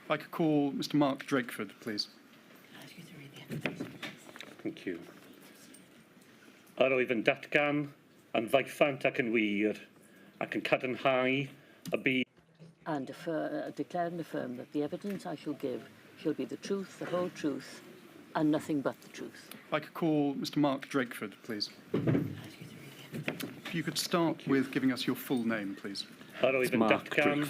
If I could call Mr. Mark Drakeford, please. Thank you. Yr oedd yn datgan yn faethant ac yn wir ac yn cadarnhau y byd. And declare and affirm that the evidence I shall give shall be the truth, the whole truth, and nothing but the truth. If I could call Mr. Mark Drakeford, please. If you could start with giving us your full name, please. Yr oedd yn datgan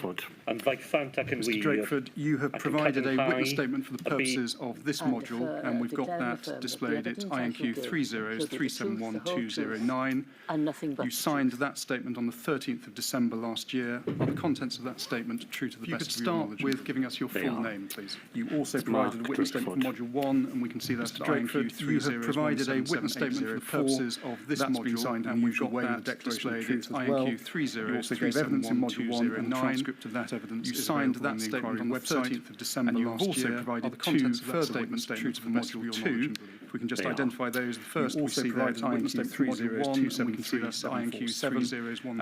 yn faethant ac yn Mr. wir. Drakeford, you have provided a witness statement for the purposes of this module, and we've got that displayed. It's INQ 303712009. You signed that statement on the 13th of December last year. Are the contents of that statement true to the best of your knowledge? You could start with giving us your full name, please. You also provided a witness statement for Module 1, and we can see that's INQ 303717784. You have provided a witness statement for the purposes of this module, and we've got that displayed. It's INQ 303717784. Module 1 and the transcript of that evidence. You signed that statement on the 13th of December last year. Provided two further statements true to the Module 2. If we can just identify those. The first we see there is witness statement for Module 1, and we can see that's INQ 7,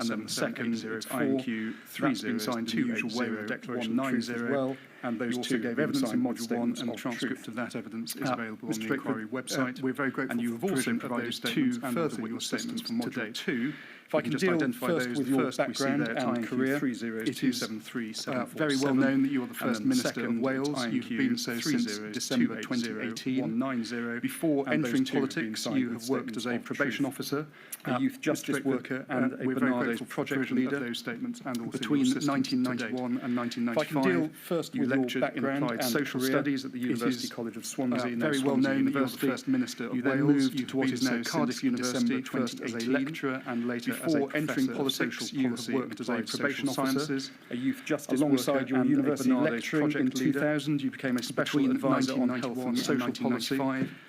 and then the second is INQ 30170 and those two gave evidence in Module 1, and the transcript of that evidence is available on the inquiry website. We're very grateful, and you have also provided two further witness statements for Module 2. If I can just identify those, with your background and career, it is very well known that you are the First Minister of Wales. You've been so since December 2018. Before entering politics, you have worked as a probation officer, a youth justice worker, and a Barnardo's project leader. Between 1991 and 1995, you lectured in applied social studies at the University College of Swansea. Very well known that you are the First Minister of Wales. You then moved to what is now Cardiff University, first as a lecturer and later before entering politics, you have worked as a probation officer, a youth justice alongside your university lecturing in 2000. You became a special advisor on health and social policy,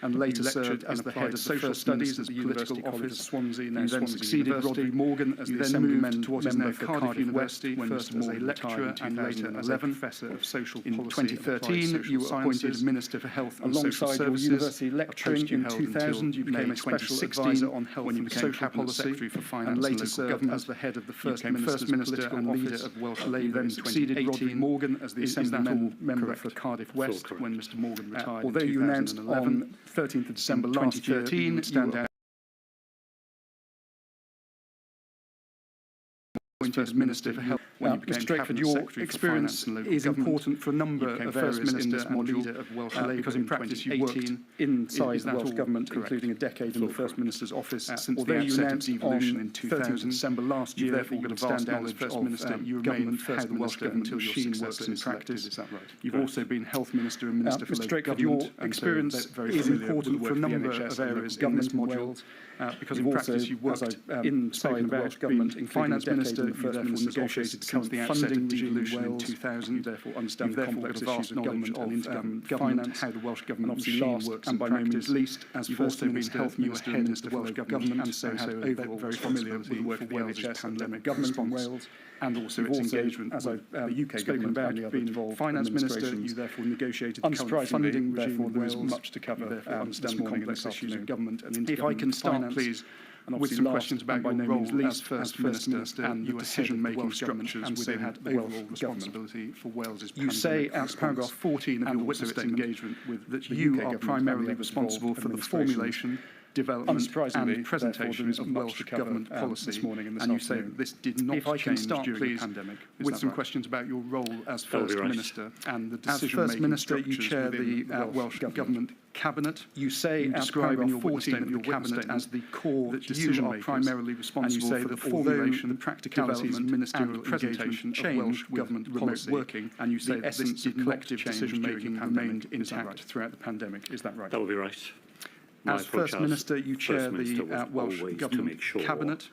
and later served as the head of social studies at the University College of Swansea. You then succeeded Rodri Morgan as the Assembly member to what is now Cardiff University, first as a lecturer and later as a professor of social policy. In 2013, you were appointed Minister for Health and Social Services. Alongside your university lecturing in 2000, you became a special advisor on health and social policy, and later served as the head of the First Minister and leader of Welsh Labour. Then succeeded Rodri Morgan as the Assembly member for Cardiff West when Mr Morgan retired. Although you announced on 13th of December 2013, stand out as Minister for Health. Mr Drakeford, your experience is important for a number of First Minister and leader of Welsh Labour, because in practice you worked inside the Welsh Government, including a decade in the First Minister's office. Since the outset of devolution in 2000, December last year, therefore got a vast knowledge First Minister, you remain how the Welsh Government machine works in practice. Is that right? You've also been Health Minister and Minister for Local Government. Your experience is important for a number of areas in this module, because in practice you worked inside the Welsh Government, including Finance Minister, you therefore negotiated since the outset of devolution in 2000. You therefore understand the complex issues of government and intergovernment finance, how the Welsh Government machine works and by no means least, as you've also been Health Minister and Minister for Local Government, and so had overall very familiar with the work of the NHS pandemic government in Wales, and also its engagement with the UK government. You've been involved Finance Minister, you therefore negotiated the current funding regime in Wales. There is much to cover. You therefore understand the complex issues of government and intergovernment. If I can start, please, with some questions about your role as First Minister and your decision-making structures within had overall responsibility for Wales's pandemic. You say, as paragraph 14 of your witness statement, that you are primarily responsible for the formulation, development and presentation of Welsh government policy, and you say that this did not change during the pandemic. With some questions about your role as First Minister and the decision-making structures you chair the Welsh Government Cabinet. You say, you describe in your 14 of your Cabinet as the core decision-makers, primarily responsible for the formulation, the practicalities and ministerial presentation of Welsh government remote working, and you say that this collective decision-making remained intact throughout the pandemic. Is that right? That would be right. As First Minister, you chair the Welsh Government Cabinet.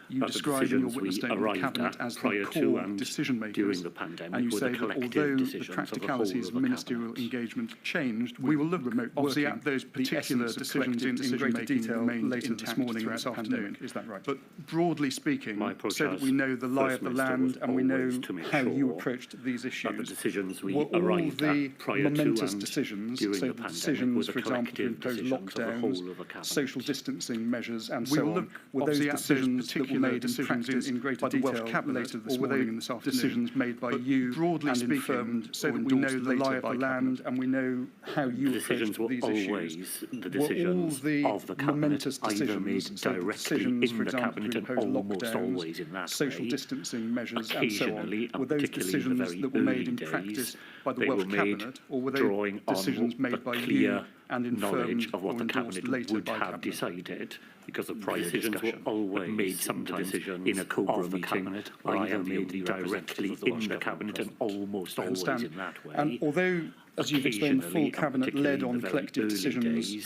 You describe in your witness statement the Cabinet as the core decision-makers, and you say that although the practicalities of ministerial engagement changed, we will look obviously at those particular decisions in greater detail later this morning and this afternoon. Is that right? But broadly speaking, so that we know the lie of the land and we know how you approached these issues, were all the momentous decisions, so the decisions, for example, to impose lockdowns, social distancing measures, and so on, were those decisions that made in practice in greater detail by the Welsh Cabinet later this morning and this afternoon. Decisions made by you broadly and informed, so that we know the lie of the land and we know how you approach these issues. The decisions of the Cabinet either made directly in the Cabinet and almost always in that social way. distancing measures Occasionally, and so on. Were those decisions that were made in practice by the Welsh Cabinet, or were they decisions made by you and knowledge informed of what or the endorsed Cabinet later would by have decided? Because the prior decisions were always made sometimes in a Cobra of the Cabinet, either made directly in the Cabinet and almost always in that way. And although, as you've explained, the full Cabinet led on collective decisions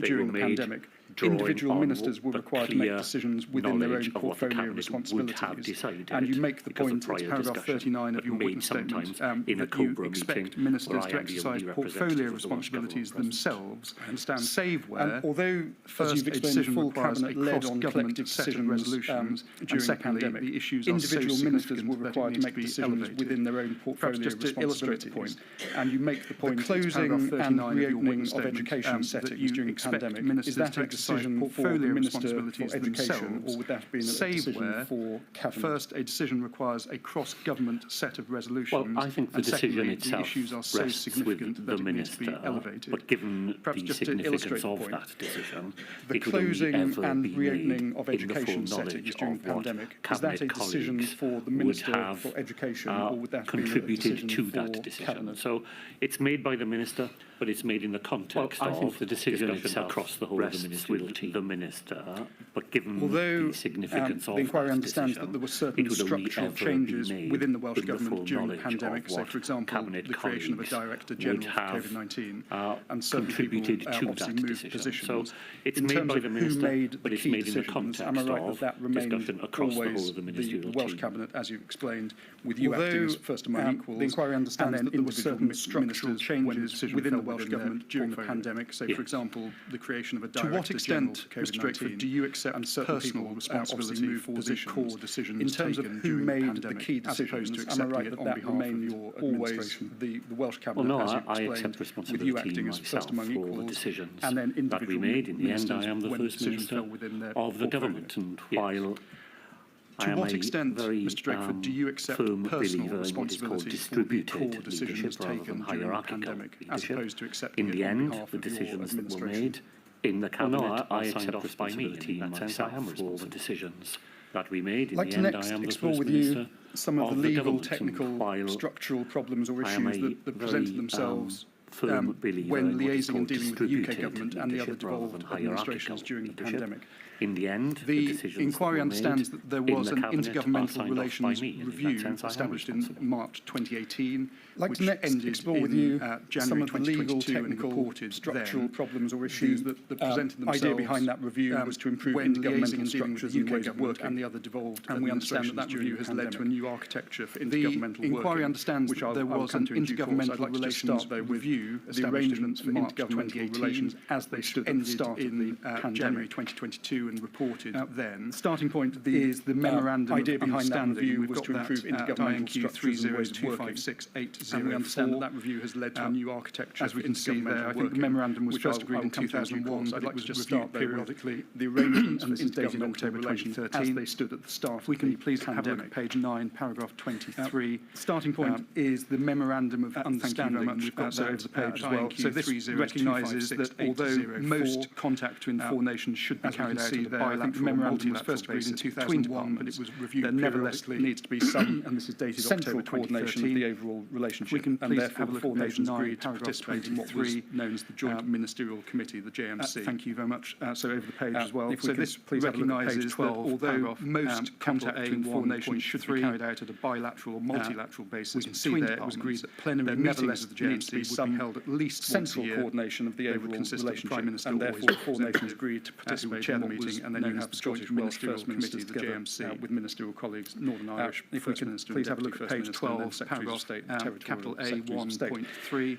during the pandemic, individual ministers were required to make decisions within their own portfolio responsibilities. And you make the point, it's paragraph 39 of your witness statement, that you expect ministers to exercise portfolio responsibilities themselves, save where, although first a decision full Cabinet led on collective set of resolutions during the pandemic, the issues individual ministers were required to make decisions within their own portfolio responsibilities. And you make the point, closing and reopening of education settings during the pandemic, is that a decision for the Minister for Education, or would that have been a decision for Cabinet? First, a decision requires a cross-government set of resolutions. Well, I think the decision itself the issues are so significant that it needs to be elevated. But given perhaps the just to significance illustrate of the point, that decision, the closing and reopening of education settings during the pandemic, is that a decision for the Minister for Education, or would that have been a decision to for that decision? Cabinet? So it's made by the Minister, but it's made in the context I of think the decision itself across the whole of the ministerial team. The Minister, but given Although the significance of the inquiry that understands decision, that there were certain structural changes within the Welsh Government during the pandemic, so for example, the creation of a Director General for COVID-19, and certain contributed people to obviously that moved decision. positions. So it's in made terms by of the who Minister, made but the it's key made in the decisions, context am I right of that remained discussion across the whole always of the the ministerial Welsh team. Cabinet, as you explained, with you acting as first among equals? The inquiry understands that there were certain structural changes within the Welsh Government during the pandemic, so for example, the creation of a Director General for COVID-19. To what extent, Mr. Drakeford, do you accept personal responsibility for the core decisions in terms of who made the key decisions? Am I right that that remained always the Welsh Cabinet, Well, no, as you I explained, accept responsibility with you acting as first among for equals, the decisions and then individual that we made. In the end, I am the when First decisions Minister fell within their of the portfolio. government, and while I To am what a extent, very Mr. Drakeford, do you accept firm personal believer in what is called responsibility for the core distributed decisions leadership rather taken than during the hierarchical pandemic, as leadership. opposed to accepting In it the on end, behalf the of your decisions that were administration? made in the Cabinet I are accept signed off by me. responsibility In that sense, I am myself responsible for the decisions that we made. In I'd like the to end, next I am the explore First with Minister you some of the the legal, government, and technical, while structural problems or I am issues that presented very, themselves firm believer when in what is liaising and called dealing with the UK distributed government and the other leadership rather than devolved administrations hierarchical during the leadership. pandemic. In the end, The decisions inquiry that were understands made that there in was the an Cabinet are intergovernmental signed off relations by me, and in that review sense, I am established in responsible. March 2018, I'd like which to next ended explore in with you January some of the legal, 2022 and technical, reported structural then. problems or issues that presented themselves. idea behind that review was to improve when intergovernmental liaising and dealing with structures the and UK ways of government working. and the other devolved And we understand that administrations that during review the has led to a pandemic. new architecture for The intergovernmental working, inquiry understands which that there I'll was come an to in due course. I'd intergovernmental like to relations start though with review the established arrangements for in March intergovernmental 2018, relations as they which stood at the ended start of in the pandemic. January 2022 and reported then. Starting point is the memorandum idea of behind that understanding. review We've was got to that improve at intergovernmental INQ structures and ways of working. 302568004. And we understand that that review has led to a new architecture as we for can see there, I think the working, memorandum was which first I'll agreed in come to in due 2001, course. but I'd it like was to just reviewed start periodically. the arrangements And this is dated intergovernmental October relations 2013. as they stood at the start We of can the please have a look pandemic. at page 9, paragraph 23. Starting point Is the memorandum of understanding. very much. We've got So that over the page at as well. INQ So this 30256804. recognises that although most contact between the four nations should be as we carried can out see at a there, I think the bilateral or memorandum was multilateral first agreed in basis 2001, but it was reviewed There nevertheless periodically. needs to be some, and this is dated central October coordination of 2013. the overall relationship. We can and please therefore have a the look four at page nations 9, agreed to paragraph participate in what was 23, known as the Joint Ministerial Committee, the JMC. Thank you very much. So over the page as well. If we So can this please have a look at page recognises that 12, although paragraph, most contact between four A1.3, nations should be carried out at a bilateral or multilateral basis, we can see between there it was agreed departments, that plenary there meetings nevertheless of the needs to be JMC would some be held at least central once a year. coordination of the They would overall consist of the relationship, Prime Minister and or therefore his the four nations agreed to who would participate chair in the what was meeting, and then you known have as the Scottish Scottish Welsh First Ministers the together JMC, with ministerial colleagues, Northern Irish if we First can Minister, please have a and look at Deputy page First Minister, and then 12, Secretaries of paragraph State and capital Territorial Secretaries of State. A1.3.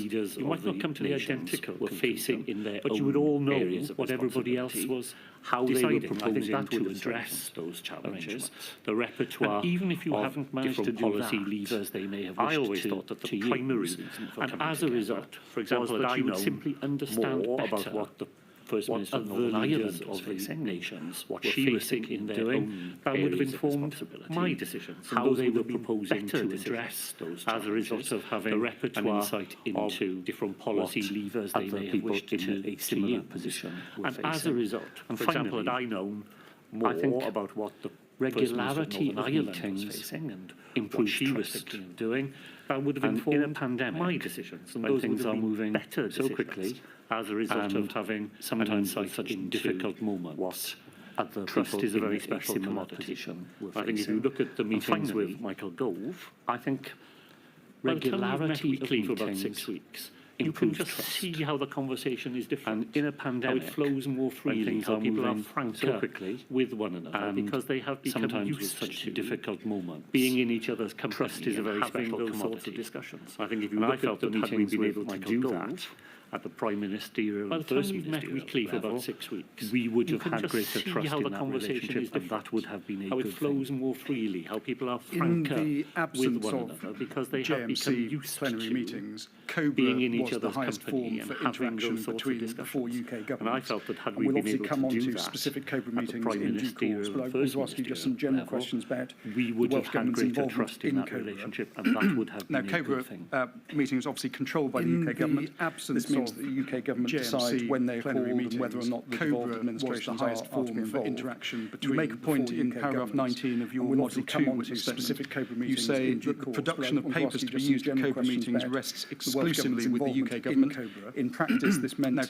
leaders you of might not come to the nations identical were facing in their but own you would all know areas of what everybody else responsibility, was how they were deciding. I think proposing that to would have address strengthened those challenges, arrangements. the repertoire And even if you of haven't managed to different do policy that, levers they may have I wished always to, thought that the to primary use. reason for And coming as a together, result, for example, was that I you would know simply understand more better about what the First Minister of Northern Ireland of the nations, what she was thinking of doing, that would have informed my decisions, how they were proposing to address those as a result of having a repertoire insight into different policy levers they may have wished to a similar position. And as a result, and for example, had I known more about what the regularity of meetings facing and improved she was thinking of doing, that would have informed in a pandemic, my decisions. And those things are moving better so quickly as a result of having sometimes such difficult moments. Other trust is a very special commodity. I think if you look at the meetings with Michael Gove, I think regularity of meetings for about 6 weeks. You can just see how the conversation is different. And in a pandemic, how it flows more freely, how people are franker so quickly with one another because they have become sometimes used with such difficult moments. Being in each other's company, trust is a very special those sorts of discussions. I think if you look at the meetings been able to do that at the Prime Ministerial and First Ministerial weekly for about 6 weeks, we would have had greater trust in that relationship, and that would have been a good thing. How it flows more freely, how people are franker with one another because they have become used plenary to meetings. COBRA being in each was the other's highest company form for and having interaction those sorts of between the discussions. four UK governments. And I felt that had And we we'll been obviously able come to on do to that specific COBRA at the meetings Prime in due Ministerial course, but I and want First to ask you just some Ministerial general level, questions about we would the have Welsh had government's greater involvement trust in that COBRA. relationship, and that would have Now, been a good thing. COBRA meetings obviously controlled by the UK government. This means that the UK government decides when they are called and whether or not the devolved administrations was the highest form for interaction between. You make a point in paragraph 19 of your Module 2 witness statement. You say that the production of papers to be used at COBRA meetings rests exclusively with the UK government. In practice, this meant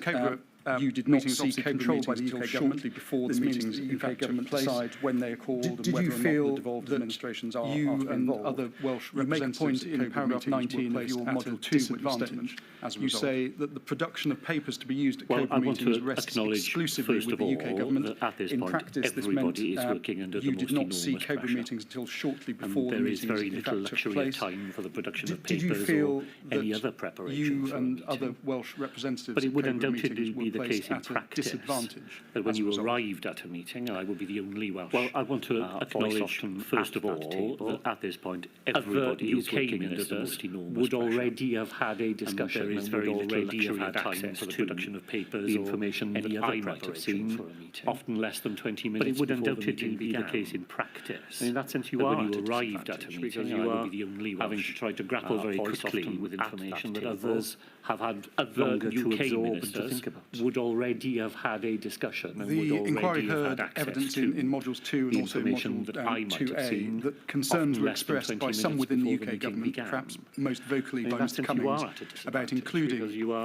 you did not see controlled by the UK government before the meetings the UK government decides when they are called and whether or not the devolved administrations are involved. You and other Welsh representatives in paragraph 19 of your Module 2 witness statement. You say that the production of papers to be used at COBRA meetings rests exclusively with the UK government. In practice, this meant you did not see COBRA meetings until shortly before the meetings in fact took place. Time for the production of papers did you feel or any other preparation you and other Welsh representatives but it would at COBRA undoubtedly meetings be the case in at a practice disadvantage that when you arrived at a meeting, and I would be the only Welsh. Well, I want to acknowledge first of all that at this point everybody is working in the most enormous would already have had a discussion. There is very little luxury had access to the production of papers, the information that I might have seen, often less than 20 minutes. But it would undoubtedly be the case in practice. In that sense, you are when you arrived at a meeting, you are the only having to try to grapple very quickly with information that others have had longer to absorb and to think about. Would already have had a discussion and would already have had access evidence to in modules 2 and also in information that I might have 2A seen that concerns were expressed by some within the UK government, perhaps most vocally by Mr Cummings, about including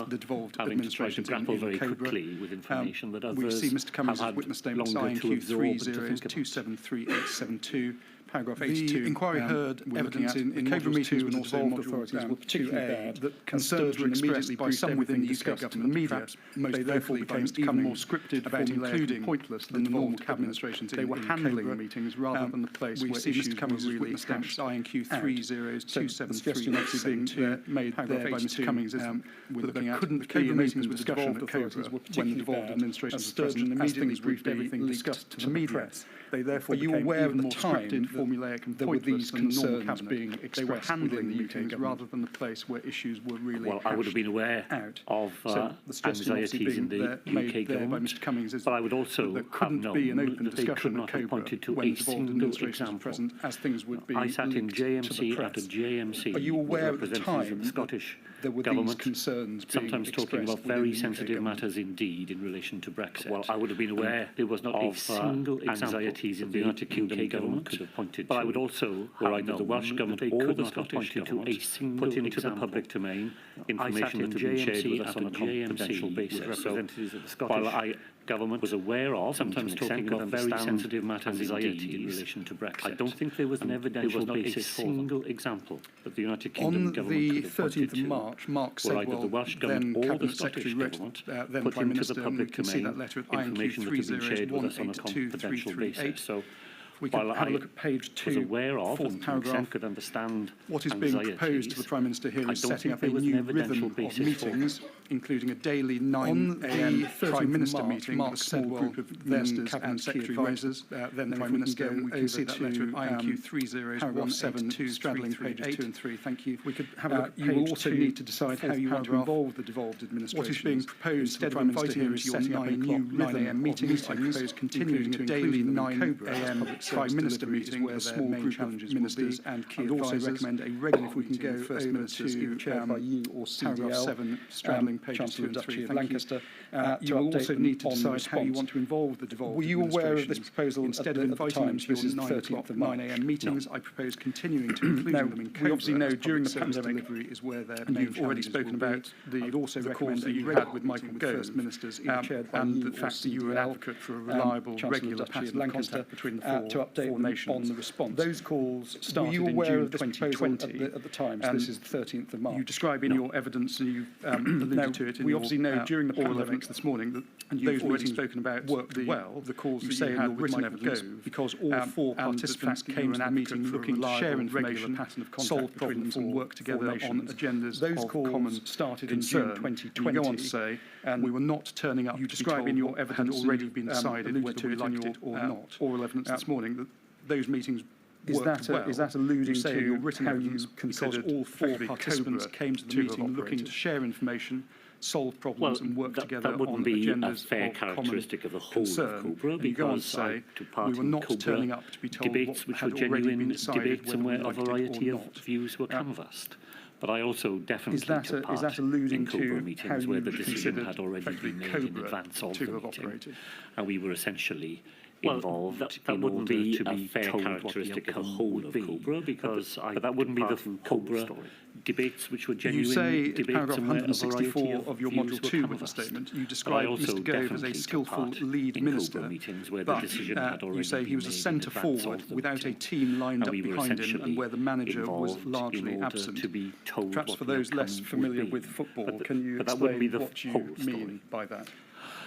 the devolved administrations in COBRA. With information that others we see Mr Cummings' have witness statement longer to absorb and to think about. 273872. Paragraph 82. The inquiry heard evidence in COBRA meetings with devolved authorities were particularly bad, that concerns were expressed by some within the UK government. Perhaps most therefore became even more scripted about including pointless than the normal administrations. They were handling the meetings rather than the place where issues were really hashed out. The suggestion made there by Mr Cummings is that there couldn't be meetings with devolved authorities when the devolved administrations were present, as things briefed everything discussed to the media. They therefore became even more scripted, formulaic and pointless than the normal cabinet. They were handling the meetings rather than the place where issues were really Well, I would have been aware of anxieties in the UK government, but I would also have known that they could not have pointed to a single example. As things would be I sat in JMC after JMC Are you aware with at the representatives of time the Scottish there were government, these concerns sometimes talking about very sensitive matters indeed in relation to Brexit? Well, I would have been aware there was not a single anxieties in the United Kingdom government could have pointed to. But I would also have known the Welsh government or the Scottish government to a single put into the public domain information that had been shared with us on a confidential basis. Representatives of the Scottish government was aware of, sometimes talking about very sensitive matters in relation to Brexit. I don't think there was an evidential basis for a single example that the United Kingdom government could have pointed to. On the 13th of March, Mark said, either the Welsh government or the Scottish government put into the public domain information that had been shared with us on a confidential basis. So We could have a look at page 2, was aware of, fourth and paragraph. could understand What is being proposed to the Prime Minister here is setting up a new rhythm of meetings, including a daily 9 a.m. Prime Minister meeting with a small group of ministers and secretary advisors. Then the Prime Minister, we can see that letter at IMQ 3017, straddling pages 2 and 3. Thank you. We could have a look at page 2. You will also need to decide how you want to involve the devolved administration. What is being proposed to the Prime Minister here is setting up a new 9 a.m. meetings. I propose continuing a daily 9 a.m. Prime Minister meeting where a small group of ministers and key advisors. Also recommend a regular, if we can go first ministers chaired by you or CDL, 7, straddling pages 2 and 3. Lancaster. You will also need to decide how you want to involve the devolved. Were you aware of this proposal? Instead of inviting them to your 9 a.m. meetings, I propose continuing to include them in COBRA. We obviously know during the pandemic delivery is where their main you've already spoken about the calls that you had with Michael Gove, first ministers, and the fact that you were an advocate for a reliable, regular pattern of contact between the four nations on the response. Those calls started in June 2020 at the time, so this is the 13th of March. You describe in your evidence, and you alluded to it in your obviously know during the oral evidence this morning that those meetings spoken about worked well. The calls you say in your written evidence, because all 4 participants came to the meeting looking to share information, solve problems, and work together on agendas. Those calls started in June 2020. You go on to say, we were not turning up. You describe in your evidence already been decided whether we liked it or not. Oral evidence this morning that those meetings worked well. Is that alluding to your written evidence considered all 4 participants came to the meeting looking to share information, solve problems and work together that wouldn't on be agendas a fair of characteristic of the whole concern. of COBRA, You go on to because say took part we were in not COBRA turning up to be told debates what which had were already been genuine decided, debates and whether where we a liked it variety or of not. views were canvassed. But I also definitely took part is that alluding in COBRA to meetings how where you the decision considered had already been made in COBRA advance of to the have meeting, operated? and we were essentially Well, involved that in wouldn't order be to a be fair told characteristic what the of the outcome whole would of be. COBRA, because but that wouldn't be the COBRA story. debates which were You genuine say in debates paragraph and where a variety 164 of your views module were 2 witness canvassed. statement, you But I describe also Mr Gove as definitely a took skillful part lead in minister, COBRA meetings where the but decision had already you say he been was a made in centre advance forward of the without a meeting. team lined And up we were behind him, essentially and where the manager was involved in largely order absent. to be told Perhaps what for the those less outcome would familiar be. with football, But can you but that wouldn't be explain the what you whole story. mean by that?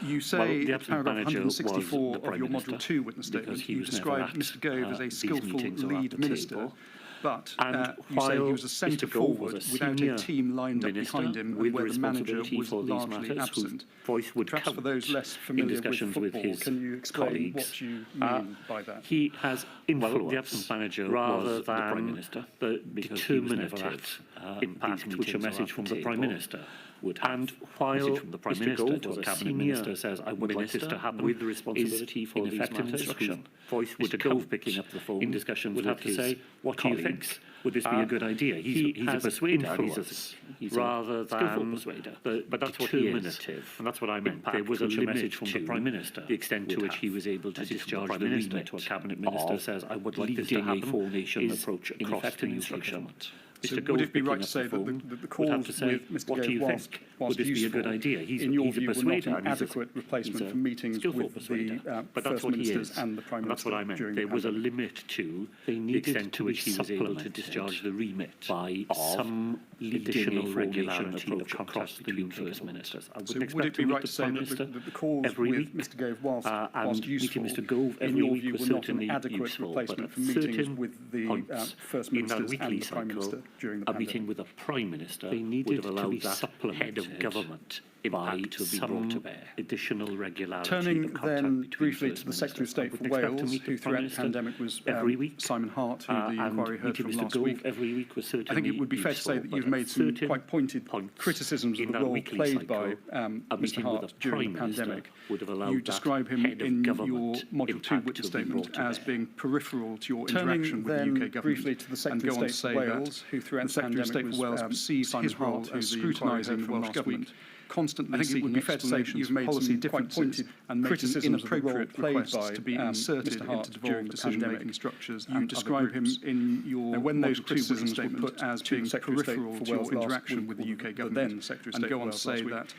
You Well, say the in absent paragraph manager was 164 the of Prime your Minister, module 2 witness because statement, he you was never describe at, Mr Gove as a these skillful meetings or at lead the minister. table. But And you say he while was a centre Mr. Gove forward was a without a senior team lined up minister behind him, with and where the manager responsibility was for these largely matters, whose absent. voice would Perhaps count for those less in familiar with discussions football, with his can you explain colleagues. what you mean by that? He has influence. The absent manager rather was than the Prime Minister, the because he was never determinative at, impact these which a meetings or message at from the the Prime table. Minister would have. And while Message from the Prime Mr. Minister Gove to was a a cabinet senior minister says, I would like this to happen with the responsibility for in these effective matters, instruction. voice would Mr. count Gove picking up the phone in discussions would with have to his say, what do you think? colleagues. Would this be a good idea? He's a has persuader. influence He's rather a skillful than persuader. but that's what he is. Determinative. And that's what I meant. There was a which limit message from the to Prime Minister, the extent to would which he have. was able to Message from discharge Prime the Minister remit to a cabinet minister of says, I would like this to leading a happen, full-nation is approach across the ineffective UK instruction. government. So Mr. would Gove it be picking right to up say the that phone the would calls have to say, with Mr what do you Gove think? whilst Would this be a useful, good idea? in your he's a view, were not persuader, an and he's a- adequate replacement he's a for meetings skillful with persuader. the But that's First what he Ministers is. and the Prime And that's Minister what I meant. during There the was a pandemic. limit to They the needed extent to to which be he was able to supplemented discharge the remit by some additional leading regularity approach of across contact the between UK First government. Ministers. I So wouldn't would it expect be to meet right the to say Prime that Minister the calls every with week, Mr Gove, whilst and useful, meeting Mr Gove in every your week view, was were not an certainly adequate useful, replacement but for meetings certain with the points First in that Ministers weekly and the Prime cycle, Minister during the a pandemic? meeting with a Prime Minister They needed would have to allowed be that head of supplemented government by impact to be some brought to bear. Additional regularity Turning of contact then between briefly First to the Secretary of Ministers. I State for would expect to Wales, meet the who Prime throughout the Minister pandemic was every week. Simon Hart, who the And inquiry heard meeting from Mr. last Gove week. every week was certainly I think it would be fair to say useful, that you've but made some certain quite pointed points criticisms of in the that role weekly played cycle, by a Mr meeting with Hart a during Prime the Minister pandemic. would have allowed You that describe him head of in your government Module 2 impact witness to be statement brought to as bear. being peripheral to your Turning interaction with the then UK government. briefly to the Secretary and go of on to State say for that Wales, who throughout the the Secretary of State pandemic for Wales was perceives his role as scrutinising the Welsh government, constantly I think it would be fair to say that you've made policy some quite differences pointed and making criticisms of the role inappropriate played requests by to be Mr. inserted Hart into during devolved the decision-making pandemic. structures. You And describe other groups. him in your Now, when those Module 2 witness criticisms were statement put as to being the Secretary of State peripheral for to your Wales last interaction week, with the UK the government, then Secretary of and State go for on to Wales say last week, that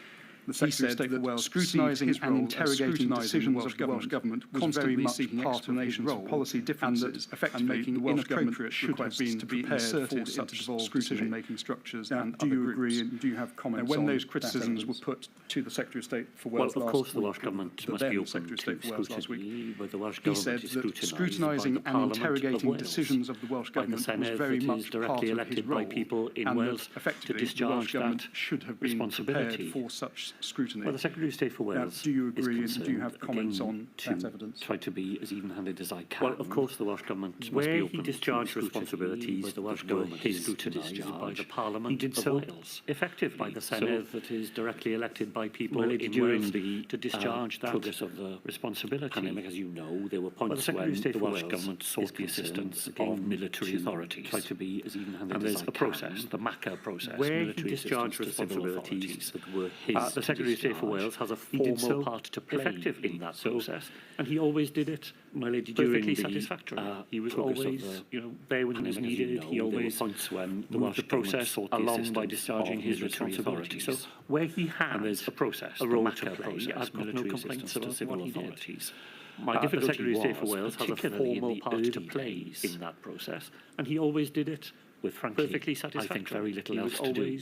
the Secretary of State for Wales, scrutinising and interrogating decisions of the Welsh Government was very much part of his role, policy differences, and making the Welsh Government should have been to be inserted for such decision-making structures. And do you agree and do you have comments on when those criticisms were put to the Secretary of State for Wales of course the Welsh Government must be open to scrutiny, but the Welsh Government is scrutinised and interrogating decisions of the Welsh Government was very much directly elected by people in Wales to discharge that should have been responsibility for such scrutiny. Well, the Secretary of State for Wales do you agree and do you have comments on that evidence? Try to be as even-handed as I can. Well, of course, the Welsh Government must be open he discharged responsibilities the Welsh Government is to discharge by the Parliament. He did so Wales, effectively by the Senedd that is directly elected by people in Wales to discharge that progress of the responsibility. And as you know, there were points when the Welsh Government sought the assistance of military authorities. Try to be as even-handed as I can. And there's a process, the MACA process, where he discharged responsibilities that were his. The Secretary of State for Wales has a formal part to play in that process, and he always did it, my lady, perfectly satisfactory. He was always, there when he was needed. He always points when the Welsh process along by discharging his responsibility. So where he has a process, a role to play, I've got no complaints about civil authorities. My difficulty Secretary of State for Wales has a formal part to play in that process, and he always did it with, frankly, perfectly satisfactory. I think very little else to do.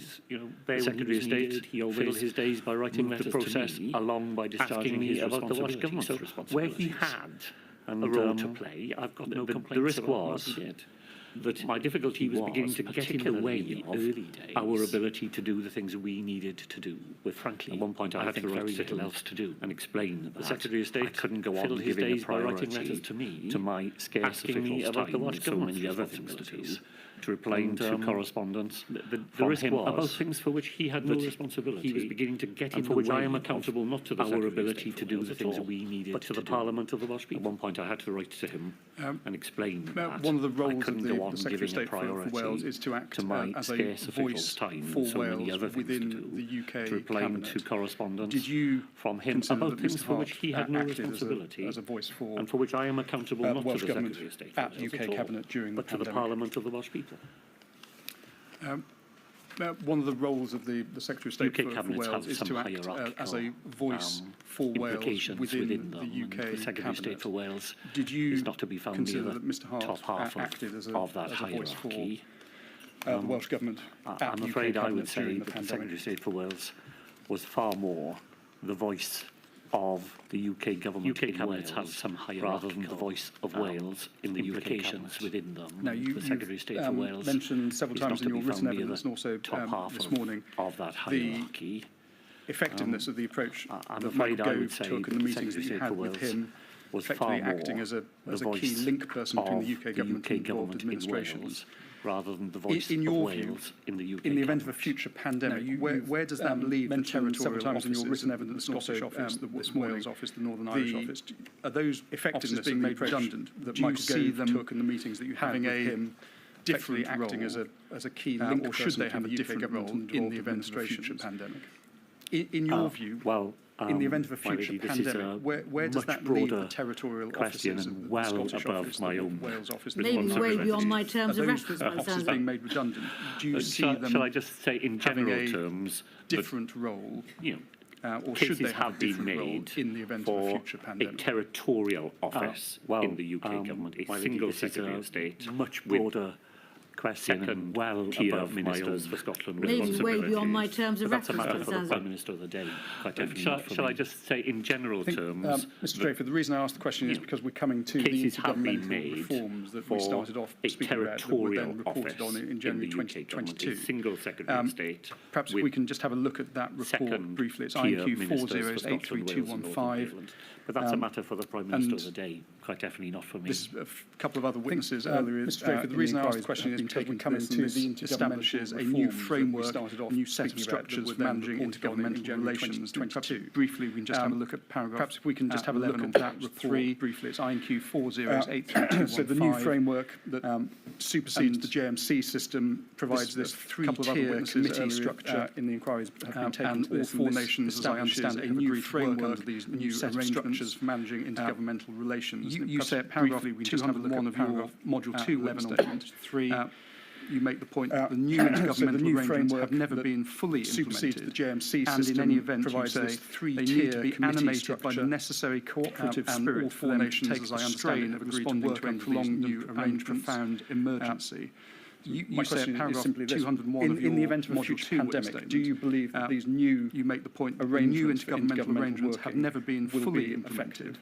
The Secretary of State, he always filled his days by writing letters the process to me, along by discharging his about the Welsh Government. So where he had a role to play, I've got no complaints. The risk was that my difficulty was beginning to get in the way of our ability to do the things we needed to do. With, frankly, at one point I had very little else to do and explain that the Secretary of State I couldn't go on giving a priority to me, to my scarce officials about the Welsh Government, so many other things to do, to replying to correspondence the risk was about things for which he had no responsibility. He was beginning to get in the way, for which I am accountable not to our ability to do the things we needed, but to the Parliament of the Welsh people. At one point I had to write to him and explain that one of the roles of the Secretary of State for Wales is to act to my as a voice for so many other within the UK to replying cabinet. To correspondence Did you from him about things for which he had no responsibility as a voice for and for which I am accountable not Welsh to the Government Secretary of State at UK cabinet during but the to the Parliament of the Welsh people. One of the roles of the Secretary of State for Wales is to act as a voice for Wales within the UK the Secretary of State for Wales Did you is not to be found near the top half of that hierarchy. The Welsh Government I'm afraid I would say that the Secretary of State for Wales was far more the voice of the UK government. UK cabinets have some hierarchy rather than the voice of Wales in the implications within them. Now, the Secretary of State for Wales mentioned several times in your written evidence and also this morning of that hierarchy. Effectiveness of the approach I'm that afraid Michael I would Gove say took in the meetings that you had with him, was effectively acting as a key link person between the UK government and involved administrations. Rather than the voice in your of Wales in the UK. In the event of a future pandemic, where does that leave the territorial times in your written evidence, the Scottish office, the Wales office, the Northern Irish office? Are those effectiveness being made redundant that Michael Gove took in the meetings that you had with him, differently acting as a key link, or should they have a different role in the event of a future pandemic? In your view, in the event of a future pandemic, where does that leave the territorial offices of the Scottish office, the Wales office, the maybe way beyond my terms of reference? Offices being made redundant. Do you see them? Shall I just say in general terms, different role? Or cases should they have been made in the event of a future pandemic? A territorial office in the UK government, a single Secretary of State, much broader question and well-tier ministers for Scotland. Maybe way beyond my terms of That's reference. a matter for the Prime Minister of the day. Shall I just say in general terms? Mr. Drakeford, the reason I asked the question is because we're coming to the intergovernmental reforms that we started off speaking about that were then reported on in January 2022. A single Secretary of State. Perhaps we can just have a look at that report briefly. It's IQ 40832115. But that's a matter for the Prime Minister of the day, quite definitely not for me. This is a couple of other witnesses earlier. Mr. Drakeford, the reason I asked the question is because we're coming to the establishes a new framework, a new set of structures for managing intergovernmental relations. Briefly, we can just have a look at paragraph. Perhaps if we can just have a look at that report briefly. It's IQ 40832115. So the new framework that supersedes the JMC system provides this three-tier committee structure in the inquiries have been taken and all four nations, as I understand, a new framework, these new arrangements for managing intergovernmental relations. You say at paragraph 201 of your module 2 11 on 3. you make the point that the new intergovernmental arrangements have never been fully implemented. The JMC and system in any event, you provides say this they need to be animated by the structure, necessary cooperative and spirit all for four them to nations, take as the I understand strain it, of have agreed to responding work to a under these prolonged new and arrangements. profound emergency. My You say question at is paragraph simply this. 201 of in the your event of a module future 2 pandemic, statement, do you believe that these new you make the point that the new arrangements for intergovernmental arrangements have working never been will fully be implemented? effective?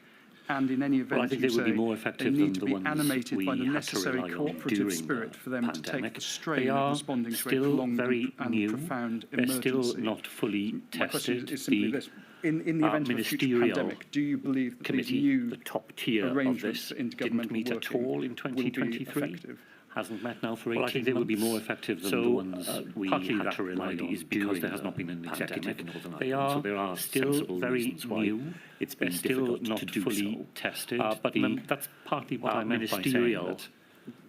And in any event, Well, I think you they would be say more they effective need than to the be ones animated we by the had to necessary rely on cooperative during spirit the for them to pandemic. take the strain They of are responding to a still prolonged very and new. profound They're emergency. still not fully My question tested. is simply this. In the event of a future ministerial pandemic, do you believe that these committee, new the top tier of arrangements this, for intergovernmental didn't meet at working all in will be 2023? effective? Hasn't met now for 18 Well, I think they would be months. more effective than So, the ones we partly had that to rely on is because during there has the not been an executive pandemic in Northern They Ireland. are So there are still sensible very reasons why new. it's They're been still difficult not to do fully so. tested. But that's partly what I meant by saying ministerial that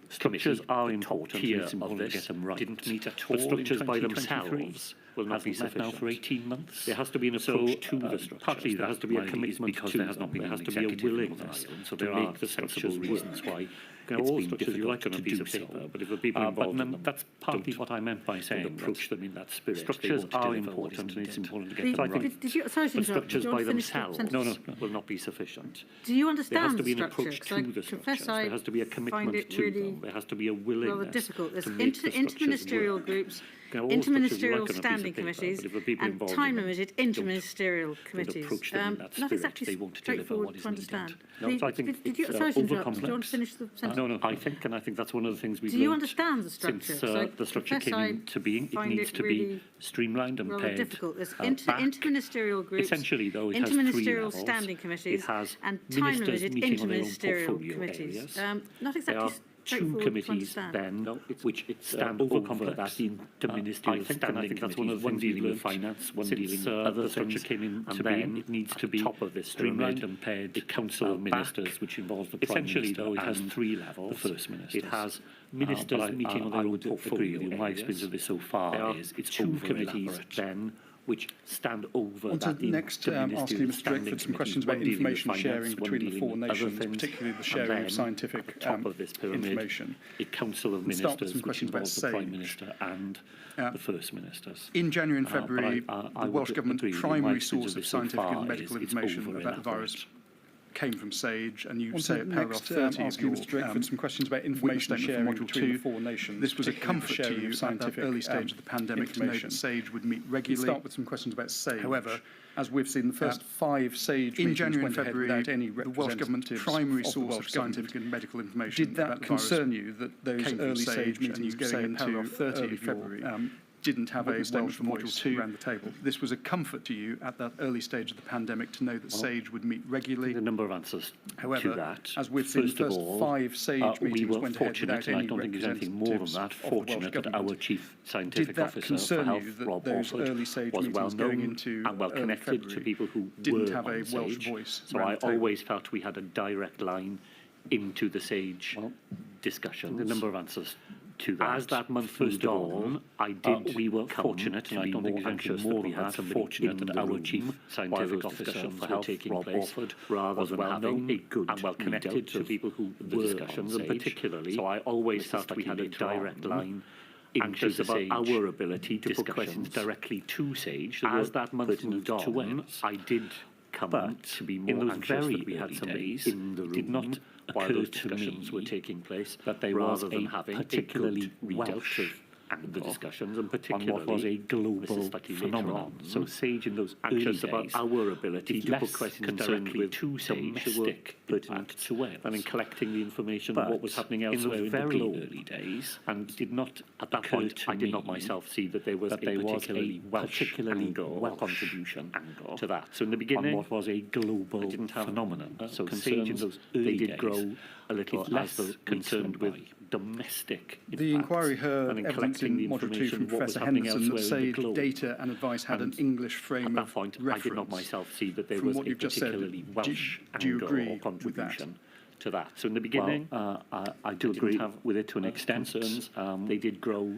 structures are the important. top tier It's important of to this get them right. didn't meet at But all structures in by 2023 themselves will not be hasn't met sufficient now for 18 months. There has to be an So, approach to the structures. partly there has to be a That commitment because to there has not been there has an to be a executive in Northern willingness Ireland. So to there make are the sensible sensible reasons why Now, it's all been structures you like difficult on a to piece do of so. paper, but if the people But involved in them that's partly don't- what I meant by saying don't approach that them in that spirit, they structures won't are deliver what is important, and it's needed. important to get Did, them right. did you, sorry to But interrupt. structures Do you by want to finish the themselves sentence? will not be sufficient. Do you There understand has to be the an structure? approach 'Cause I to the confess structures. I There has to be a find commitment it to really them. There has to be a willingness rather difficult. There's to make the structures interministerial work. groups, Now, all structures you like interministerial on a piece of standing paper, committees, but if the people and involved in time-limited them interministerial don't committees. approach them in that Not spirit, exactly they won't deliver straightforward what is to needed. understand. No, so I think Did you, it's sorry to interrupt. Do you want overcomplex. to finish the sentence? No, I think that's one of the things we've Do you learned understand the structure? since 'Cause I the structure confess came I into being. It find needs it to really be streamlined and rather pared difficult. There's back. interministerial groups, Essentially, though, it has three interministerial levels. standing committees, It has and ministers time-limited meeting on their own interministerial portfolio committees. areas. Not There exactly are two straightforward to committees understand. then, which stand over that interministerial I think that's one of the one things we've dealing with learned finance, one since, dealing with the other structure things, came into and being. then it needs to At be the top of this streamlined pyramid, and paired. the Council of Ministers, which involves the Prime essentially, Minister though, it has and three levels. the First Minister. It has Ministers but meeting on their I own would agree portfolio with you. My experience of this so There far are is it's two committees over-elaborate. then which stand over On to that next, asking interministerial Mr. standing Drakeford some questions committees, about one dealing with information sharing finance, one between the dealing four with other nations, things, particularly the and sharing then of scientific at the top of this pyramid, information. a council of We'll start with ministers some which questions about involves the Prime SAGE. Minister and the First Ministers. In January and But February, I the would Welsh Government agree with you. My primary experience source of of this so scientific far and medical is it's information about the over-elaborate. virus came from SAGE, and you On say to at paragraph next, 30 of asking your Mr. Drakeford some questions about witness information statement sharing from Module between 2. the four nations. This was a particularly the comfort to sharing you of at that scientific early stage of the pandemic to know that SAGE would meet We'll regularly. start with some questions about SAGE. However, as we've seen, the first 5 SAGE in meetings January and went ahead February, without any the Welsh Government's representatives primary of the source Welsh of scientific government. and medical information Did that about the concern virus you that those came from early SAGE, SAGE and you meetings say going in into paragraph 30 early of your, February didn't have a witness Welsh statement from Module Module 2 around the table? This was a comfort to you at that early stage of the pandemic to know that SAGE would meet regularly. A number of answers However, to that. as we've seen, the First of first all, 5 SAGE we meetings were went ahead fortunate, without and I any don't think there's anything more than representatives that, of the Welsh fortunate that government. our Chief Did Scientific that Officer for concern Health, you that Rob those Orford, early SAGE was meetings well going known into and well early connected to February people who didn't were have a on Welsh SAGE. voice So around I the table? always felt we had a direct line into the SAGE discussions. A number of answers to that. As that month moved on, we were fortunate, and I don't think there's anything more than that, fortunate that our Chief Scientific Officer for Health, Rob Orford, rather than having a good and well connected to people who were discussions, and particularly, so I always felt we had a direct line into the SAGE our ability to put questions directly to SAGE. As that month moved on, I did come to be more in those very that we had somebody in the room. Did not while those discussions were taking place, that they rather than having particularly Welsh and the discussions, and particularly on what was a global phenomenon. So SAGE in those anxious about our ability to put questions directly to SAGE domestic pertinent to Wales, and in collecting the information of what was happening elsewhere in the very early days, and did not at that point I did not myself see that there was a particularly Welsh contribution to that. So in the beginning, on what was a global phenomenon. So SAGE in those early days, they did grow a little less concerned with domestic impact. The inquiry heard and in evidence collecting in the Module 2 information from of what was Professor happening Henderson that elsewhere in the SAGE globe. data and advice had an English frame At that of point, reference. I did not myself see that there From was what a you've just said, particularly Welsh do you angle agree or with contribution to that. So in the beginning, I do agree with it to an extent. They did grow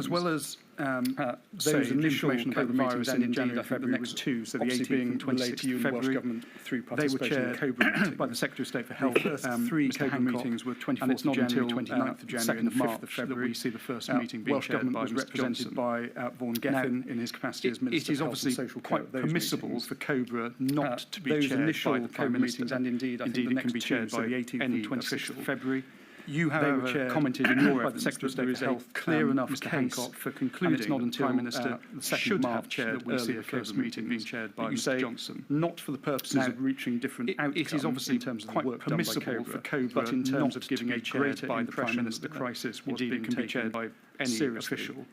as well as those initial information about the virus in January, February, the next two, so the 18th and 26th of February, government through they were chaired by the Secretary of State for Health. The first three COBRA meetings were 24th of January, 29th of January, and 5th of February. We see the first meeting being Welsh government was represented by Vaughan Geffen in his capacity as Minister. It is obviously quite permissible for COBRA not to be chaired by the Prime Minister, and indeed it can be chaired by the 18th and 26th of February. You, however, commented in your evidence that there is a clear enough case for concluding it's not until Prime Minister should have chaired we see a first meeting being chaired by Mr Johnson. Not for the purposes of reaching different outcomes. It is obviously in terms of quite work permissible for Cobra, but in terms of giving a greater by the Prime Minister the crisis was being taken by any official.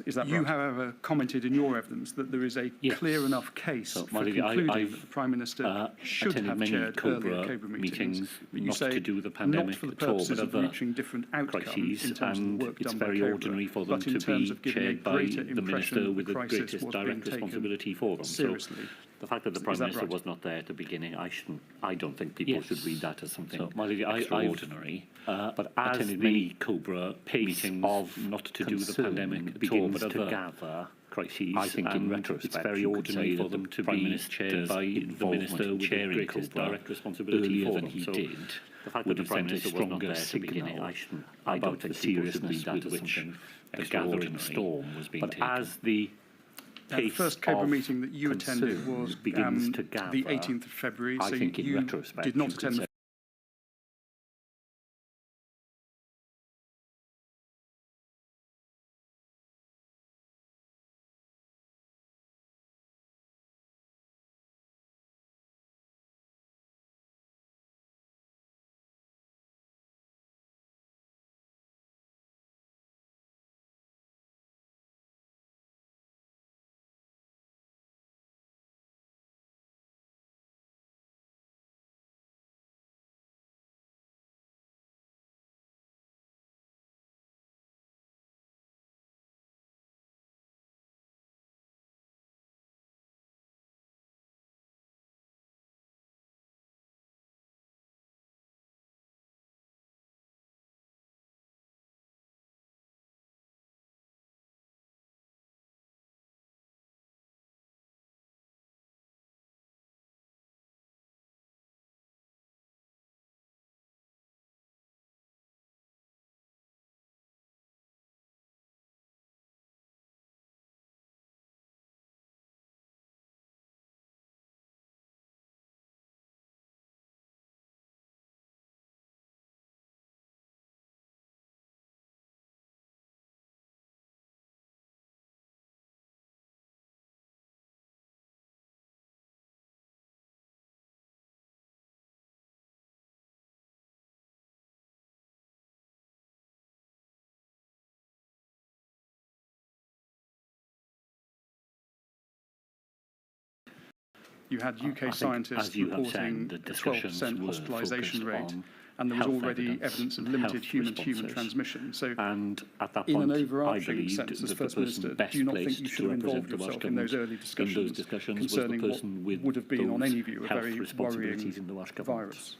Is that right? You, however, commented in your evidence that there is a clear enough case for concluding that the Prime Minister should have chaired earlier Cobra meetings. But you not say to do with the pandemic not for the at all, purposes but of other reaching different outcomes crises, in terms of and the work it's done very by ordinary Cobra, for them but in to terms be of giving a chaired by greater the impression Minister that with the the crisis greatest was direct being taken responsibility for them. seriously. So the fact that the Prime Minister was not there at the beginning, I don't think people should read that as something extraordinary. But as the Cobra meetings of not to do with the pandemic begins to gather crises, I think in retrospect it's very ordinary for them to be chaired by the Minister with the greatest direct responsibility earlier than he did. The fact that the Prime Minister was not there at the beginning, I don't think the seriousness with which the gathering storm was being taken. But as the first Cobra meeting that you attended was begins to gather, the 18th of February, so I think in you retrospect did not attend the you had UK scientists reporting a 12% hospitalisation rate, and there was already evidence of limited human-to-human transmission. So, and at that in point, an overarching I sense, as that First the person Minister, best do you not think placed you to should have represent involved the Welsh yourself in those early government discussions was concerning the what person with would have been, on those any view, a health very responsibilities worrying in the Welsh government? virus?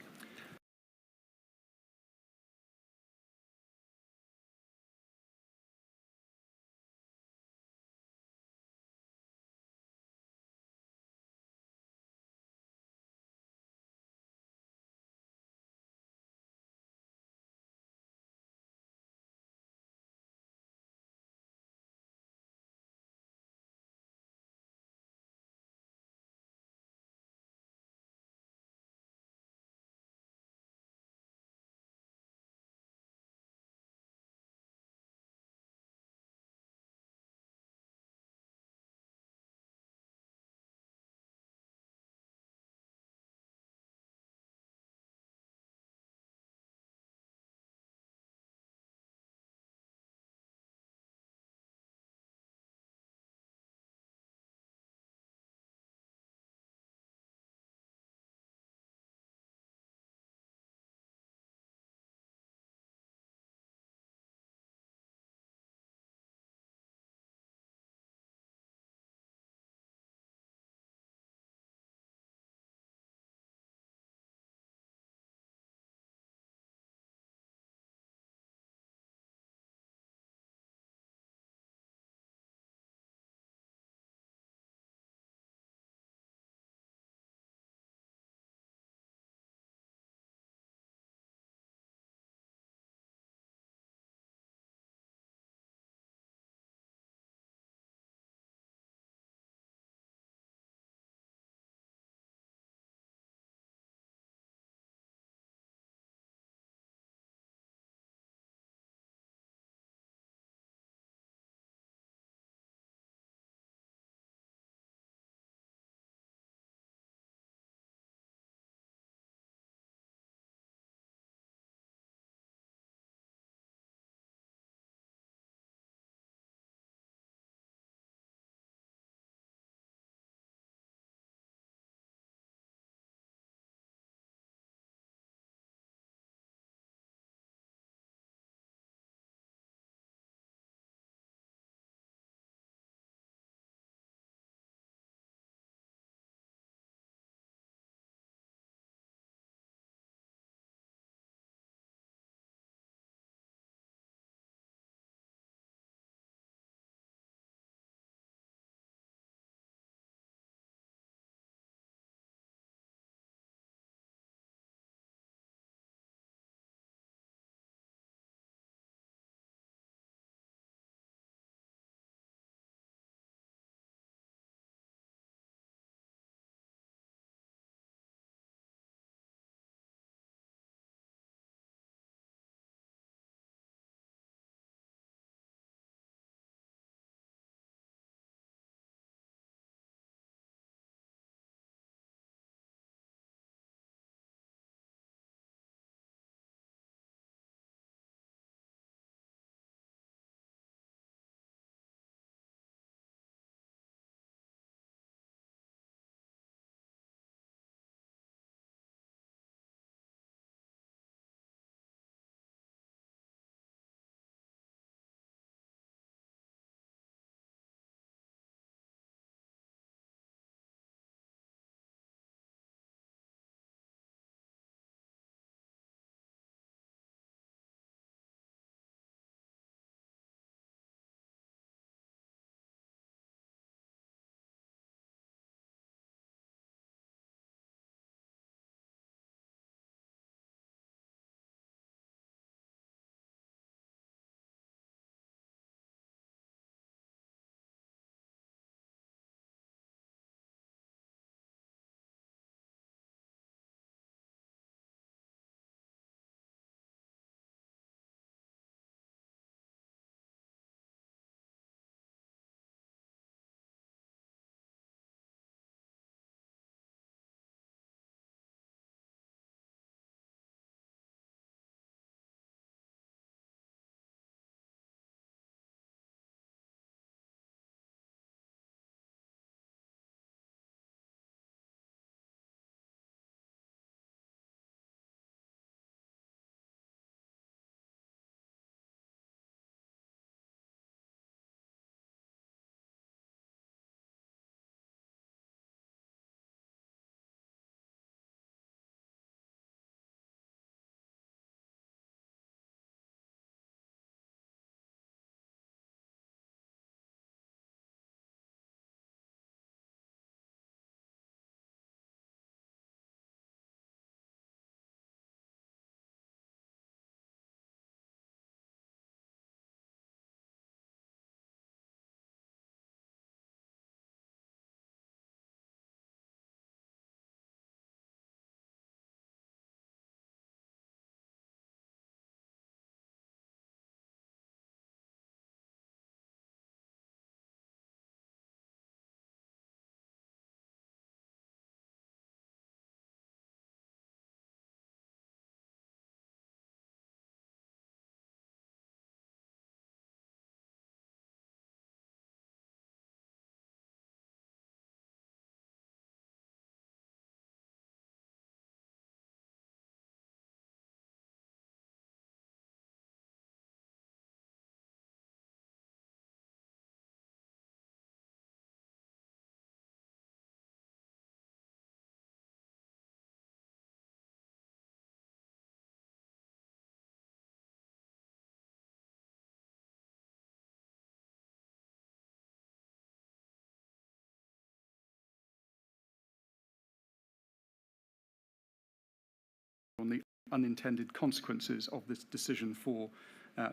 on the unintended consequences of this decision for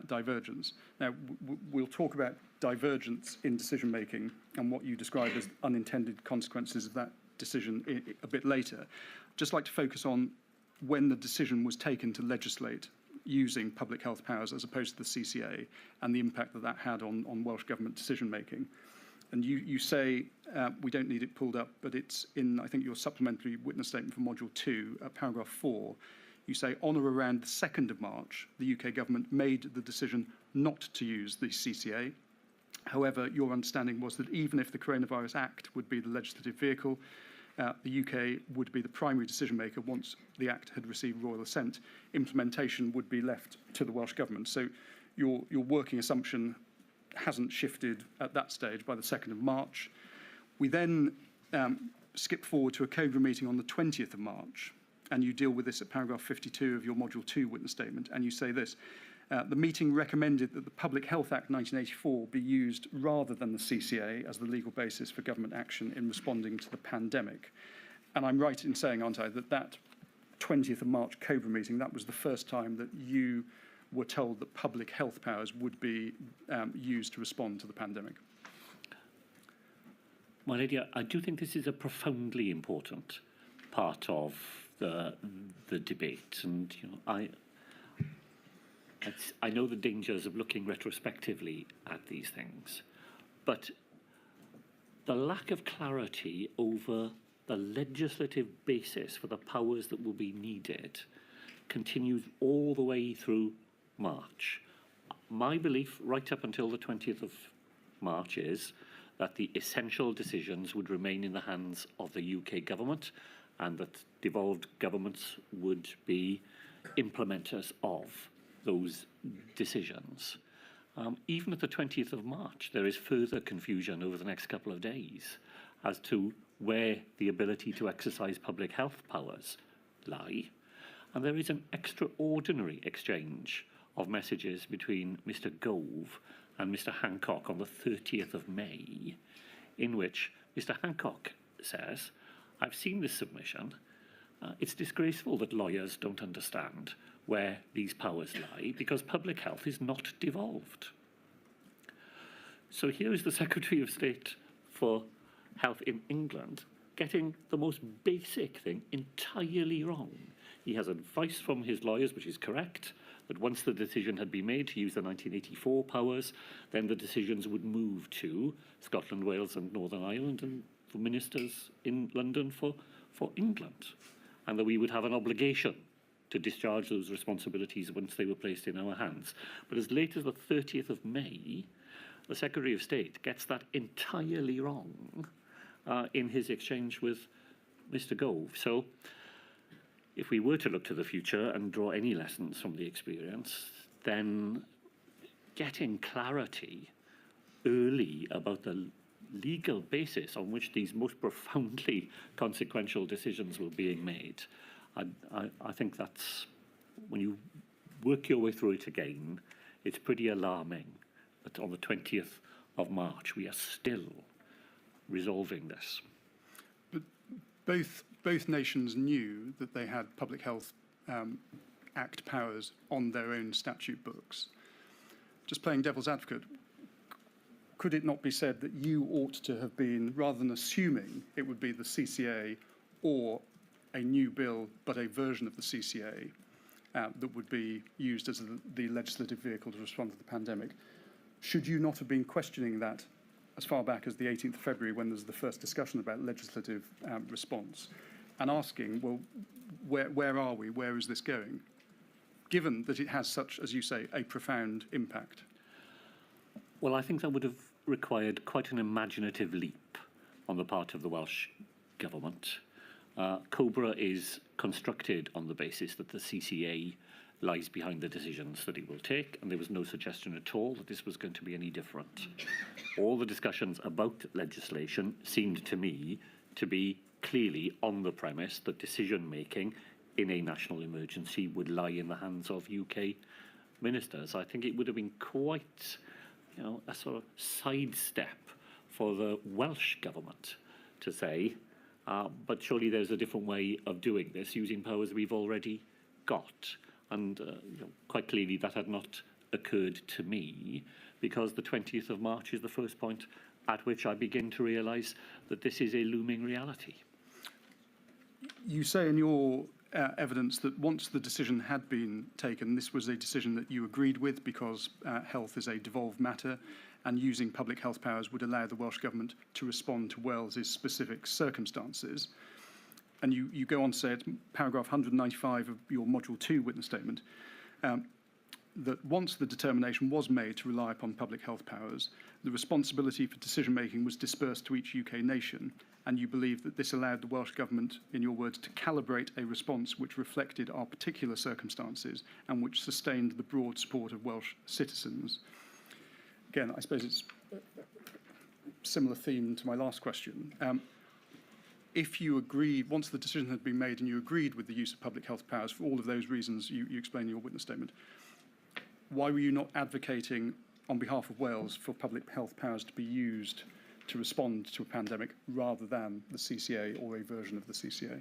divergence. Now, we'll talk about divergence in decision-making and what you describe as unintended consequences of that decision a bit later. Just like to focus on when the decision was taken to legislate using public health powers as opposed to the CCA and the impact that that had on Welsh Government decision-making. And you say, we don't need it pulled up, but it's in, I think, your supplementary witness statement for Module 2, paragraph 4, you say, on or around the 2nd of March, the UK government made the decision not to use the CCA. However, your understanding was that even if the Coronavirus Act would be the legislative vehicle, the UK would be the primary decision maker once the Act had received royal assent. Implementation would be left to the Welsh Government. So your working assumption hasn't shifted at that stage by the 2nd of March. We then skip forward to a COBRA meeting on the 20th of March, and you deal with this at paragraph 52 of your Module 2 witness statement, and you say this, the meeting recommended that the Public Health Act 1984 be used rather than the CCA as the legal basis for government action in responding to the pandemic. And I'm right in saying, aren't I, that that 20th of March COBRA meeting, that was the first time that you were told that public health powers would be used to respond to the pandemic? Well, Lydia, I do think this is a profoundly important part of the debate, and I know the dangers of looking retrospectively at these things, but the lack of clarity over the legislative basis for the powers that will be needed continues all the way through March. My belief right up until the 20th of March is that the essential decisions would remain in the hands of the UK government and that devolved governments would be implementers of those decisions. Even at the 20th of March, there is further confusion over the next couple of days as to where the ability to exercise public health powers lie. And there is an extraordinary exchange of messages between Mr. Gove and Mr. Hancock on the 30th of May, in which Mr. Hancock says, I've seen this submission. It's disgraceful that lawyers don't understand where these powers lie because public health is not devolved. So here is the Secretary of State for Health in England getting the most basic thing entirely wrong. He has advice from his lawyers, which is correct, that once the decision had been made to use the 1984 powers, then the decisions would move to Scotland, Wales and Northern Ireland and for ministers in London for England, and that we would have an obligation to discharge those responsibilities once they were placed in our hands. But as late as the 30th of May, the Secretary of State gets that entirely wrong in his exchange with Mr. Gove. So if we were to look to the future and draw any lessons from the experience, then getting clarity early about the legal basis on which these most profoundly consequential decisions were being made, I think that's, when you work your way through it again, it's pretty alarming that on the 20th of March we are still resolving this. But both nations knew that they had Public Health Act powers on their own statute books. Just playing devil's advocate, could it not be said that you ought to have been, rather than assuming it would be the CCA or a new bill, but a version of the CCA that would be used as the legislative vehicle to respond to the pandemic, should you not have been questioning that as far back as the 18th of February when there's the first discussion about legislative response, and asking, well, where are we? Where is this going? Given that it has such, as you say, a profound impact. Well, I think that would have required quite an imaginative leap on the part of the Welsh Government. COBRA is constructed on the basis that the CCA lies behind the decisions that it will take, and there was no suggestion at all that this was going to be any different. All the discussions about legislation seemed to me to be clearly on the premise that decision-making in a national emergency would lie in the hands of UK ministers. I think it would have been quite, a sort of sidestep for the Welsh Government to say, but surely there's a different way of doing this using powers we've already got. And quite clearly that had not occurred to me, because the 20th of March is the first point at which I begin to realise that this is a looming reality. You say in your evidence that once the decision had been taken, this was a decision that you agreed with because health is a devolved matter, and using public health powers would allow the Welsh Government to respond to Wales's specific circumstances. And you go on to say, at paragraph 195 of your Module 2 witness statement, that once the determination was made to rely upon public health powers, the responsibility for decision-making was dispersed to each UK nation, and you believe that this allowed the Welsh Government, in your words, to calibrate a response which reflected our particular circumstances and which sustained the broad support of Welsh citizens. Again, I suppose it's a similar theme to my last question. If you agreed, once the decision had been made and you agreed with the use of public health powers for all of those reasons you explain in your witness statement, why were you not advocating on behalf of Wales for public health powers to be used to respond to a pandemic rather than the CCA or a version of the CCA?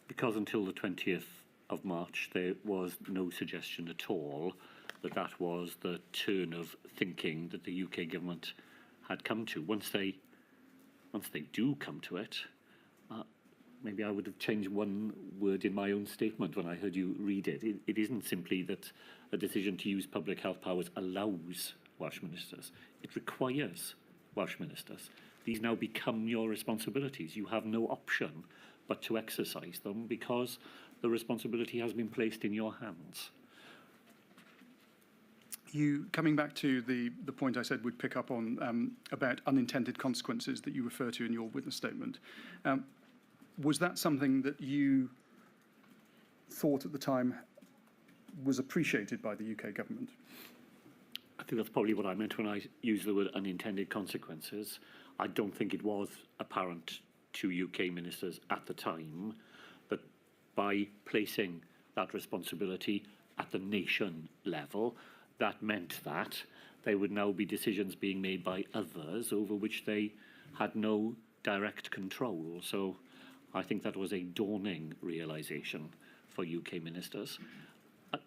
Because until the 20th of March, there was no suggestion at all that that was the turn of thinking that the UK government had come to. Once they do come to it, maybe I would have changed one word in my own statement when I heard you read it. It isn't simply that a decision to use public health powers allows Welsh ministers. It requires Welsh ministers. These now become your responsibilities. You have no option but to exercise them because the responsibility has been placed in your hands. Coming back to the point I said we'd pick up on about unintended consequences that you refer to in your witness statement, was that something that you thought at the time was appreciated by the UK government? I think that's probably what I meant when I used the word unintended consequences. I don't think it was apparent to UK ministers at the time that by placing that responsibility at the nation level, that meant that there would now be decisions being made by others over which they had no direct control. So I think that was a dawning realisation for UK ministers.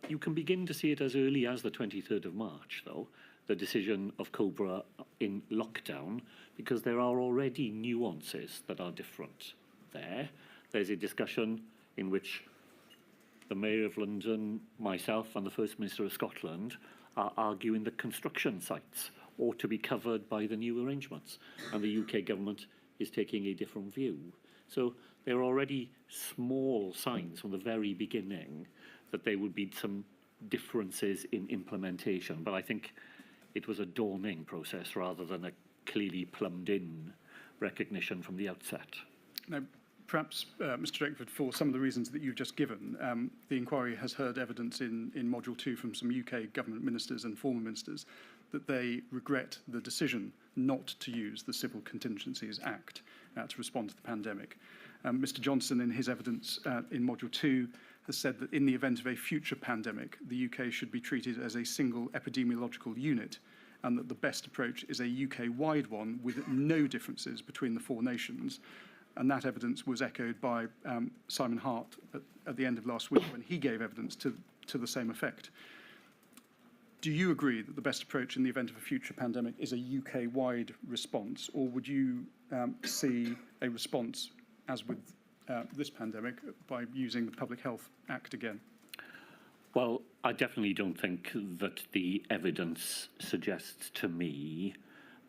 You can begin to see it as early as the 23rd of March, though, the decision of Cobra in lockdown, because there are already nuances that are different there. There's a discussion in which the Mayor of London, myself and the First Minister of Scotland are arguing that construction sites ought to be covered by the new arrangements, and the UK government is taking a different view. So there are already small signs from the very beginning that there would be some differences in implementation, but I think it was a dawning process rather than a clearly plumbed-in recognition from the outset. Now, perhaps, Mr. Drakeford, for some of the reasons that you've just given, the inquiry has heard evidence in Module 2 from some UK government ministers and former ministers that they regret the decision not to use the Civil Contingencies Act to respond to the pandemic. Mr. Johnson, in his evidence in Module 2, has said that in the event of a future pandemic, the UK should be treated as a single epidemiological unit, and that the best approach is a UK-wide one with no differences between the four nations. And that evidence was echoed by Simon Hart at the end of last week when he gave evidence to the same effect. Do you agree that the best approach in the event of a future pandemic is a UK-wide response, or would you see a response, as with this pandemic, by using the Public Health Act again? Well, I definitely don't think that the evidence suggests to me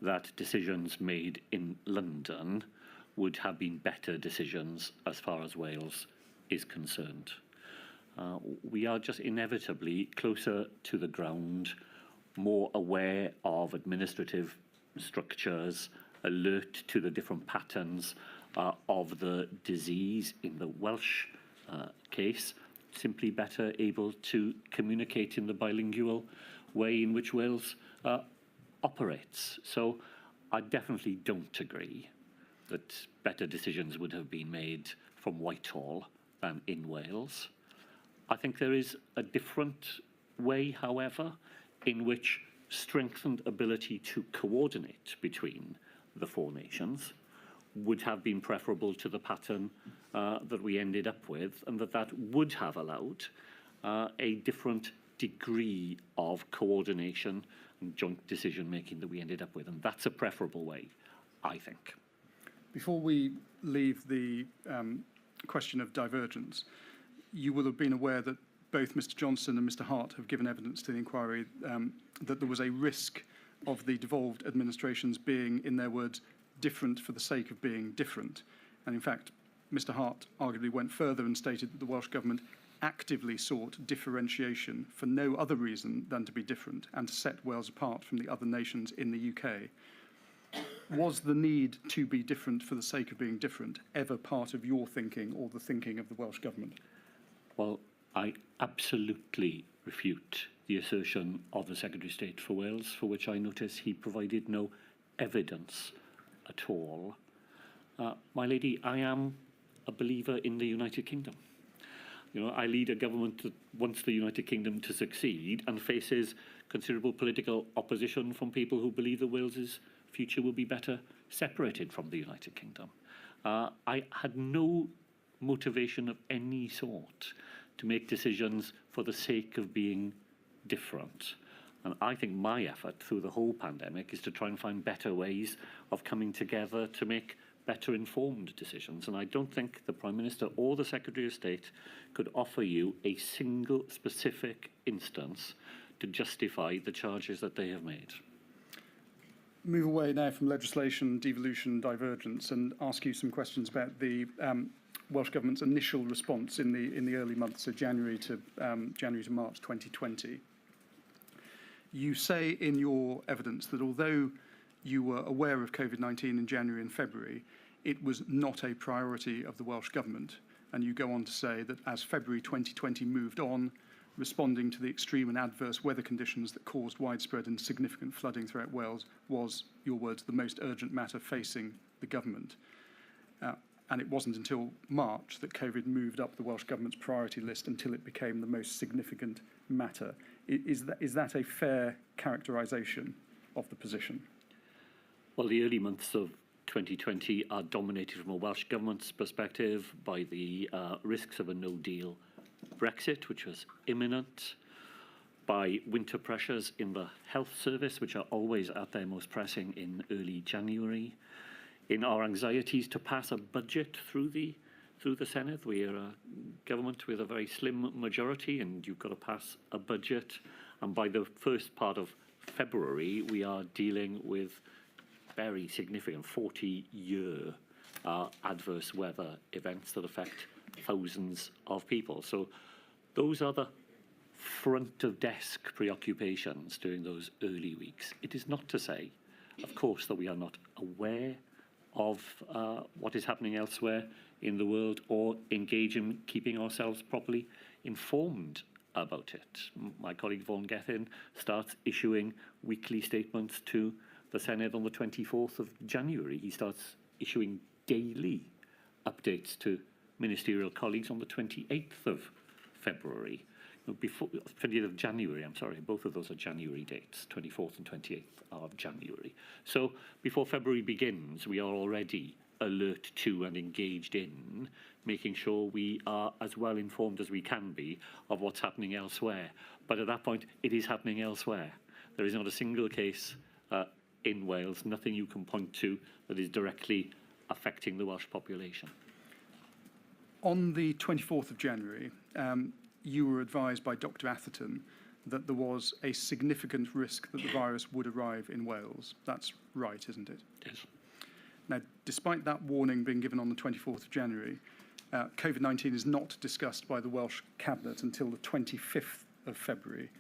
that decisions made in London would have been better decisions as far as Wales is concerned. We are just inevitably closer to the ground, more aware of administrative structures, alert to the different patterns of the disease in the Welsh case, simply better able to communicate in the bilingual way in which Wales operates. So I definitely don't agree that better decisions would have been made from Whitehall than in Wales. I think there is a different way, however, in which strengthened ability to coordinate between the four nations would have been preferable to the pattern that we ended up with, and that would have allowed a different degree of coordination and joint decision-making that we ended up with. And that's a preferable way, I think. Before we leave the question of divergence, you will have been aware that both Mr Johnson and Mr Hart have given evidence to the inquiry that there was a risk of the devolved administrations being, in their words, different for the sake of being different. And in fact, Mr Hart arguably went further and stated that the Welsh Government actively sought differentiation for no other reason than to be different and to set Wales apart from the other nations in the UK. Was the need to be different for the sake of being different ever part of your thinking or the thinking of the Welsh Government? Well, I absolutely refute the assertion of the Secretary of State for Wales, for which I notice he provided no evidence at all. My lady, I am a believer in the United Kingdom. You know, I lead a government that wants the United Kingdom to succeed and faces considerable political opposition from people who believe that Wales's future will be better separated from the United Kingdom. I had no motivation of any sort to make decisions for the sake of being different. And I think my effort through the whole pandemic is to try and find better ways of coming together to make better informed decisions. And I don't think the Prime Minister or the Secretary of State could offer you a single specific instance to justify the charges that they have made. Move away now from legislation, devolution, divergence, and ask you some questions about the Welsh Government's initial response in the early months, so January to March 2020. You say in your evidence that although you were aware of COVID-19 in January and February, it was not a priority of the Welsh Government. And you go on to say that as February 2020 moved on, responding to the extreme and adverse weather conditions that caused widespread and significant flooding throughout Wales was, your words, the most urgent matter facing the government. And it wasn't until March that COVID moved up the Welsh Government's priority list until it became the most significant matter. Is that a fair characterisation of the position? Well, the early months of 2020 are dominated from a Welsh Government's perspective by the risks of a no-deal Brexit, which was imminent, by winter pressures in the health service, which are always at their most pressing in early January, in our anxieties to pass a budget through the Senedd. We are a government with a very slim majority, and you've got to pass a budget. And by the first part of February, we are dealing with very significant 40-year adverse weather events that affect thousands of people. So those are the front of desk preoccupations during those early weeks. It is not to say, of course, that we are not aware of what is happening elsewhere in the world or engage in keeping ourselves properly informed about it. My colleague Vaughan Gethin starts issuing weekly statements to the Senedd on the 24th of January. He starts issuing daily updates to ministerial colleagues on the 28th of February. Before 20th of January, I'm sorry, both of those are January dates, 24th and 28th of January. So before February begins, we are already alert to and engaged in making sure we are as well informed as we can be of what's happening elsewhere. But at that point, it is happening elsewhere. There is not a single case in Wales, nothing you can point to that is directly affecting the Welsh population. On the 24th of January, you were advised by Dr Atherton that there was a significant risk that the virus would arrive in Wales. That's right, isn't it? Yes. Now, despite that warning being given on the 24th of January, COVID-19 is not discussed by the Welsh Cabinet until the 25th of February.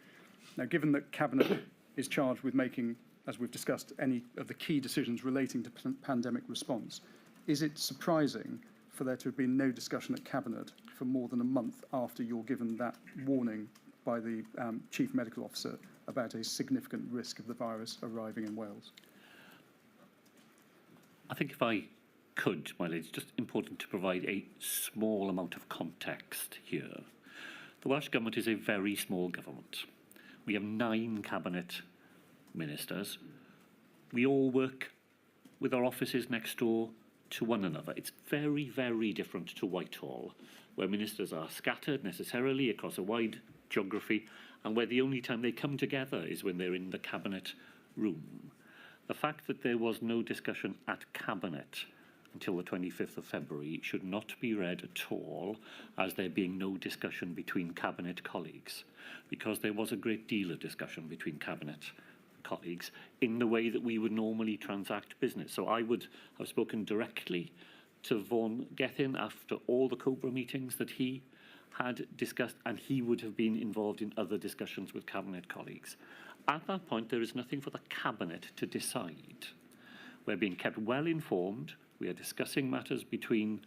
Now, given that Cabinet is charged with making, as we've discussed, any of the key decisions relating to pandemic response, is it surprising for there to have been no discussion at Cabinet for more than a month after you're given that warning by the Chief Medical Officer about a significant risk of the virus arriving in Wales? I think if I could, my lady, it's just important to provide a small amount of context here. The Welsh Government is a very small government. We have 9 cabinet ministers. We all work with our offices next door to one another. It's very, very different to Whitehall, where ministers are scattered necessarily across a wide geography, and where the only time they come together is when they're in the Cabinet room. The fact that there was no discussion at Cabinet until the 25th of February should not be read at all as there being no discussion between Cabinet colleagues, because there was a great deal of discussion between Cabinet colleagues in the way that we would normally transact business. So I would have spoken directly to Vaughan Gethin after all the Cobra meetings that he had discussed, and he would have been involved in other discussions with Cabinet colleagues. At that point, there is nothing for the Cabinet to decide. We're being kept well informed. We are discussing matters between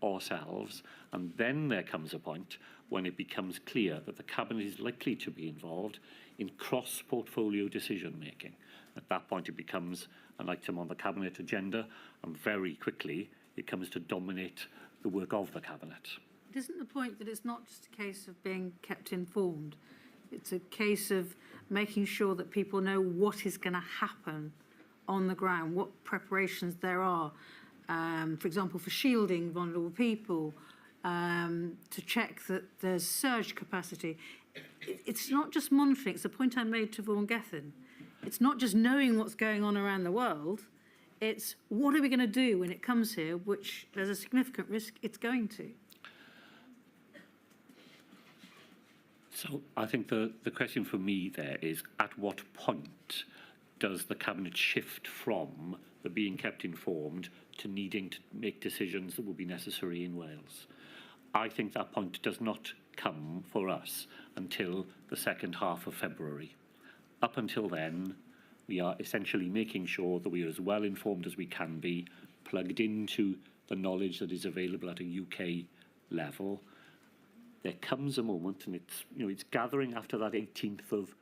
ourselves, and then there comes a point when it becomes clear that the Cabinet is likely to be involved in cross-portfolio decision-making. At that point, it becomes an item on the Cabinet agenda, and very quickly it comes to dominate the work of the Cabinet. But isn't the point that it's not just a case of being kept informed? It's a case of making sure that people know what is going to happen on the ground, what preparations there are, for example, for shielding vulnerable people, to check that there's surge capacity. It's not just monitoring. It's the point I made to Vaughan Gethin. It's not just knowing what's going on around the world. It's what are we going to do when it comes here, which there's a significant risk it's going to. So I think the question for me there is, at what point does the Cabinet shift from the being kept informed to needing to make decisions that will be necessary in Wales? I think that point does not come for us until the second half of February. Up until then, we are essentially making sure that we are as well informed as we can be, plugged into the knowledge that is available at a UK level. There comes a moment, and it's gathering after that 18th of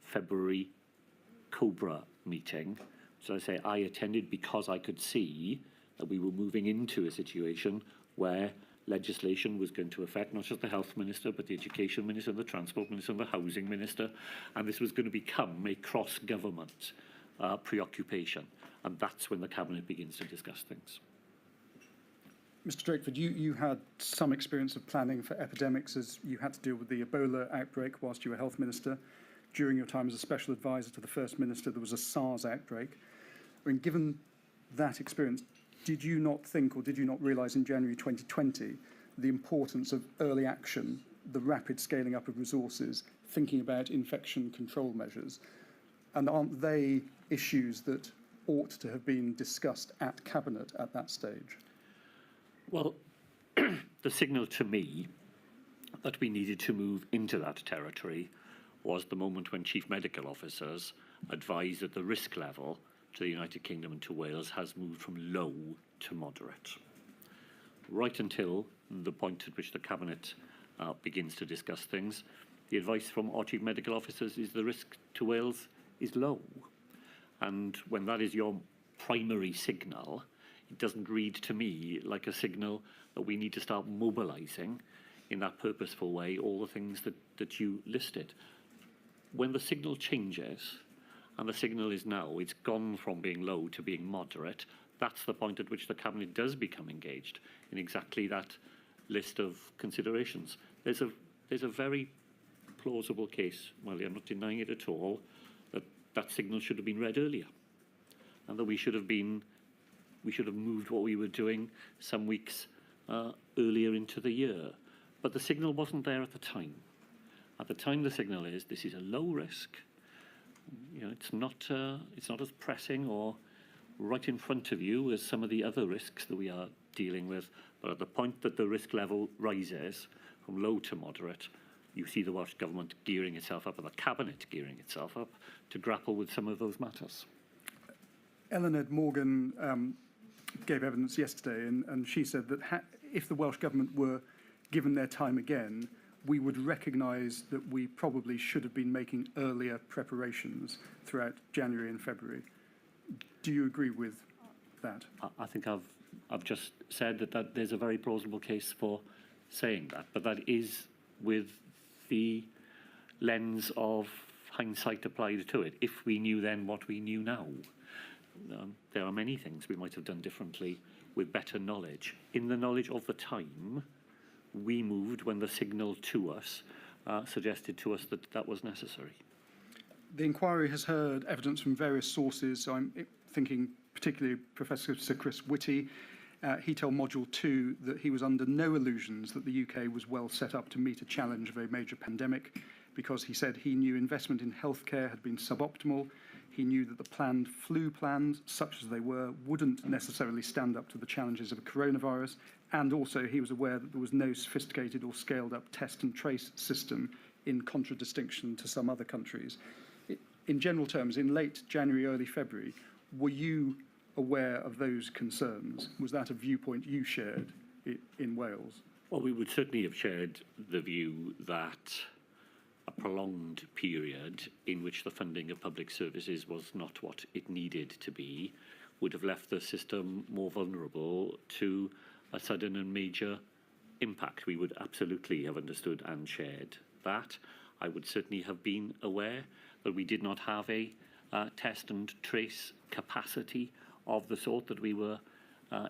February Cobra meeting. So I say I attended because I could see that we were moving into a situation where legislation was going to affect not just the Health Minister, but the Education Minister, the Transport Minister, and the Housing Minister, and this was going to become a cross-government preoccupation, and that's when the Cabinet begins to discuss things. Mr. Drakeford, you had some experience of planning for epidemics, as you had to deal with the Ebola outbreak whilst you were Health Minister. During your time as a Special Advisor to the First Minister, there was a SARS outbreak. I mean, given that experience, did you not think, or did you not realise in January 2020 the importance of early action, the rapid scaling up of resources, thinking about infection control measures? And aren't they issues that ought to have been discussed at Cabinet at that stage? Well, the signal to me that we needed to move into that territory was the moment when Chief Medical Officers advised that the risk level to the United Kingdom and to Wales has moved from low to moderate. Right until the point at which the Cabinet begins to discuss things, the advice from our Chief Medical Officers is the risk to Wales is low. And when that is your primary signal, it doesn't read to me like a signal that we need to start mobilising in that purposeful way all the things that you listed. When the signal changes, and the signal is now, it's gone from being low to being moderate, that's the point at which the Cabinet does become engaged in exactly that list of considerations. There's a very plausible case, well, I'm not denying it at all, that signal should have been read earlier, and that we should have moved what we were doing some weeks earlier into the year. But the signal wasn't there at the time. At the time, the signal is this is a low risk. It's not as pressing or right in front of you as some of the other risks that we are dealing with. But at the point that the risk level rises from low to moderate, you see the Welsh Government gearing itself up, and the Cabinet gearing itself up to grapple with some of those matters. Eleanor Morgan gave evidence yesterday, and she said that if the Welsh Government were given their time again, we would recognise that we probably should have been making earlier preparations throughout January and February. Do you agree with that? I think I've just said that there's a very plausible case for saying that, but that is with the lens of hindsight applied to it. If we knew then what we knew now, there are many things we might have done differently with better knowledge. In the knowledge of the time, we moved when the signal to us suggested to us that that was necessary. The inquiry has heard evidence from various sources. So I'm thinking particularly Professor Sir Chris Whitty. He told Module 2 that he was under no illusions that the UK was well set up to meet a challenge of a major pandemic, because he said he knew investment in healthcare had been suboptimal. He knew that the planned flu plans, such as they were, wouldn't necessarily stand up to the challenges of a coronavirus. And also he was aware that there was no sophisticated or scaled up test and trace system, in contradistinction to some other countries. In general terms, in late January, early February, were you aware of those concerns? Was that a viewpoint you shared in Wales? Well, we would certainly have shared the view that a prolonged period in which the funding of public services was not what it needed to be would have left the system more vulnerable to a sudden and major impact. We would absolutely have understood and shared that. I would certainly have been aware that we did not have a test and trace capacity of the sort that we were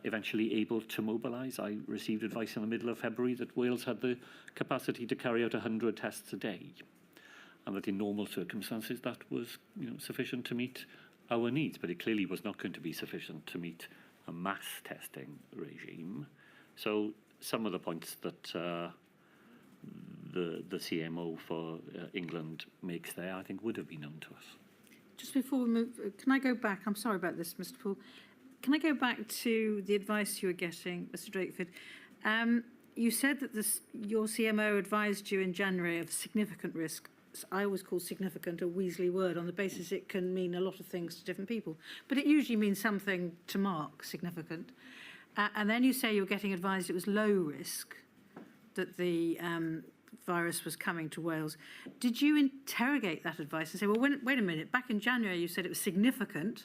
eventually able to mobilise. I received advice in the middle of February that Wales had the capacity to carry out 100 tests a day, and that in normal circumstances that was sufficient to meet our needs, but it clearly was not going to be sufficient to meet a mass testing regime. So some of the points that the CMO for England makes there, I think, would have been known to us. Just before we move, can I go back? I'm sorry about this, Mr. Poole. Can I go back to the advice you were getting, Mr. Drakeford? You said that your CMO advised you in January of significant risk. I always call significant a Weasley word on the basis it can mean a lot of things to different people, but it usually means something to mark significant. And then you say you're getting advised it was low risk, that the virus was coming to Wales. Did you interrogate that advice and say, well, wait a minute, back in January you said it was significant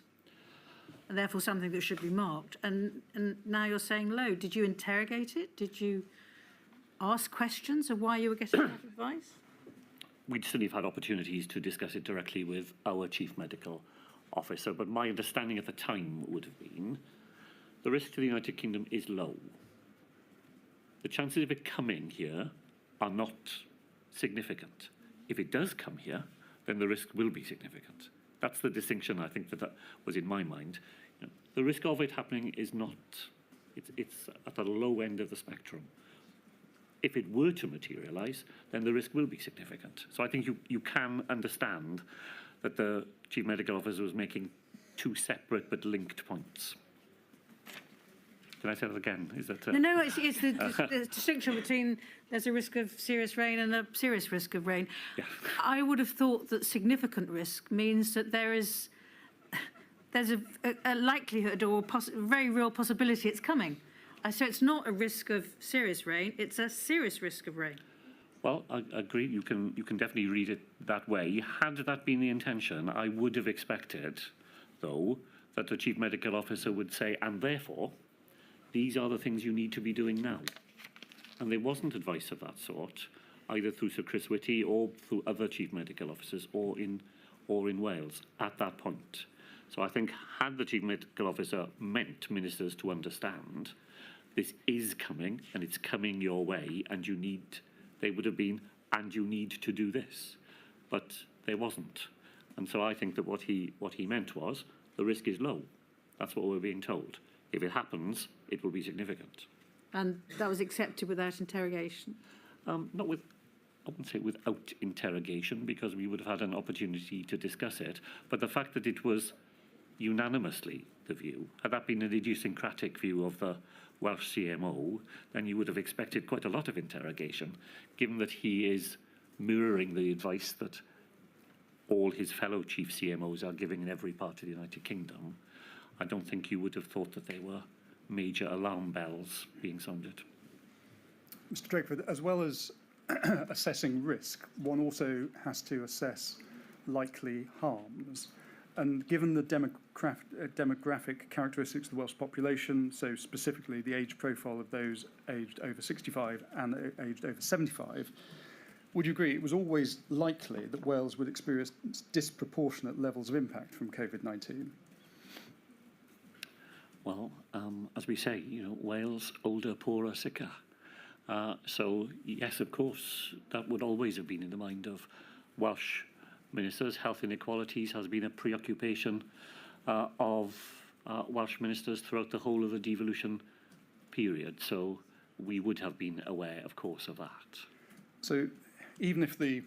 and therefore something that should be marked, and now you're saying low. Did you interrogate it? Did you ask questions of why you were getting that advice? We'd certainly have had opportunities to discuss it directly with our Chief Medical Officer, but my understanding at the time would have been the risk to the United Kingdom is low. The chances of it coming here are not significant. If it does come here, then the risk will be significant. That's the distinction I think that was in my mind. The risk of it happening is not, it's at the low end of the spectrum. If it were to materialise, then the risk will be significant. So I think you can understand that the Chief Medical Officer was making two separate but linked points. Can I say that again? Is that No, it's the distinction between there's a risk of serious rain and a serious risk of rain. Yeah. I would have thought that significant risk means that there's a likelihood or very real possibility it's coming. So it's not a risk of serious rain; it's a serious risk of rain. Well, I agree. You can definitely read it that way. Had that been the intention, I would have expected, though, that the Chief Medical Officer would say, and therefore, these are the things you need to be doing now. And there wasn't advice of that sort, either through Sir Chris Whitty or through other Chief Medical Officers or in Wales at that point. So I think had the Chief Medical Officer meant ministers to understand this is coming and it's coming your way and you need, they would have been, and you need to do this. But there wasn't. And so I think that what he meant was the risk is low. That's what we're being told. If it happens, it will be significant. And that was accepted without interrogation? Not with, I wouldn't say without interrogation, because we would have had an opportunity to discuss it. But the fact that it was unanimously the view, had that been an idiosyncratic view of the Welsh CMO, then you would have expected quite a lot of interrogation, given that he is mirroring the advice that all his fellow chief CMOs are giving in every part of the United Kingdom. I don't think you would have thought that they were major alarm bells being sounded. Mr. Drakeford, as well as assessing risk, one also has to assess likely harms. And given the demographic characteristics of the Welsh population, so specifically the age profile of those aged over 65 and aged over 75, would you agree it was always likely that Wales would experience disproportionate levels of impact from COVID-19? Well, as we say, Wales, older, poorer, sicker. So, yes, of course, that would always have been in the mind of Welsh ministers. Health inequalities has been a preoccupation of Welsh ministers throughout the whole of the devolution period. So we would have been aware, of course, of that. So even if the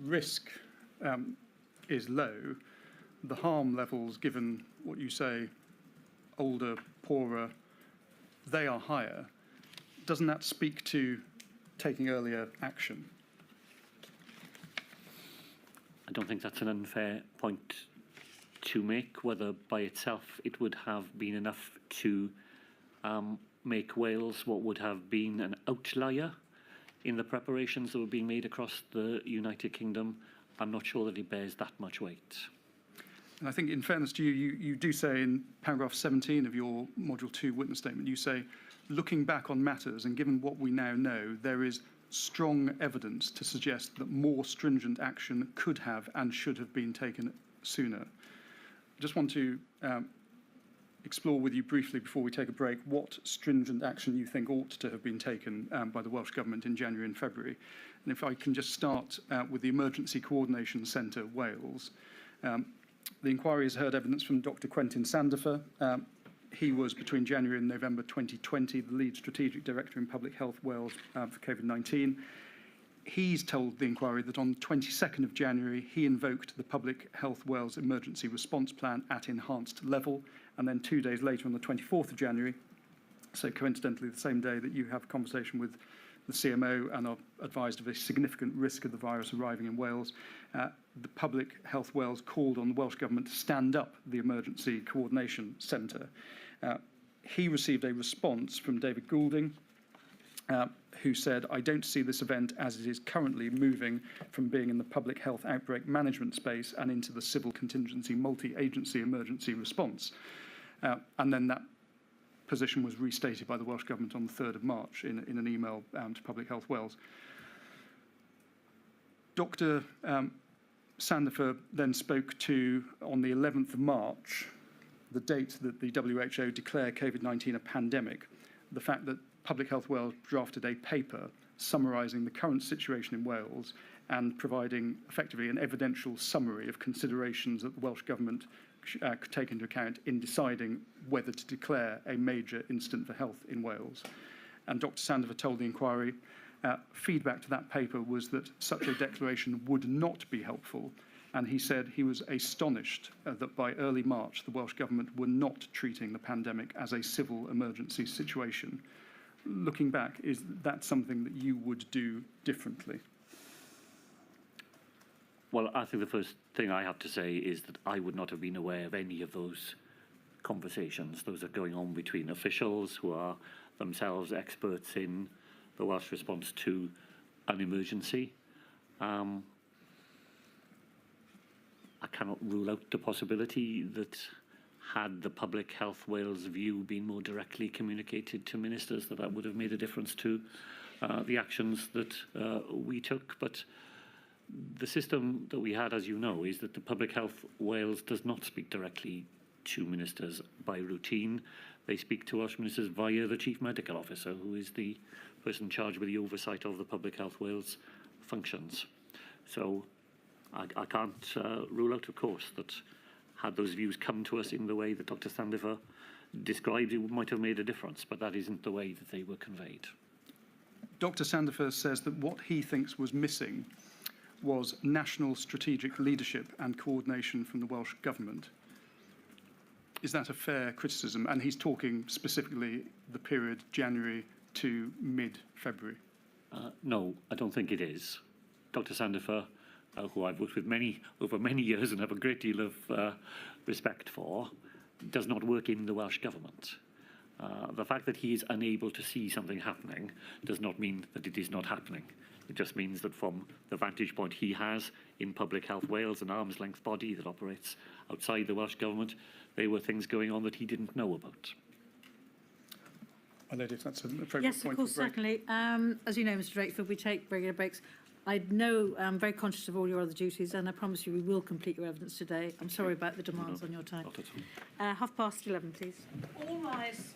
risk is low, the harm levels, given what you say, older, poorer, they are higher. Doesn't that speak to taking earlier action? I don't think that's an unfair point to make, whether by itself it would have been enough to make Wales what would have been an outlier in the preparations that were being made across the United Kingdom. I'm not sure that it bears that much weight. And I think, in fairness to you, you do say in paragraph 17 of your Module 2 witness statement, you say, looking back on matters and given what we now know, there is strong evidence to suggest that more stringent action could have and should have been taken sooner. I just want to explore with you briefly before we take a break what stringent action you think ought to have been taken by the Welsh Government in January and February. And if I can just start with the Emergency Coordination Centre, Wales. The inquiry has heard evidence from Dr. Quentin Sandifer. He was, between January and November 2020, the lead strategic director in Public Health Wales for COVID-19. He's told the inquiry that on the 22nd of January, he invoked the Public Health Wales Emergency Response Plan at enhanced level. And then 2 days later, on the 24th of January, so coincidentally the same day that you have a conversation with the CMO and are advised of a significant risk of the virus arriving in Wales, the Public Health Wales called on the Welsh Government to stand up the Emergency Coordination Centre. He received a response from David Goulding, who said, I don't see this event as it is currently moving from being in the public health outbreak management space and into the civil contingency multi-agency emergency response. And then that position was restated by the Welsh Government on the 3rd of March in an email to Public Health Wales. Dr. Sandifer then spoke to, on the 11th of March, the date that the WHO declared COVID-19 a pandemic, the fact that Public Health Wales drafted a paper summarising the current situation in Wales and providing effectively an evidential summary of considerations that the Welsh Government could take into account in deciding whether to declare a major incident for health in Wales. And Dr. Sandifer told the inquiry, feedback to that paper was that such a declaration would not be helpful. And he said he was astonished that by early March, the Welsh Government were not treating the pandemic as a civil emergency situation. Looking back, is that something that you would do differently? Well, I think the first thing I have to say is that I would not have been aware of any of those conversations. Those are going on between officials who are themselves experts in the Welsh response to an emergency. I cannot rule out the possibility that had the Public Health Wales view been more directly communicated to ministers, that would have made a difference to the actions that we took. But the system that we had, as you know, is that the Public Health Wales does not speak directly to ministers by routine. They speak to Welsh ministers via the Chief Medical Officer, who is the person charged with the oversight of the Public Health Wales functions. So I can't rule out, of course, that had those views come to us in the way that Dr. Sandifer described, it might have made a difference, but that isn't the way that they were conveyed. Dr. Sandifer says that what he thinks was missing was national strategic leadership and coordination from the Welsh Government. Is that a fair criticism? And he's talking specifically the period January to mid-February. No, I don't think it is. Dr. Sandifer, who I've worked with over many years and have a great deal of respect for, does not work in the Welsh Government. The fact that he is unable to see something happening does not mean that it is not happening. It just means that from the vantage point he has in Public Health Wales, an arm's length body that operates outside the Welsh Government, there were things going on that he didn't know about. I don't know if that's an appropriate yes, point. Yes, of course, certainly. As you know, Mr. Drakeford, we take regular breaks. I know I'm very conscious of all your other duties, and I promise you we will complete your evidence today. I'm sorry about the demands on your time. 11:30, please. All rise.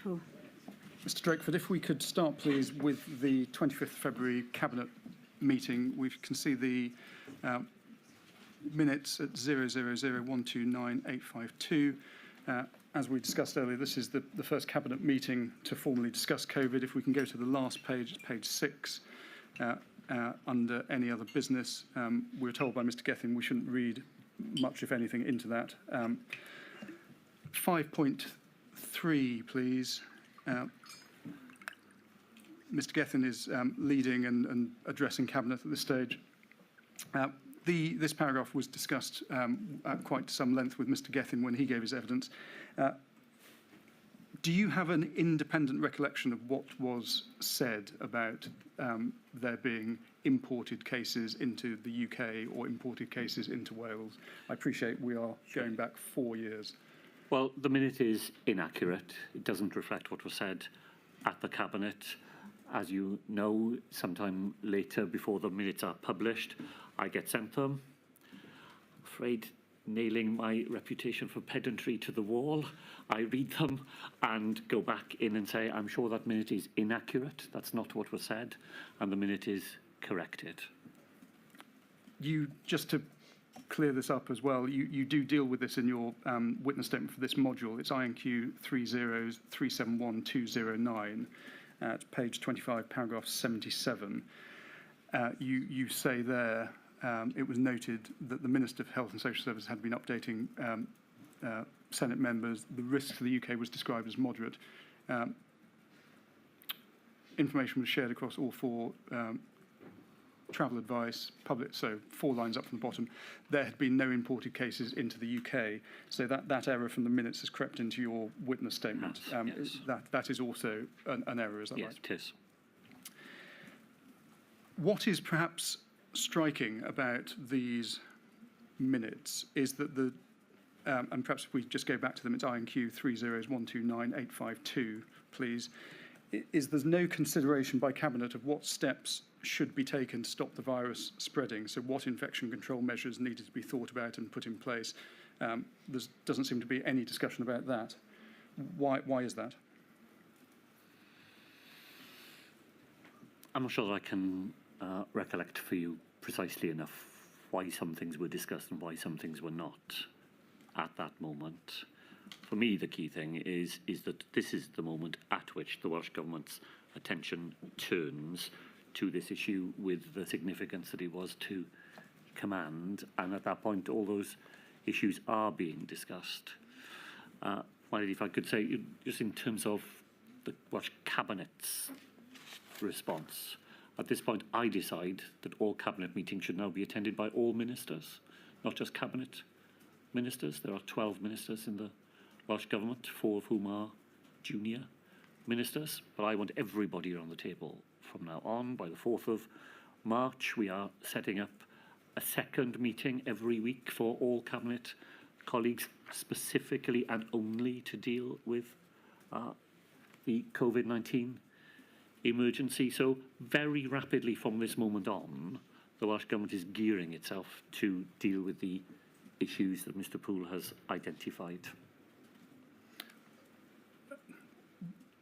Oh. Mr. Drakeford, if we could start, please, with the 25th February Cabinet meeting. We can see the minutes at 000129.852. As we discussed earlier, this is the first Cabinet meeting to formally discuss COVID. If we can go to the last page, it's page 6, under any other business. We were told by Mr. Gethin we shouldn't read much, if anything, into that. 5.3, please. Mr. Gethin is leading and addressing Cabinet at this stage. This paragraph was discussed at quite some length with Mr. Gethin when he gave his evidence. Do you have an independent recollection of what was said about there being imported cases into the UK or imported cases into Wales? I appreciate we are going back 4 years. Well, the minute is inaccurate. It doesn't reflect what was said at the Cabinet. As you know, sometime later, before the minutes are published, I get sent them. I'm afraid, nailing my reputation for pedantry to the wall, I read them and go back in and say, I'm sure that minute is inaccurate. That's not what was said, and the minute is corrected. You, just to clear this up as well, you do deal with this in your witness statement for this module. It's INQ 3071209 at page 25, paragraph 77. You say there, it was noted that the Minister for Health and Social Services had been updating Senate members. The risk to the UK was described as moderate. Information was shared across all 4 travel advice, public, so 4 lines up from the bottom. There had been no imported cases into the UK, so that error from the minutes has crept into your witness statement. Yes. That is also an error, is that right? Yes, it is. What is perhaps striking about these minutes is that and perhaps if we just go back to them, it's INQ 30129.852, please, is there's no consideration by Cabinet of what steps should be taken to stop the virus spreading. So what infection control measures needed to be thought about and put in place. There doesn't seem to be any discussion about that. Why is that? I'm not sure that I can recollect for you precisely enough why some things were discussed and why some things were not at that moment. For me, the key thing is that this is the moment at which the Welsh Government's attention turns to this issue with the significance that it was to command, and at that point all those issues are being discussed. Finally, if I could say, just in terms of the Welsh Cabinet's response, at this point I decide that all Cabinet meetings should now be attended by all ministers, not just Cabinet ministers. There are 12 ministers in the Welsh Government, 4 of whom are junior ministers, but I want everybody around the table from now on. By the 4th of March, we are setting up a second meeting every week for all Cabinet colleagues, specifically and only to deal with the COVID-19 emergency. So very rapidly from this moment on, the Welsh Government is gearing itself to deal with the issues that Mr Poole has identified.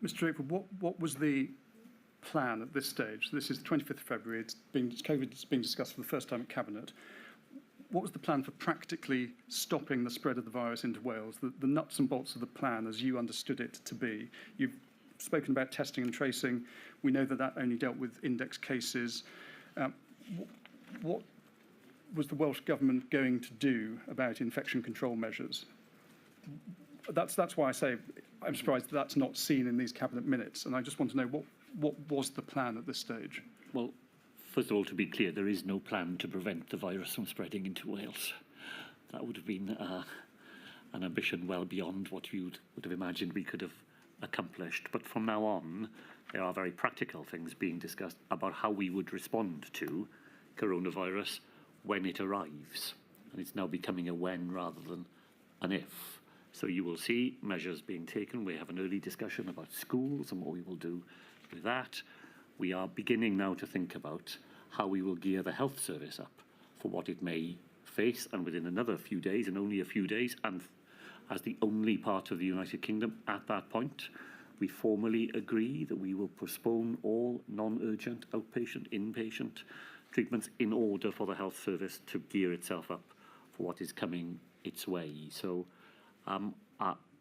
Mr Drakeford, what was the plan at this stage? This is the 25th of February. COVID is being discussed for the first time at Cabinet. What was the plan for practically stopping the spread of the virus into Wales? The nuts and bolts of the plan, as you understood it to be. You've spoken about testing and tracing. We know that only dealt with index cases. What was the Welsh Government going to do about infection control measures? That's why I say I'm surprised that's not seen in these Cabinet minutes, and I just want to know what was the plan at this stage? Well, first of all, to be clear, there is no plan to prevent the virus from spreading into Wales. That would have been an ambition well beyond what you would have imagined we could have accomplished. But from now on, there are very practical things being discussed about how we would respond to coronavirus when it arrives. And it's now becoming a when rather than an if. So you will see measures being taken. We have an early discussion about schools and what we will do with that. We are beginning now to think about how we will gear the health service up for what it may face, and within another few days, and only a few days, and as the only part of the United Kingdom at that point, we formally agree that we will postpone all non-urgent outpatient, inpatient treatments in order for the health service to gear itself up for what is coming its way. So I'm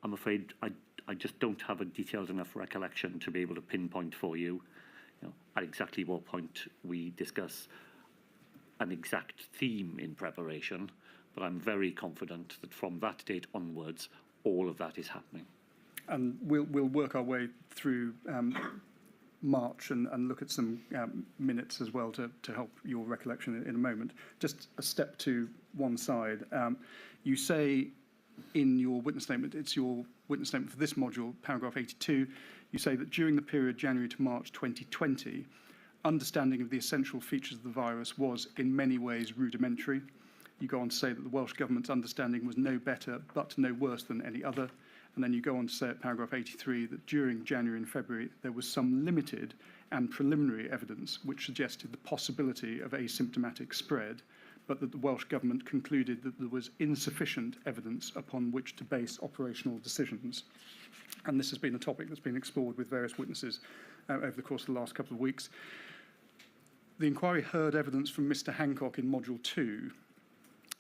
afraid I just don't have a detailed enough recollection to be able to pinpoint for you, at exactly what point we discuss an exact theme in preparation, but I'm very confident that from that date onwards, all of that is happening. And we'll work our way through March and look at some minutes as well to help your recollection in a moment. Just a step to one side. You say in your witness statement, it's your witness statement for this module, paragraph 82, you say that during the period January to March 2020, understanding of the essential features of the virus was in many ways rudimentary. You go on to say that the Welsh Government's understanding was no better but no worse than any other. And then you go on to say at paragraph 83 that during January and February there was some limited and preliminary evidence which suggested the possibility of asymptomatic spread, but that the Welsh Government concluded that there was insufficient evidence upon which to base operational decisions. And this has been a topic that's been explored with various witnesses over the course of the last couple of weeks. The inquiry heard evidence from Mr. Hancock in Module 2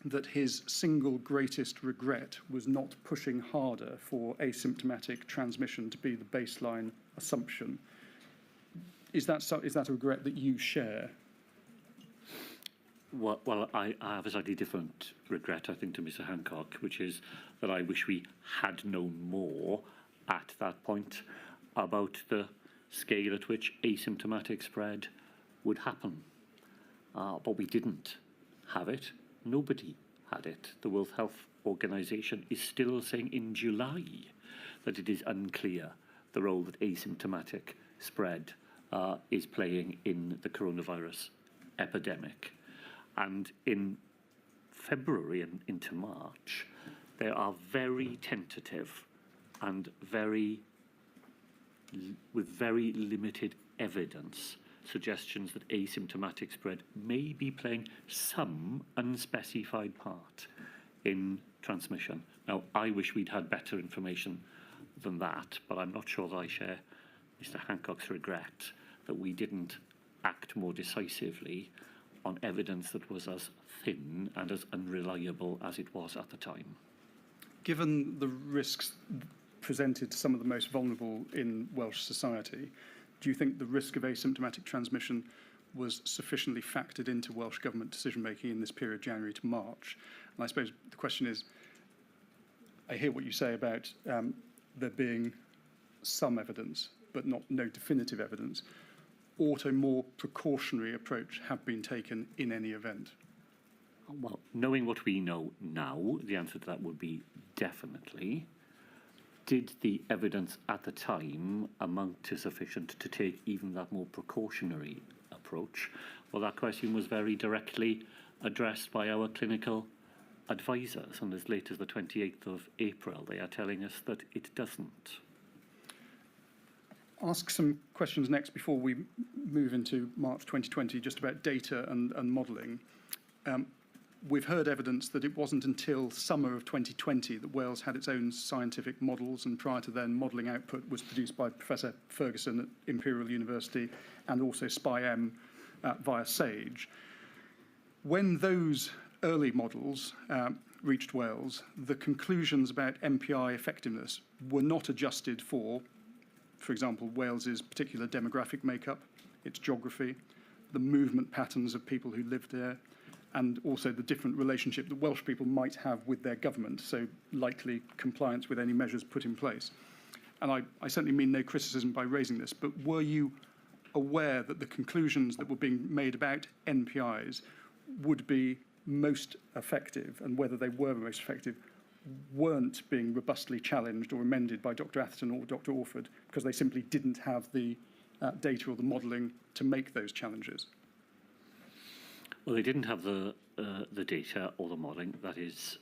that his single greatest regret was not pushing harder for asymptomatic transmission to be the baseline assumption. Is that a regret that you share? Well, I have a slightly different regret, I think, to Mr. Hancock, which is that I wish we had known more at that point about the scale at which asymptomatic spread would happen. But we didn't have it. Nobody had it. The World Health Organization is still saying in July that it is unclear the role that asymptomatic spread is playing in the coronavirus epidemic. And in February and into March, there are very tentative and with very limited evidence suggestions that asymptomatic spread may be playing some unspecified part in transmission. Now, I wish we'd had better information than that, but I'm not sure that I share Mr. Hancock's regret that we didn't act more decisively on evidence that was as thin and as unreliable as it was at the time. Given the risks presented to some of the most vulnerable in Welsh society, do you think the risk of asymptomatic transmission was sufficiently factored into Welsh Government decision-making in this period, January to March? And I suppose the question is, I hear what you say about there being some evidence, but no definitive evidence. Ought a more precautionary approach have been taken in any event? Well, knowing what we know now, the answer to that would be definitely. Did the evidence at the time amount to sufficient to take even that more precautionary approach? Well, that question was very directly addressed by our clinical advisors, and as late as the 28th of April, they are telling us that it doesn't. Ask some questions next before we move into March 2020, just about data and modelling. We've heard evidence that it wasn't until summer of 2020 that Wales had its own scientific models, and prior to then, modelling output was produced by Professor Ferguson at Imperial University and also SPI-M via SAGE. When those early models reached Wales, the conclusions about MPI effectiveness were not adjusted for example, Wales's particular demographic makeup, its geography, the movement patterns of people who lived there, and also the different relationship that Welsh people might have with their government, so likely compliance with any measures put in place. And I certainly mean no criticism by raising this, but were you aware that the conclusions that were being made about NPIs would be most effective, and whether they were most effective weren't being robustly challenged or amended by Dr. Atherton or Dr. Orford because they simply didn't have the data or the modelling to make those challenges? Well, they didn't have the data or the modelling. That is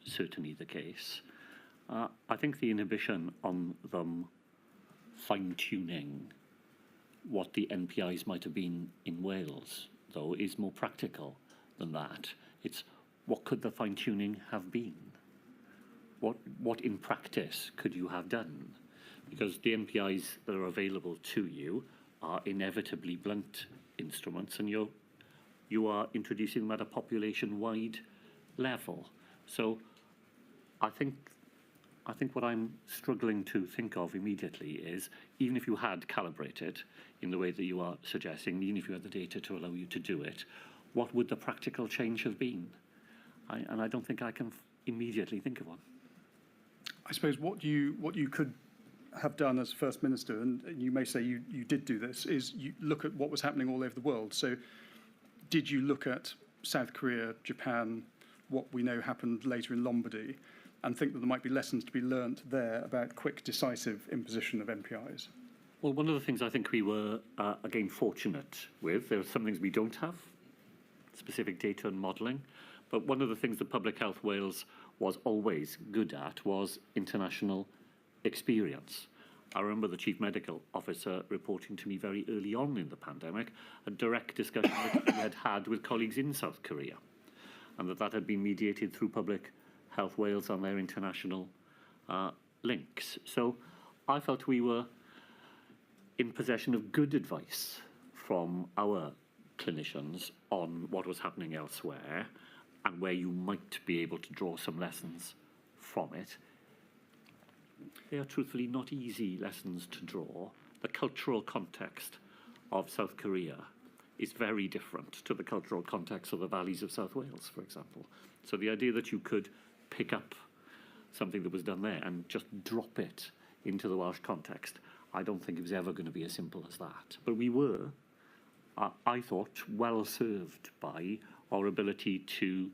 certainly the case. I think the inhibition on them fine-tuning what the NPIs might have been in Wales, though, is more practical than that. It's what could the fine-tuning have been? What in practice could you have done? because the MPIs that are available to you are inevitably blunt instruments, and you are introducing them at a population-wide level. So I think what I'm struggling to think of immediately is, even if you had calibrated in the way that you are suggesting, even if you had the data to allow you to do it, what would the practical change have been? And I don't think I can immediately think of one. I suppose what you could have done as First Minister, and you may say you did do this, is you look at what was happening all over the world. So did you look at South Korea, Japan, what we know happened later in Lombardy, and think that there might be lessons to be learnt there about quick, decisive imposition of MPIs? Well, one of the things I think we were, again, fortunate with, there are some things we don't have, specific data and modelling, but one of the things that Public Health Wales was always good at was international experience. I remember the Chief Medical Officer reporting to me very early on in the pandemic a direct discussion that he had had with colleagues in South Korea, and that had been mediated through Public Health Wales and their international links. So I felt we were in possession of good advice from our clinicians on what was happening elsewhere and where you might be able to draw some lessons from it. They are truthfully not easy lessons to draw. The cultural context of South Korea is very different to the cultural context of the valleys of South Wales, for example. So the idea that you could pick up something that was done there and just drop it into the Welsh context, I don't think it was ever going to be as simple as that. But we were, I thought, well served by our ability to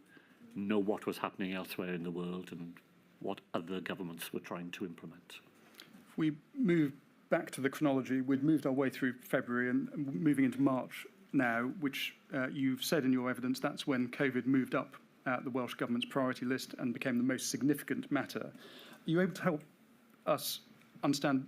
know what was happening elsewhere in the world and what other governments were trying to implement. If we move back to the chronology, we'd moved our way through February and moving into March now, which you've said in your evidence that's when COVID moved up the Welsh Government's priority list and became the most significant matter. Are you able to help us understand,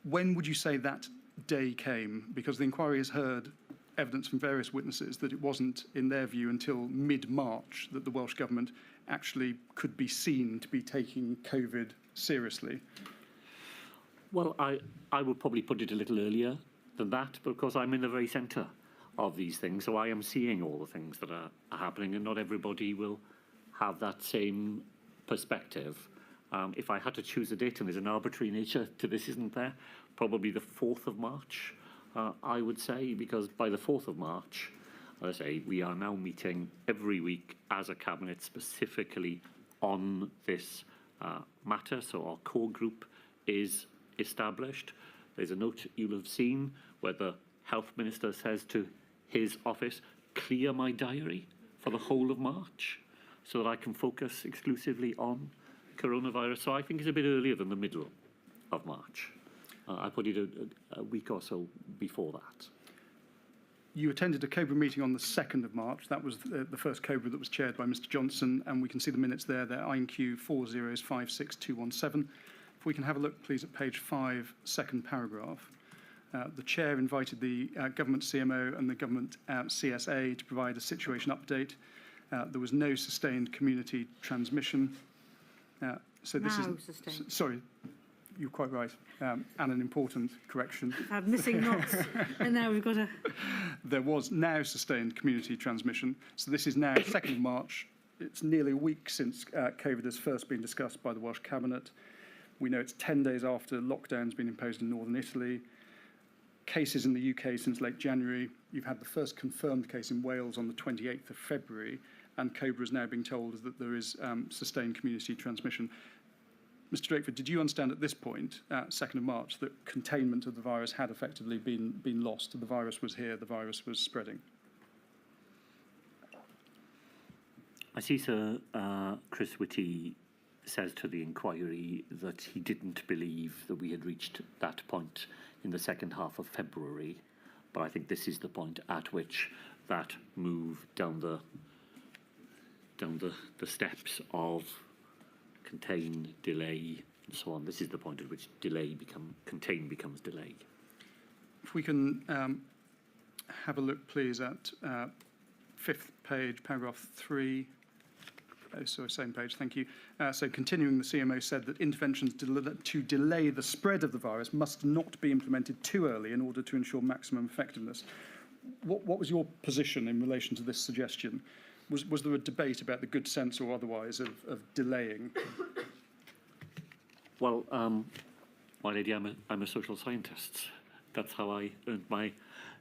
when would you say that day came? Because the inquiry has heard evidence from various witnesses that it wasn't, in their view, until mid-March that the Welsh Government actually could be seen to be taking COVID seriously. Well, I would probably put it a little earlier than that, because I'm in the very centre of these things, so I am seeing all the things that are happening, and not everybody will have that same perspective. If I had to choose a date, and there's an arbitrary nature to this, isn't there? Probably the 4th of March, I would say, because by the 4th of March, as I say, we are now meeting every week as a cabinet specifically on this matter. So our core group is established. There's a note you'll have seen where the Health Minister says to his office, clear my diary for the whole of March so that I can focus exclusively on coronavirus. So I think it's a bit earlier than the middle of March. I put it a week or so before that. You attended a COBRA meeting on the 2nd of March. That was the first COBRA that was chaired by Mr Johnson, and we can see the minutes there. They're INQ 4056217. If we can have a look, please, at page 5, second paragraph. The Chair invited the Government CMO and the Government CSA to provide a situation update. There was no sustained community transmission. So this is sorry, you're quite right, and an important correction. We've had missing knots, and now we've got a... There was now sustained community transmission. So this is now 2nd of March. It's nearly a week since COVID has first been discussed by the Welsh Cabinet. We know it's 10 days after lockdown's been imposed in northern Italy. Cases in the UK since late January. You've had the first confirmed case in Wales on the 28th of February, and COBRA is now being told that there is sustained community transmission. Mr Drakeford, did you understand at this point, 2nd of March, that containment of the virus had effectively been lost? The virus was here, the virus was spreading? I see Sir Chris Whitty says to the inquiry that he didn't believe that we had reached that point in the second half of February, but I think this is the point at which that move down the steps of contain, delay, and so on. This is the point at which contain becomes delay. If we can have a look, please, at 5th page, paragraph 3. Oh, so same page, thank you. So continuing, the CMO said that interventions to delay the spread of the virus must not be implemented too early in order to ensure maximum effectiveness. What was your position in relation to this suggestion? Was there a debate about the good sense or otherwise of delaying? Well, my lady, I'm a social scientist. That's how I earned my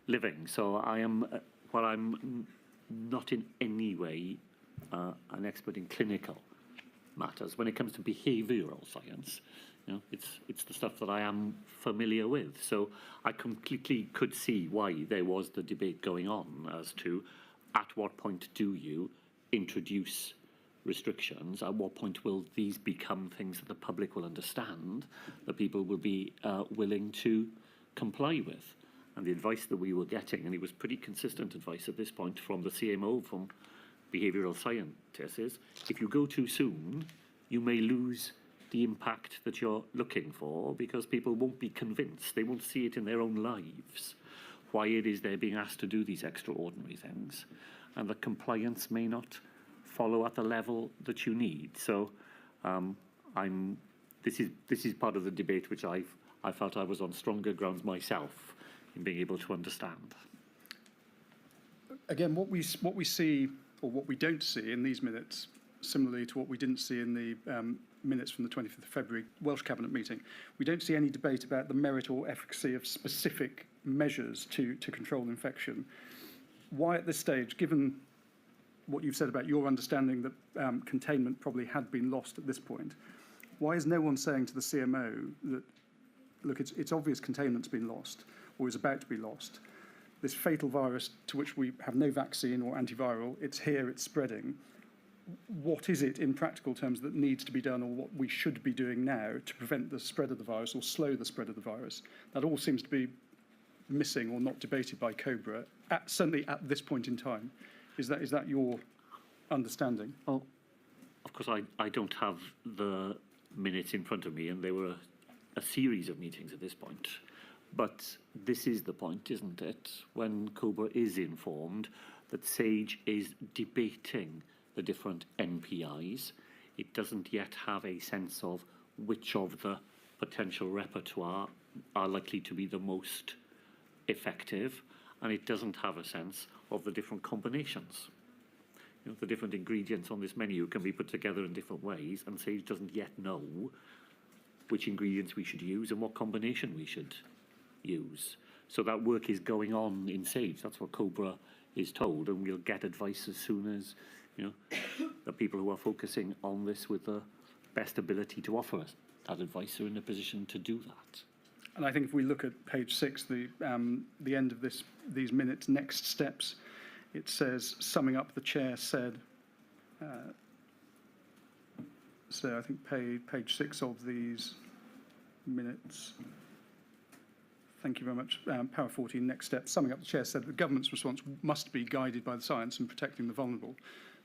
living. So I am, while I'm not in any way an expert in clinical matters, when it comes to behavioural science, it's the stuff that I am familiar with. So I completely could see why there was the debate going on as to at what point do you introduce restrictions, at what point will these become things that the public will understand, that people will be willing to comply with. And the advice that we were getting, and it was pretty consistent advice at this point from the CMO, from behavioural scientists, is if you go too soon, you may lose the impact that you're looking for, because people won't be convinced, they won't see it in their own lives, why it is they're being asked to do these extraordinary things, and the compliance may not follow at the level that you need. So this is part of the debate which I felt I was on stronger grounds myself in being able to understand. Again, what we see, or what we don't see in these minutes, similarly to what we didn't see in the minutes from the 25th of February Welsh Cabinet meeting, we don't see any debate about the merit or efficacy of specific measures to control infection. Why at this stage, given what you've said about your understanding that containment probably had been lost at this point, why is no one saying to the CMO that, look, it's obvious containment's been lost or is about to be lost? This fatal virus to which we have no vaccine or antiviral, it's here, it's spreading. What is it in practical terms that needs to be done, or what we should be doing now to prevent the spread of the virus or slow the spread of the virus? That all seems to be missing or not debated by COBRA, certainly at this point in time. Is that your understanding? Well, of course, I don't have the minutes in front of me, and there were a series of meetings at this point. But this is the point, isn't it, when COBRA is informed that SAGE is debating the different NPIs. It doesn't yet have a sense of which of the potential repertoire are likely to be the most effective, and it doesn't have a sense of the different combinations. The different ingredients on this menu can be put together in different ways, and SAGE doesn't yet know which ingredients we should use and what combination we should use. So that work is going on in SAGE. That's what COBRA is told, and we'll get advice as soon as the people who are focusing on this with the best ability to offer us that advice are in a position to do that. And I think if we look at page 6, the end of these minutes, next steps, it says, summing up, the chair said, so I think page 6 of these minutes. Thank you very much. Para 14, next step. Summing up, the chair said the government's response must be guided by the science and protecting the vulnerable.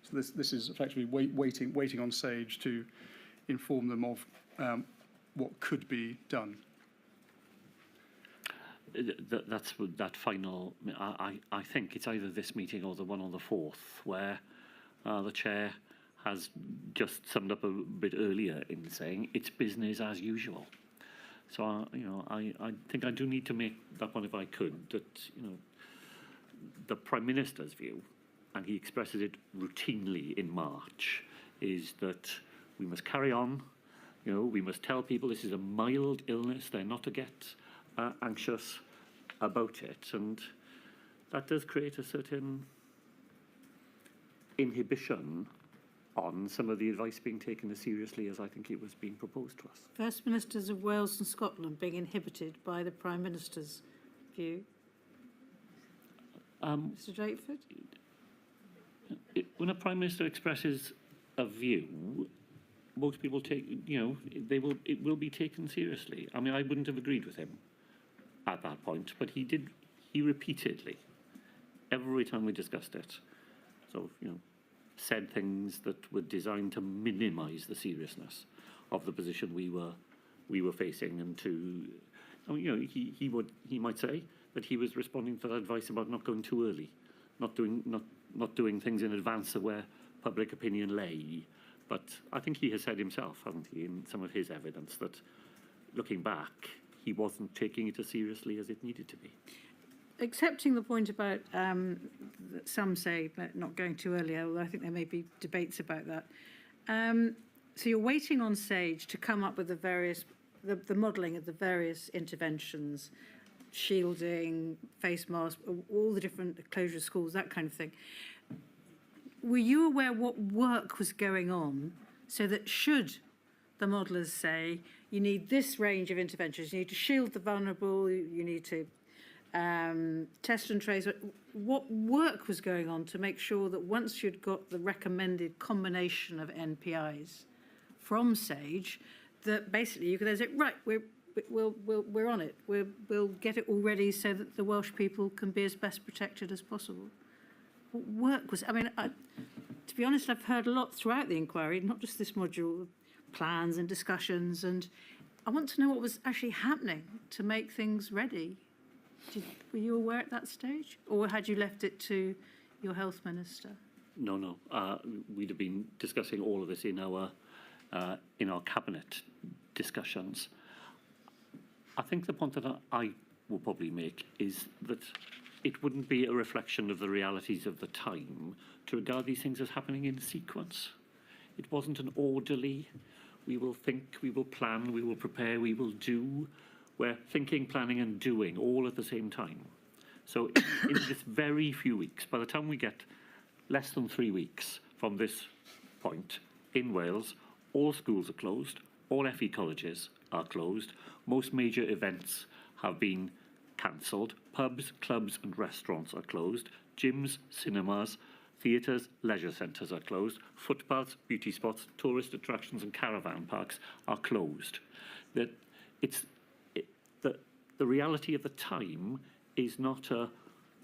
So this is effectively waiting on SAGE to inform them of what could be done. That's that final. I think it's either this meeting or the one on the 4th, where the chair has just summed up a bit earlier in saying it's business as usual. So I think I do need to make that one, if I could, that the Prime Minister's view, and he expresses it routinely in March, is that we must carry on. We must tell people this is a mild illness. They're not to get anxious about it, and that does create a certain inhibition on some of the advice being taken as seriously as I think it was being proposed to us. First Ministers of Wales and Scotland being inhibited by the Prime Minister's view. Mr. Drakeford? When a Prime Minister expresses a view, most people take, it will be taken seriously. I mean, I wouldn't have agreed with him at that point, but he repeatedly, every time we discussed it, said things that were designed to minimise the seriousness of the position we were facing, and to, he might say that he was responding to that advice about not going too early, not doing things in advance of where public opinion lay, But I think he has said himself, hasn't he, in some of his evidence, that looking back, he wasn't taking it as seriously as it needed to be. Accepting the point about that some say but not going too early, although I think there may be debates about that. So you're waiting on SAGE to come up with the modelling of the various interventions, shielding, face masks, all the different closure of schools, that kind of thing. Were you aware what work was going on so that should the modellers say you need this range of interventions, you need to shield the vulnerable, you need to test and trace, what work was going on to make sure that once you'd got the recommended combination of NPIs from SAGE, that basically you could then say, right, we're on it, we'll get it all ready so that the Welsh people can be as best protected as possible? What work was, I mean, to be honest, I've heard a lot throughout the inquiry, not just this module, plans and discussions, and I want to know what was actually happening to make things ready. Were you aware at that stage, or had you left it to your health minister? No. We'd have been discussing all of this in our cabinet discussions. I think the point that I will probably make is that it wouldn't be a reflection of the realities of the time to regard these things as happening in sequence. It wasn't an orderly, we will think, we will plan, we will prepare, we will do. We're thinking, planning and doing all at the same time. So in this very few weeks, by the time we get less than 3 weeks from this point, in Wales, all schools are closed, all FE colleges are closed, most major events have been cancelled, pubs, clubs and restaurants are closed, gyms, cinemas, theatres, leisure centres are closed, footpaths, beauty spots, tourist attractions and caravan parks are closed. The reality of the time is not a,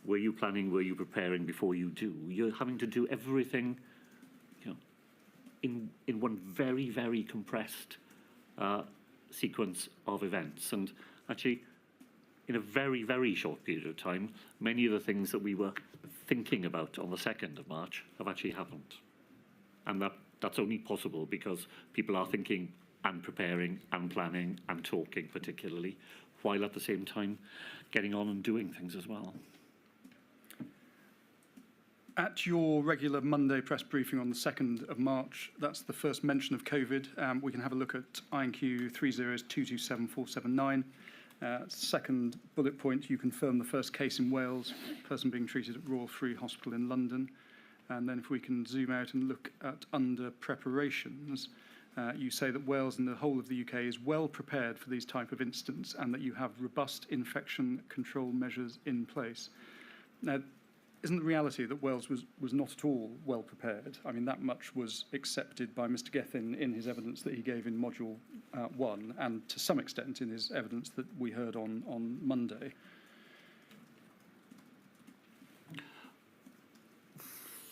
were you planning, were you preparing before you do? You're having to do everything, in one very, very compressed sequence of events. And actually, in a very, very short period of time, many of the things that we were thinking about on the 2nd of March have actually happened. And that's only possible because people are thinking and preparing and planning and talking particularly, while at the same time getting on and doing things as well. At your regular Monday press briefing on the 2nd of March, that's the first mention of COVID. We can have a look at INQ 302274779. Second bullet point, you confirm the first case in Wales, person being treated at Royal Free Hospital in London. And then if we can zoom out and look at under preparations, you say that Wales and the whole of the UK is well prepared for these type of incidents and that you have robust infection control measures in place. Now, isn't the reality that Wales was not at all well prepared? I mean, that much was accepted by Mr Gethin in his evidence that he gave in Module 1 and to some extent in his evidence that we heard on Monday.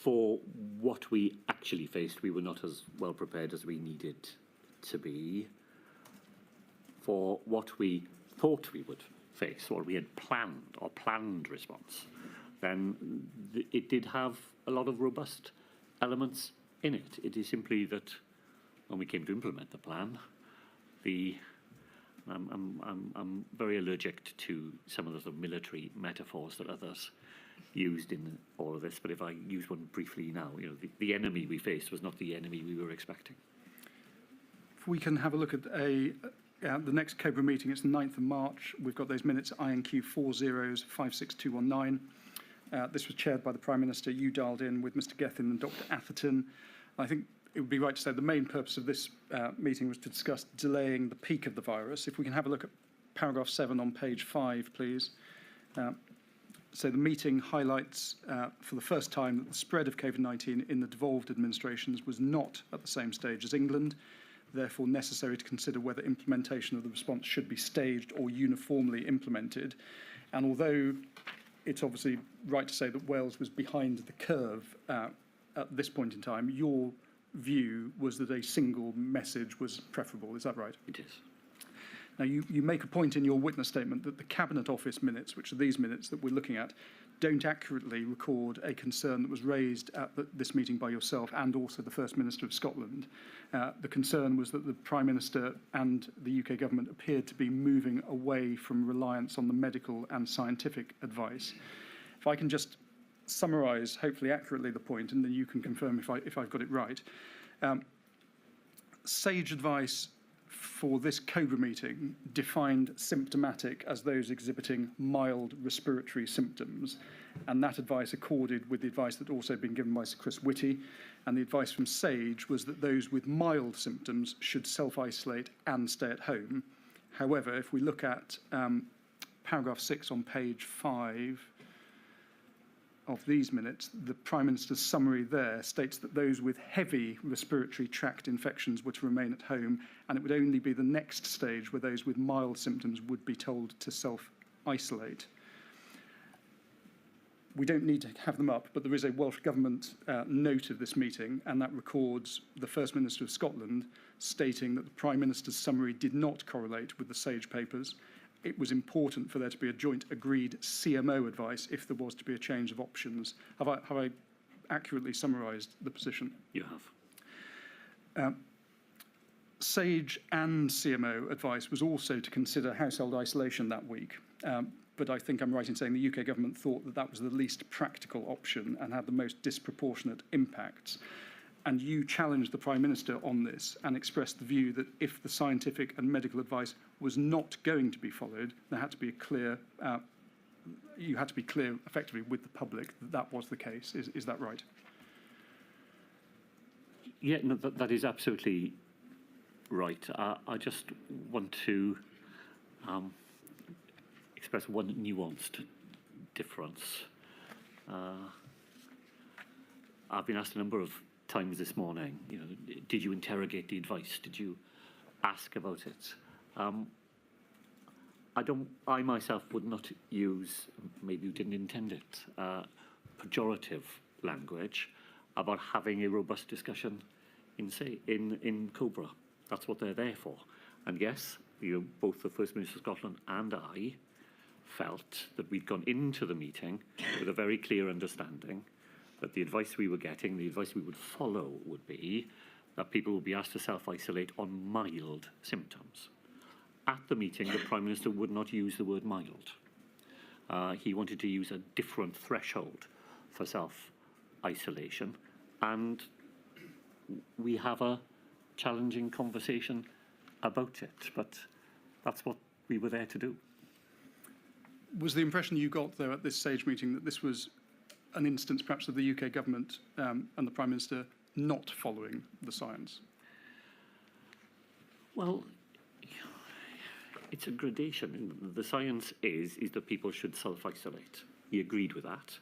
For what we actually faced, we were not as well prepared as we needed to be. For what we thought we would face, what we had planned response, then it did have a lot of robust elements in it. It is simply that when we came to implement the plan, I'm very allergic to some of the sort of military metaphors that others used in all of this, but if I use one briefly now, the enemy we faced was not the enemy we were expecting. If we can have a look at the next Cobra meeting, it's the 9th of March. We've got those minutes, INQ 4056219. This was chaired by the Prime Minister. You dialed in with Mr Gethin and Dr Atherton. I think it would be right to say the main purpose of this meeting was to discuss delaying the peak of the virus. If we can have a look at paragraph 7 on page 5, please. So the meeting highlights for the first time that the spread of COVID-19 in the devolved administrations was not at the same stage as England, therefore necessary to consider whether implementation of the response should be staged or uniformly implemented. And although it's obviously right to say that Wales was behind the curve at this point in time, your view was that a single message was preferable. Is that right? It is. Now, you make a point in your witness statement that the Cabinet Office minutes, which are these minutes that we're looking at, don't accurately record a concern that was raised at this meeting by yourself and also the First Minister of Scotland. The concern was that the Prime Minister and the UK government appeared to be moving away from reliance on the medical and scientific advice. If I can just summarise, hopefully accurately, the point, and then you can confirm if I've got it right. Sage advice for this COBRA meeting defined symptomatic as those exhibiting mild respiratory symptoms, and that advice accorded with the advice that had also been given by Sir Chris Whitty, and the advice from Sage was that those with mild symptoms should self-isolate and stay at home. However, if we look at paragraph 6 on page 5 of these minutes, the Prime Minister's summary there states that those with heavy respiratory tract infections were to remain at home, and it would only be the next stage where those with mild symptoms would be told to self-isolate. We don't need to have them up, but there is a Welsh Government note of this meeting, and that records the First Minister of Scotland stating that the Prime Minister's summary did not correlate with the Sage papers. It was important for there to be a joint agreed CMO advice if there was to be a change of options. Have I accurately summarised the position? You have. Sage and CMO advice was also to consider household isolation that week. But I think I'm right in saying the UK government thought that that was the least practical option and had the most disproportionate impacts. And you challenged the Prime Minister on this and expressed the view that if the scientific and medical advice was not going to be followed, there had to be a clear, you had to be clear effectively with the public that that was the case. Is that right? Yeah, no, that is absolutely right. I just want to express one nuanced difference. I've been asked a number of times this morning, did you interrogate the advice? Did you ask about it? I myself would not use, maybe you didn't intend it, pejorative language about having a robust discussion in COBRA. That's what they're there for. And yes, both the First Minister of Scotland and I felt that we'd gone into the meeting with a very clear understanding that the advice we were getting, the advice we would follow would be that people would be asked to self-isolate on mild symptoms. At the meeting, the Prime Minister would not use the word mild. He wanted to use a different threshold for self-isolation, and we have a challenging conversation about it, but that's what we were there to do. Was the impression you got, though, at this Sage meeting that this was an instance perhaps of the UK government and the Prime Minister not following the science? Well, it's a gradation. The science is that people should self-isolate. He agreed with that.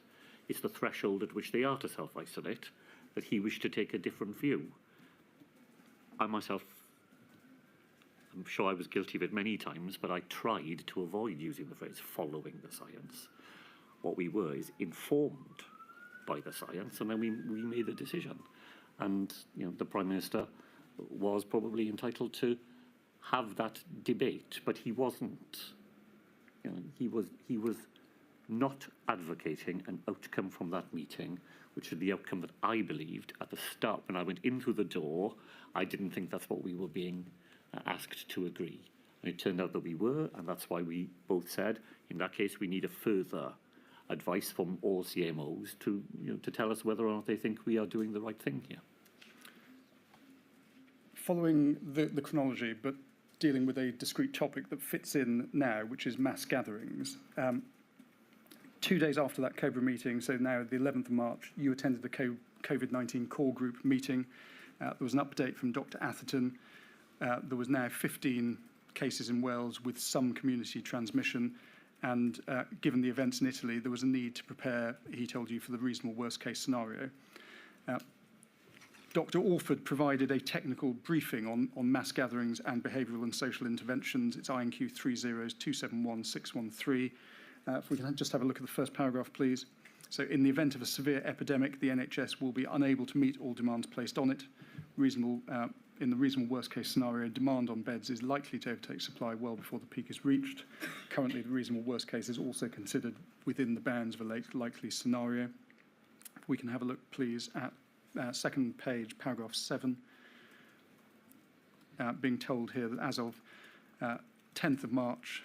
It's the threshold at which they are to self-isolate that he wished to take a different view. I myself, I'm sure I was guilty of it many times, but I tried to avoid using the phrase following the science. What we were is informed by the science, and then we made the decision. And the Prime Minister was probably entitled to have that debate, but he wasn't. He was not advocating an outcome from that meeting, which is the outcome that I believed at the start. When I went in through the door, I didn't think that's what we were being asked to agree. And it turned out that we were, and that's why we both said, in that case, we need a further advice from all CMOs to tell us whether or not they think we are doing the right thing here. Following the chronology, but dealing with a discrete topic that fits in now, which is mass gatherings. 2 days after that COBRA meeting, so now the 11th of March, you attended the COVID-19 core group meeting. There was an update from Dr. Atherton. There was now 15 cases in Wales with some community transmission. And given the events in Italy, there was a need to prepare, he told you, for the reasonable worst-case scenario. Dr. Orford provided a technical briefing on mass gatherings and behavioural and social interventions. It's INQ 302711613. If we can just have a look at the first paragraph, please. So, in the event of a severe epidemic, the NHS will be unable to meet all demands placed on it. Reasonable in the reasonable worst case scenario, demand on beds is likely to overtake supply well before the peak is reached. Currently, the reasonable worst case is also considered within the bounds of a likely scenario. If we can have a look, please, at second page, paragraph 7, being told here that as of 10th of March,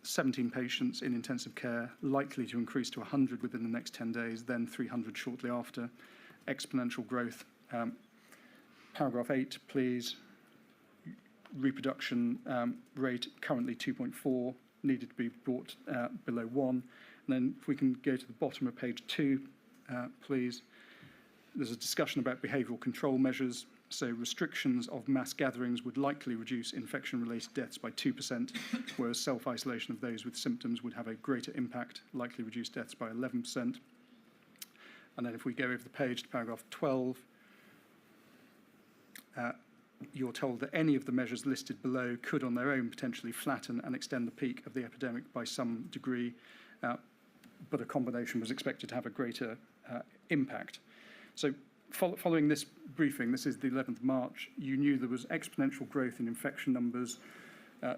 17 patients in intensive care, likely to increase to 100 within the next 10 days, then 300 shortly after. Exponential growth. Paragraph 8, please. Reproduction rate currently 2.4, needed to be brought below 1. And then if we can go to the bottom of page 2, please. There's a discussion about behavioural control measures. So restrictions of mass gatherings would likely reduce infection-related deaths by 2%, whereas self-isolation of those with symptoms would have a greater impact, likely reduce deaths by 11%. And then if we go over the page to paragraph 12, you're told that any of the measures listed below could on their own potentially flatten and extend the peak of the epidemic by some degree, but a combination was expected to have a greater impact. So following this briefing, this is the 11th of March, you knew there was exponential growth in infection numbers.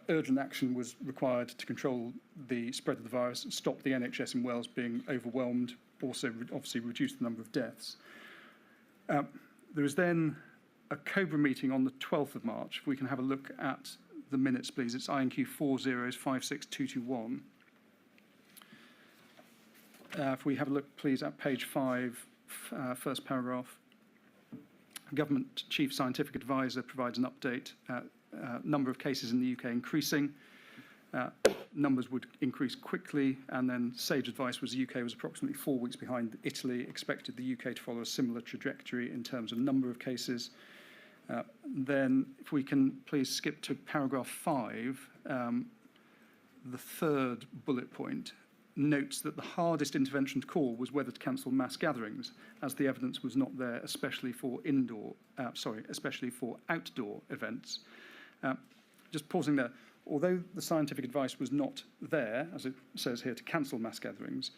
Urgent action was required to control the spread of the virus, stop the NHS in Wales being overwhelmed, also obviously reduce the number of deaths. There was then a COBRA meeting on the 12th of March. If we can have a look at the minutes, please. It's INQ 4056221. If we have a look, please, at page 5, first paragraph. Government Chief Scientific Advisor provides an update. Number of cases in the UK increasing. Numbers would increase quickly, and then sage advice was the UK was approximately 4 weeks behind Italy, expected the UK to follow a similar trajectory in terms of number of cases. Then, if we can please skip to paragraph 5, the third bullet point notes that the hardest intervention to call was whether to cancel mass gatherings, as the evidence was not there, especially for outdoor events. Just pausing there. Although the scientific advice was not there, as it says here, to cancel mass gatherings,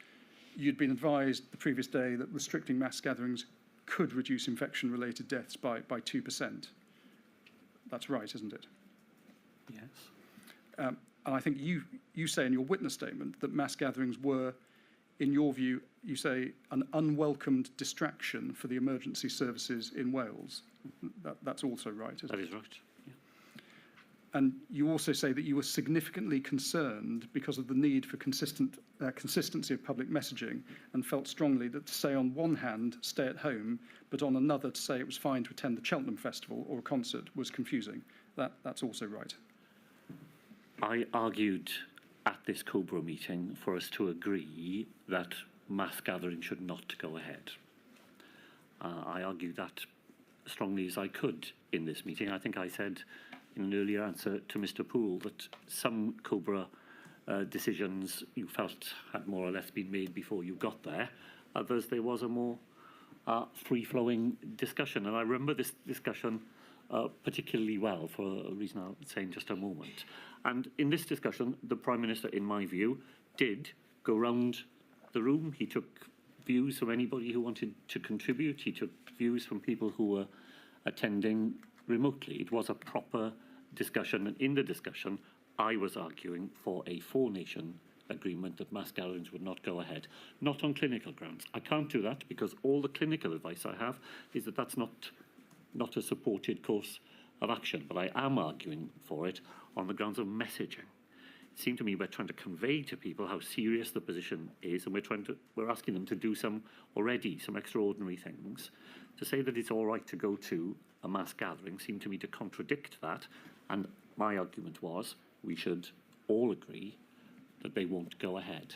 you'd been advised the previous day that restricting mass gatherings could reduce infection-related deaths by 2%. That's right, isn't it? Yes. And I think you say in your witness statement that mass gatherings were, in your view, you say, an unwelcomed distraction for the emergency services in Wales. That's also right, isn't it? That is right. And you also say that you were significantly concerned because of the need for consistency of public messaging, and felt strongly that to say on one hand, stay at home, but on another to say it was fine to attend the Cheltenham Festival or a concert was confusing. That's also right. I argued at this COBRA meeting for us to agree that mass gathering should not go ahead. I argued that strongly as I could in this meeting. I think I said in an earlier answer to Mr. Poole that some COBRA decisions you felt had more or less been made before you got there. Others, there was a more free-flowing discussion. And I remember this discussion particularly well for a reason I'll say in just a moment. And in this discussion, the Prime Minister, in my view, did go round the room. He took views from anybody who wanted to contribute. He took views from people who were attending remotely. It was a proper discussion, and in the discussion, I was arguing for a four-nation agreement that mass gatherings would not go ahead, not on clinical grounds. I can't do that because all the clinical advice I have is that that's not a supported course of action, but I am arguing for it on the grounds of messaging. It seemed to me we're trying to convey to people how serious the position is, and we're asking them to do some extraordinary things. To say that it's all right to go to a mass gathering seemed to me to contradict that, and my argument was we should all agree that they won't go ahead.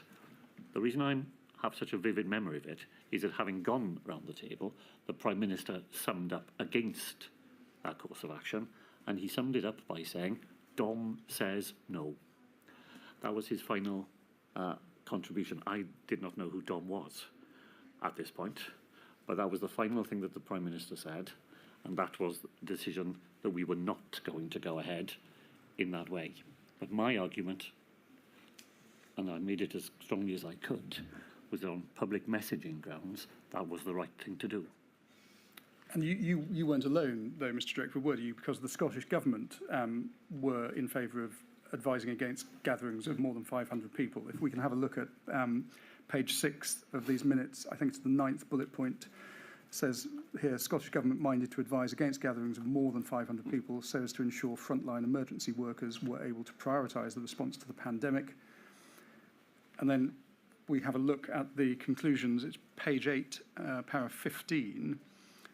The reason I have such a vivid memory of it is that having gone round the table, the Prime Minister summed up against that course of action, and he summed it up by saying, Dom says no. That was his final contribution. I did not know who Dom was at this point, but that was the final thing that the Prime Minister said, and that was the decision that we were not going to go ahead in that way. But my argument, and I made it as strongly as I could, was that on public messaging grounds, that was the right thing to do. And you weren't alone, though, Mr. Drakeford, were you? Because the Scottish Government were in favour of advising against gatherings of more than 500 people. If we can have a look at page 6 of these minutes, I think it's the 9th bullet point, says here, Scottish Government minded to advise against gatherings of more than 500 people so as to ensure frontline emergency workers were able to prioritise the response to the pandemic. And then we have a look at the conclusions. It's page 8, paragraph 15.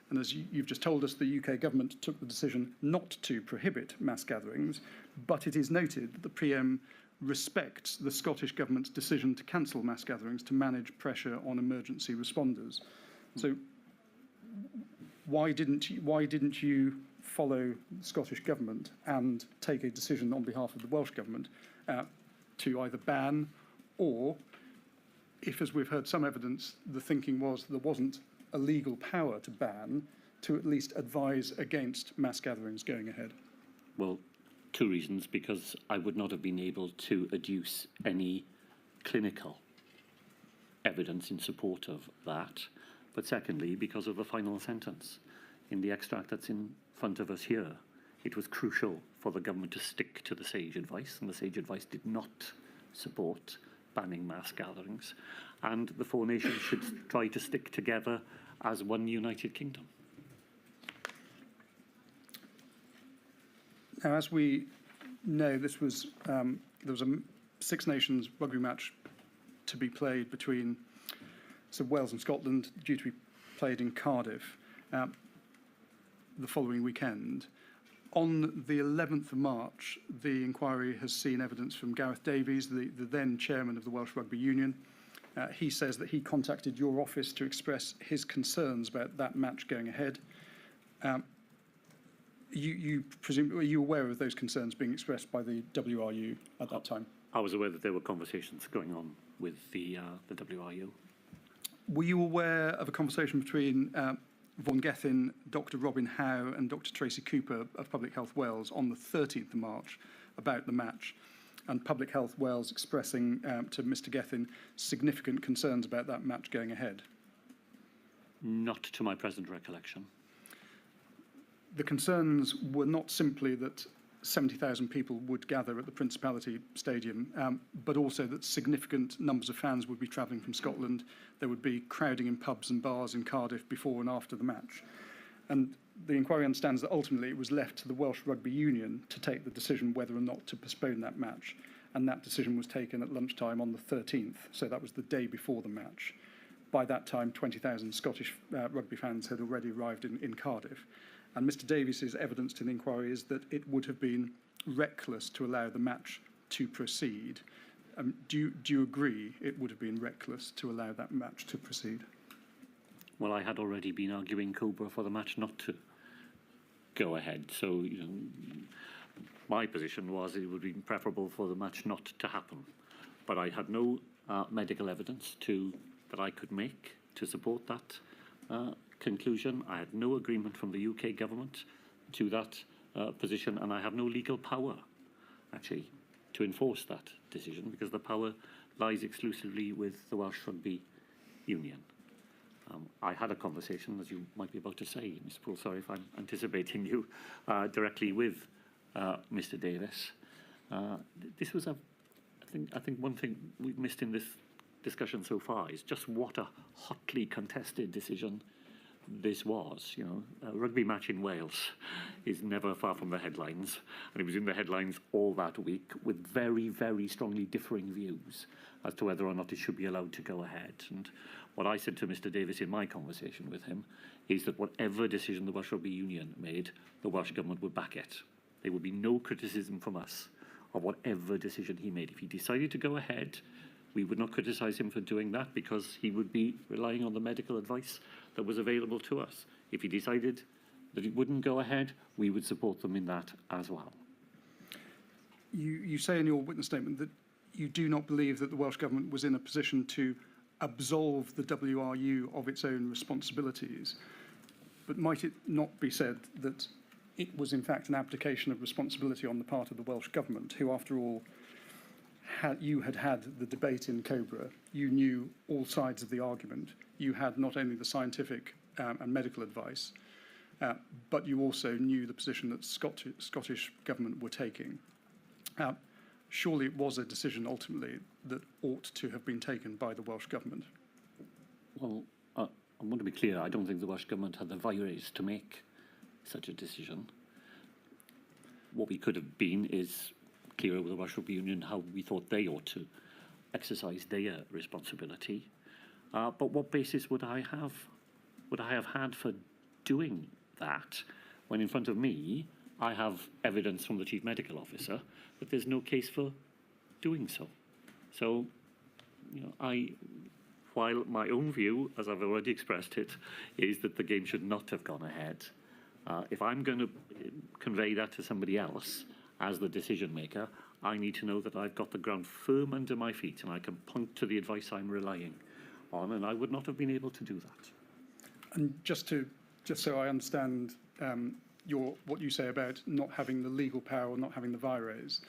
And as you've just told us, the UK government took the decision not to prohibit mass gatherings, but it is noted that the PM respects the Scottish government's decision to cancel mass gatherings to manage pressure on emergency responders. So why didn't you follow the Scottish government and take a decision on behalf of the Welsh government to either ban or, if, as we've heard some evidence, the thinking was there wasn't a legal power to ban, to at least advise against mass gatherings going ahead? Well, 2 reasons, because I would not have been able to adduce any clinical evidence in support of that, but secondly, because of the final sentence. In the extract that's in front of us here, it was crucial for the government to stick to the SAGE advice, and the SAGE advice did not support banning mass gatherings, and the 4 nations should try to stick together as one United Kingdom. Now, as we know, there was a Six Nations rugby match to be played between Wales and Scotland, due to be played in Cardiff the following weekend. On the 11th of March, the inquiry has seen evidence from Gareth Davies, the then chairman of the Welsh Rugby Union. He says that he contacted your office to express his concerns about that match going ahead. You presume, were you aware of those concerns being expressed by the WRU at that time? I was aware that there were conversations going on with the WRU. Were you aware of a conversation between Vaughan Gethin, Dr Robin Howe and Dr Tracy Cooper of Public Health Wales on the 13th of March about the match, and Public Health Wales expressing to Mr Gethin significant concerns about that match going ahead? Not to my present recollection. The concerns were not simply that 70,000 people would gather at the Principality Stadium, but also that significant numbers of fans would be travelling from Scotland. There would be crowding in pubs and bars in Cardiff before and after the match. And the inquiry understands that ultimately it was left to the Welsh Rugby Union to take the decision whether or not to postpone that match. And that decision was taken at lunchtime on the 13th, so that was the day before the match. By that time, 20,000 Scottish rugby fans had already arrived in Cardiff. And Mr Davies's evidence to the inquiry is that it would have been reckless to allow the match to proceed. Do you agree it would have been reckless to allow that match to proceed? Well, I had already been arguing Cobra for the match not to go ahead. So, my position was it would be preferable for the match not to happen. But I had no medical evidence that I could make to support that conclusion. I had no agreement from the UK government to that position, and I have no legal power, actually, to enforce that decision, because the power lies exclusively with the Welsh Rugby Union. I had a conversation, as you might be about to say, Mr. Poole, sorry if I'm anticipating you, directly with Mr. Davies. This was I think one thing we've missed in this discussion so far is just what a hotly contested decision this was. A rugby match in Wales is never far from the headlines, and it was in the headlines all that week with very, very strongly differing views as to whether or not it should be allowed to go ahead. And what I said to Mr Davies in my conversation with him is that whatever decision the Welsh Rugby Union made, the Welsh Government would back it. There would be no criticism from us of whatever decision he made. If he decided to go ahead, we would not criticise him for doing that, because he would be relying on the medical advice that was available to us. If he decided that he wouldn't go ahead, we would support them in that as well. You say in your witness statement that you do not believe that the Welsh Government was in a position to absolve the WRU of its own responsibilities. But might it not be said that it was in fact an abdication of responsibility on the part of the Welsh Government, who, after all, you had had the debate in Cobra, you knew all sides of the argument, you had not only the scientific and medical advice, but you also knew the position that Scottish Government were taking. Surely it was a decision ultimately that ought to have been taken by the Welsh Government. Well, I want to be clear, I don't think the Welsh Government had the virus to make such a decision. What we could have been is clearer with the Welsh Rugby Union how we thought they ought to exercise their responsibility. But what basis would I have had for doing that when in front of me I have evidence from the Chief Medical Officer that there's no case for doing so? So, you know, while my own view, as I've already expressed it, is that the game should not have gone ahead, if I'm going to convey that to somebody else as the decision maker, I need to know that I've got the ground firm under my feet and I can point to the advice I'm relying on, and I would not have been able to do that. And just so I understand what you say about not having the legal power or not having the vires,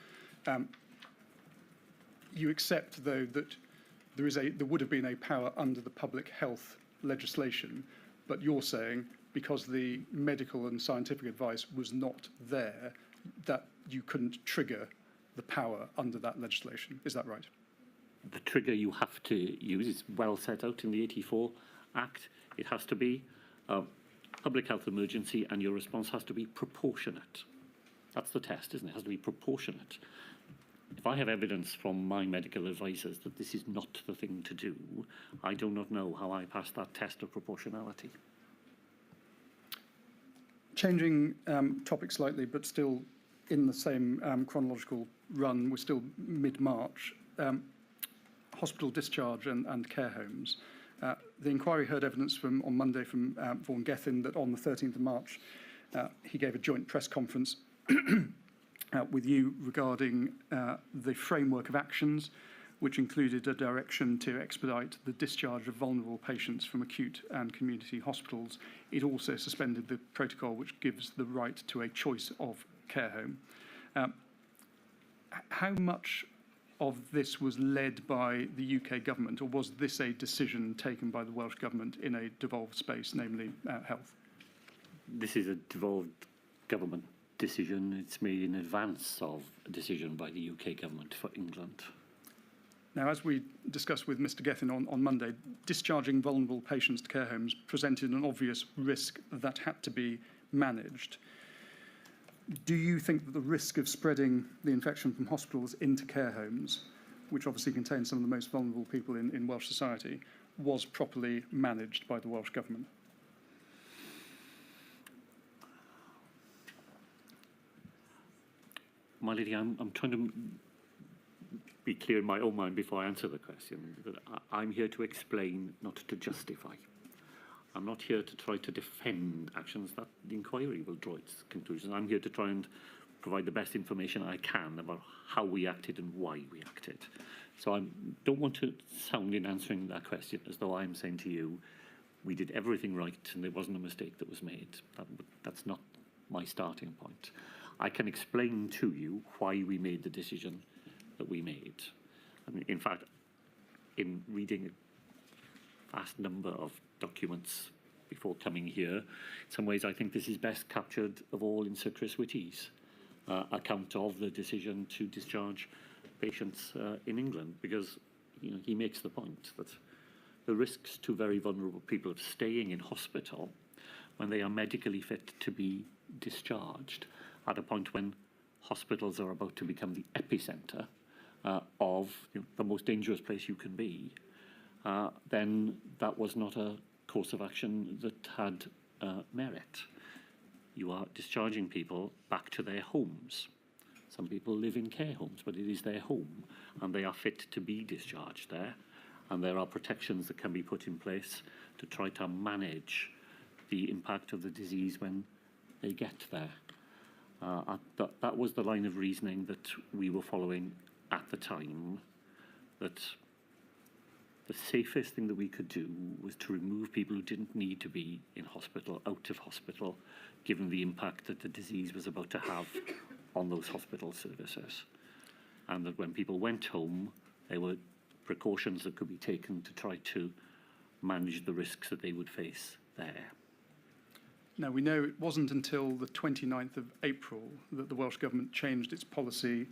you accept though that there would have been a power under the public health legislation, but you're saying because the medical and scientific advice was not there, that you couldn't trigger the power under that legislation. Is that right? The trigger you have to use is well set out in the 84 Act. It has to be a public health emergency and your response has to be proportionate. That's the test, isn't it? It has to be proportionate. If I have evidence from my medical advisors that this is not the thing to do, I do not know how I pass that test of proportionality. Changing topic slightly, but still in the same chronological run, we're still mid-March. Hospital discharge and care homes. The inquiry heard evidence on Monday from Vaughan Gethin that on the 13th of March, he gave a joint press conference with you regarding the framework of actions, which included a direction to expedite the discharge of vulnerable patients from acute and community hospitals. It also suspended the protocol which gives the right to a choice of care home. How much of this was led by the UK government, or was this a decision taken by the Welsh Government in a devolved space, namely health? This is a devolved government decision. It's made in advance of a decision by the UK government for England. Now, as we discussed with Mr. Gethin on Monday, discharging vulnerable patients to care homes presented an obvious risk that had to be managed. Do you think that the risk of spreading the infection from hospitals into care homes, which obviously contain some of the most vulnerable people in Welsh society, was properly managed by the Welsh Government? My lady, I'm trying to be clear in my own mind before I answer the question. I'm here to explain, not to justify. I'm not here to try to defend actions that the inquiry will draw its conclusions. I'm here to try and provide the best information I can about how we acted and why we acted. So I don't want to sound in answering that question as though I'm saying to you, we did everything right and there wasn't a mistake that was made. That's not my starting point. I can explain to you why we made the decision that we made. I mean, in fact, in reading a vast number of documents before coming here, in some ways I think this is best captured of all in Sir Chris Whitty's account of the decision to discharge patients in England, because he makes the point that the risks to very vulnerable people of staying in hospital when they are medically fit to be discharged at a point when hospitals are about to become the epicenter of the most dangerous place you can be, then that was not a course of action that had merit. You are discharging people back to their homes. Some people live in care homes, but it is their home, and they are fit to be discharged there, and there are protections that can be put in place to try to manage the impact of the disease when they get there. That was the line of reasoning that we were following at the time, that the safest thing that we could do was to remove people who didn't need to be in hospital, out of hospital, given the impact that the disease was about to have on those hospital services. And that when people went home, there were precautions that could be taken to try to manage the risks that they would face there. Now, we know it wasn't until the 29th of April that the Welsh Government changed its policy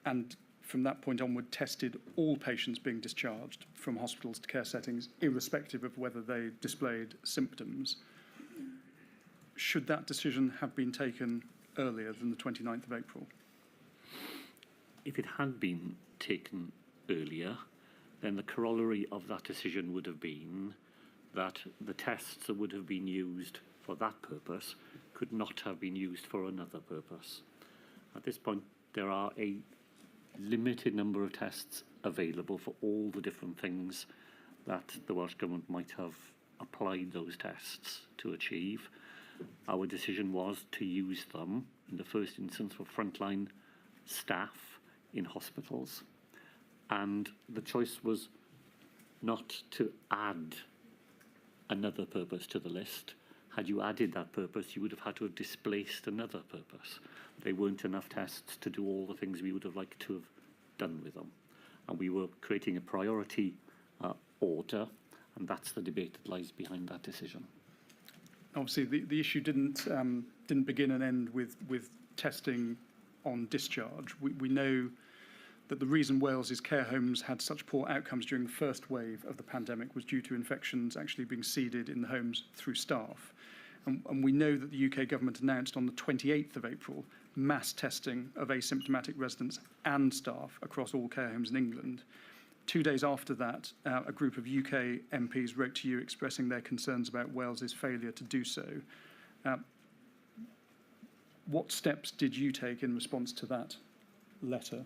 and from that point onward tested all patients being discharged from hospitals to care settings, irrespective of whether they displayed symptoms. Should that decision have been taken earlier than the 29th of April? If it had been taken earlier, then the corollary of that decision would have been that the tests that would have been used for that purpose could not have been used for another purpose. At this point, there are a limited number of tests available for all the different things that the Welsh Government might have applied those tests to achieve. Our decision was to use them in the first instance for frontline staff in hospitals, and the choice was not to add another purpose to the list. Had you added that purpose, you would have had to have displaced another purpose. There weren't enough tests to do all the things we would have liked to have done with them. And we were creating a priority order, and that's the debate that lies behind that decision. Obviously, the issue didn't begin and end with testing on discharge. We know that the reason Wales's care homes had such poor outcomes during the first wave of the pandemic was due to infections actually being seeded in the homes through staff. And we know that the UK government announced on the 28th of April mass testing of asymptomatic residents and staff across all care homes in England. 2 days after that, a group of UK MPs wrote to you expressing their concerns about Wales's failure to do so. What steps did you take in response to that letter?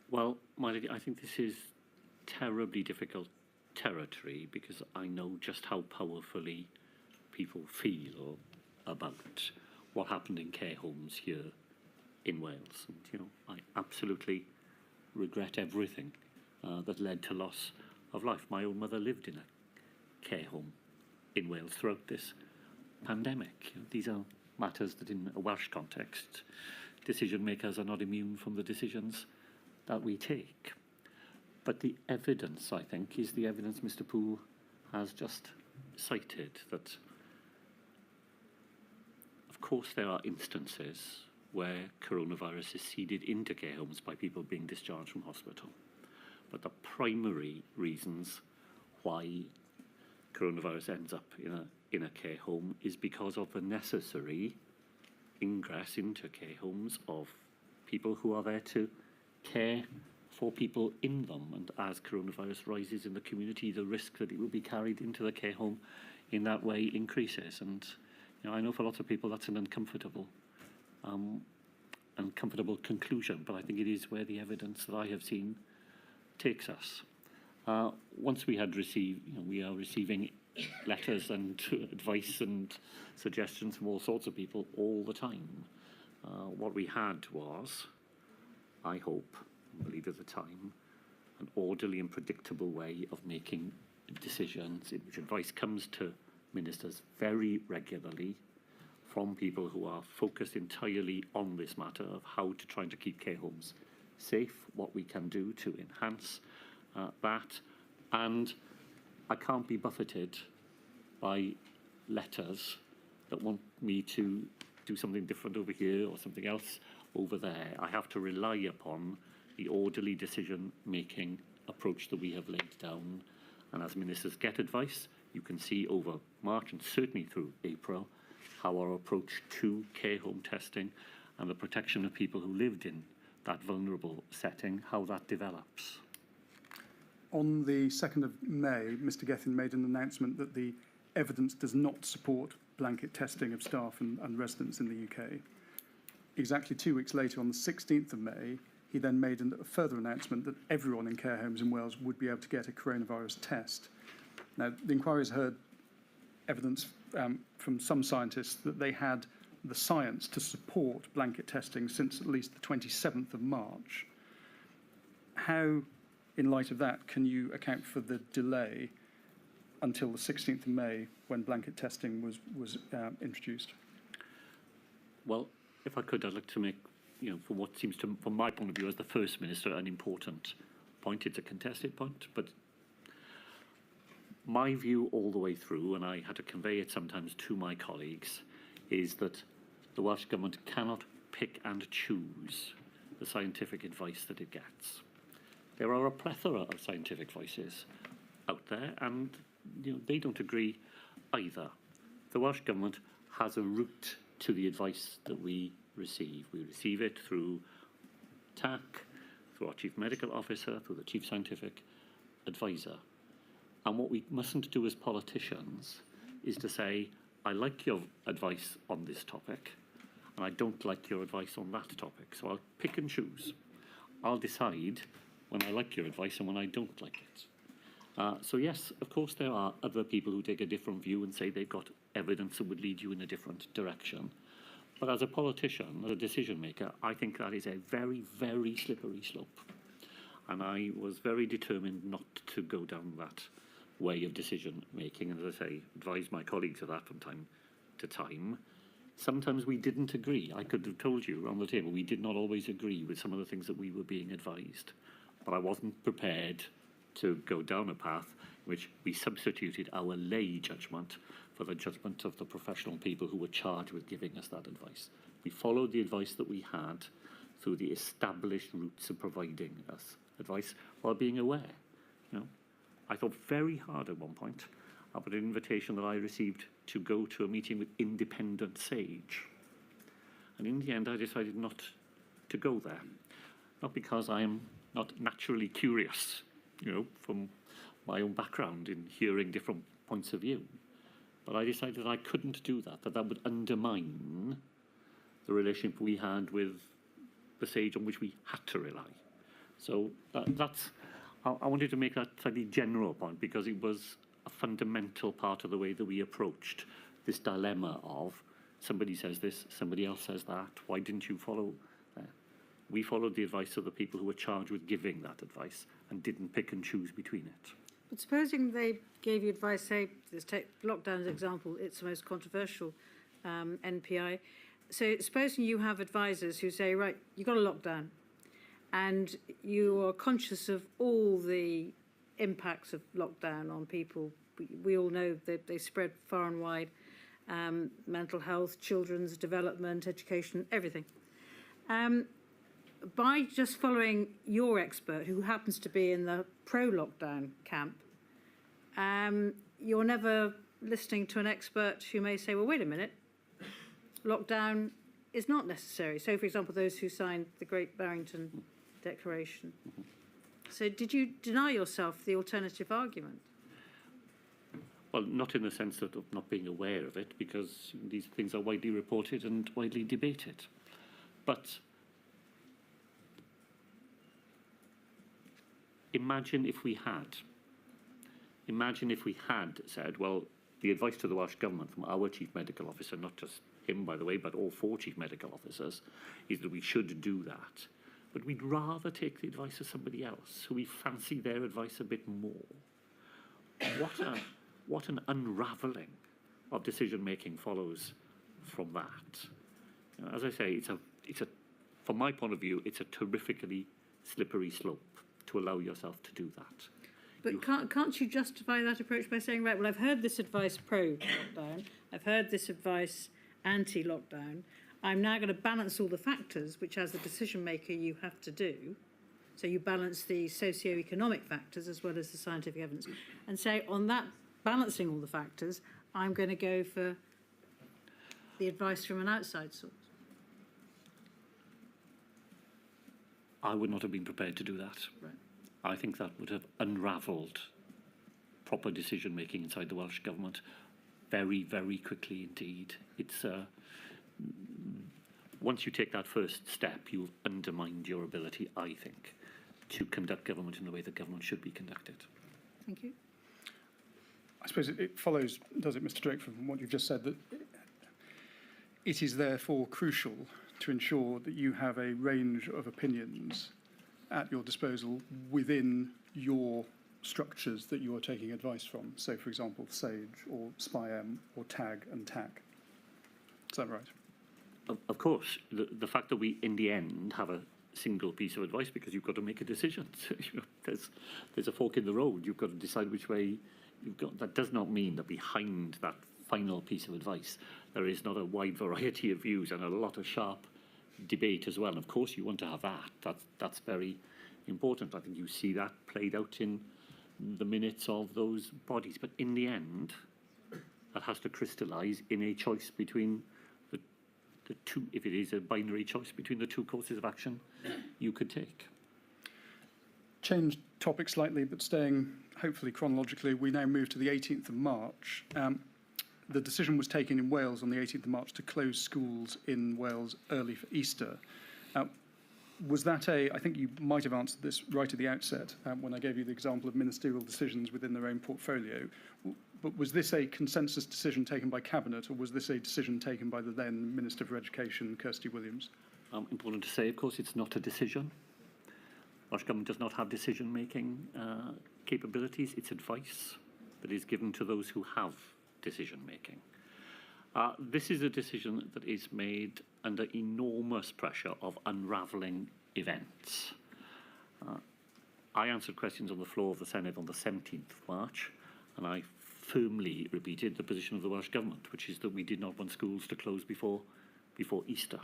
Well, I think this is terribly difficult territory because I know just how powerfully people feel about what happened in care homes here in Wales. And, I absolutely regret everything that led to loss of life. My own mother lived in a care home in Wales throughout this pandemic. These are matters that in a Welsh context, decision makers are not immune from the decisions that we take. But the evidence, I think, is the evidence Mr. Poole has just cited, that of course there are instances where coronavirus is seeded into care homes by people being discharged from hospital. But the primary reasons why coronavirus ends up in a care home is because of the necessary ingress into care homes of people who are there to care for people in them, and as coronavirus rises in the community, the risk that it will be carried into the care home in that way increases. And I know for lots of people that's an uncomfortable conclusion, but I think it is where the evidence that I have seen takes us. Once we had received, we are receiving letters and advice and suggestions from all sorts of people all the time. What we had was, I hope, and believe at the time, an orderly and predictable way of making decisions in which advice comes to ministers very regularly from people who are focused entirely on this matter of how to try to keep care homes safe, what we can do to enhance that. And I can't be buffeted by letters that want me to do something different over here or something else over there. I have to rely upon the orderly decision-making approach that we have laid down. And as ministers get advice, you can see over March and certainly through April how our approach to care home testing and the protection of people who lived in that vulnerable setting, how that develops. On the 2nd of May, Mr. Gethin made an announcement that the evidence does not support blanket testing of staff and residents in the UK. Exactly 2 weeks later, on the 16th of May, he then made a further announcement that everyone in care homes in Wales would be able to get a coronavirus test. Now, the inquiry's heard evidence from some scientists that they had the science to support blanket testing since at least the 27th of March. How, in light of that, can you account for the delay until the 16th of May when blanket testing was introduced? Well, if I could, I'd like to make, from what seems to, from my point of view as the First Minister, an important point. It's a contested point, but my view all the way through, and I had to convey it sometimes to my colleagues, is that the Welsh Government cannot pick and choose the scientific advice that it gets. There are a plethora of scientific voices out there, and they don't agree either. The Welsh Government has a route to the advice that we receive. We receive it through TAC, through our Chief Medical Officer, through the Chief Scientific Advisor. And what we mustn't do as politicians is to say, I like your advice on this topic, and I don't like your advice on that topic. So I'll pick and choose. I'll decide when I like your advice and when I don't like it. So yes, of course there are other people who take a different view and say they've got evidence that would lead you in a different direction. But as a politician, as a decision maker, I think that is a very, very slippery slope. And I was very determined not to go down that way of decision making, and as I say, advise my colleagues of that from time to time. Sometimes we didn't agree. I could have told you around the table we did not always agree with some of the things that we were being advised, but I wasn't prepared to go down a path in which we substituted our lay judgment for the judgment of the professional people who were charged with giving us that advice. We followed the advice that we had through the established routes of providing us advice while being aware. I thought very hard at one point about an invitation that I received to go to a meeting with independent SAGE. And in the end, I decided not to go there. Not because I am not naturally curious, from my own background in hearing different points of view. But I decided I couldn't do that would undermine the relationship we had with the SAGE on which we had to rely. So that's, I wanted to make that slightly general point because it was a fundamental part of the way that we approached this dilemma of somebody says this, somebody else says that, why didn't you follow that? We followed the advice of the people who were charged with giving that advice and didn't pick and choose between it. But supposing they gave you advice, say, let's take lockdown as an example, it's the most controversial NPI. So supposing you have advisors who say, right, you've got a lockdown, and you are conscious of all the impacts of lockdown on people. We all know that they spread far and wide, mental health, children's development, education, everything. By just following your expert, who happens to be in the pro-lockdown camp, you're never listening to an expert who may say, well, wait a minute, lockdown is not necessary. So, for example, those who signed the Great Barrington Declaration. So did you deny yourself the alternative argument? Well, not in the sense of not being aware of it, because these things are widely reported and widely debated. But imagine if we had said, well, the advice to the Welsh Government from our Chief Medical Officer, not just him, by the way, but all 4 Chief Medical Officers, is that we should do that. But we'd rather take the advice of somebody else, who we fancy their advice a bit more. What an unravelling of decision-making follows from that. As I say, from my point of view, it's a terrifically slippery slope to allow yourself to do that. But can't you justify that approach by saying, right, well, I've heard this advice pro-lockdown, I've heard this advice anti-lockdown, I'm now going to balance all the factors, which as a decision maker you have to do. So you balance the socio-economic factors as well as the scientific evidence. And say, on that balancing all the factors, I'm going to go for the advice from an outside source. I would not have been prepared to do that. Right. I think that would have unravelled proper decision making inside the Welsh Government very, very quickly indeed. It's once you take that first step, you've undermined your ability, I think, to conduct government in the way that government should be conducted. Thank you. I suppose it follows, does it, Mr. Drakeford, from what you've just said, that it is therefore crucial to ensure that you have a range of opinions at your disposal within your structures that you are taking advice from. So, for example, SAGE or SPI-M or TAG and TAC. Is that right? Of course, the fact that we, in the end, have a single piece of advice because you've got to make a decision. So, there's a fork in the road. You've got to decide which way that does not mean that behind that final piece of advice there is not a wide variety of views and a lot of sharp debate as well. And of course you want to have that. That's very important. I think you see that played out in the minutes of those bodies. But in the end, that has to crystallise in a choice between the two, if it is a binary choice between the two courses of action you could take. Change topic slightly, but staying hopefully chronologically, we now move to the 18th of March. The decision was taken in Wales on the 18th of March to close schools in Wales early for Easter. Was that I think you might have answered this right at the outset when I gave you the example of ministerial decisions within their own portfolio, but was this a consensus decision taken by Cabinet, or was this a decision taken by the then Minister for Education, Kirsty Williams? Important to say, of course, it's not a decision. Welsh Government does not have decision-making capabilities. It's advice that is given to those who have decision-making. This is a decision that is made under enormous pressure of unravelling events. I answered questions on the floor of the Senedd on the 17th of March, and I firmly repeated the position of the Welsh Government, which is that we did not want schools to close before Easter.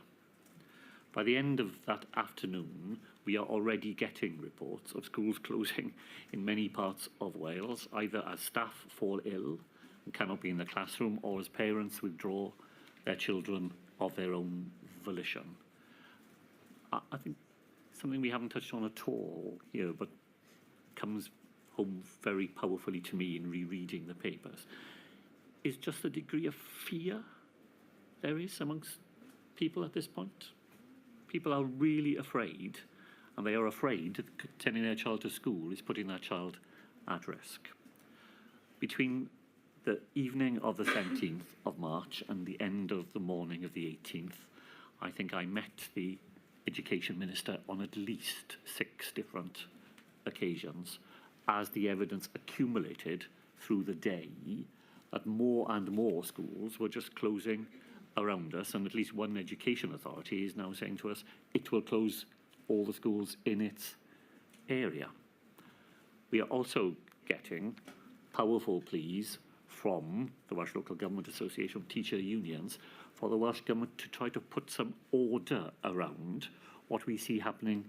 By the end of that afternoon, we are already getting reports of schools closing in many parts of Wales, either as staff fall ill and cannot be in the classroom, or as parents withdraw their children of their own volition. I think something we haven't touched on at all here, but comes home very powerfully to me in rereading the papers, is just the degree of fear there is amongst people at this point. People are really afraid, and they are afraid that sending their child to school is putting that child at risk. Between the evening of the 17th of March and the end of the morning of the 18th, I think I met the Education Minister on at least 6 different occasions as the evidence accumulated through the day that more and more schools were just closing around us, and at least one education authority is now saying to us it will close all the schools in its area. We are also getting powerful pleas from the Welsh Local Government Association, teacher unions, for the Welsh Government to try to put some order around what we see happening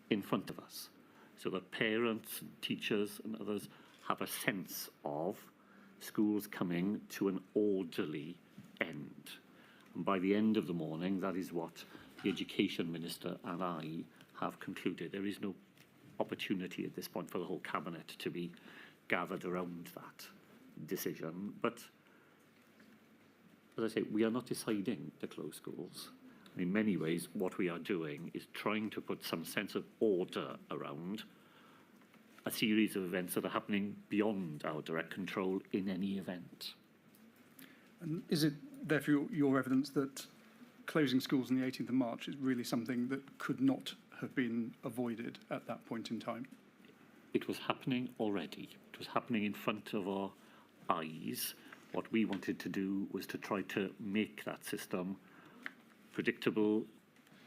in front of us, so that parents and teachers and others have a sense of schools coming to an orderly end. And by the end of the morning, that is what the Education Minister and I have concluded. There is no opportunity at this point for the whole Cabinet to be gathered around that decision. But, as I say, we are not deciding to close schools. In many ways, what we are doing is trying to put some sense of order around a series of events that are happening beyond our direct control in any event. And is it therefore your evidence that closing schools on the 18th of March is really something that could not have been avoided at that point in time? It was happening already. It was happening in front of our eyes. What we wanted to do was to try to make that system predictable,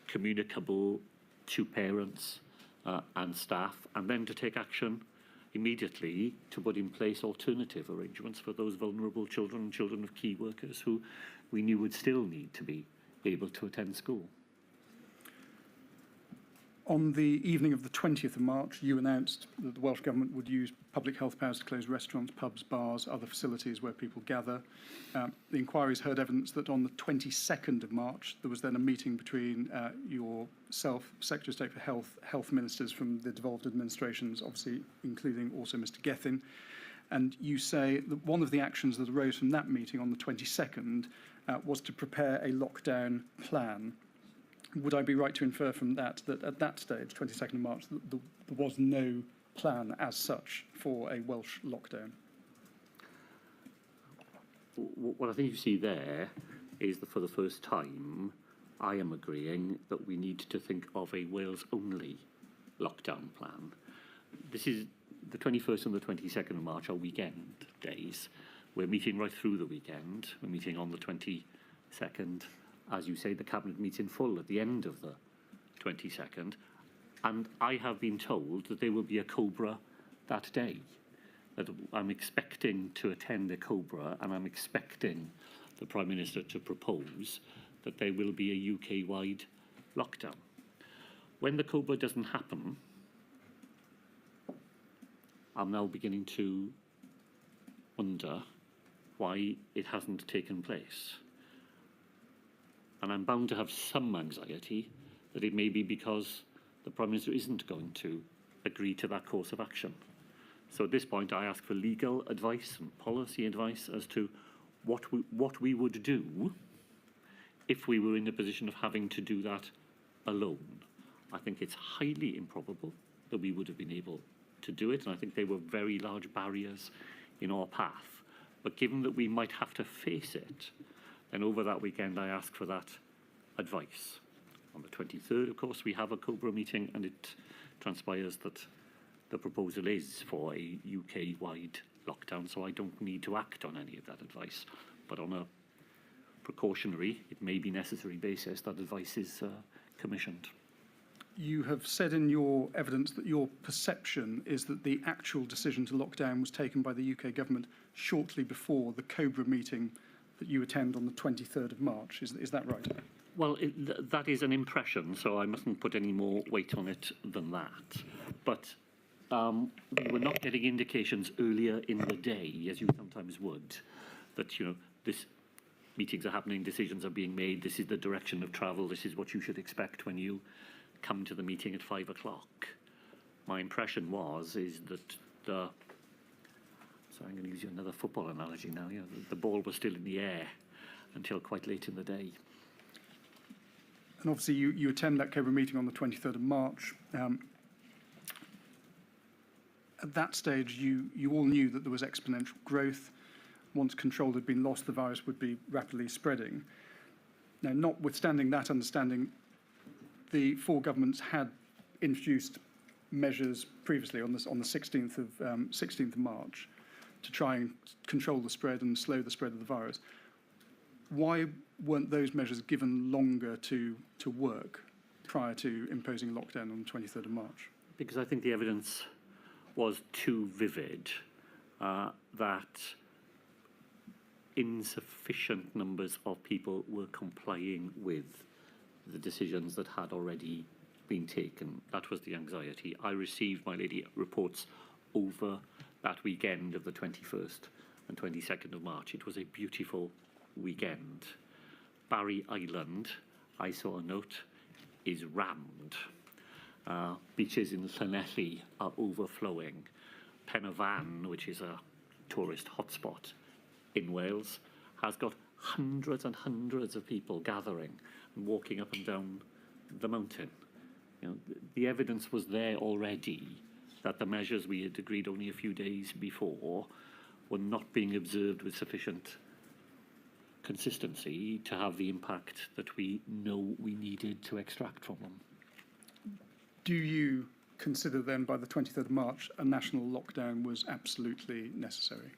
communicable to parents and staff, and then to take action immediately to put in place alternative arrangements for those vulnerable children and children of key workers who we knew would still need to be able to attend school. On the evening of the 20th of March, you announced that the Welsh Government would use public health powers to close restaurants, pubs, bars, other facilities where people gather. The inquiries heard evidence that on the 22nd of March, there was then a meeting between yourself, Secretary of State for Health, health ministers from the devolved administrations, obviously including also Mr. Gethin. And you say that one of the actions that arose from that meeting on the 22nd was to prepare a lockdown plan. Would I be right to infer from that that at that stage, 22nd of March, there was no plan as such for a Welsh lockdown? What I think you see there is that for the first time, I am agreeing that we need to think of a Wales-only lockdown plan. This is the 21st and the 22nd of March are weekend days. We're meeting right through the weekend. We're meeting on the 22nd. As you say, the Cabinet meets in full at the end of the 22nd. And I have been told that there will be a COBRA that day. that I'm expecting to attend a COBRA, and I'm expecting the Prime Minister to propose that there will be a UK-wide lockdown. When the COBRA doesn't happen, I'm now beginning to wonder why it hasn't taken place. And I'm bound to have some anxiety that it may be because the Prime Minister isn't going to agree to that course of action. So at this point, I ask for legal advice and policy advice as to what we would do if we were in a position of having to do that alone. I think it's highly improbable that we would have been able to do it, and I think there were very large barriers in our path. But given that we might have to face it, then over that weekend I ask for that advice. On the 23rd, of course, we have a COBRA meeting, and it transpires that the proposal is for a UK-wide lockdown, so I don't need to act on any of that advice. But on a precautionary, it may be necessary basis, that advice is commissioned. You have said in your evidence that your perception is that the actual decision to lock down was taken by the UK government shortly before the COBRA meeting that you attend on the 23rd of March. Is that right? Well, that is an impression, so I mustn't put any more weight on it than that. But we were not getting indications earlier in the day, as you sometimes would, that, you know, this meetings are happening, decisions are being made, this is the direction of travel, this is what you should expect when you come to the meeting at 5 o'clock. My impression is that so I'm going to use another football analogy now. You know, the ball was still in the air until quite late in the day. And obviously you attend that COBRA meeting on the 23rd of March. At that stage, you all knew that there was exponential growth. Once control had been lost, the virus would be rapidly spreading. Now, notwithstanding that understanding, the four governments had introduced measures previously on the 16th of March to try and control the spread and slow the spread of the virus. Why weren't those measures given longer to work prior to imposing a lockdown on the 23rd of March? Because I think the evidence was too vivid that insufficient numbers of people were complying with the decisions that had already been taken. That was the anxiety. I received, my lady, reports over that weekend of the 21st and 22nd of March. It was a beautiful weekend. Barry Island, I saw a note, is rammed. Beaches in Llanelli are overflowing. Pen y Fan, which is a tourist hotspot in Wales, has got hundreds and hundreds of people gathering and walking up and down the mountain. You know, the evidence was there already that the measures we had agreed only a few days before were not being observed with sufficient consistency to have the impact that we know we needed to extract from them. Do you consider then by the 23rd of March a national lockdown was absolutely necessary?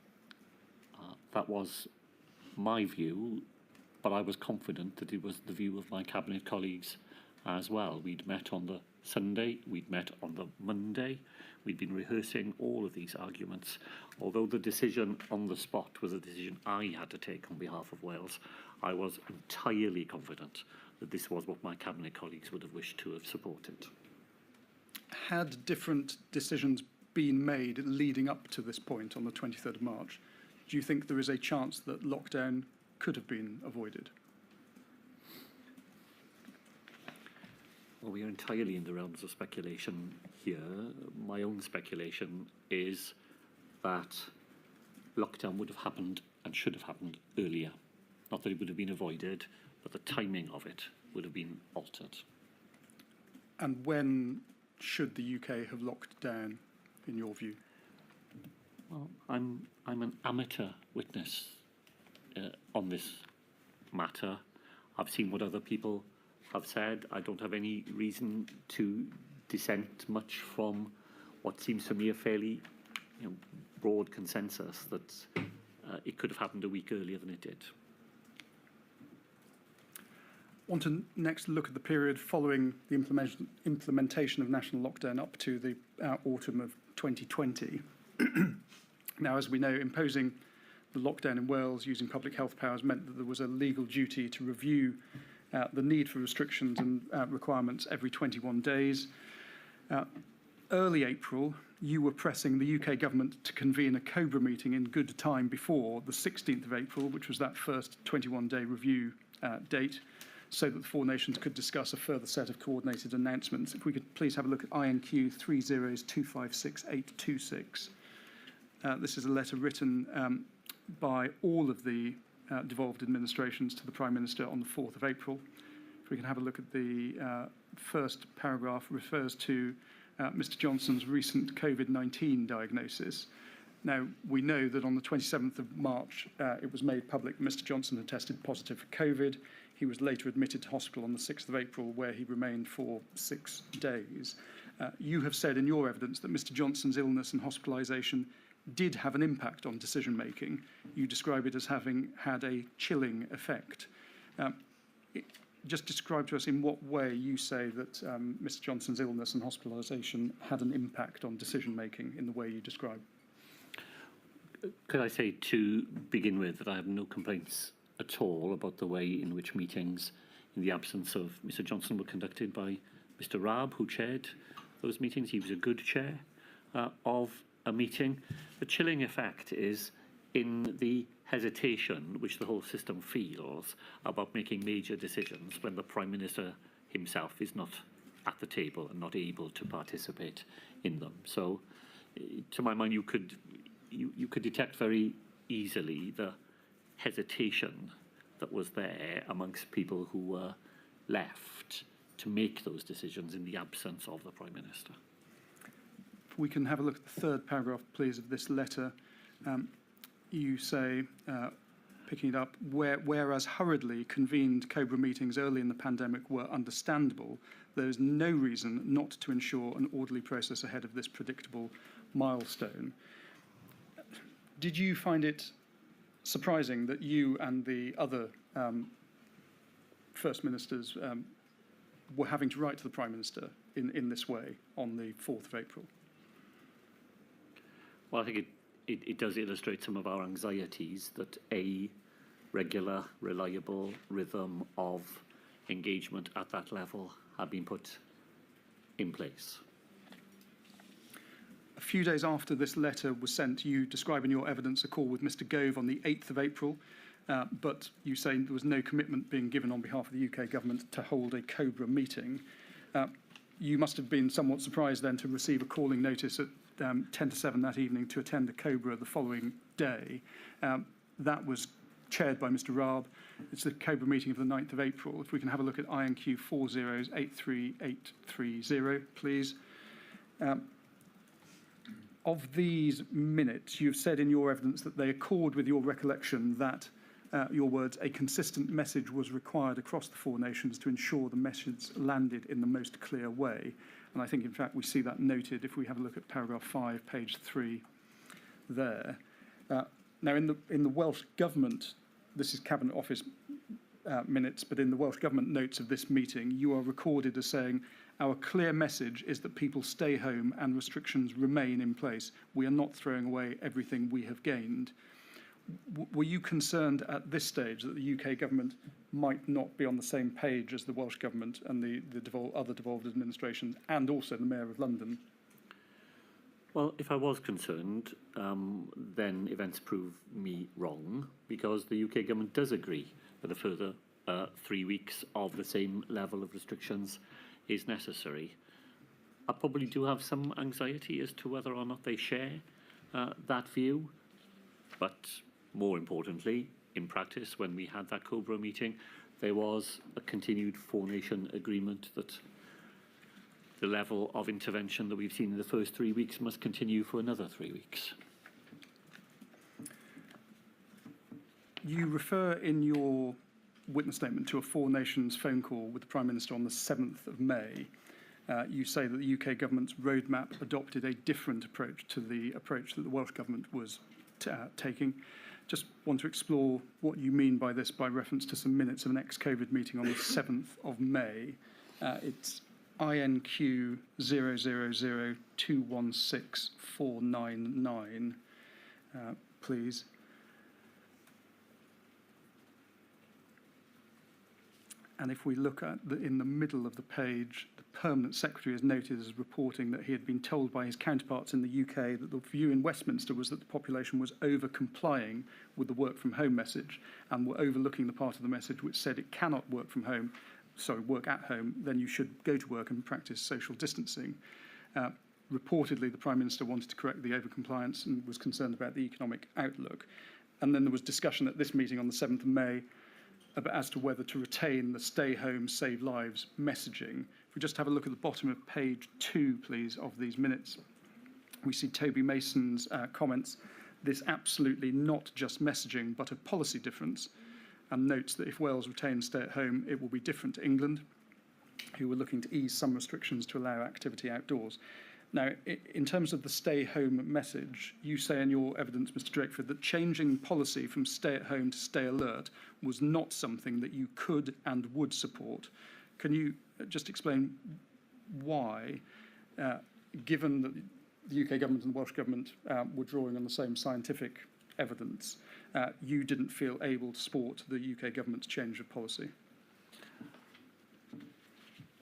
That was my view, but I was confident that it was the view of my cabinet colleagues as well. We'd met on the Sunday, we'd met on the Monday, we'd been rehearsing all of these arguments. Although the decision on the spot was a decision I had to take on behalf of Wales, I was entirely confident that this was what my cabinet colleagues would have wished to have supported. Had different decisions been made leading up to this point on the 23rd of March, do you think there is a chance that lockdown could have been avoided? Well, we are entirely in the realms of speculation here. My own speculation is that lockdown would have happened and should have happened earlier. Not that it would have been avoided, but the timing of it would have been altered. And when should the UK have locked down, in your view? Well, I'm an amateur witness on this matter. I've seen what other people have said. I don't have any reason to dissent much from what seems to me a fairly broad consensus that it could have happened a week earlier than it did. I want to next look at the period following the implementation of national lockdown up to the autumn of 2020. Now, as we know, imposing the lockdown in Wales using public health powers meant that there was a legal duty to review the need for restrictions and requirements every 21 days. Early April, you were pressing the UK government to convene a COBRA meeting in good time before the 16th of April, which was that first 21-day review date, so that the four nations could discuss a further set of coordinated announcements. If we could please have a look at INQ 30256826. This is a letter written by all of the devolved administrations to the Prime Minister on the 4th of April. If we can have a look at the first paragraph, refers to Mr Johnson's recent COVID-19 diagnosis. Now, we know that on the 27th of March, it was made public that Mr Johnson had tested positive for COVID. He was later admitted to hospital on the 6th of April, where he remained for 6 days. You have said in your evidence that Mr Johnson's illness and hospitalisation did have an impact on decision-making. You describe it as having had a chilling effect. Just describe to us in what way you say that Mr Johnson's illness and hospitalisation had an impact on decision-making in the way you describe. Could I say to begin with that I have no complaints at all about the way in which meetings in the absence of Mr Johnson were conducted by Mr Raab, who chaired those meetings. He was a good chair of a meeting. The chilling effect is in the hesitation which the whole system feels about making major decisions when the Prime Minister himself is not at the table and not able to participate in them. So, to my mind, you could detect very easily the hesitation that was there amongst people who were left to make those decisions in the absence of the Prime Minister. If we can have a look at the third paragraph, please, of this letter. You say, picking it up, whereas hurriedly convened COBRA meetings early in the pandemic were understandable, there is no reason not to ensure an orderly process ahead of this predictable milestone. Did you find it surprising that you and the other First Ministers were having to write to the Prime Minister in this way on the 4th of April? Well, I think it does illustrate some of our anxieties that a regular, reliable rhythm of engagement at that level had been put in place. A few days after this letter was sent, you describe in your evidence a call with Mr Gove on the 8th of April, but you say there was no commitment being given on behalf of the UK government to hold a COBRA meeting. You must have been somewhat surprised then to receive a calling notice at 10 to 7 that evening to attend a COBRA the following day. That was chaired by Mr Raab. It's the COBRA meeting of the 9th of April. If we can have a look at INQ 4083830, please. Of these minutes, you've said in your evidence that they accord with your recollection that, your words, a consistent message was required across the four nations to ensure the message landed in the most clear way. And I think, in fact, we see that noted if we have a look at paragraph 5, page 3 there. Now, in the Welsh Government, this is Cabinet Office minutes, but in the Welsh Government notes of this meeting, you are recorded as saying, "Our clear message is that people stay home and restrictions remain in place. We are not throwing away everything we have gained." Were you concerned at this stage that the UK government might not be on the same page as the Welsh Government and the other devolved administrations, and also the Mayor of London? Well, if I was concerned, then events prove me wrong, because the UK government does agree that a further 3 weeks of the same level of restrictions is necessary. I probably do have some anxiety as to whether or not they share that view, but more importantly, in practice, when we had that COBRA meeting, there was a continued four-nation agreement that the level of intervention that we've seen in the first 3 weeks must continue for another 3 weeks. You refer in your witness statement to a four nations phone call with the Prime Minister on the 7th of May. You say that the UK government's roadmap adopted a different approach to the approach that the Welsh government was taking. Just want to explore what you mean by this by reference to some minutes of an ex-COVID meeting on the 7th of May. It's INQ 000216499. please. And if we look at in the middle of the page, the Permanent Secretary is noted as reporting that he had been told by his counterparts in the UK that the view in Westminster was that the population was over-complying with the work from home message and were overlooking the part of the message which said it cannot work at home, then you should go to work and practice social distancing. Reportedly, the Prime Minister wanted to correct the over-compliance and was concerned about the economic outlook. And then there was discussion at this meeting on the 7th of May as to whether to retain the stay home, save lives messaging. If we just have a look at the bottom of page 2, please, of these minutes, we see Toby Mason's comments, this absolutely not just messaging, but a policy difference, and notes that if Wales retains stay at home, it will be different to England, who were looking to ease some restrictions to allow activity outdoors. Now, in terms of the stay-home message, you say in your evidence, Mr. Drakeford, that changing policy from stay at home to stay alert was not something that you could and would support. Can you just explain why, given that the UK government and the Welsh government were drawing on the same scientific evidence, you didn't feel able to support the UK government's change of policy?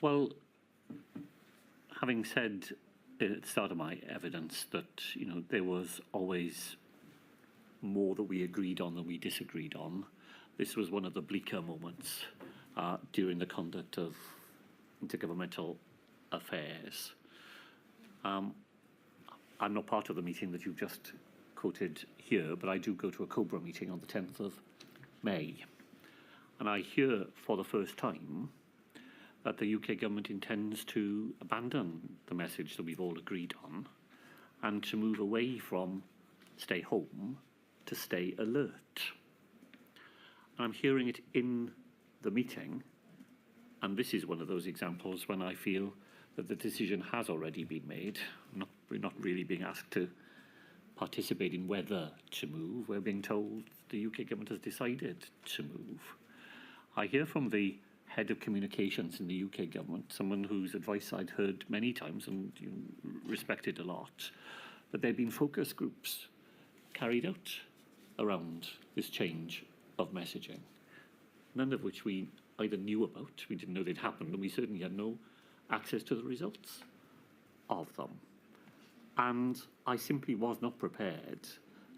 Well, having said at the start of my evidence that, there was always more that we agreed on than we disagreed on, this was one of the bleaker moments during the conduct of intergovernmental affairs. I'm not part of the meeting that you've just quoted here, but I do go to a COBRA meeting on the 10th of May. And I hear for the first time that the UK government intends to abandon the message that we've all agreed on and to move away from stay home to stay alert. And I'm hearing it in the meeting, and this is one of those examples when I feel that the decision has already been made. We're not really being asked to participate in whether to move. We're being told the UK government has decided to move. I hear from the head of communications in the UK government, someone whose advice I'd heard many times and respected a lot, that there have been focus groups carried out around this change of messaging, none of which we either knew about, we didn't know they'd happened, and we certainly had no access to the results of them. And I simply was not prepared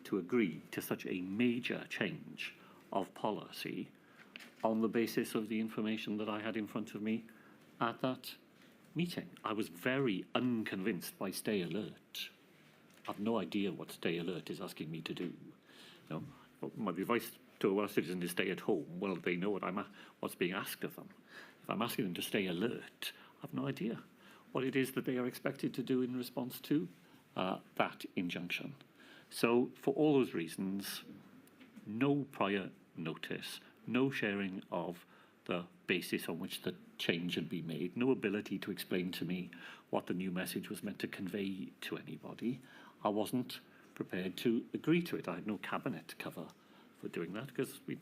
to agree to such a major change of policy on the basis of the information that I had in front of me at that meeting. I was very unconvinced by stay alert. I've no idea what stay alert is asking me to do. My advice to a Welsh citizen is stay at home. Well, they know what's being asked of them. If I'm asking them to stay alert, I've no idea what it is that they are expected to do in response to that injunction. So for all those reasons, no prior notice, no sharing of the basis on which the change had been made, no ability to explain to me what the new message was meant to convey to anybody. I wasn't prepared to agree to it. I had no cabinet cover for doing that because we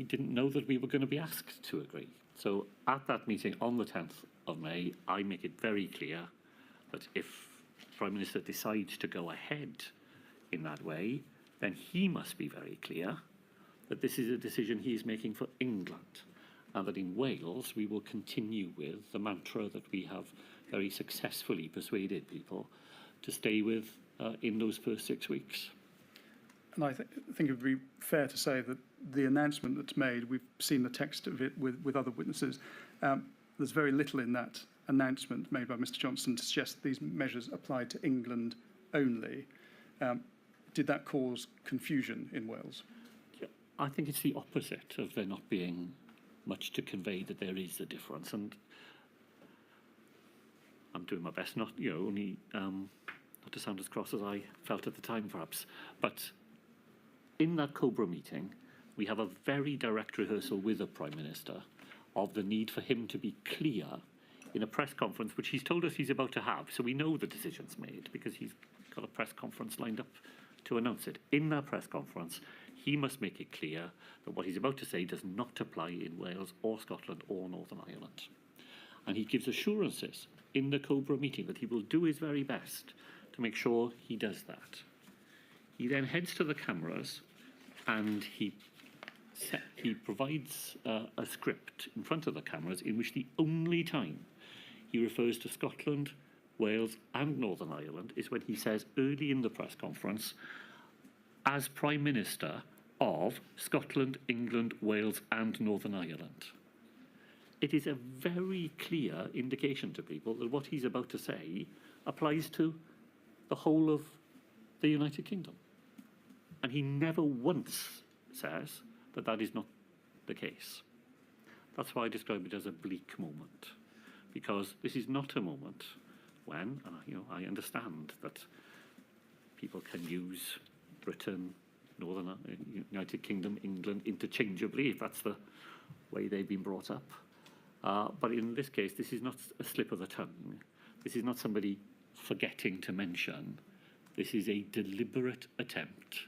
didn't know that we were going to be asked to agree. So at that meeting on the 10th of May, I make it very clear that if the Prime Minister decides to go ahead in that way, then he must be very clear that this is a decision he is making for England, and that in Wales we will continue with the mantra that we have very successfully persuaded people to stay with in those first 6 weeks. And I think it would be fair to say that the announcement that's made, we've seen the text of it with other witnesses, there's very little in that announcement made by Mr Johnson to suggest that these measures applied to England only. Did that cause confusion in Wales? I think it's the opposite of there not being much to convey that there is a difference, and I'm doing my best not to sound as cross as I felt at the time, perhaps. But in that COBRA meeting, we have a very direct rehearsal with the Prime Minister of the need for him to be clear in a press conference, which he's told us he's about to have. So we know the decision's made because he's got a press conference lined up to announce it. In that press conference, he must make it clear that what he's about to say does not apply in Wales or Scotland or Northern Ireland. And he gives assurances in the COBRA meeting that he will do his very best to make sure he does that. He then heads to the cameras and he provides a script in front of the cameras in which the only time he refers to Scotland, Wales and Northern Ireland is when he says early in the press conference, as Prime Minister of Scotland, England, Wales and Northern Ireland. It is a very clear indication to people that what he's about to say applies to the whole of the United Kingdom. And he never once says that that is not the case. That's why I describe it as a bleak moment, because this is not a moment when, and I understand that people can use Britain, Northern United Kingdom, England interchangeably if that's the way they've been brought up. But in this case, this is not a slip of the tongue. This is not somebody forgetting to mention. This is a deliberate attempt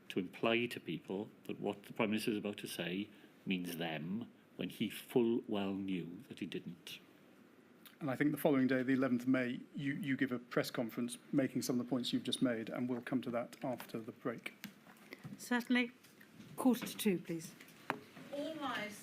to imply to people that what the Prime Minister is about to say means them, when he full well knew that he didn't. And I think the following day, the 11th of May, you give a press conference making some of the points you've just made, and we'll come to that after the break. Certainly. 1:45, please. All rise.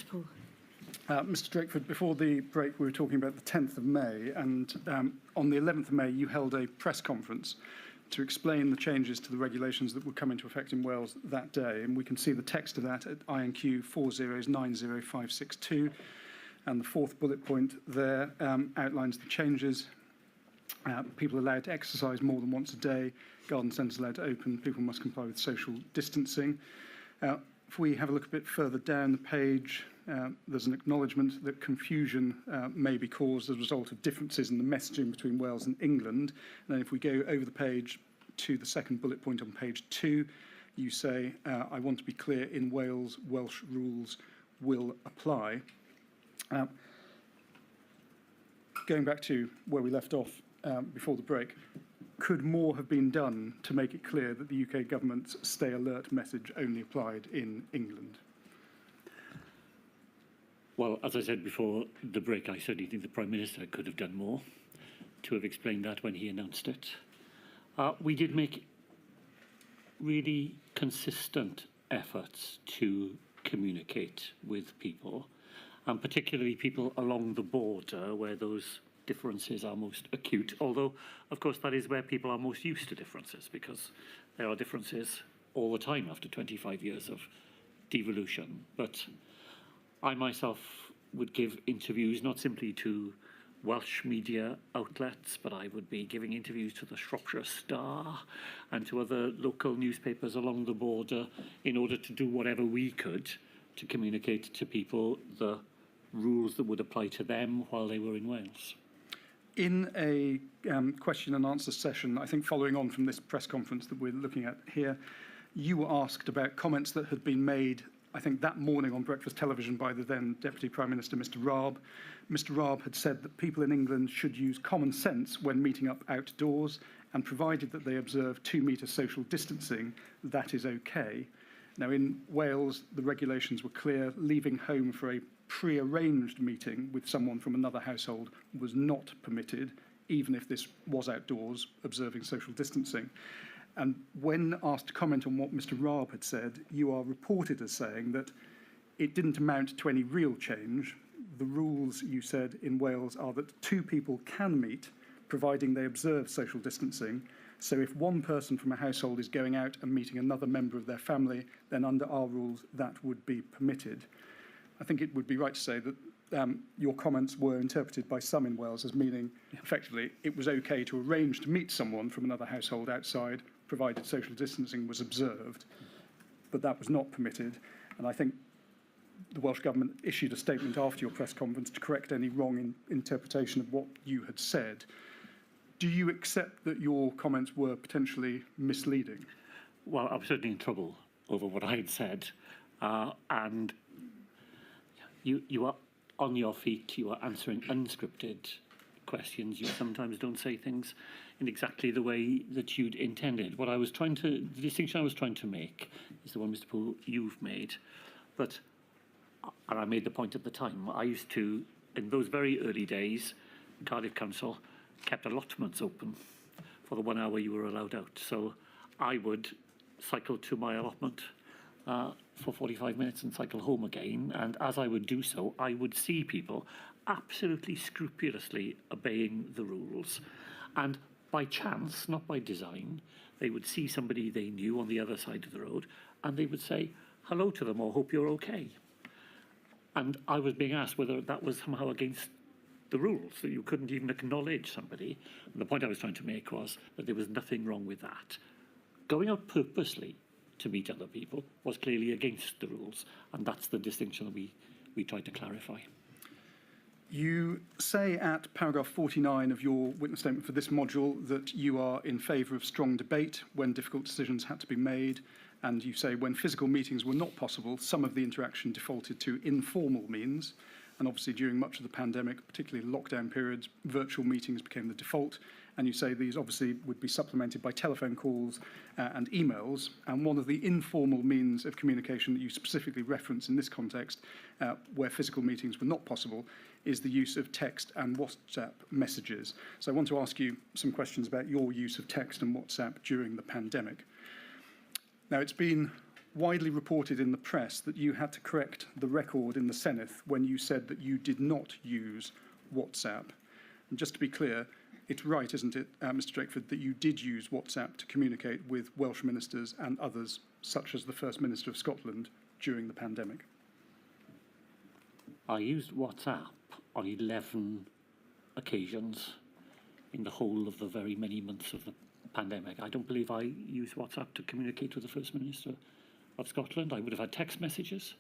Paul. Mr. Drakeford, before the break, we were talking about the 10th of May, and on the 11th of May, you held a press conference to explain the changes to the regulations that would come into effect in Wales that day. And we can see the text of that at INQ 4090562. And the fourth bullet point there outlines the changes. People are allowed to exercise more than once a day. Garden centres allowed to open. People must comply with social distancing. If we have a look a bit further down the page, there's an acknowledgement that confusion may be caused as a result of differences in the messaging between Wales and England. And then if we go over the page to the second bullet point on page 2, you say, I want to be clear, in Wales, Welsh rules will apply. Going back to where we left off before the break, could more have been done to make it clear that the UK government's stay alert message only applied in England? Well, as I said before the break, I certainly think the Prime Minister could have done more to have explained that when he announced it. We did make really consistent efforts to communicate with people, and particularly people along the border where those differences are most acute, although, of course, that is where people are most used to differences, because there are differences all the time after 25 years of devolution. But I myself would give interviews not simply to Welsh media outlets, but I would be giving interviews to the Shropshire Star and to other local newspapers along the border in order to do whatever we could to communicate to people the rules that would apply to them while they were in Wales. In a question and answer session, I think following on from this press conference that we're looking at here, you were asked about comments that had been made, I think, that morning on breakfast television by the then Deputy Prime Minister, Mr. Raab. Mr. Raab had said that people in England should use common sense when meeting up outdoors, and provided that they observe 2-metre social distancing, that is okay. Now, in Wales, the regulations were clear. Leaving home for a pre-arranged meeting with someone from another household was not permitted, even if this was outdoors, observing social distancing. And when asked to comment on what Mr. Raab had said, you are reported as saying that it didn't amount to any real change. The rules, you said, in Wales are that 2 people can meet, providing they observe social distancing. So if one person from a household is going out and meeting another member of their family, then under our rules, that would be permitted. I think it would be right to say that your comments were interpreted by some in Wales as meaning, effectively, it was okay to arrange to meet someone from another household outside, provided social distancing was observed, but that was not permitted. And I think the Welsh Government issued a statement after your press conference to correct any wrong interpretation of what you had said. Do you accept that your comments were potentially misleading? Well, I was certainly in trouble over what I had said, and you are on your feet, you are answering unscripted questions. You sometimes don't say things in exactly the way that you'd intended. The distinction I was trying to make is the one, Mr. Poole, you've made. But, and I made the point at the time, I used to, in those very early days, Cardiff Council kept allotments open for the 1 hour you were allowed out. So I would cycle to my allotment for 45 minutes and cycle home again. And as I would do so, I would see people absolutely scrupulously obeying the rules. And by chance, not by design, they would see somebody they knew on the other side of the road, and they would say hello to them or hope you're okay. And I was being asked whether that was somehow against the rules, that you couldn't even acknowledge somebody. And the point I was trying to make was that there was nothing wrong with that. Going out purposely to meet other people was clearly against the rules, and that's the distinction that we tried to clarify. You say at paragraph 49 of your witness statement for this module that you are in favour of strong debate when difficult decisions had to be made, and you say when physical meetings were not possible, some of the interaction defaulted to informal means, and obviously during much of the pandemic, particularly lockdown periods, virtual meetings became the default, and you say these obviously would be supplemented by telephone calls and emails, and one of the informal means of communication that you specifically reference in this context, where physical meetings were not possible, is the use of text and WhatsApp messages. So I want to ask you some questions about your use of text and WhatsApp during the pandemic. Now, it's been widely reported in the press that you had to correct the record in the Senedd when you said that you did not use WhatsApp. And just to be clear, it's right, isn't it, Mr. Drakeford, that you did use WhatsApp to communicate with Welsh ministers and others, such as the First Minister of Scotland, during the pandemic? I used WhatsApp on 11 occasions in the whole of the very many months of the pandemic. I don't believe I used WhatsApp to communicate with the First Minister of Scotland. I would have had text messages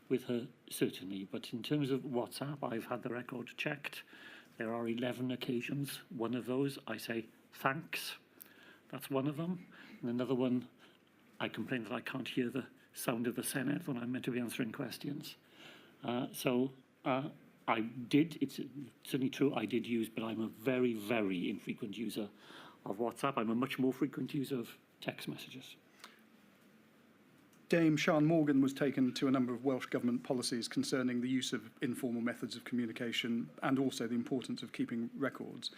with her, certainly, but in terms of WhatsApp, I've had the record checked. There are 11 occasions. One of those, I say thanks. That's one of them. And another one, I complain that I can't hear the sound of the Senedd when I'm meant to be answering questions. I did, it's certainly true, I did use, but I'm a very, very infrequent user of WhatsApp. I'm a much more frequent user of text messages. Dame Sian Morgan was taken to a number of Welsh Government policies concerning the use of informal methods of communication and also the importance of keeping records.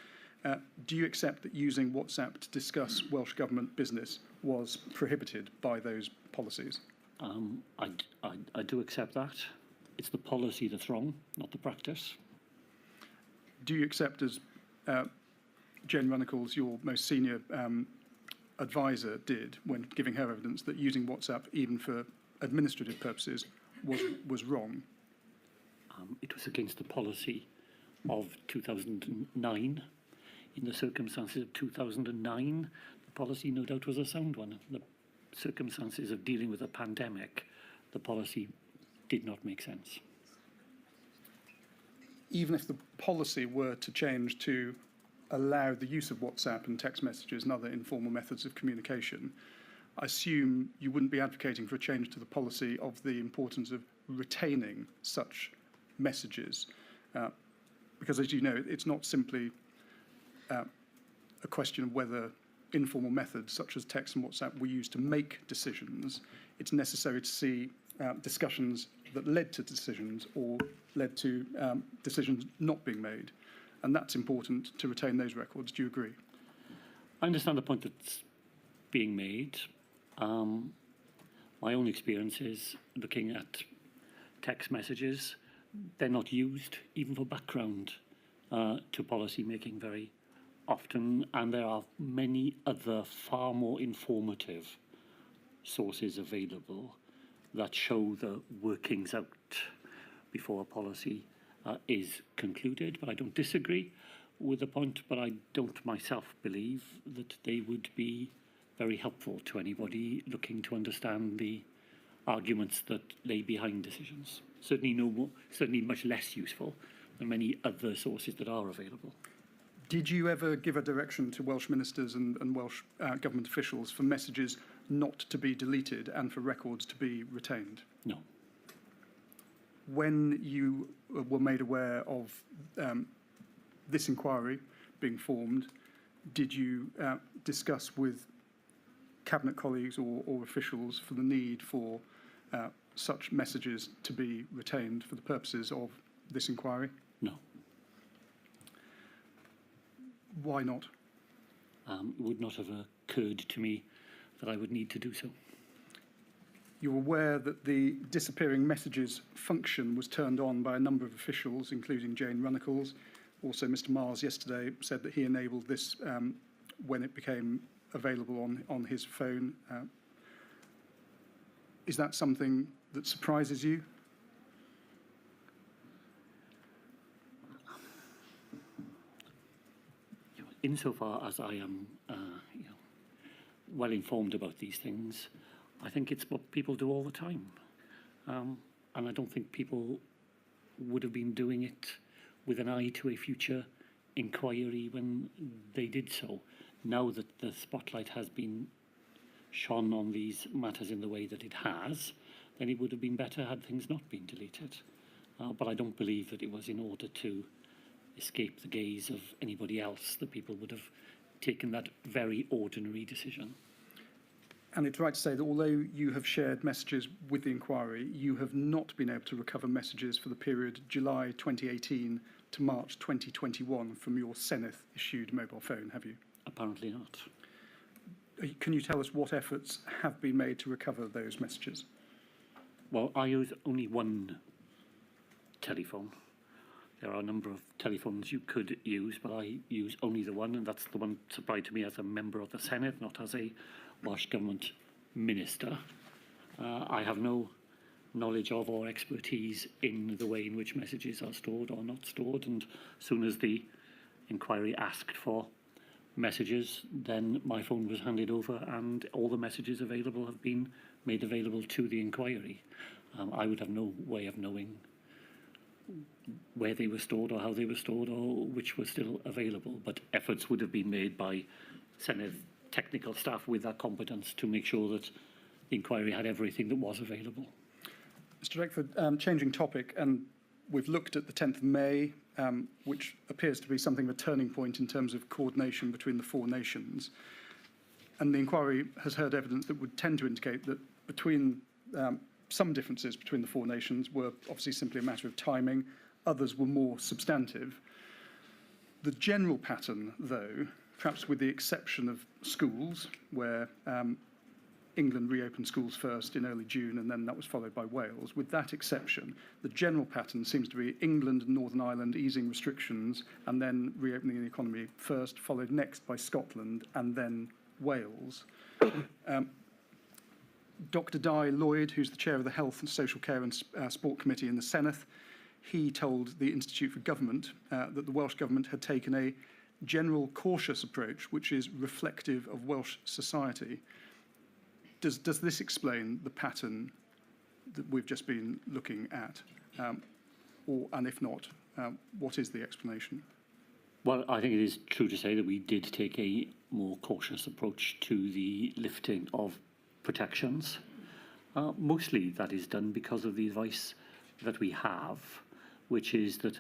Do you accept that using WhatsApp to discuss Welsh Government business was prohibited by those policies? I do accept that. It's the policy that's wrong, not the practice. Do you accept, as Jane Runnacles, your most senior advisor, did when giving her evidence, that using WhatsApp, even for administrative purposes, was wrong? It was against the policy of 2009. In the circumstances of 2009, the policy no doubt was a sound one. In the circumstances of dealing with a pandemic, the policy did not make sense. Even if the policy were to change to allow the use of WhatsApp and text messages and other informal methods of communication, I assume you wouldn't be advocating for a change to the policy of the importance of retaining such messages, because, as you know, it's not simply a question of whether informal methods such as text and WhatsApp were used to make decisions. It's necessary to see discussions that led to decisions or led to decisions not being made. And that's important to retain those records. Do you agree? I understand the point that's being made. My own experience is looking at text messages. They're not used even for background to policy making very often, and there are many other far more informative sources available that show the workings out before a policy is concluded. But I don't disagree with the point, but I don't myself believe that they would be very helpful to anybody looking to understand the arguments that lay behind decisions. Certainly much less useful than many other sources that are available. Did you ever give a direction to Welsh ministers and Welsh government officials for messages not to be deleted and for records to be retained? No. When you were made aware of this inquiry being formed, did you discuss with cabinet colleagues or officials for the need for such messages to be retained for the purposes of this inquiry? No. Why not? It would not have occurred to me that I would need to do so. You're aware that the disappearing messages function was turned on by a number of officials, including Jane Runnacles. Also, Mr. Mars yesterday said that he enabled this when it became available on his phone. Is that something that surprises you? Insofar as I am well informed about these things, I think it's what people do all the time. And I don't think people would have been doing it with an eye to a future inquiry when they did so. Now that the spotlight has been shone on these matters in the way that it has, then it would have been better had things not been deleted. But I don't believe that it was in order to escape the gaze of anybody else that people would have taken that very ordinary decision. And it's right to say that although you have shared messages with the inquiry, you have not been able to recover messages for the period July 2018 to March 2021 from your Senedd-issued mobile phone, have you? Apparently not. can you tell us what efforts have been made to recover those messages? Well, I use only one telephone. There are a number of telephones you could use, but I use only the one, and that's the one supplied to me as a member of the Senate, not as a Welsh Government minister. I have no knowledge of or expertise in the way in which messages are stored or not stored, and as soon as the inquiry asked for messages, then my phone was handed over and all the messages available have been made available to the inquiry. I would have no way of knowing where they were stored or how they were stored or which were still available, but efforts would have been made by Senate technical staff with that competence to make sure that the inquiry had everything that was available. Mr Drakeford, changing topic, and we've looked at the 10th of May, which appears to be something of a turning point in terms of coordination between the four nations. And the inquiry has heard evidence that would tend to indicate that between some differences between the four nations were obviously simply a matter of timing, others were more substantive. The general pattern, though, perhaps with the exception of schools, where England reopened schools first in early June and then that was followed by Wales. With that exception, the general pattern seems to be England and Northern Ireland easing restrictions and then reopening the economy first, followed next by Scotland and then Wales. Dr. Di Lloyd, who's the chair of the Health and Social Care and Sport Committee in the Senate, he told the Institute for Government that the Welsh Government had taken a general cautious approach, which is reflective of Welsh society. Does this explain the pattern that we've just been looking at? And if not, what is the explanation? Well, I think it is true to say that we did take a more cautious approach to the lifting of protections. Mostly that is done because of the advice that we have, which is that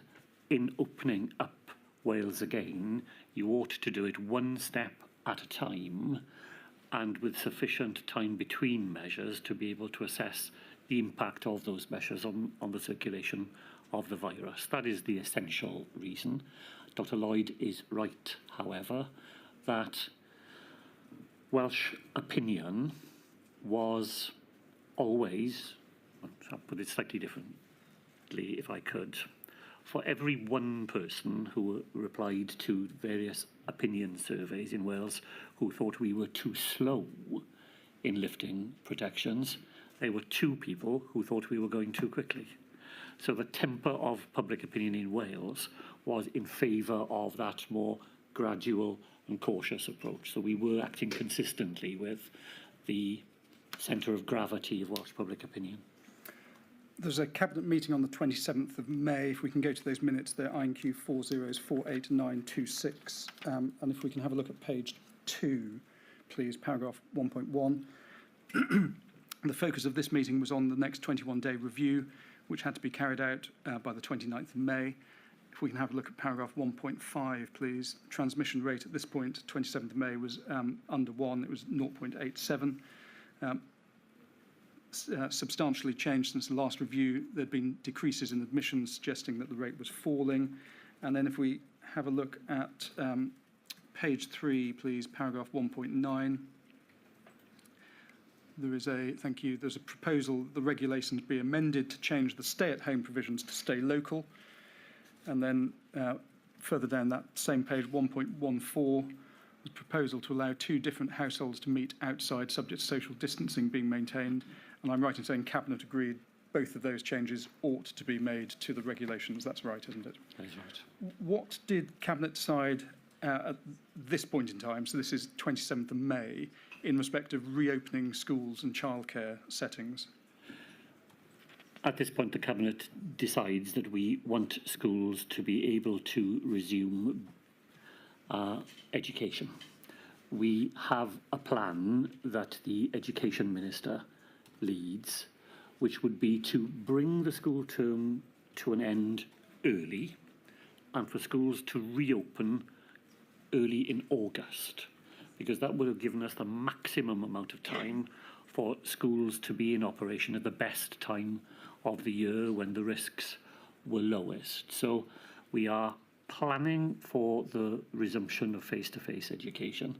in opening up Wales again, you ought to do it one step at a time and with sufficient time between measures to be able to assess the impact of those measures on the circulation of the virus. That is the essential reason. Dr. Lloyd is right, however, that Welsh opinion was always, I'll put it slightly differently if I could, for every one person who replied to various opinion surveys in Wales who thought we were too slow in lifting protections, there were two people who thought we were going too quickly. So the temper of public opinion in Wales was in favour of that more gradual and cautious approach. So we were acting consistently with the centre of gravity of Welsh public opinion. There's a cabinet meeting on the 27th of May. If we can go to those minutes, they're INQ 404896. And if we can have a look at page 2, please, paragraph 1.1. The focus of this meeting was on the next 21-day review, which had to be carried out by the 29th of May. If we can have a look at paragraph 1.5, please. Transmission rate at this point, 27th of May, was under 1. It was 0.87. Substantially changed since the last review. There had been decreases in admissions suggesting that the rate was falling. And then if we have a look at page 3, please, paragraph 1.9. There is there's a proposal that the regulations be amended to change the stay-at-home provisions to stay local. And then further down that same page, 1.14, the proposal to allow 2 different households to meet outside subject to social distancing being maintained. And I'm right in saying Cabinet agreed both of those changes ought to be made to the regulations. That's right, isn't it? That is right. What did Cabinet decide at this point in time, so this is 27th of May, in respect of reopening schools and childcare settings? At this point, the Cabinet decides that we want schools to be able to resume education. We have a plan that the Education Minister leads, which would be to bring the school term to an end early and for schools to reopen early in August, because that would have given us the maximum amount of time for schools to be in operation at the best time of the year when the risks were lowest. So we are planning for the resumption of face-to-face education,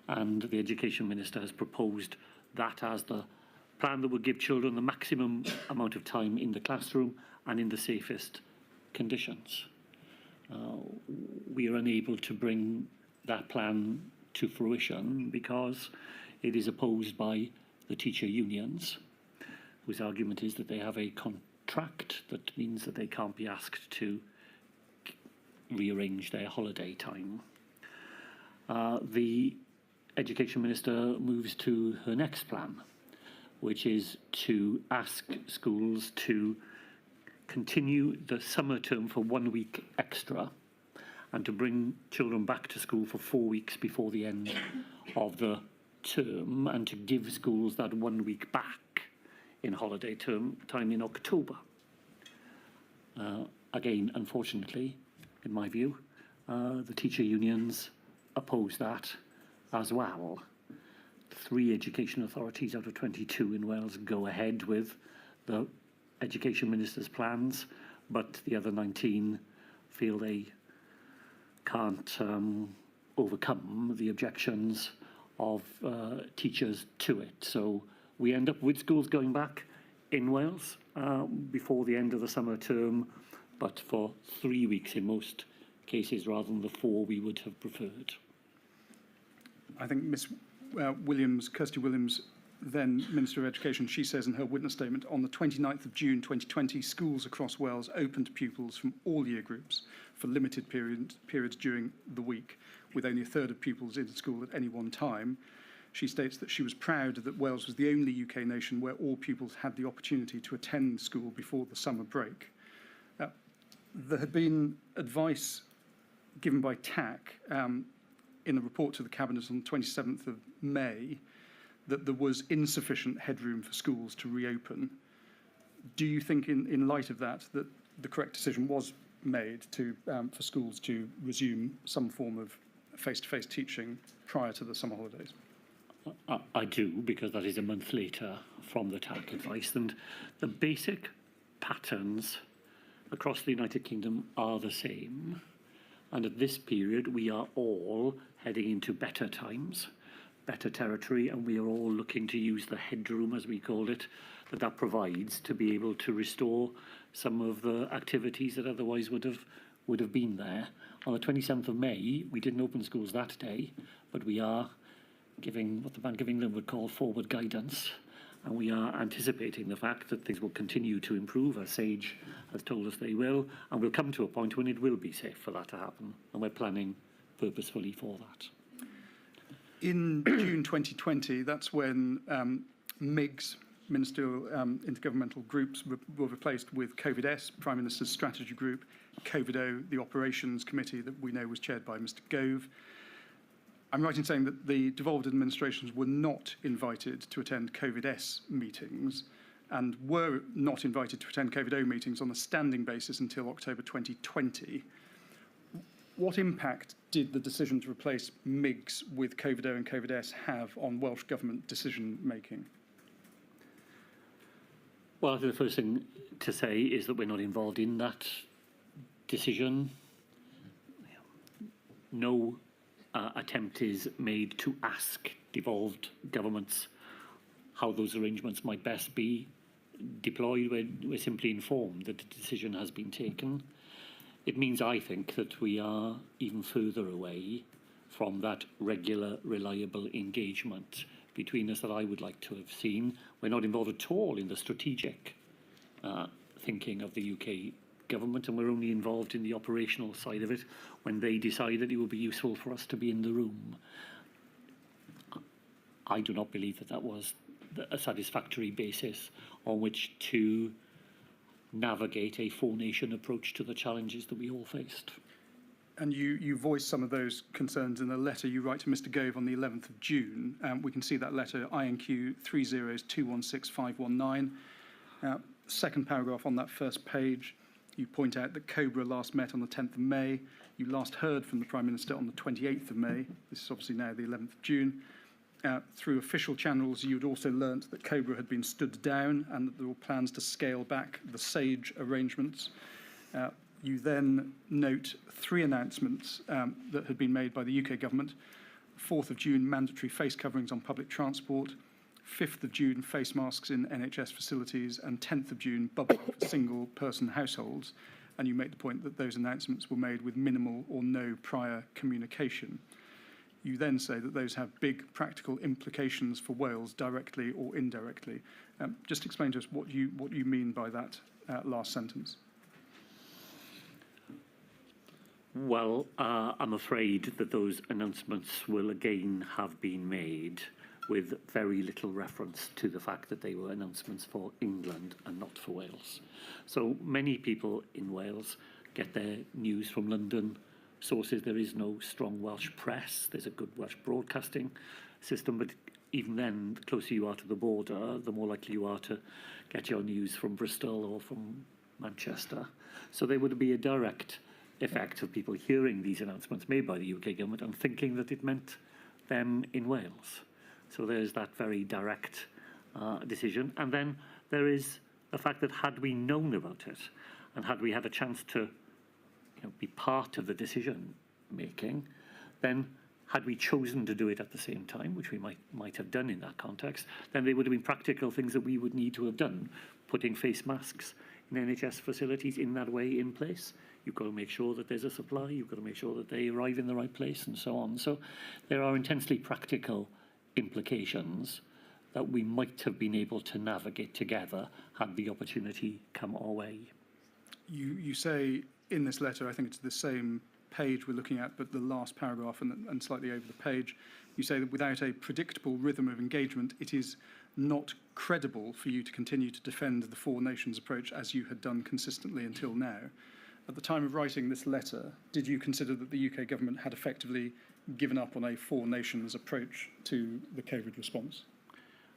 and the Education Minister has proposed that as the plan that would give children the maximum amount of time in the classroom and in the safest conditions. We are unable to bring that plan to fruition because it is opposed by the teacher unions, whose argument is that they have a contract that means that they can't be asked to rearrange their holiday time. The Education Minister moves to her next plan, which is to ask schools to continue the summer term for 1 week extra and to bring children back to school for 4 weeks before the end of the term, and to give schools that 1 week back in holiday term time in October. Again, unfortunately, in my view, the teacher unions oppose that as well. 3 education authorities out of 22 in Wales go ahead with the Education Minister's plans, but the other 19 feel they can't overcome the objections of teachers to it. So we end up with schools going back in Wales before the end of the summer term, but for 3 weeks in most cases rather than the 4 we would have preferred. I think Miss Williams, Kirsty Williams, then Minister of Education, she says in her witness statement, on the 29th of June 2020, schools across Wales opened to pupils from all year groups for limited periods during the week, with only a third of pupils in school at any one time. She states that she was proud that Wales was the only UK nation where all pupils had the opportunity to attend school before the summer break. There had been advice given by TAC in a report to the Cabinet on the 27th of May that there was insufficient headroom for schools to reopen. Do you think, in light of that, that the correct decision was made for schools to resume some form of face-to-face teaching prior to the summer holidays? I do, because that is a month later from the TAC advice, and the basic patterns across the United Kingdom are the same. And at this period, we are all heading into better times, better territory, and we are all looking to use the headroom, as we called it, that provides to be able to restore some of the activities that otherwise would have been there. On the 27th of May, we didn't open schools that day, but we are giving what the Bank of England would call forward guidance, and we are anticipating the fact that things will continue to improve, as SAGE has told us they will, and we'll come to a point when it will be safe for that to happen, and we're planning purposefully for that. In June 2020, that's when MIGs, Ministerial Intergovernmental Groups, were replaced with COVID-S, Prime Minister's Strategy Group, COVID-O, the Operations Committee that we know was chaired by Mr Gove. I'm right in saying that the devolved administrations were not invited to attend COVID-S meetings and were not invited to attend COVID-O meetings on a standing basis until October 2020. What impact did the decision to replace MIGs with COVID-O and COVID-S have on Welsh Government decision-making? Well, I think the first thing to say is that we're not involved in that decision. No attempt is made to ask devolved governments how those arrangements might best be deployed. We're simply informed that the decision has been taken. It means, I think, that we are even further away from that regular, reliable engagement between us that I would like to have seen. We're not involved at all in the strategic thinking of the UK government, and we're only involved in the operational side of it when they decide that it would be useful for us to be in the room. I do not believe that that was a satisfactory basis on which to navigate a four-nation approach to the challenges that we all faced. And you voiced some of those concerns in a letter you write to Mr Gove on the 11th of June. We can see that letter, INQ 30216-519. Second paragraph on that first page, you point out that COBRA last met on the 10th of May. You last heard from the Prime Minister on the 28th of May. This is obviously now the 11th of June. Through official channels, you'd also learnt that COBRA had been stood down and that there were plans to scale back the SAGE arrangements. You then note 3 announcements that had been made by the UK government. 4th of June, mandatory face coverings on public transport. 5th of June, face masks in NHS facilities. And 10th of June, bubble for single-person households. And you make the point that those announcements were made with minimal or no prior communication. You then say that those have big practical implications for Wales, directly or indirectly. Just explain to us what you mean by that last sentence. Well, I'm afraid that those announcements will again have been made with very little reference to the fact that they were announcements for England and not for Wales. So many people in Wales get their news from London sources. There is no strong Welsh press. There's a good Welsh broadcasting system, but even then, the closer you are to the border, the more likely you are to get your news from Bristol or from Manchester. So there would be a direct effect of people hearing these announcements made by the UK government and thinking that it meant them in Wales. So there's that very direct decision. And then there is the fact that had we known about it and had we had a chance to be part of the decision making, then had we chosen to do it at the same time, which we might have done in that context, then there would have been practical things that we would need to have done, putting face masks in NHS facilities in that way in place. You've got to make sure that there's a supply, you've got to make sure that they arrive in the right place and so on. So there are intensely practical implications that we might have been able to navigate together had the opportunity come our way. You say in this letter, I think it's the same page we're looking at, but the last paragraph and slightly over the page, you say that without a predictable rhythm of engagement, it is not credible for you to continue to defend the four nations approach as you had done consistently until now. At the time of writing this letter, did you consider that the UK government had effectively given up on a four nations approach to the COVID response?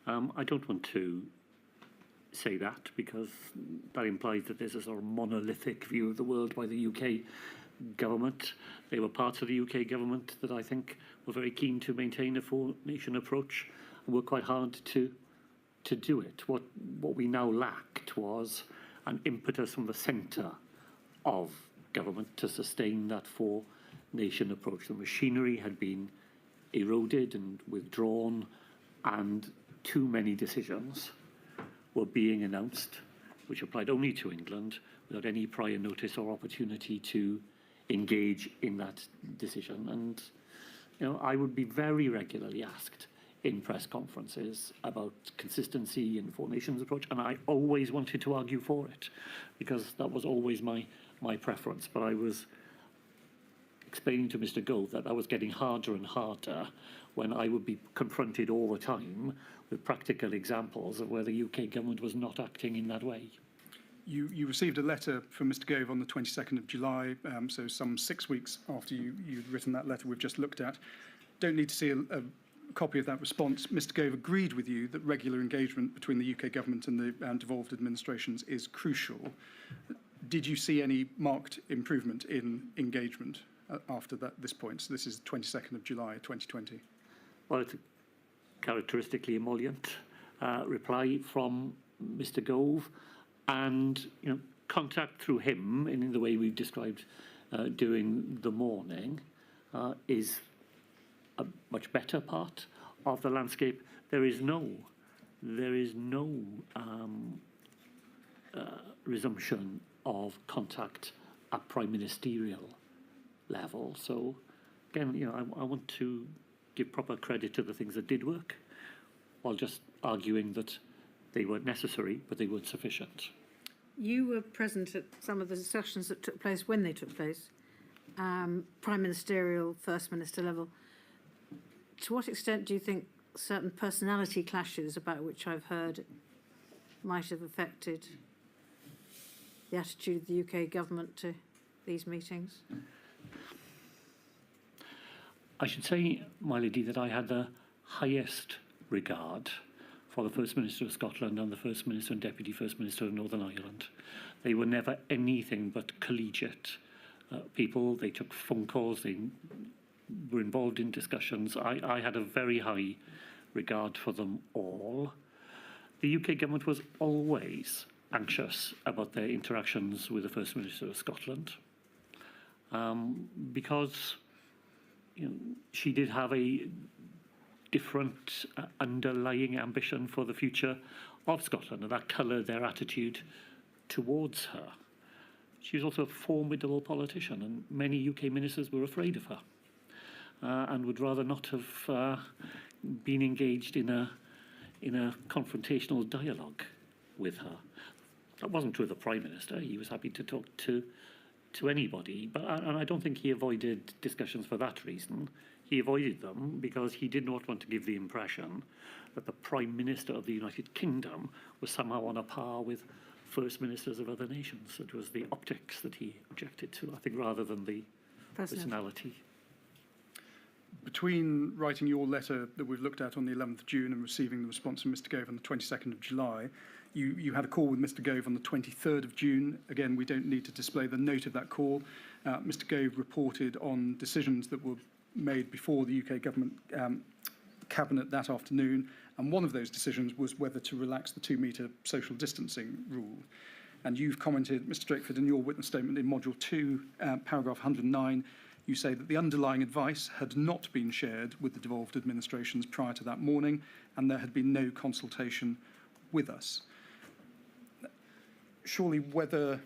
I don't want to say that because that implies that there's a sort of monolithic view of the world by the UK government. They were parts of the UK government that I think were very keen to maintain a four-nation approach and worked quite hard to do it. What we now lacked was an impetus from the centre of government to sustain that four-nation approach. The machinery had been eroded and withdrawn, and too many decisions were being announced, which applied only to England, without any prior notice or opportunity to engage in that decision. And I would be very regularly asked in press conferences about consistency in the Four Nations approach, and I always wanted to argue for it, because that was always my preference. But I was explaining to Mr. Gove that was getting harder and harder when I would be confronted all the time with practical examples of where the UK government was not acting in that way. You received a letter from Mr. Gove on the 22nd of July, so some 6 weeks after you'd written that letter we've just looked at. Don't need to see a copy of that response. Mr. Gove agreed with you that regular engagement between the UK government and the devolved administrations is crucial. Did you see any marked improvement in engagement after this point? So this is 22nd of July 2020. Well, it's a characteristically emollient reply from Mr. Gove, and contact through him in the way we've described during the morning is a much better part of the landscape. There is no resumption of contact at prime ministerial level. So again, I want to give proper credit to the things that did work, while just arguing that they weren't necessary, but they weren't sufficient. You were present at some of the discussions that took place when they took place, prime ministerial, First Minister level. To what extent do you think certain personality clashes, about which I've heard, might have affected the attitude of the UK government to these meetings? I should say, my lady, that I had the highest regard for the First Minister of Scotland and the First Minister and Deputy First Minister of Northern Ireland. They were never anything but collegiate people. They took phone calls, they were involved in discussions. I had a very high regard for them all. The UK government was always anxious about their interactions with the First Minister of Scotland, because she did have a different underlying ambition for the future of Scotland, and that coloured their attitude towards her. She was also a formidable politician, and many UK ministers were afraid of her and would rather not have been engaged in a confrontational dialogue with her. That wasn't true of the Prime Minister. He was happy to talk to anybody, and I don't think he avoided discussions for that reason. He avoided them because he did not want to give the impression that the Prime Minister of the United Kingdom was somehow on a par with First Ministers of other nations. It was the optics that he objected to, I think, rather than the personality. Between writing your letter that we've looked at on the 11th of June and receiving the response from Mr Gove on the 22nd of July, you had a call with Mr Gove on the 23rd of June. Again, we don't need to display the note of that call. Mr Gove reported on decisions that were made before the UK government cabinet that afternoon, and one of those decisions was whether to relax the 2-metre social distancing rule. And you've commented, Mr Drakeford, in your witness statement in Module 2, paragraph 109, you say that the underlying advice had not been shared with the devolved administrations prior to that morning, and there had been no consultation with us. Surely whether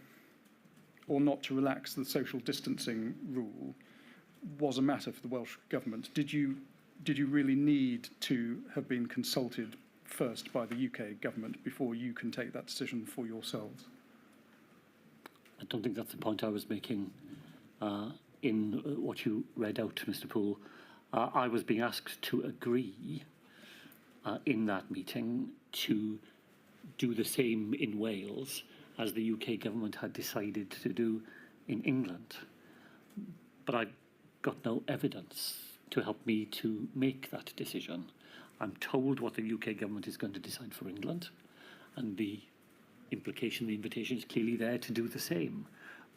or not to relax the social distancing rule was a matter for the Welsh Government. Did you really need to have been consulted first by the UK Government before you can take that decision for yourselves? I don't think that's the point I was making in what you read out, Mr Poole. I was being asked to agree in that meeting to do the same in Wales as the UK Government had decided to do in England. But I got no evidence to help me to make that decision. I'm told what the UK Government is going to decide for England, and the implication, the invitation is clearly there to do the same.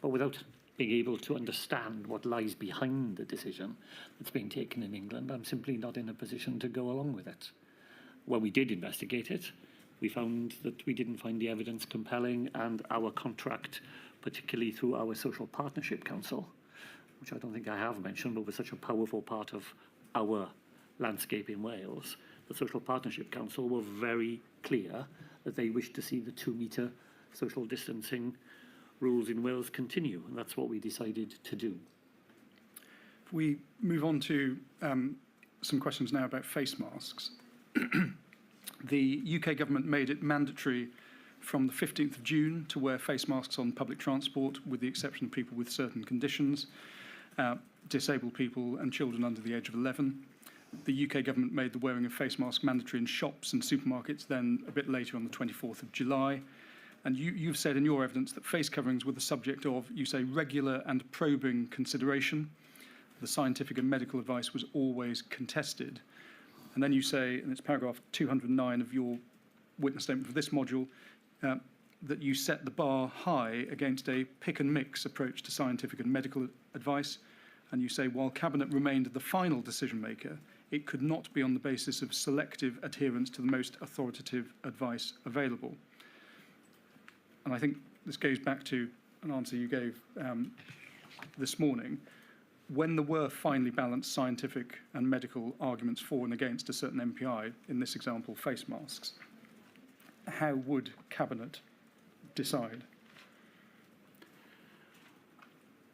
But without being able to understand what lies behind the decision that's being taken in England, I'm simply not in a position to go along with it. When we did investigate it, we found that we didn't find the evidence compelling, and our contract, particularly through our Social Partnership Council, which I don't think I have mentioned, but was such a powerful part of our landscape in Wales, the Social Partnership Council were very clear that they wished to see the 2-metre social distancing rules in Wales continue, and that's what we decided to do. If we move on to some questions now about face masks. The UK Government made it mandatory from the 15th of June to wear face masks on public transport, with the exception of people with certain conditions, disabled people and children under the age of 11. The UK Government made the wearing of face masks mandatory in shops and supermarkets then a bit later on the 24th of July. And you've said in your evidence that face coverings were the subject of, you say, regular and probing consideration. The scientific and medical advice was always contested. And then you say, and it's paragraph 209 of your witness statement for this module, that you set the bar high against a pick and mix approach to scientific and medical advice. And you say, while Cabinet remained the final decision maker, it could not be on the basis of selective adherence to the most authoritative advice available. And I think this goes back to an answer you gave this morning. When there were finely balanced scientific and medical arguments for and against a certain MPI, in this example, face masks, how would Cabinet decide?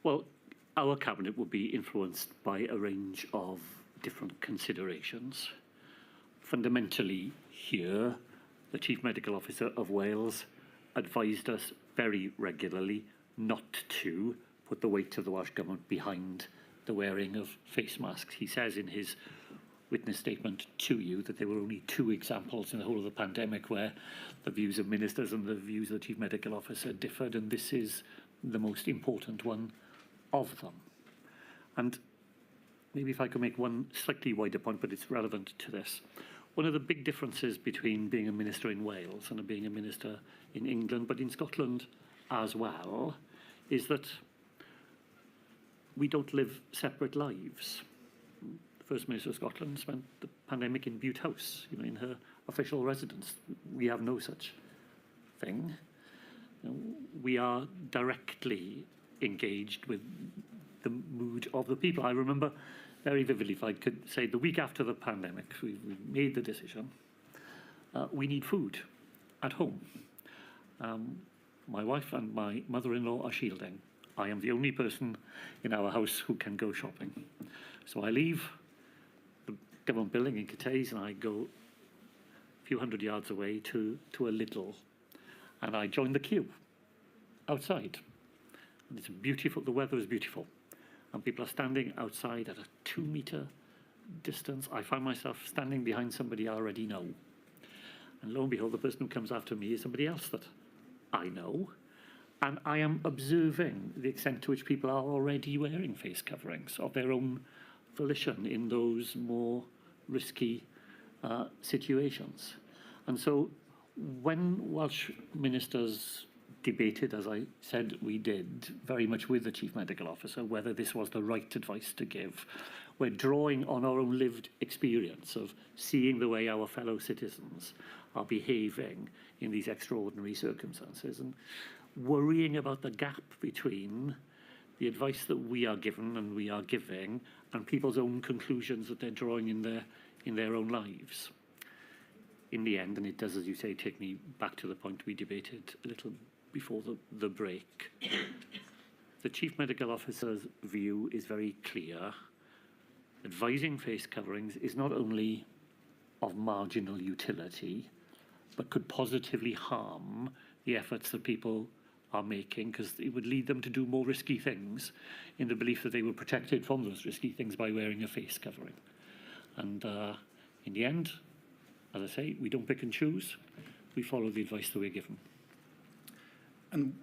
Well, our Cabinet would be influenced by a range of different considerations. Fundamentally here, the Chief Medical Officer of Wales advised us very regularly not to put the weight of the Welsh Government behind the wearing of face masks. He says in his witness statement to you that there were only 2 examples in the whole of the pandemic where the views of ministers and the views of the Chief Medical Officer differed, and this is the most important one of them. And maybe if I could make one slightly wider point, but it's relevant to this. One of the big differences between being a minister in Wales and being a minister in England, but in Scotland as well, is that we don't live separate lives. The First Minister of Scotland spent the pandemic in Bute House, in her official residence. We have no such thing. We are directly engaged with the mood of the people. I remember very vividly, if I could say, the week after the pandemic, we made the decision, we need food at home. My wife and my mother-in-law are shielding. I am the only person in our house who can go shopping. So I leave the government building in Cathays and I go a few hundred yards away to a Lidl, and I join the queue outside. And it's beautiful, the weather is beautiful, and people are standing outside at a 2-metre distance. I find myself standing behind somebody I already know. And lo and behold, the person who comes after me is somebody else that I know. And I am observing the extent to which people are already wearing face coverings of their own volition in those more risky situations. And so when Welsh ministers debated, as I said we did, very much with the Chief Medical Officer, whether this was the right advice to give, we're drawing on our own lived experience of seeing the way our fellow citizens are behaving in these extraordinary circumstances and worrying about the gap between the advice that we are given and we are giving and people's own conclusions that they're drawing in their own lives. In the end, and it does, as you say, take me back to the point we debated a little before the break, the Chief Medical Officer's view is very clear. Advising face coverings is not only of marginal utility, but could positively harm the efforts that people are making, because it would lead them to do more risky things in the belief that they were protected from those risky things by wearing a face covering. And in the end, as I say, we don't pick and choose. We follow the advice that we're given. And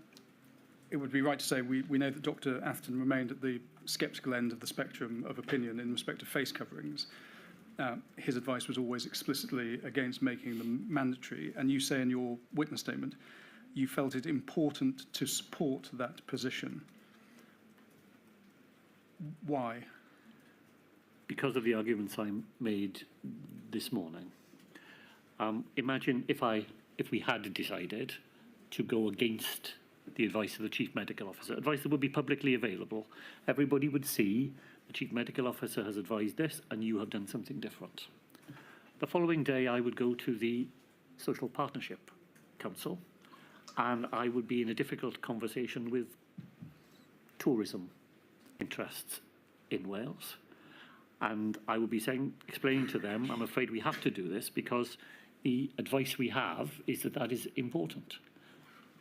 it would be right to say we know that Dr. Atherton remained at the sceptical end of the spectrum of opinion in respect to face coverings. His advice was always explicitly against making them mandatory. And you say in your witness statement, you felt it important to support that position. Why? Because of the arguments I made this morning. Imagine if we had decided to go against the advice of the Chief Medical Officer, advice that would be publicly available. Everybody would see the Chief Medical Officer has advised this and you have done something different. The following day, I would go to the Social Partnership Council and I would be in a difficult conversation with tourism interests in Wales. And I would be explaining to them, I'm afraid we have to do this because the advice we have is that that is important.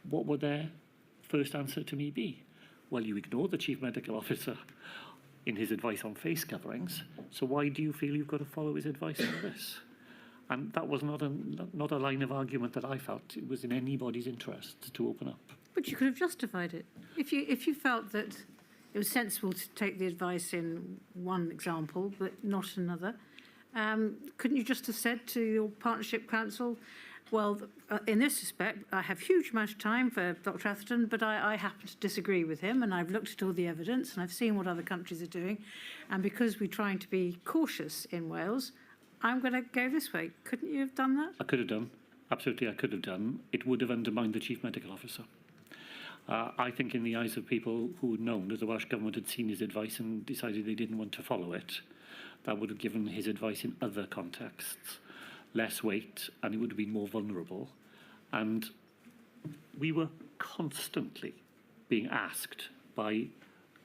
What would their first answer to me be? Well, you ignore the Chief Medical Officer in his advice on face coverings, so why do you feel you've got to follow his advice on this? And that was not a line of argument that I felt it was in anybody's interest to open up. But you could have justified it. If you felt that it was sensible to take the advice in one example, but not another, couldn't you just have said to your Partnership Council, well, in this respect, I have huge amount of time for Dr. Atherton, but I happen to disagree with him, and I've looked at all the evidence, and I've seen what other countries are doing, and because we're trying to be cautious in Wales, I'm going to go this way. Couldn't you have done that? I could have done. Absolutely, I could have done. It would have undermined the Chief Medical Officer. I think in the eyes of people who had known that the Welsh Government had seen his advice and decided they didn't want to follow it, that would have given his advice in other contexts less weight, and it would have been more vulnerable. And we were constantly being asked by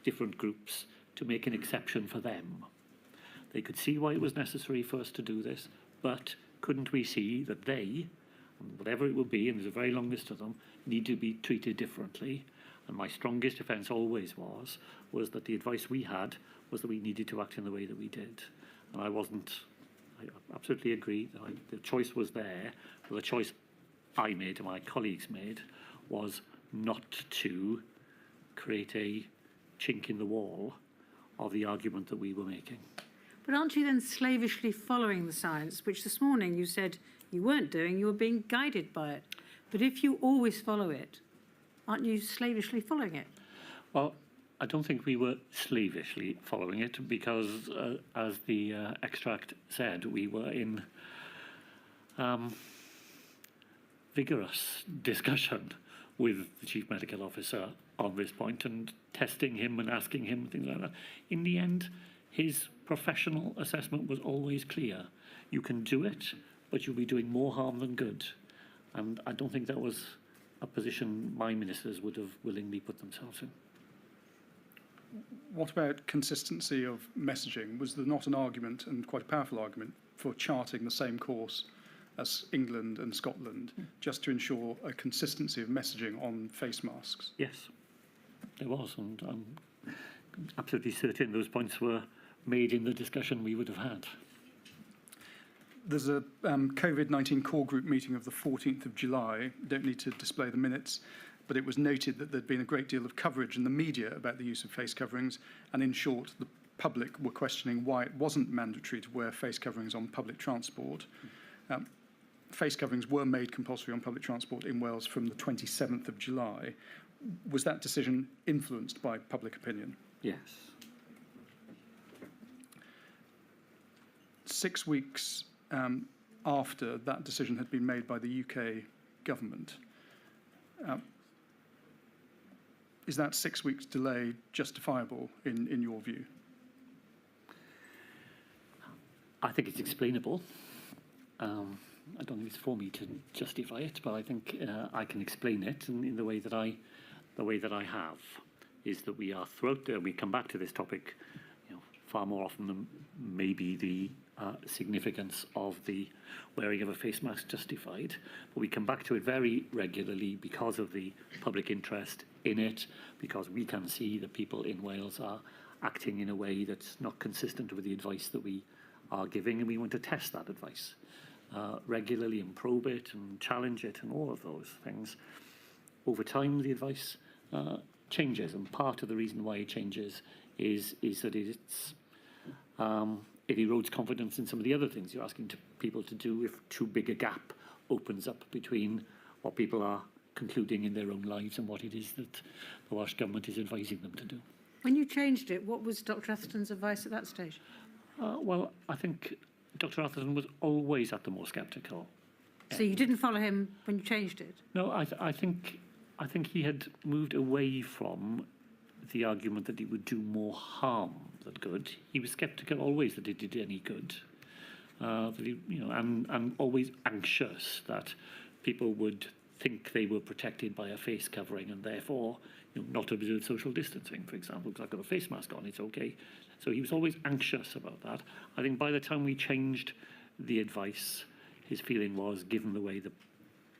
different groups to make an exception for them. They could see why it was necessary for us to do this, but couldn't we see that they, whatever it would be, and there's a very long list of them, need to be treated differently? And my strongest defence always was that the advice we had was that we needed to act in the way that we did. And I absolutely agree that the choice was there, but the choice I made and my colleagues made was not to create a chink in the wall of the argument that we were making. But aren't you then slavishly following the science, which this morning you said you weren't doing, you were being guided by it? But if you always follow it, aren't you slavishly following it? Well, I don't think we were slavishly following it because, as the extract said, we were in vigorous discussion with the Chief Medical Officer on this point and testing him and asking him things like that. In the end, his professional assessment was always clear. You can do it, but you'll be doing more harm than good. And I don't think that was a position my ministers would have willingly put themselves in. What about consistency of messaging? Was there not an argument, and quite a powerful argument, for charting the same course as England and Scotland, just to ensure a consistency of messaging on face masks? Yes, there was, and I'm absolutely certain those points were made in the discussion we would have had. There's a COVID-19 core group meeting of the 14th of July. Don't need to display the minutes, but it was noted that there'd been a great deal of coverage in the media about the use of face coverings, and in short, the public were questioning why it wasn't mandatory to wear face coverings on public transport. Face coverings were made compulsory on public transport in Wales from the 27th of July. Was that decision influenced by public opinion? Yes. 6 weeks after that decision had been made by the UK government, is that 6 weeks delay justifiable in your view? I think it's explainable. I don't think it's for me to justify it, but I think I can explain it in the way that I have, is that we are throughout there. We come back to this topic, far more often than maybe the significance of the wearing of a face mask justified, but we come back to it very regularly because of the public interest in it, because we can see that people in Wales are acting in a way that's not consistent with the advice that we are giving, and we want to test that advice regularly and probe it and challenge it and all of those things. Over time, the advice changes, and part of the reason why it changes is that it erodes confidence in some of the other things you're asking people to do if too big a gap opens up between what people are concluding in their own lives and what it is that the Welsh Government is advising them to do. When you changed it, what was Dr Atherton's advice at that stage? Well, I think Dr Atherton was always at the more sceptical. So you didn't follow him when you changed it? No, I think he had moved away from the argument that it would do more harm than good. He was sceptical always that it did any good, and always anxious that people would think they were protected by a face covering and therefore not observe social distancing, for example, because I've got a face mask on, it's okay. So he was always anxious about that. I think by the time we changed the advice, his feeling was, given the way that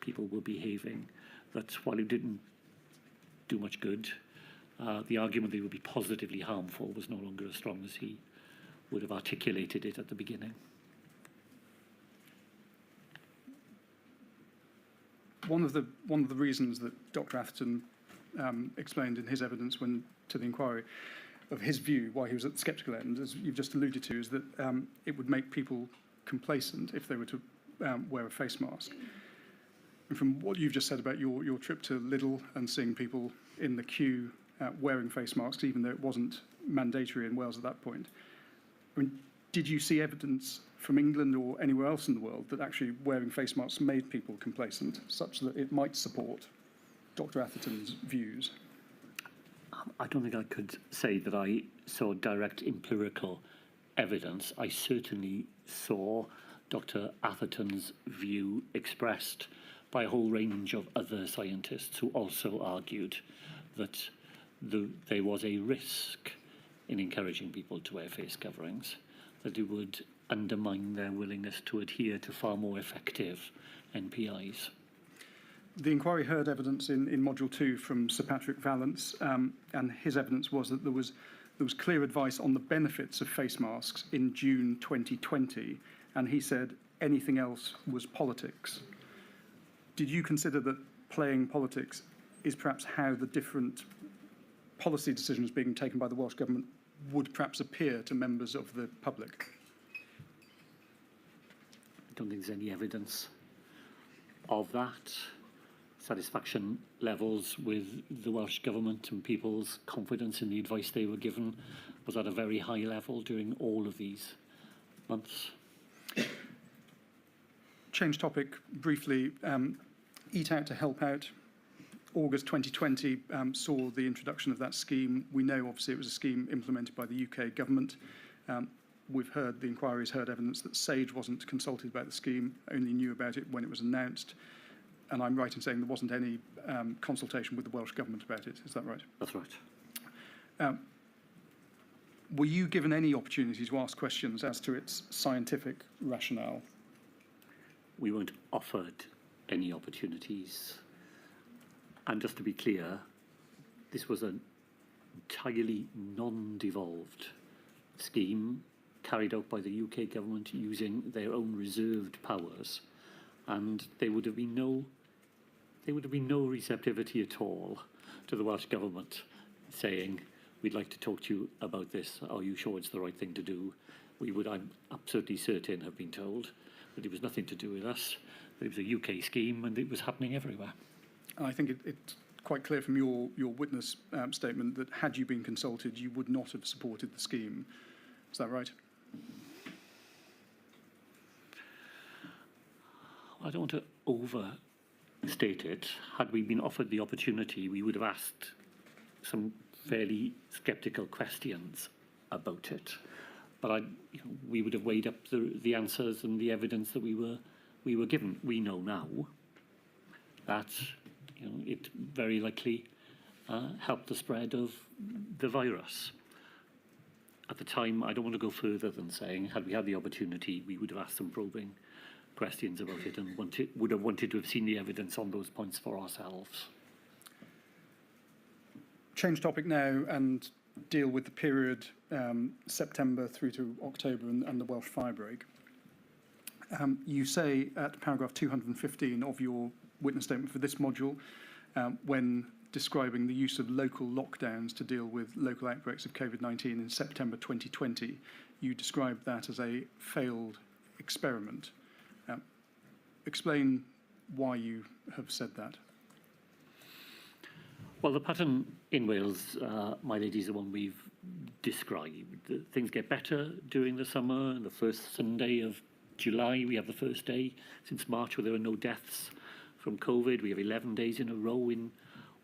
people were behaving, that while it didn't do much good, the argument that it would be positively harmful was no longer as strong as he would have articulated it at the beginning. One of the reasons that Dr Atherton explained in his evidence to the inquiry of his view, why he was at the sceptical end, as you've just alluded to, is that it would make people complacent if they were to wear a face mask. And from what you've just said about your trip to Lidl and seeing people in the queue wearing face masks, even though it wasn't mandatory in Wales at that point, I mean, did you see evidence from England or anywhere else in the world that actually wearing face masks made people complacent, such that it might support Dr Atherton's views? I don't think I could say that I saw direct empirical evidence. I certainly saw Dr Atherton's view expressed by a whole range of other scientists who also argued that there was a risk in encouraging people to wear face coverings, that it would undermine their willingness to adhere to far more effective NPIs. The inquiry heard evidence in Module 2 from Sir Patrick Vallance, and his evidence was that there was clear advice on the benefits of face masks in June 2020, and he said anything else was politics. Did you consider that playing politics is perhaps how the different policy decisions being taken by the Welsh Government would perhaps appear to members of the public? I don't think there's any evidence of that. Satisfaction levels with the Welsh Government and people's confidence in the advice they were given was at a very high level during all of these months. Change topic briefly. Eat Out to Help Out. August 2020 saw the introduction of that scheme. We know, obviously, it was a scheme implemented by the UK government. the inquiry's heard evidence that Sage wasn't consulted about the scheme, only knew about it when it was announced. And I'm right in saying there wasn't any consultation with the Welsh Government about it. Is that right? That's right. Were you given any opportunity to ask questions as to its scientific rationale? We weren't offered any opportunities. And just to be clear, this was an entirely non-devolved scheme carried out by the UK government using their own reserved powers, and there would have been no receptivity at all to the Welsh Government saying, we'd like to talk to you about this. Are you sure it's the right thing to do? We would, I'm absolutely certain, have been told that it was nothing to do with us, that it was a UK scheme and it was happening everywhere. I think it's quite clear from your witness statement that had you been consulted, you would not have supported the scheme. Is that right? I don't want to overstate it. Had we been offered the opportunity, we would have asked some fairly sceptical questions about it. But we would have weighed up the answers and the evidence that we were given. We know now that it very likely helped the spread of the virus. At the time, I don't want to go further than saying, had we had the opportunity, we would have asked some probing questions about it and would have wanted to have seen the evidence on those points for ourselves. Change topic now and deal with the period September through to October and the Welsh fire break. You say at paragraph 215 of your witness statement for this module, when describing the use of local lockdowns to deal with local outbreaks of COVID-19 in September 2020, you described that as a failed experiment. Explain why you have said that. Well, the pattern in Wales, my lady, is the one we've described. Things get better during the summer. The first Sunday of July, we have the first day since March where there are no deaths from COVID. We have 11 days in a row in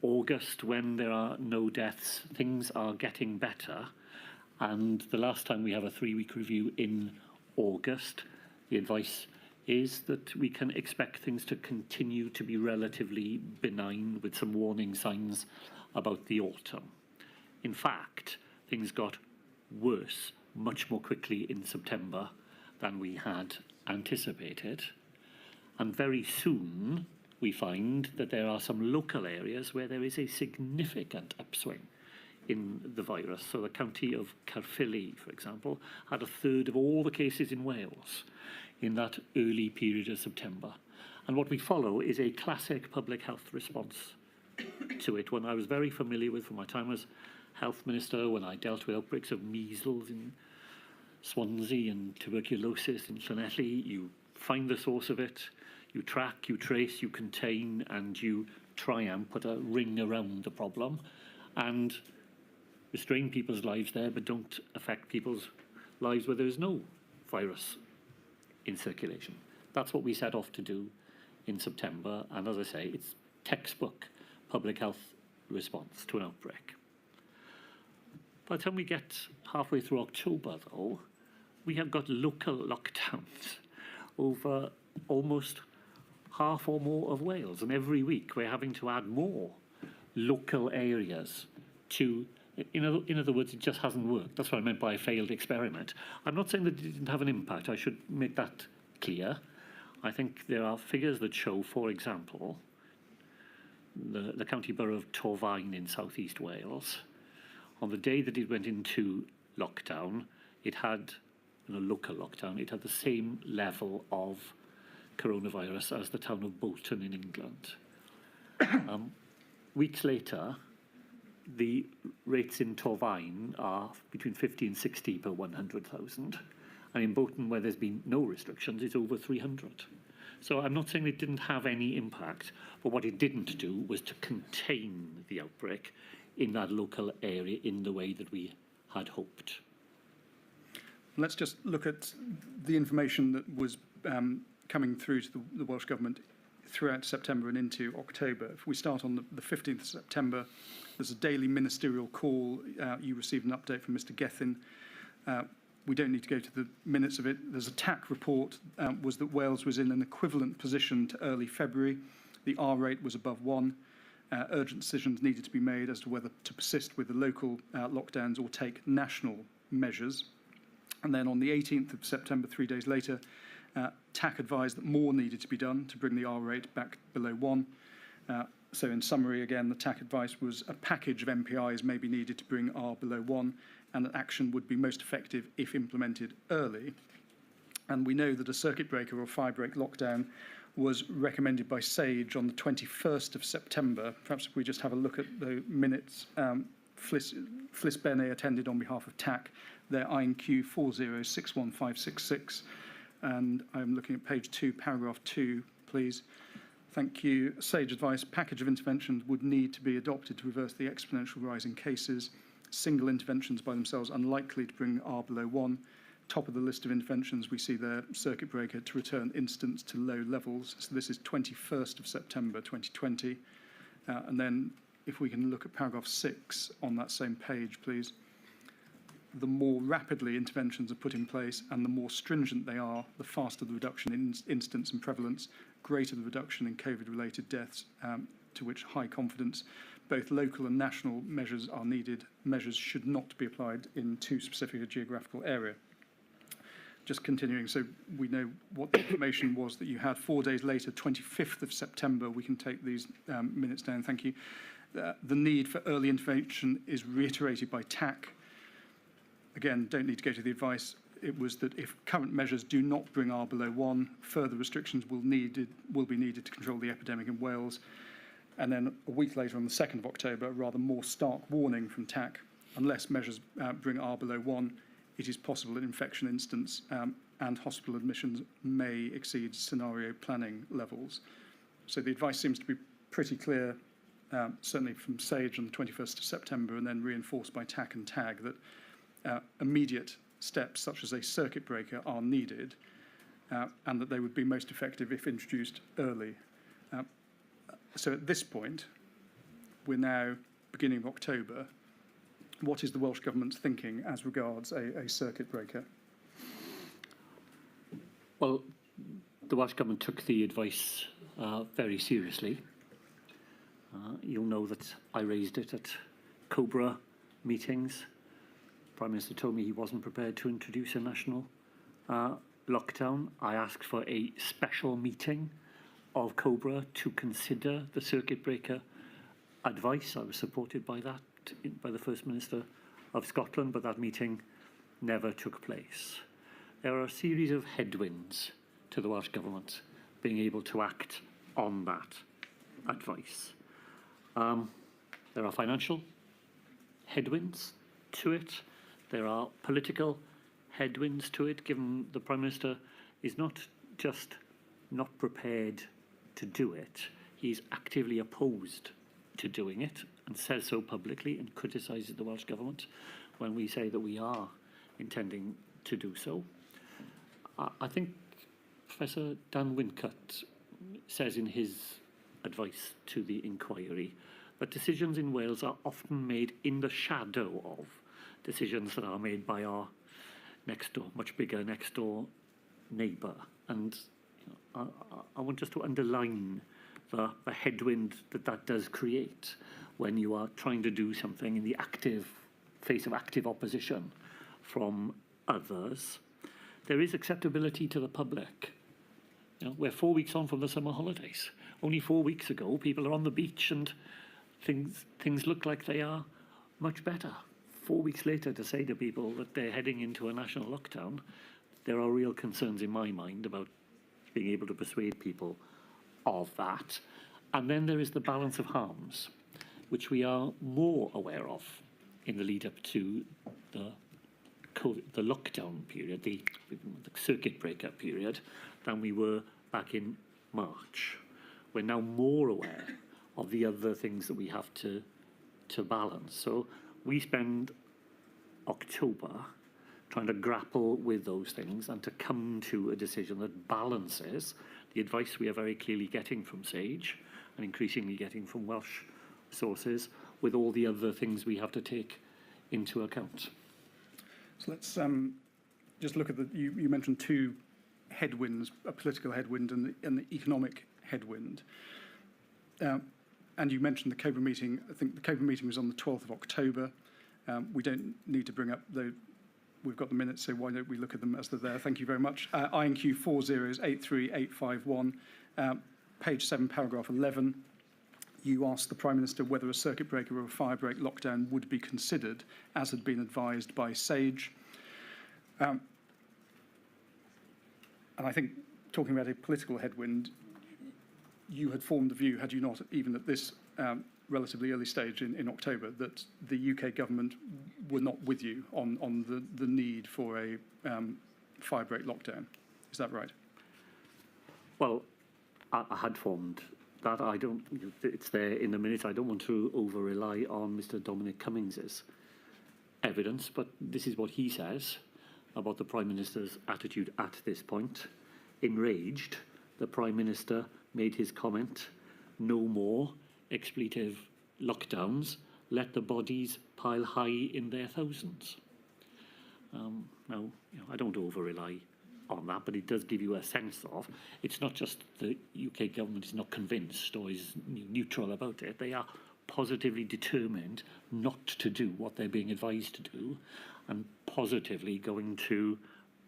August when there are no deaths. Things are getting better. And the last time we have a 3-week review in August, the advice is that we can expect things to continue to be relatively benign with some warning signs about the autumn. In fact, things got worse much more quickly in September than we had anticipated. And very soon we find that there are some local areas where there is a significant upswing in the virus. So the county of Caerphilly, for example, had a third of all the cases in Wales in that early period of September. And what we follow is a classic public health response to it, one I was very familiar with from my time as Health Minister when I dealt with outbreaks of measles in Swansea and tuberculosis in Llanelli. You find the source of it, you track, you trace, you contain, and you try and put a ring around the problem and restrain people's lives there, but don't affect people's lives where there is no virus in circulation. That's what we set off to do in September, and as I say, it's textbook public health response to an outbreak. By the time we get halfway through October, though, we have got local lockdowns over almost half or more of Wales, and every week we're having to add more local areas to. In other words, it just hasn't worked. That's what I meant by a failed experiment. I'm not saying that it didn't have an impact. I should make that clear. I think there are figures that show, for example, the county borough of Torfaen in southeast Wales, on the day that it went into lockdown, it had, in a local lockdown, it had the same level of coronavirus as the town of Bolton in England. Weeks later, the rates in Torfaen are between 50 and 60 per 100,000. And in Bolton, where there's been no restrictions, it's over 300. So I'm not saying it didn't have any impact, but what it didn't do was to contain the outbreak in that local area in the way that we had hoped. Let's just look at the information that was coming through to the Welsh Government throughout September and into October. If we start on the 15th of September, there's a daily ministerial call. You received an update from Mr. Gethin. we don't need to go to the minutes of it. There's a TAC report, was that Wales was in an equivalent position to early February. The R rate was above 1. Urgent decisions needed to be made as to whether to persist with the local lockdowns or take national measures. And then on the 18th of September, 3 days later, TAC advised that more needed to be done to bring the R rate back below 1. So in summary, again, the TAC advice was a package of MPIs may be needed to bring R below 1, and that action would be most effective if implemented early. And we know that a circuit breaker or fire break lockdown was recommended by SAGE on the 21st of September. Perhaps if we just have a look at the minutes, Fliss Bene attended on behalf of TAC, their INQ 4061566. And I'm looking at page 2, paragraph 2, please. Thank you. SAGE advice, package of interventions would need to be adopted to reverse the exponential rise in cases. Single interventions by themselves unlikely to bring R below 1. Top of the list of interventions, we see there circuit breaker to return incidence to low levels. So this is 21st of September 2020. And then if we can look at paragraph 6 on that same page, please. The more rapidly interventions are put in place and the more stringent they are, the faster the reduction in incidence and prevalence, greater the reduction in COVID-related deaths, to which high confidence both local and national measures are needed. Measures should not be applied in too specific a geographical area. Just continuing, so we know what the information was that you had 4 days later, 25th of September. We can take these minutes down, thank you. The need for early intervention is reiterated by TAC. Again, don't need to go to the advice. It was that if current measures do not bring R below 1, further restrictions will be needed to control the epidemic in Wales. And then a week later, on the 2nd of October, a rather more stark warning from TAC. Unless measures bring R below 1, it is possible that infection incidence and hospital admissions may exceed scenario planning levels. So the advice seems to be pretty clear, certainly from SAGE on the 21st of September, and then reinforced by TAC and TAG, that immediate steps such as a circuit breaker are needed, and that they would be most effective if introduced early. So at this point, we're now beginning of October. What is the Welsh Government's thinking as regards a circuit breaker? Well, the Welsh Government took the advice very seriously. You'll know that I raised it at COBRA meetings. The Prime Minister told me he wasn't prepared to introduce a national lockdown. I asked for a special meeting of COBRA to consider the circuit breaker advice. I was supported by that, by the First Minister of Scotland, but that meeting never took place. There are a series of headwinds to the Welsh Government being able to act on that advice. There are financial headwinds to it. There are political headwinds to it, given the Prime Minister is not just not prepared to do it, he's actively opposed to doing it and says so publicly and criticises the Welsh Government when we say that we are intending to do so. I think Professor Dan Wincott says in his advice to the inquiry that decisions in Wales are often made in the shadow of decisions that are made by our next door, much bigger next door neighbour. And I want just to underline the headwind that does create when you are trying to do something in the face of active opposition from others. There is acceptability to the public. We're 4 weeks on from the summer holidays. Only 4 weeks ago, people are on the beach and things look like they are much better. 4 weeks later, to say to people that they're heading into a national lockdown, there are real concerns in my mind about being able to persuade people of that. And then there is the balance of harms, which we are more aware of in the lead up to the lockdown period, the circuit breaker period, than we were back in March. We're now more aware of the other things that we have to balance. So we spend October trying to grapple with those things and to come to a decision that balances the advice we are very clearly getting from SAGE and increasingly getting from Welsh sources with all the other things we have to take into account. So let's just look at you mentioned two headwinds, a political headwind and the economic headwind. And you mentioned the Cobra meeting. I think the Cobra meeting was on the 12th of October. We don't need to bring up we've got the minutes, so why don't we look at them as they're there? Thank you very much. INQ 4083851, page 7, paragraph 11. You asked the Prime Minister whether a circuit breaker or a fire break lockdown would be considered, as had been advised by SAGE. And I think, talking about a political headwind, you had formed the view, had you not, even at this relatively early stage in October, that the UK government were not with you on the need for a fire break lockdown. Is that right? Well, I had formed that. It's there in the minutes. I don't want to over-rely on Mr. Dominic Cummings's evidence, but this is what he says about the Prime Minister's attitude at this point. Enraged, the Prime Minister made his comment, "No more expletive lockdowns, let the bodies pile high in their thousands." Now, I don't over-rely on that, but it does give you a sense of, it's not just the UK government is not convinced or is neutral about it. They are positively determined not to do what they're being advised to do, and positively going to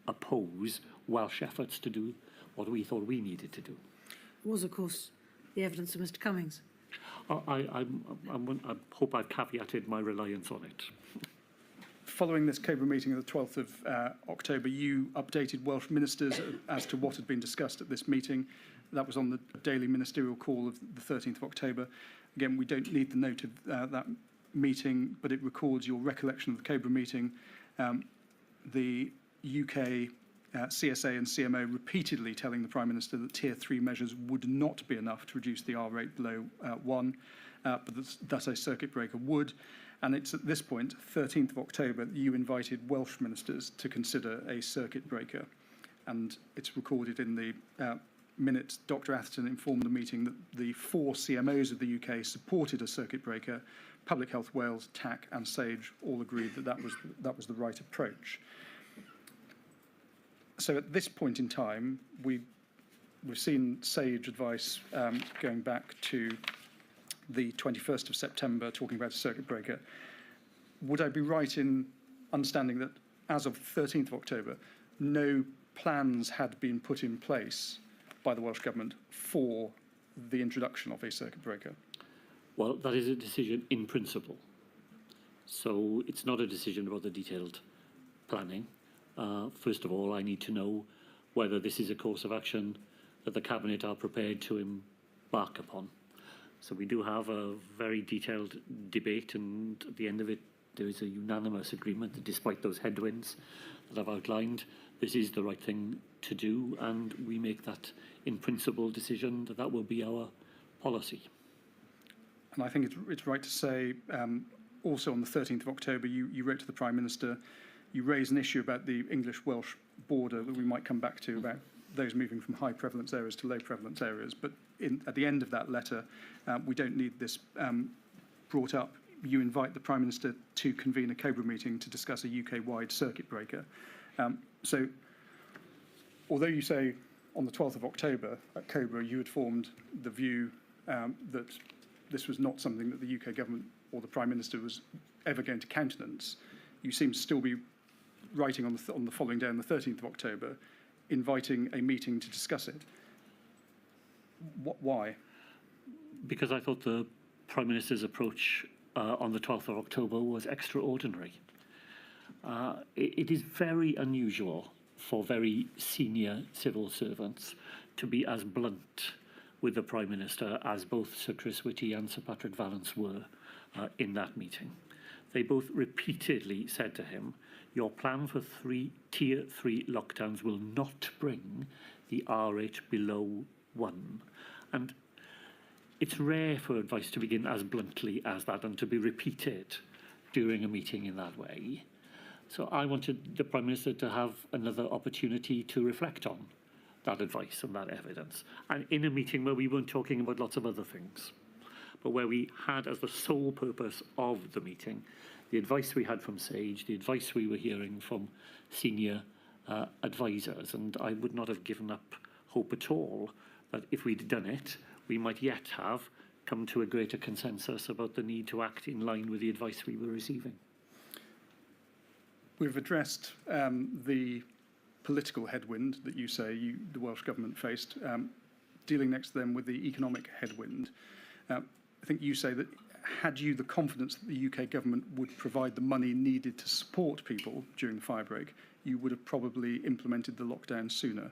oppose Welsh efforts to do what we thought we needed to do. It was, of course, the evidence of Mr. Cummings. I hope I've caveated my reliance on it. Following this Cobra meeting of the 12th of October, you updated Welsh ministers as to what had been discussed at this meeting. That was on the daily ministerial call of the 13th of October. Again, we don't need the note of that meeting, but it records your recollection of the Cobra meeting. The UK CSA and CMO repeatedly telling the Prime Minister that Tier 3 measures would not be enough to reduce the R rate below 1, but that a circuit breaker would. And it's at this point, 13th of October, that you invited Welsh ministers to consider a circuit breaker. And it's recorded in the minutes. Dr. Atherton informed the meeting that the 4 CMOs of the UK supported a circuit breaker. Public Health Wales, TAC and SAGE all agreed that that was the right approach. So at this point in time, we've seen SAGE advice going back to the 21st of September, talking about a circuit breaker. Would I be right in understanding that as of 13th of October, no plans had been put in place by the Welsh Government for the introduction of a circuit breaker? Well, that is a decision in principle. So it's not a decision about the detailed planning. First of all, I need to know whether this is a course of action that the Cabinet are prepared to embark upon. So we do have a very detailed debate, and at the end of it, there is a unanimous agreement that despite those headwinds that I've outlined, this is the right thing to do, and we make that in principle decision that will be our policy. And I think it's right to say, also on the 13th of October, you wrote to the Prime Minister, you raised an issue about the English-Welsh border that we might come back to, about those moving from high prevalence areas to low prevalence areas. But at the end of that letter, we don't need this brought up. You invite the Prime Minister to convene a Cobra meeting to discuss a UK-wide circuit breaker. So although you say on the 12th of October at Cobra you had formed the view that this was not something that the UK government or the Prime Minister was ever going to countenance, you seem to still be writing on the following day, on the 13th of October, inviting a meeting to discuss it. Why? Because I thought the Prime Minister's approach on the 12th of October was extraordinary. It is very unusual for very senior civil servants to be as blunt with the Prime Minister as both Sir Chris Whitty and Sir Patrick Vallance were in that meeting. They both repeatedly said to him, your plan for Tier 3 lockdowns will not bring the R rate below 1. And it's rare for advice to begin as bluntly as that and to be repeated during a meeting in that way. So I wanted the Prime Minister to have another opportunity to reflect on that advice and that evidence. And in a meeting where we weren't talking about lots of other things, but where we had as the sole purpose of the meeting the advice we had from SAGE, the advice we were hearing from senior advisers, and I would not have given up hope at all that if we'd done it, we might yet have come to a greater consensus about the need to act in line with the advice we were receiving. We've addressed the political headwind that you say the Welsh Government faced, dealing next to them with the economic headwind. I think you say that had you the confidence that the UK Government would provide the money needed to support people during the firebreak, you would have probably implemented the lockdown sooner.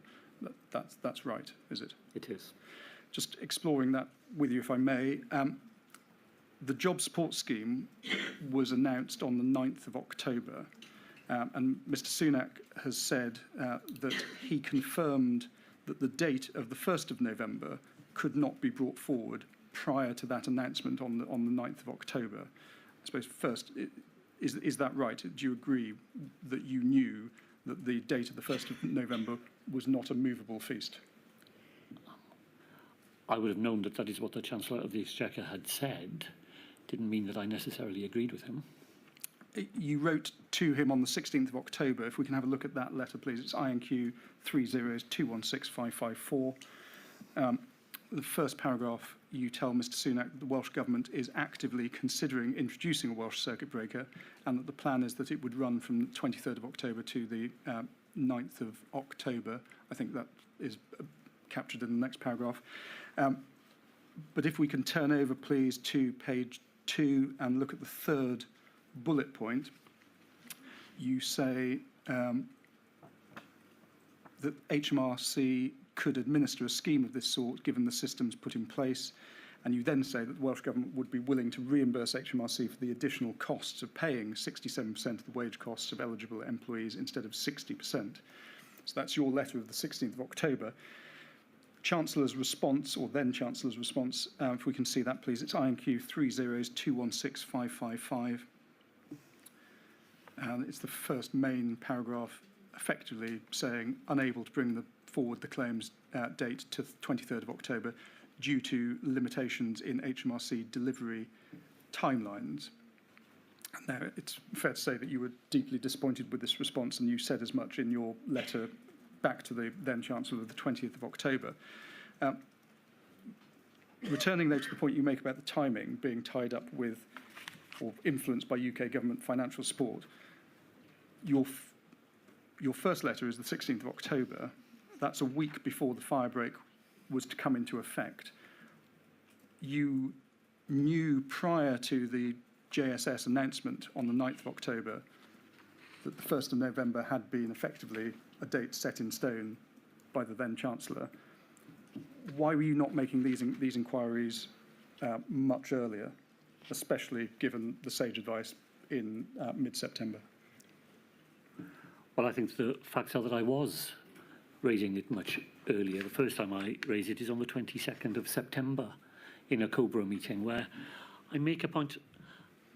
That's right, is it? It is. Just exploring that with you, if I may. The job support scheme was announced on the 9th of October, and Mr Sunak has said that he confirmed that the date of the 1st of November could not be brought forward prior to that announcement on the 9th of October. I suppose first, is that right? Do you agree that you knew that the date of the 1st of November was not a movable feast? I would have known that that is what the Chancellor of the Exchequer had said. Didn't mean that I necessarily agreed with him. You wrote to him on the 16th of October. If we can have a look at that letter, please. It's INQ 302165554. The first paragraph, you tell Mr Sunak that the Welsh Government is actively considering introducing a Welsh circuit breaker, and that the plan is that it would run from the 23rd of October to the 9th of October. I think that is captured in the next paragraph. But if we can turn over, please, to page 2 and look at the third bullet point, you say that HMRC could administer a scheme of this sort given the systems put in place, and you then say that the Welsh Government would be willing to reimburse HMRC for the additional costs of paying 67% of the wage costs of eligible employees instead of 60%. So that's your letter of the 16th of October. Chancellor's response, or then Chancellor's response, if we can see that, please. It's INQ 302165555. And it's the first main paragraph, effectively saying unable to bring forward the claims date to 23rd of October due to limitations in HMRC delivery timelines. Now, it's fair to say that you were deeply disappointed with this response, and you said as much in your letter back to the then Chancellor of the 20th of October. Returning, though, to the point you make about the timing being tied up with or influenced by UK Government financial support, your first letter is the 16th of October. That's a week before the firebreak was to come into effect. You knew prior to the JSS announcement on the 9th of October that the 1st of November had been effectively a date set in stone by the then Chancellor. Why were you not making these inquiries much earlier, especially given the sage advice in mid-September? Well, I think the facts are that I was raising it much earlier. The first time I raised it is on the 22nd of September in a COBRA meeting, where I make a point.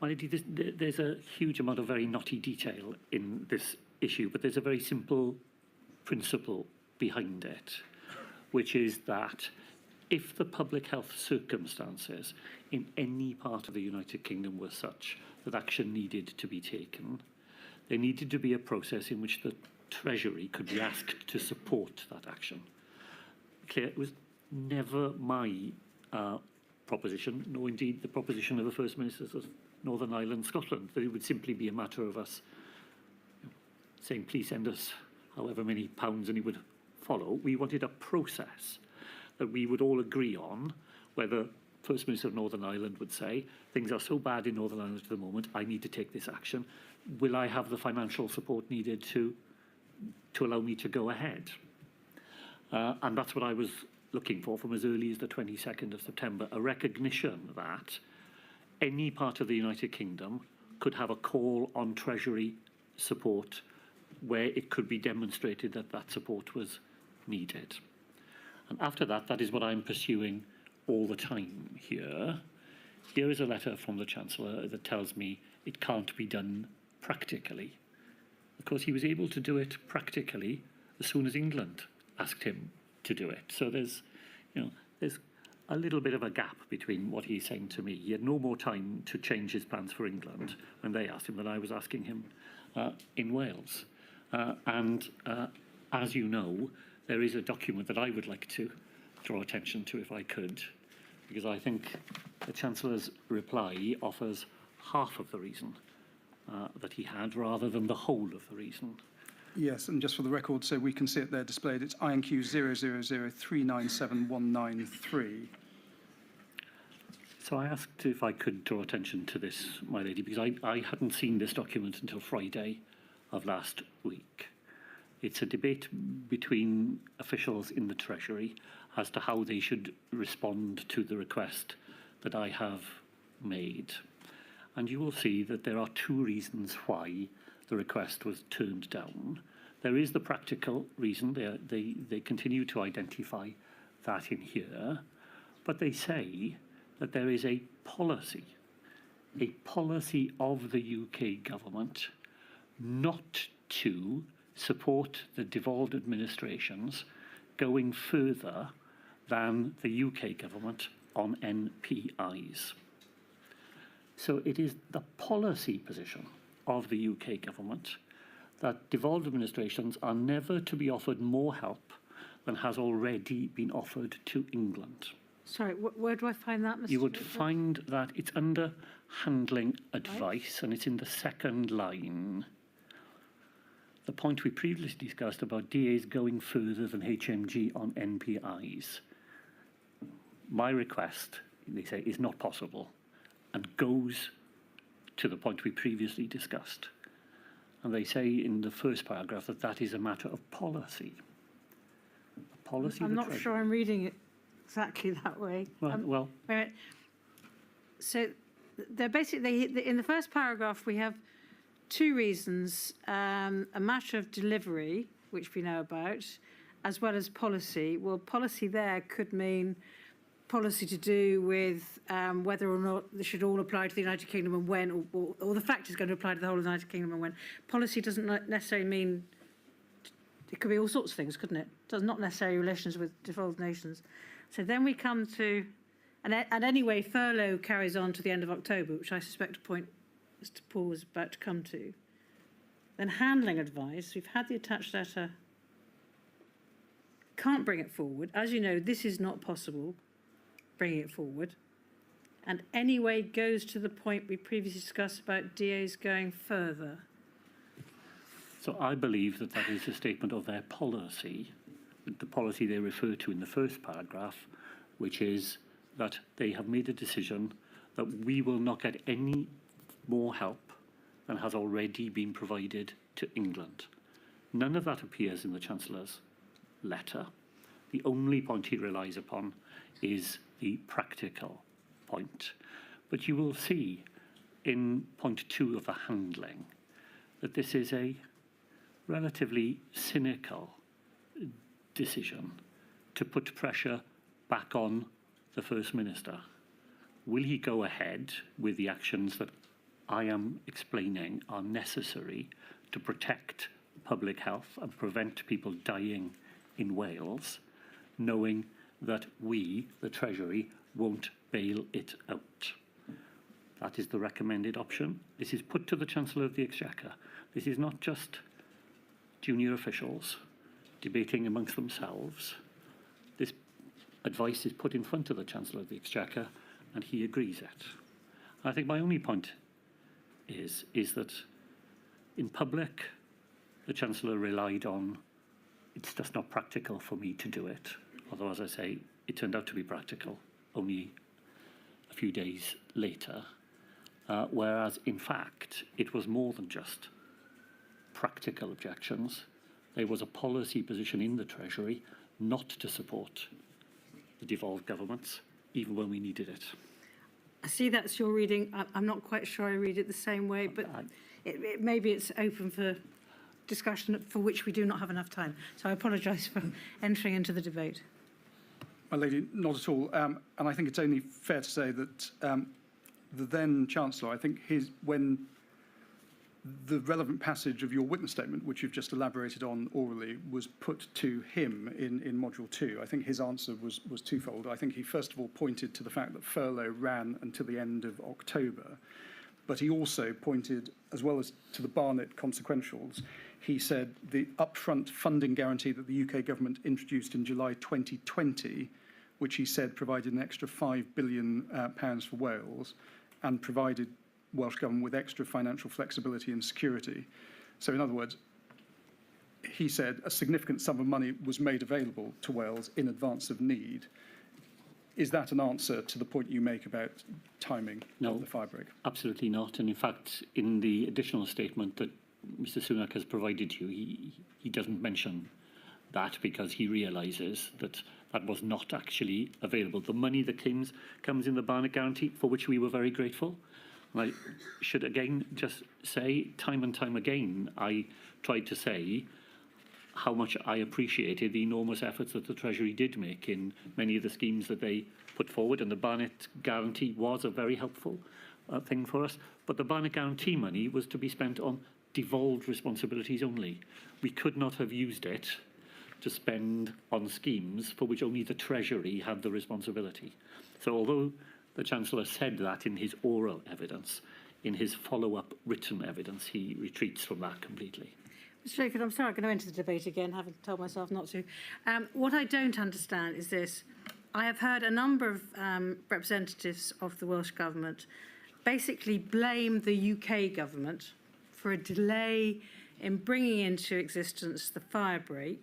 There's a huge amount of very knotty detail in this issue, but there's a very simple principle behind it, which is that if the public health circumstances in any part of the United Kingdom were such that action needed to be taken, there needed to be a process in which the Treasury could be asked to support that action. Clear, it was never my proposition, nor indeed the proposition of the First Ministers of Northern Ireland, Scotland, that it would simply be a matter of us saying, please send us however many pounds, and it would follow. We wanted a process that we would all agree on, whether First Minister of Northern Ireland would say, things are so bad in Northern Ireland at the moment, I need to take this action. Will I have the financial support needed to allow me to go ahead? And that's what I was looking for from as early as the 22nd of September, a recognition that any part of the United Kingdom could have a call on Treasury support where it could be demonstrated that that support was needed. And after that, that is what I'm pursuing all the time here. Here is a letter from the Chancellor that tells me it can't be done practically. Of course, he was able to do it practically as soon as England asked him to do it. So there's a little bit of a gap between what he's saying to me. He had no more time to change his plans for England when they asked him than I was asking him in Wales. As you know, there is a document that I would like to draw attention to if I could, because I think the Chancellor's reply offers half of the reason that he had rather than the whole of the reason. Yes, and just for the record, so we can see it there displayed, it's INQ 000397193. So I asked if I could draw attention to this, my lady, because I hadn't seen this document until Friday of last week. It's a debate between officials in the Treasury as to how they should respond to the request that I have made. And you will see that there are two reasons why the request was turned down. There is the practical reason. They continue to identify that in here, but they say that there is a policy of the UK government not to support the devolved administrations going further than the UK government on NPIs. So it is the policy position of the UK government that devolved administrations are never to be offered more help than has already been offered to England. Sorry, where do I find that, Mr. You would Whitford? find that it's under handling advice, and it's in the second line. The point we previously discussed about DAs going further than HMG on NPIs. My request, they say, is not possible and goes to the point we previously discussed. And they say in the first paragraph that that is a matter of policy. Policy. I'm not sure I'm reading it exactly that way. Well, Wait a minute. So they're basically, in the first paragraph, we have two reasons, a matter of delivery, which we know about, as well as policy. Well, policy there could mean policy to do with whether or not they should all apply to the United Kingdom and when, or the fact is going to apply to the whole of the United Kingdom and when. Policy doesn't necessarily mean, it could be all sorts of things, couldn't it? Does not necessarily relations with devolved nations. So then we come to, and anyway, furlough carries on to the end of October, which I suspect a point Mr. Paul was about to come to. Then handling advice, we've had the attached letter, can't bring it forward. As you know, this is not possible, bringing it forward. And anyway goes to the point we previously discussed about DAs going further. so I believe that that is a statement of their policy, the policy they refer to in the first paragraph, which is that they have made a decision that we will not get any more help than has already been provided to England. None of that appears in the Chancellor's letter. The only point he relies upon is the practical point. But you will see in point 2 of the handling that this is a relatively cynical decision to put pressure back on the First Minister. Will he go ahead with the actions that I am explaining are necessary to protect public health and prevent people dying in Wales, knowing that we, the Treasury, won't bail it out? That is the recommended option. This is put to the Chancellor of the Exchequer. This is not just junior officials debating amongst themselves. This advice is put in front of the Chancellor of the Exchequer, and he agrees it. I think my only point is that in public, the Chancellor relied on, it's just not practical for me to do it. Although, as I say, it turned out to be practical only a few days later. Whereas, in fact, it was more than just practical objections. There was a policy position in the Treasury not to support the devolved governments, even when we needed it. I see that's your reading. I'm not quite sure I read it the same way, but maybe it's open for discussion for which we do not have enough time. So I apologise for entering into the debate. My lady, not at all. And I think it's only fair to say that the then Chancellor, I think when the relevant passage of your witness statement, which you've just elaborated on orally, was put to him in Module 2, I think his answer was twofold. I think he first of all pointed to the fact that furlough ran until the end of October, but he also pointed, as well as to the Barnett consequentials, he said the upfront funding guarantee that the UK government introduced in July 2020, which he said provided an extra £5 billion for Wales and provided Welsh Government with extra financial flexibility and security. So in other words, he said a significant sum of money was made available to Wales in advance of need. Is that an answer to the point you make about timing of the firebreak? Absolutely not. And in fact, in the additional statement that Mr Sunak has provided you, he doesn't mention that because he realises that that was not actually available. The money that comes in the Barnett Guarantee, for which we were very grateful. And I should again just say, time and time again, I tried to say how much I appreciated the enormous efforts that the Treasury did make in many of the schemes that they put forward, and the Barnett Guarantee was a very helpful thing for us. But the Barnett Guarantee money was to be spent on devolved responsibilities only. We could not have used it to spend on schemes for which only the Treasury had the responsibility. So although the Chancellor said that in his oral evidence, in his follow-up written evidence, he retreats from that completely. Mr Drakeford, I'm sorry, I'm going to enter the debate again, having told myself not to. What I don't understand is this. I have heard a number of representatives of the Welsh Government basically blame the UK Government for a delay in bringing into existence the firebreak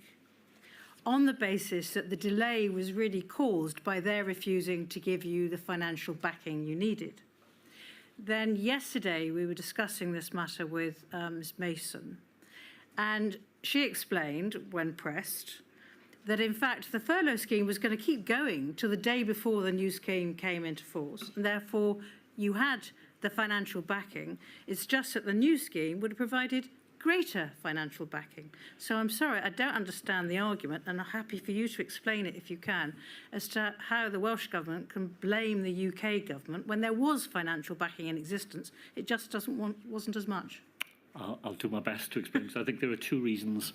on the basis that the delay was really caused by their refusing to give you the financial backing you needed. Then yesterday we were discussing this matter with Ms Mason, and she explained, when pressed, that in fact the furlough scheme was going to keep going till the day before the new scheme came into force, and therefore you had the financial backing. It's just that the new scheme would have provided greater financial backing. So I'm sorry, I don't understand the argument, and I'm happy for you to explain it if you can, as to how the Welsh Government can blame the UK Government when there was financial backing in existence. It just wasn't as much. I'll do my best to explain. So I think there are two reasons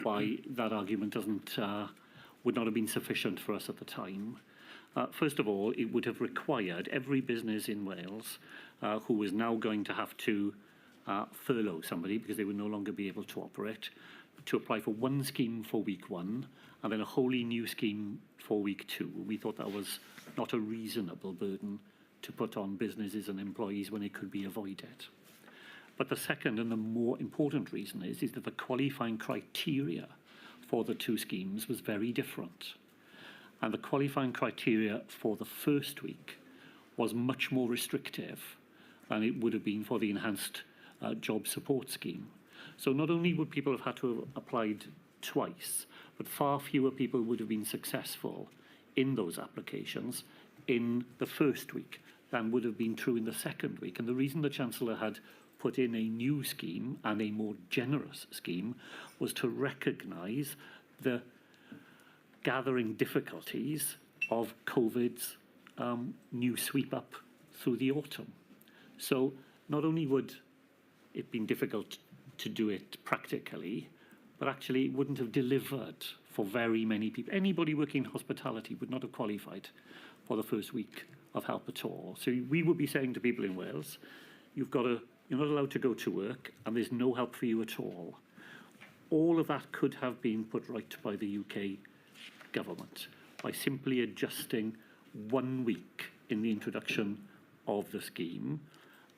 why that argument would not have been sufficient for us at the time. First of all, it would have required every business in Wales who was now going to have to furlough somebody because they would no longer be able to operate, to apply for one scheme for week 1 and then a wholly new scheme for week 2. We thought that was not a reasonable burden to put on businesses and employees when it could be avoided. But the second and the more important reason is that the qualifying criteria for the two schemes was very different. And the qualifying criteria for the first week was much more restrictive than it would have been for the enhanced job support scheme. So not only would people have had to have applied twice, but far fewer people would have been successful in those applications in the first week than would have been true in the second week. And the reason the Chancellor had put in a new scheme and a more generous scheme was to recognise the gathering difficulties of COVID's new sweep up through the autumn. So not only would it been difficult to do it practically, but actually it wouldn't have delivered for very many people. Anybody working in hospitality would not have qualified for the first week of help at all. So we would be saying to people in Wales, you're not allowed to go to work and there's no help for you at all. All of that could have been put right by the UK government by simply adjusting 1 week in the introduction of the scheme.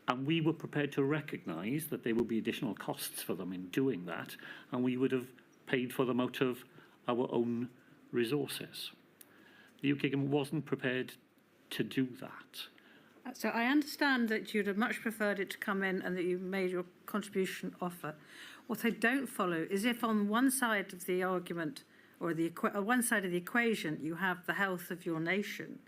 And we were prepared to recognise that there would be additional costs for them in doing that, and we would have paid for them out of our own resources. The UK government wasn't prepared to do that. So I understand that you'd have much preferred it to come in and that you made your contribution offer. What I don't follow is if on one side of the argument or one side of the equation you have the health of your nation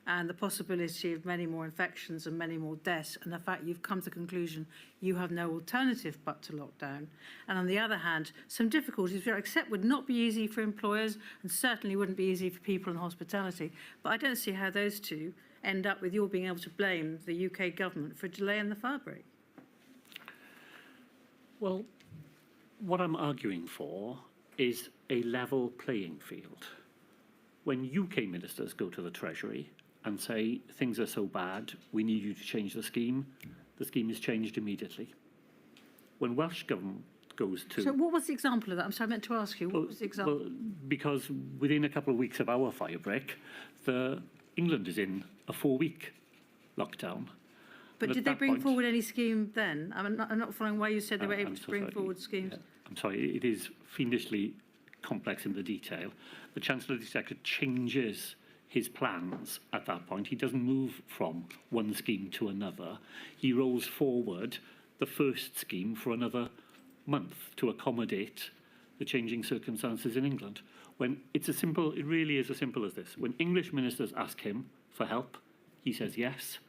and the possibility of many more infections and many more deaths, and the fact you've come to the conclusion you have no alternative but to lockdown. And on the other hand, some difficulties which I accept would not be easy for employers and certainly wouldn't be easy for people in hospitality. But I don't see how those two end up with your being able to blame the UK government for a delay in the firebreak. Well, what I'm arguing for is a level playing field. When UK ministers go to the Treasury and say, things are so bad, we need you to change the scheme is changed immediately. When Welsh government goes to... So what was the example of that? I'm sorry, I meant to ask you. What was the example? Well, because within a couple of weeks of our firebreak, England is in a 4-week lockdown. But did they bring forward any scheme then? I'm not following why you said they were able to bring forward schemes. I'm sorry, it is fiendishly complex in the detail. The Chancellor of the Exchequer changes his plans at that point. He doesn't move from one scheme to another. He rolls forward the first scheme for another month to accommodate the changing circumstances in England. When it really is as simple as this. When English ministers ask him for help, he says yes.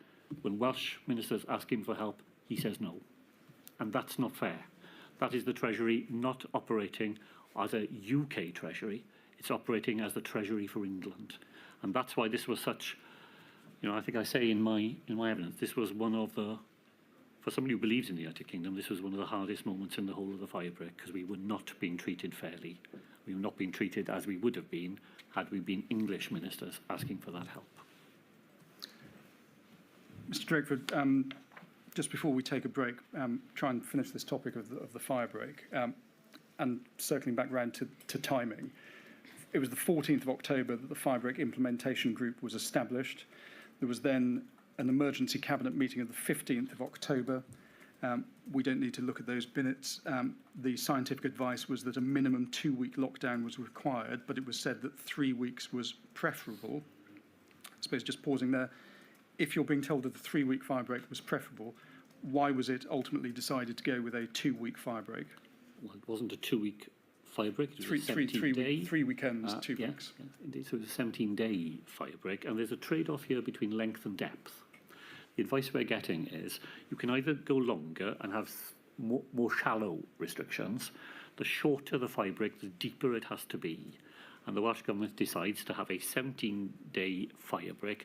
When Welsh ministers ask him for help, he says no. And that's not fair. That is the Treasury not operating as a UK Treasury. It's operating as the Treasury for England. And that's why this was such, I think I say in my evidence, this was one of the, for somebody who believes in the United Kingdom, this was one of the hardest moments in the whole of the firebreak, because we were not being treated fairly. We were not being treated as we would have been had we been English ministers asking for that help. Mr. Drakeford, just before we take a break, try and finish this topic of the firebreak, and circling back round to timing. It was the 14th of October that the firebreak implementation group was established. There was then an emergency cabinet meeting of the 15th of October. We don't need to look at those minutes. The scientific advice was that a minimum 2-week lockdown was required, but it was said that 3 weeks was preferable. I suppose just pausing there, if you're being told that the 3-week firebreak was preferable, why was it ultimately decided to go with a 2-week firebreak? Well, it wasn't a 2-week firebreak. It was a 17-day. 3 weekends, 2 weeks. Yeah, indeed. So it was a 17-day firebreak, and there's a trade-off here between length and depth. The advice we're getting is you can either go longer and have more shallow restrictions. The shorter the firebreak, the deeper it has to be. And the Welsh Government decides to have a 17-day firebreak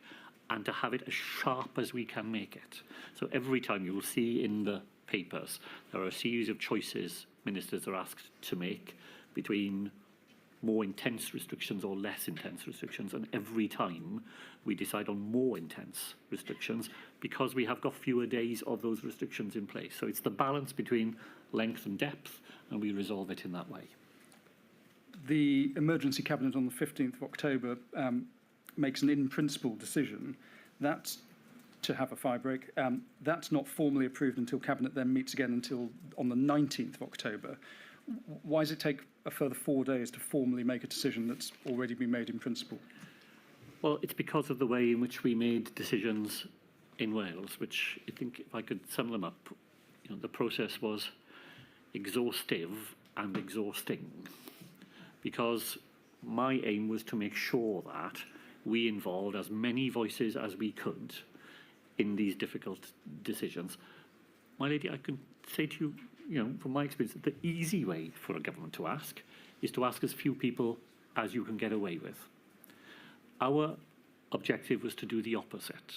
and to have it as sharp as we can make it. So every time you will see in the papers, there are a series of choices ministers are asked to make between more intense restrictions or less intense restrictions, and every time we decide on more intense restrictions because we have got fewer days of those restrictions in place. So it's the balance between length and depth, and we resolve it in that way. The emergency cabinet on the 15th of October makes an in-principle decision. That's to have a firebreak. That's not formally approved until Cabinet then meets again until on the 19th of October. Why does it take a further 4 days to formally make a decision that's already been made in principle? Well, it's because of the way in which we made decisions in Wales, which I think, if I could sum them up, the process was exhaustive and exhausting, because my aim was to make sure that we involved as many voices as we could in these difficult decisions. My lady, I can say to you, from my experience, the easy way for a government to ask is to ask as few people as you can get away with. Our objective was to do the opposite.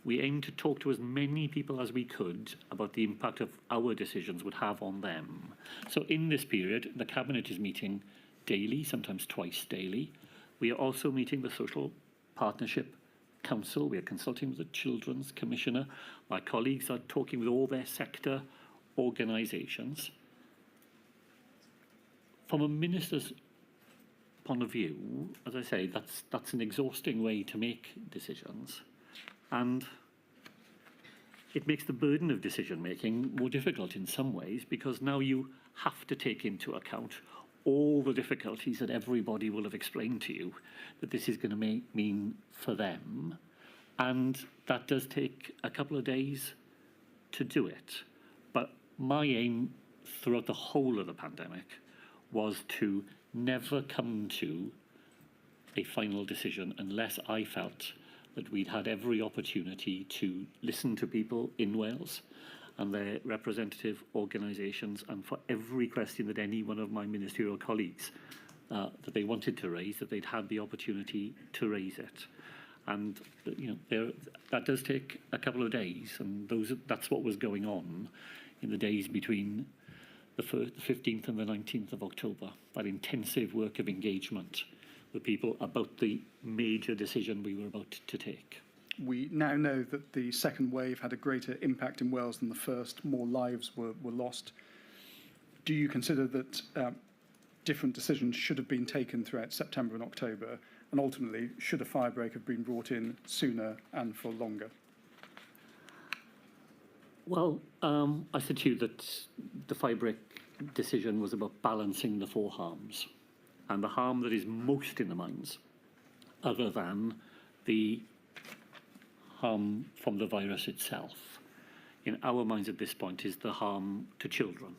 We aimed to talk to as many people as we could about the impact of our decisions would have on them. So in this period, the Cabinet is meeting daily, sometimes twice daily. We are also meeting the Social Partnership Council. We are consulting with the Children's Commissioner. My colleagues are talking with all their sector organisations. From a minister's point of view, as I say, that's an exhausting way to make decisions, and it makes the burden of decision making more difficult in some ways, because now you have to take into account all the difficulties that everybody will have explained to you that this is going to mean for them, and that does take a couple of days to do it. But my aim throughout the whole of the pandemic was to never come to a final decision unless I felt that we'd had every opportunity to listen to people in Wales and their representative organisations, and for every question that any one of my ministerial colleagues that they wanted to raise, that they'd had the opportunity to raise it. And that does take a couple of days, and that's what was going on in the days between the 15th and the 19th of October, that intensive work of engagement with people about the major decision we were about to take. We now know that the second wave had a greater impact in Wales than the first. More lives were lost. do you consider that different decisions should have been taken throughout September and October, and ultimately should a fire break have been brought in sooner and for longer? Well, I said to you that the fire break decision was about balancing the four harms, and the harm that is most in the minds, other than the harm from the virus itself, in our minds at this point, is the harm to children.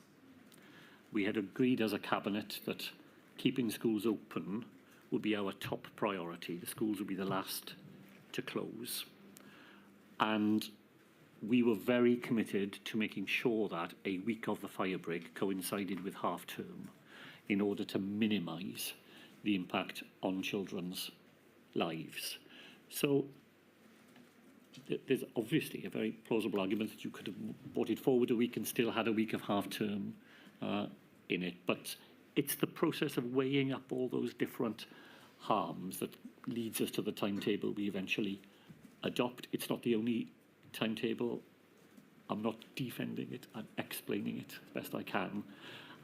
We had agreed as a cabinet that keeping schools open would be our top priority. The schools would be the last to close. And we were very committed to making sure that a week of the fire break coincided with half term in order to minimise the impact on children's lives. So there's obviously a very plausible argument that you could have brought it forward a week and still had a week of half term in it, but it's the process of weighing up all those different harms that leads us to the timetable we eventually adopt. It's not the only timetable. I'm not defending it, I'm explaining it as best I can,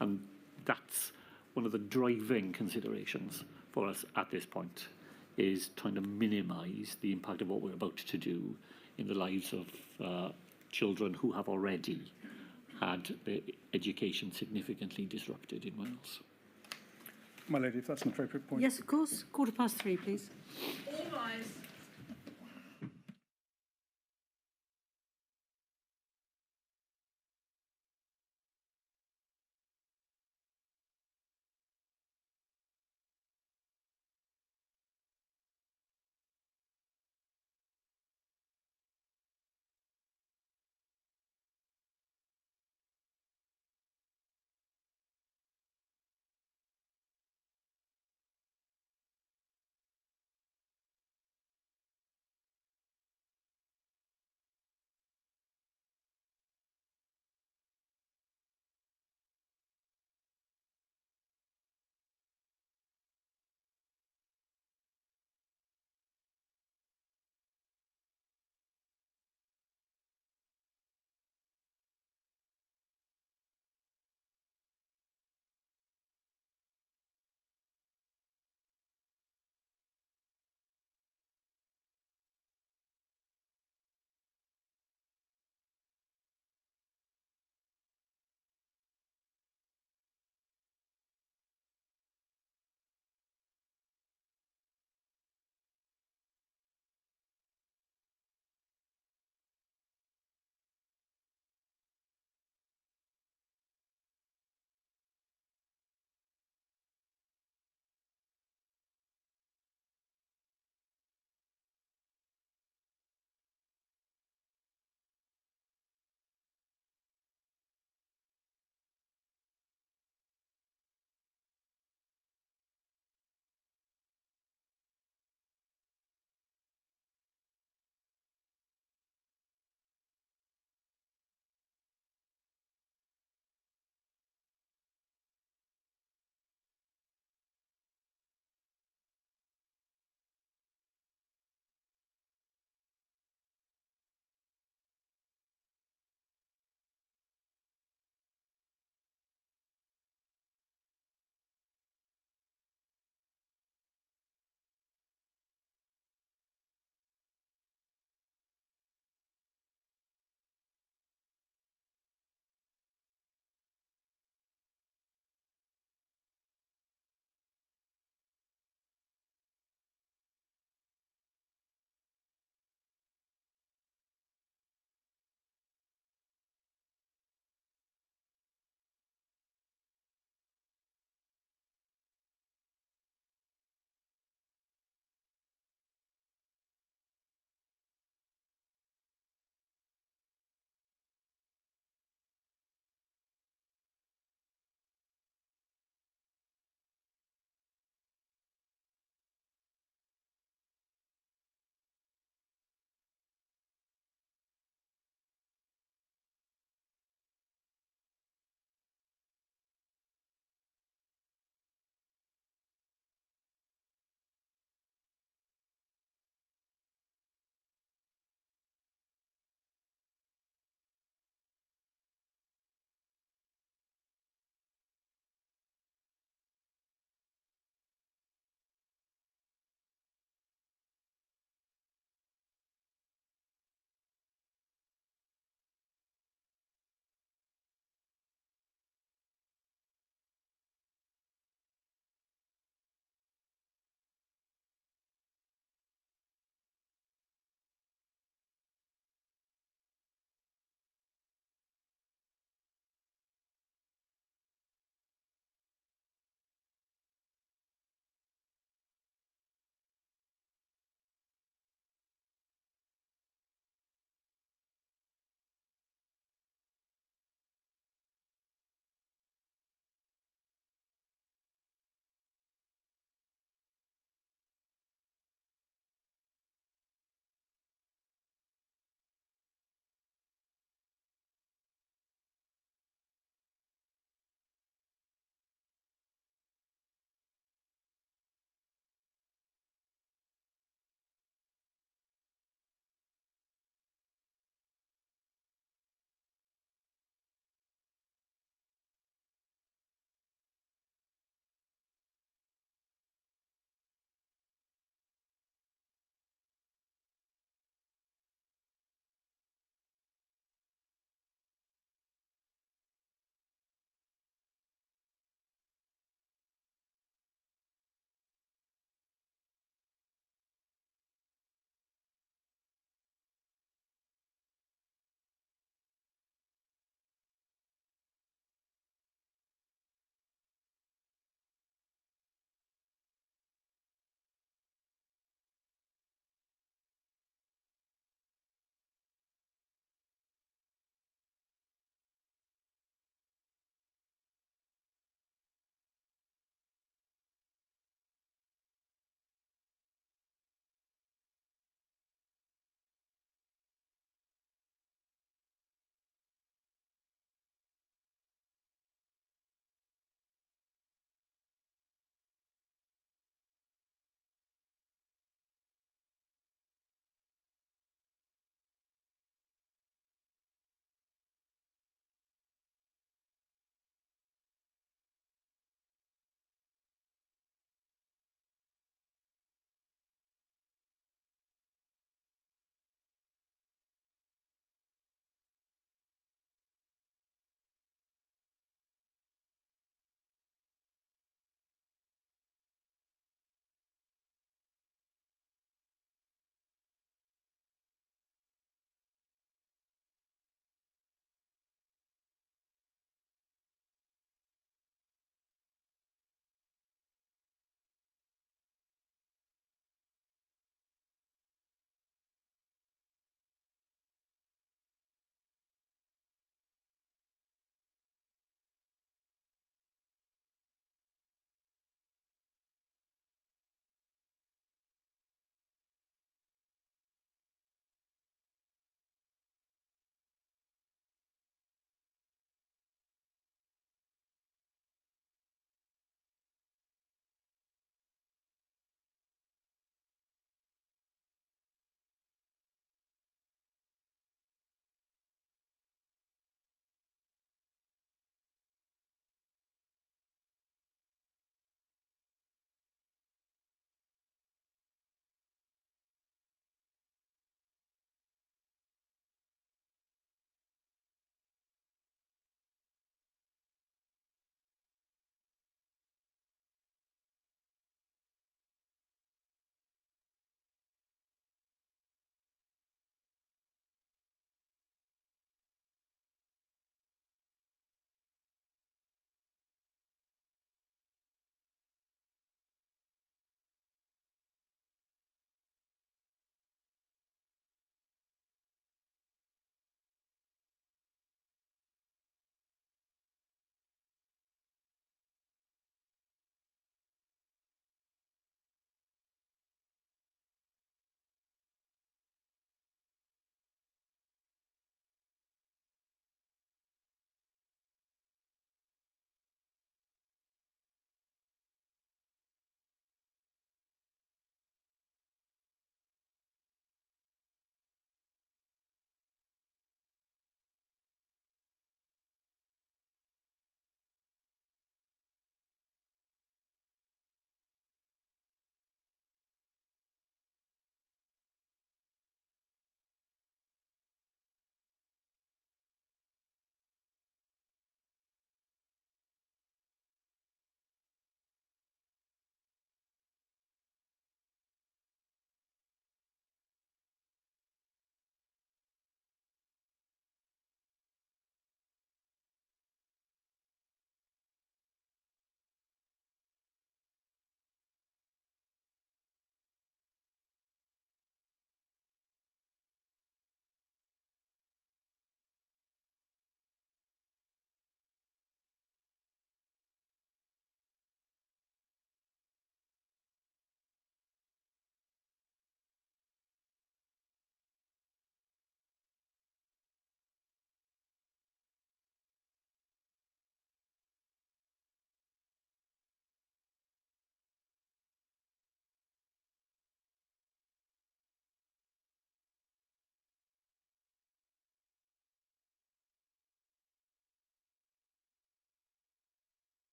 and that's one of the driving considerations for us at this point, is trying to minimise the impact of what we're about to do in the lives of children who have already had their education significantly disrupted in Wales. My lady, if that's an appropriate point. Yes, of course. 3:15, please. All rise.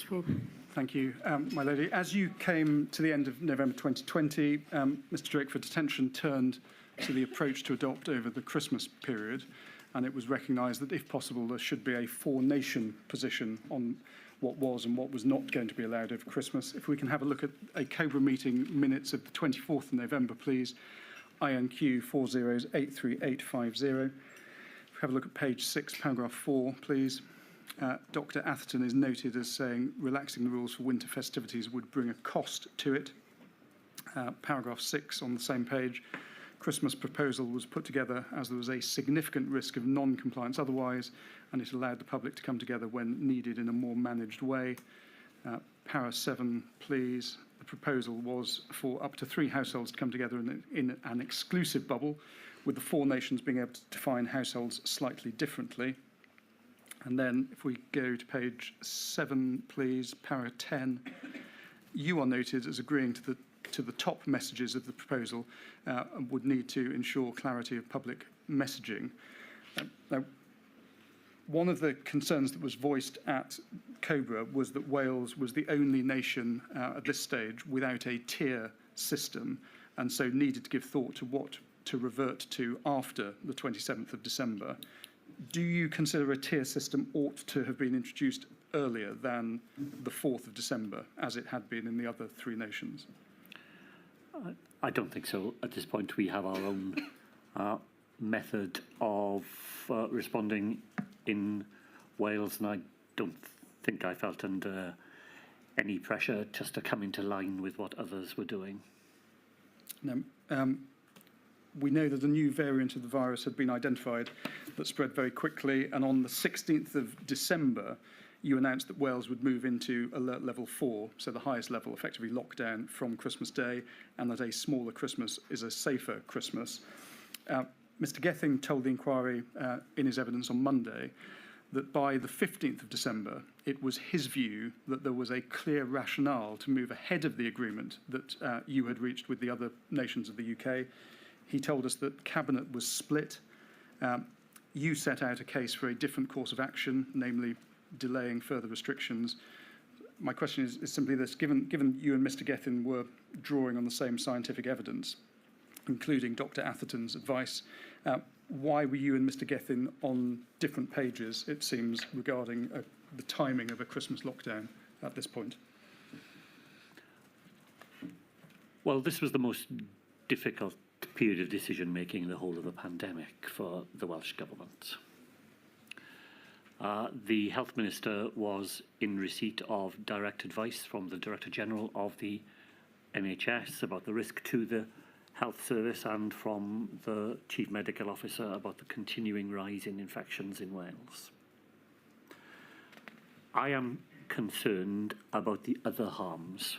Principal. Thank you, my lady. As you came to the end of November 2020, Mr Drakeford's attention turned to the approach to adopt over the Christmas period, and it was recognised that, if possible, there should be a four-nation position on what was and what was not going to be allowed over Christmas. If we can have a look at a COBRA meeting minutes of the 24th of November, please. INQ 40838850. Have a look at page 6, paragraph 4, please. Dr Atherton is noted as saying relaxing the rules for winter festivities would bring a cost to it. Paragraph 6 on the same page. Christmas proposal was put together as there was a significant risk of non-compliance otherwise, and it allowed the public to come together when needed in a more managed way. Para 7, please. The proposal was for up to 3 households to come together in an exclusive bubble, with the 4 nations being able to define households slightly differently. And then if we go to page 7, please, para 10, you are noted as agreeing to the top messages of the proposal and would need to ensure clarity of public messaging. Now, one of the concerns that was voiced at COBRA was that Wales was the only nation at this stage without a tier system, and so needed to give thought to what to revert to after the 27th of December. Do you consider a tier system ought to have been introduced earlier than the 4th of December, as it had been in the other 3 nations? I don't think so. At this point, we have our own method of responding in Wales, and I don't think I felt under any pressure just to come into line with what others were doing. Now, we know that a new variant of the virus had been identified that spread very quickly, and on the 16th of December, you announced that Wales would move into alert level 4, so the highest level, effectively lockdown from Christmas Day, and that a smaller Christmas is a safer Christmas. Mr Gething told the inquiry in his evidence on Monday that by the 15th of December, it was his view that there was a clear rationale to move ahead of the agreement that you had reached with the other nations of the UK. He told us that Cabinet was split. You set out a case for a different course of action, namely delaying further restrictions. My question is simply this: given you and Mr Gethin were drawing on the same scientific evidence, including Dr Atherton's advice, why were you and Mr Gethin on different pages, it seems, regarding the timing of a Christmas lockdown at this point? Well, this was the most difficult period of decision-making in the whole of the pandemic for the Welsh Government. The Health Minister was in receipt of direct advice from the Director General of the NHS about the risk to the health service, and from the Chief Medical Officer about the continuing rise in infections in Wales. I am concerned about the other harms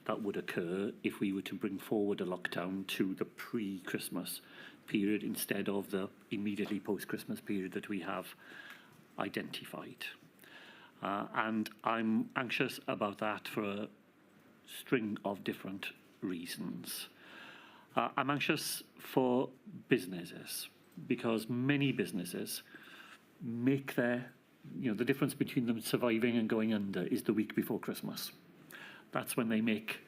that would occur if we were to bring forward a lockdown to the pre-Christmas period instead of the immediately post-Christmas period that we have identified. And I'm anxious about that for a string of different reasons. I'm anxious for businesses, because many businesses make their, the difference between them surviving and going under is the week before Christmas. That's when they make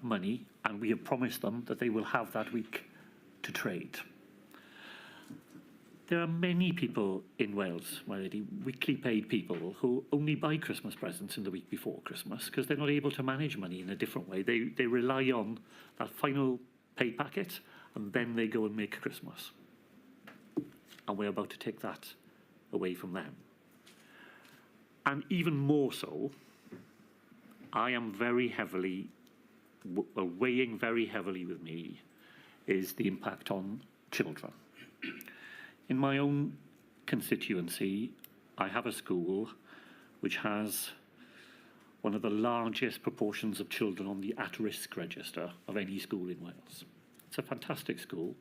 money, and we have promised them that they will have that week to trade. There are many people in Wales, my lady, weekly paid people, who only buy Christmas presents in the week before Christmas because they're not able to manage money in a different way. They rely on that final pay packet, and then they go and make Christmas. And we're about to take that away from them. And even more so, I am very heavily, weighing very heavily with me, is the impact on children. In my own constituency, I have a school which has one of the largest proportions of children on the at-risk register of any school in Wales. It's a fantastic school.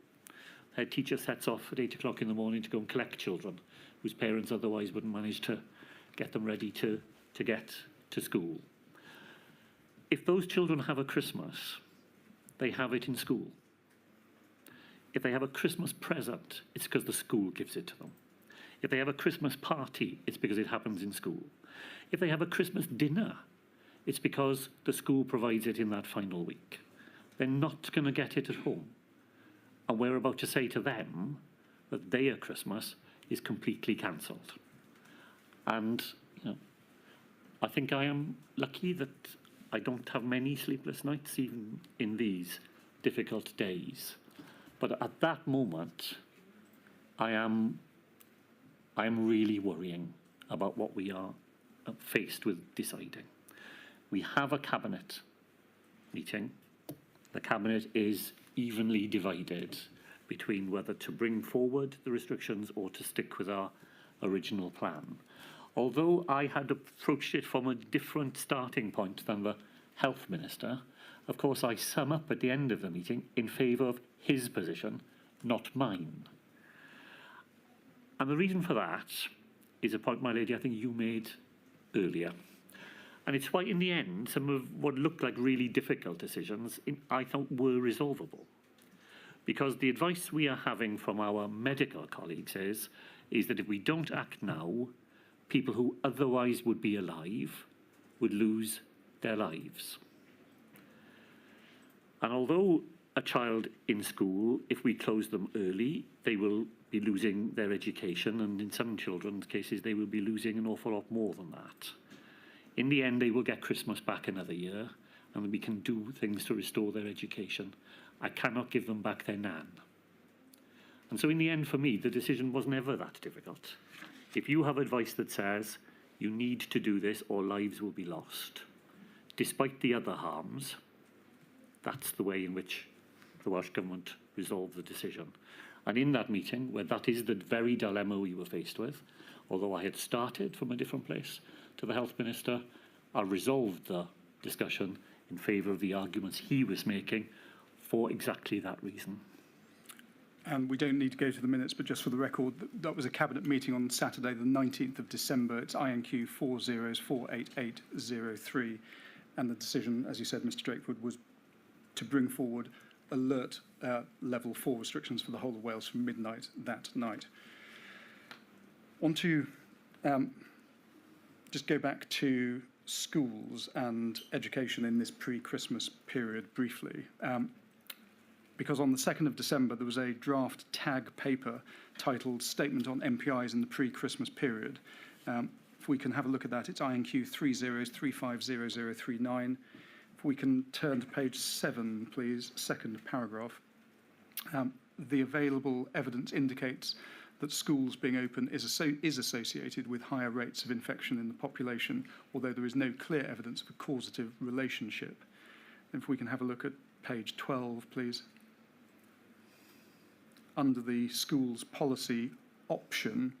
Head teacher sets off at 8 o'clock in the morning to go and collect children whose parents otherwise wouldn't manage to get them ready to get to school. If those children have a Christmas, they have it in school. If they have a Christmas present, it's because the school gives it to them. If they have a Christmas party, it's because it happens in school. If they have a Christmas dinner, It's because the school provides it in that final week. They're not going to get it at home. And we're about to say to them that their Christmas is completely cancelled. And, you know, I think I am lucky that I don't have many sleepless nights, even in these difficult days. But at that moment, I am really worrying about what we are faced with deciding. We have a cabinet meeting. The cabinet is evenly divided between whether to bring forward the restrictions or to stick with our original plan. Although I had approached it from a different starting point than the Health Minister, of course I sum up at the end of the meeting in favour of his position, not mine. And the reason for that is a point, my lady, I think you made earlier. And it's why, in the end, some of what looked like really difficult decisions, I thought, were resolvable. Because the advice we are having from our medical colleagues is that if we don't act now, people who otherwise would be alive would lose their lives. And although a child in school, if we close them early, they will be losing their education, and in some children's cases, they will be losing an awful lot more than that. In the end, they will get Christmas back another year, and we can do things to restore their education. I cannot give them back their nan. And so in the end, for me, the decision was never that difficult. If you have advice that says you need to do this or lives will be lost, despite the other harms, that's the way in which the Welsh Government resolved the decision. And in that meeting, where that is the very dilemma we were faced with, although I had started from a different place to the Health Minister, I resolved the discussion in favour of the arguments he was making for exactly that reason. And we don't need to go to the minutes, but just for the record, that was a Cabinet meeting on Saturday, the 19th of December. It's INQ 4048803. And the decision, as you said, Mr. Drakeford, was to bring forward alert level 4 restrictions for the whole of Wales from midnight that night. Want to just go back to schools and education in this pre-Christmas period briefly. Because on the 2nd of December, there was a draft tag paper titled Statement on MPIs in the Pre-Christmas Period. If we can have a look at that, it's INQ 30350039. If we can turn to page 7, please, second paragraph. The available evidence indicates that schools being open is associated with higher rates of infection in the population, although there is no clear evidence of a causative relationship. If we can have a look at page 12, please. Under the school's policy option,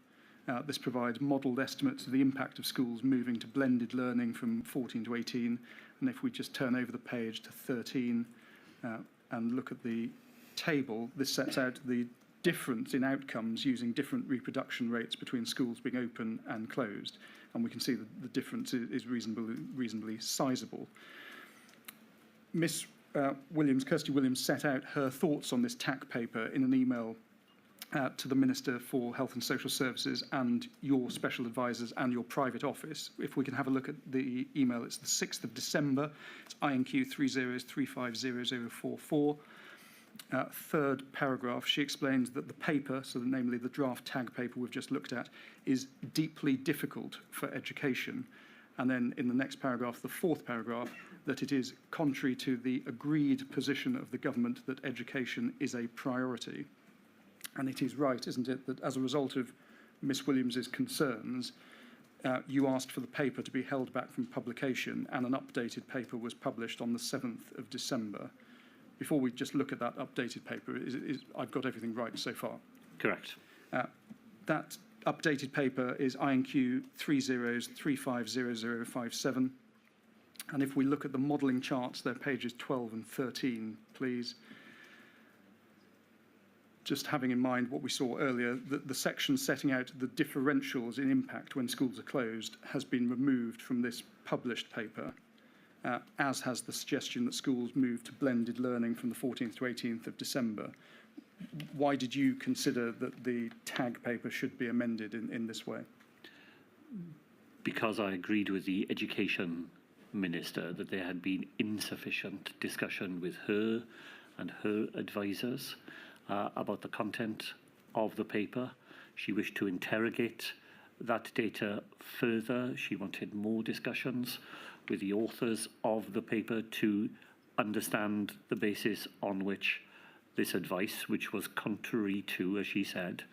this provides modelled estimates of the impact of schools moving to blended learning from 14 to 18. And if we just turn over the page to 13 and look at the table, this sets out the difference in outcomes using different reproduction rates between schools being open and closed. And we can see that the difference is reasonably sizable. Miss Kirsty Williams set out her thoughts on this TAC paper in an email to the Minister for Health and Social Services and your special advisors and your private office. If we can have a look at the email, it's the 6th of December. It's INQ 30350044. Third paragraph, she explains that the paper, so namely the draft tag paper we've just looked at, is deeply difficult for education. And then in the next paragraph, the fourth paragraph, that it is contrary to the agreed position of the government that education is a priority. And it is right, isn't it, that as a result of Miss Williams's concerns, you asked for the paper to be held back from publication, and an updated paper was published on the 7th of December. Before we just look at that updated paper, I've got everything right so far? Correct. That updated paper is INQ 30350057. And if we look at the modelling charts, they're pages 12 and 13, please. Just having in mind what we saw earlier, that the section setting out the differentials in impact when schools are closed has been removed from this published paper, as has the suggestion that schools move to blended learning from the 14th to 18th of December. Why did you consider that the tag paper should be amended in this way? Because I agreed with the education Minister that there had been insufficient discussion with her and her advisers about the content of the paper. She wished to interrogate that data further. She wanted more discussions with the authors of the paper to understand the basis on which this advice, which was contrary to, as she said,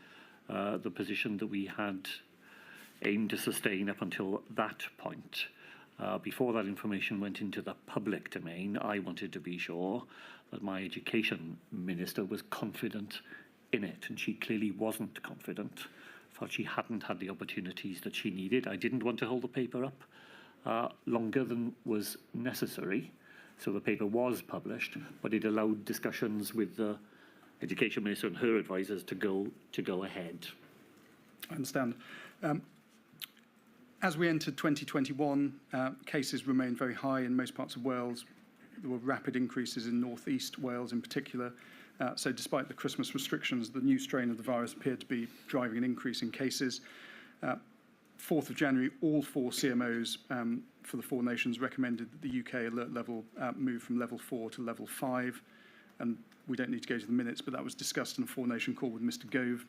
the position that we had aimed to sustain up until that point. Before that information went into the public domain, I wanted to be sure that my education minister was confident in it, and she clearly wasn't confident. Thought she hadn't had the opportunities that she needed. I didn't want to hold the paper up longer than was necessary, so the paper was published, but it allowed discussions with the education minister and her advisers to go ahead. I understand. As we entered 2021, cases remained very high in most parts of Wales. There were rapid increases in North East Wales in particular. So despite the Christmas restrictions, the new strain of the virus appeared to be driving an increase in cases. 4th of January, all 4 CMOs for the 4 nations recommended that the UK alert level move from level 4 to level 5. And we don't need to go to the minutes, but that was discussed in a 4-nation call with Mr. Gove.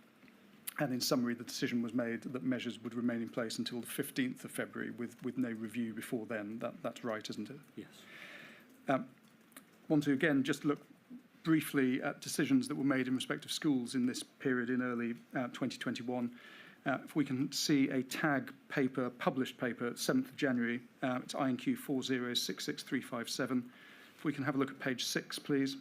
And in summary, the decision was made that measures would remain in place until the 15th of February with no review before then. That's right, isn't it? Yes. Want to, again, just look briefly at decisions that were made in respect of schools in this period in early 2021. If we can see a tag paper, published paper, 7th of January, it's INQ 4066357. If we can have a look at page 6, please.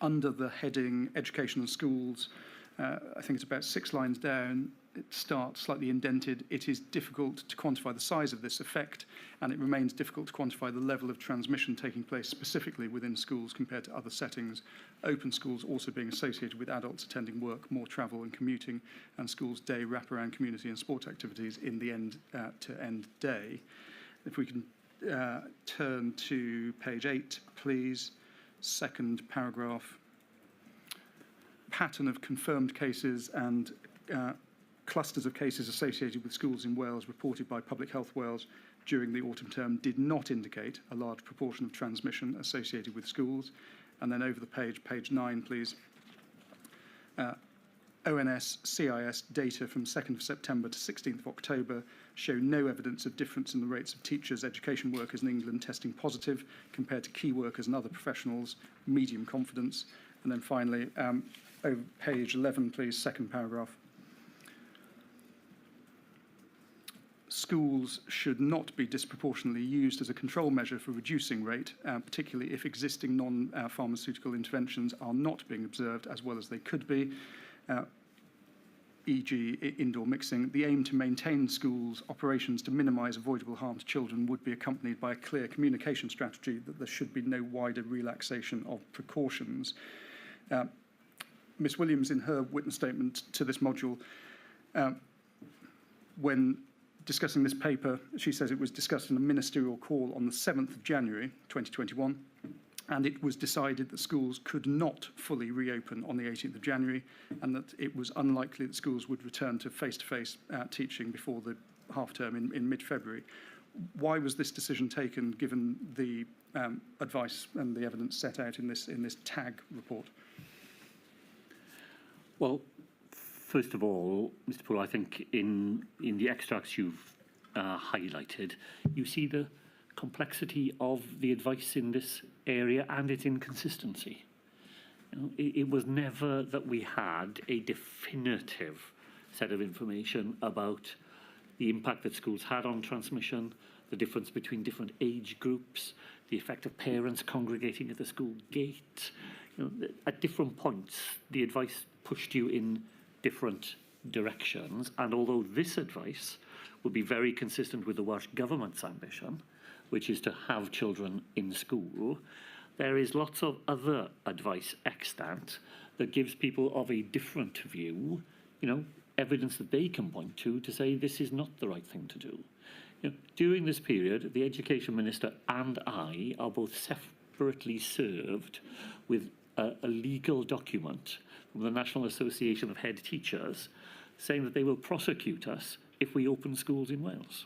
Under the heading Education and Schools, I think it's about 6 lines down. It starts slightly indented. It is difficult to quantify the size of this effect, and it remains difficult to quantify the level of transmission taking place specifically within schools compared to other settings. Open schools also being associated with adults attending work, more travel and commuting, and schools' day wraparound community and sport activities in the end-to-end day. If we can turn to page 8, please. Second paragraph. Pattern of confirmed cases and clusters of cases associated with schools in Wales reported by Public Health Wales during the autumn term did not indicate a large proportion of transmission associated with schools. And then over the page, page 9, please. ONS CIS data from 2nd of September to 16th of October show no evidence of difference in the rates of teachers, education workers in England testing positive compared to key workers and other professionals, medium confidence. And then finally, over page 11, please, second paragraph. Schools should not be disproportionately used as a control measure for reducing rate, particularly if existing non-pharmaceutical interventions are not being observed as well as they could be, e.g. indoor mixing. The aim to maintain schools' operations to minimise avoidable harm to children would be accompanied by a clear communication strategy that there should be no wider relaxation of precautions. Ms Williams, in her witness statement to this module, when discussing this paper, she says it was discussed in a ministerial call on the 7th of January 2021, and it was decided that schools could not fully reopen on the 18th of January, and that it was unlikely that schools would return to face-to-face teaching before the half-term in mid-February. Why was this decision taken, given the advice and the evidence set out in this TAG report? Well, first of all, Mr. Poole, I think in the extracts you've highlighted, you see the complexity of the advice in this area and its inconsistency. You know, it was never that we had a definitive set of information about the impact that schools had on transmission, the difference between different age groups, the effect of parents congregating at the school gate. You know, at different points, the advice pushed you in different directions, and although this advice would be very consistent with the Welsh Government's ambition, which is to have children in school, there is lots of other advice extant that gives people of a different view, you know, evidence that they can point to say this is not the right thing to do. You know, during this period, the Education Minister and I are both separately served with a legal document from the National Association of Head Teachers saying that they will prosecute us if we open schools in Wales.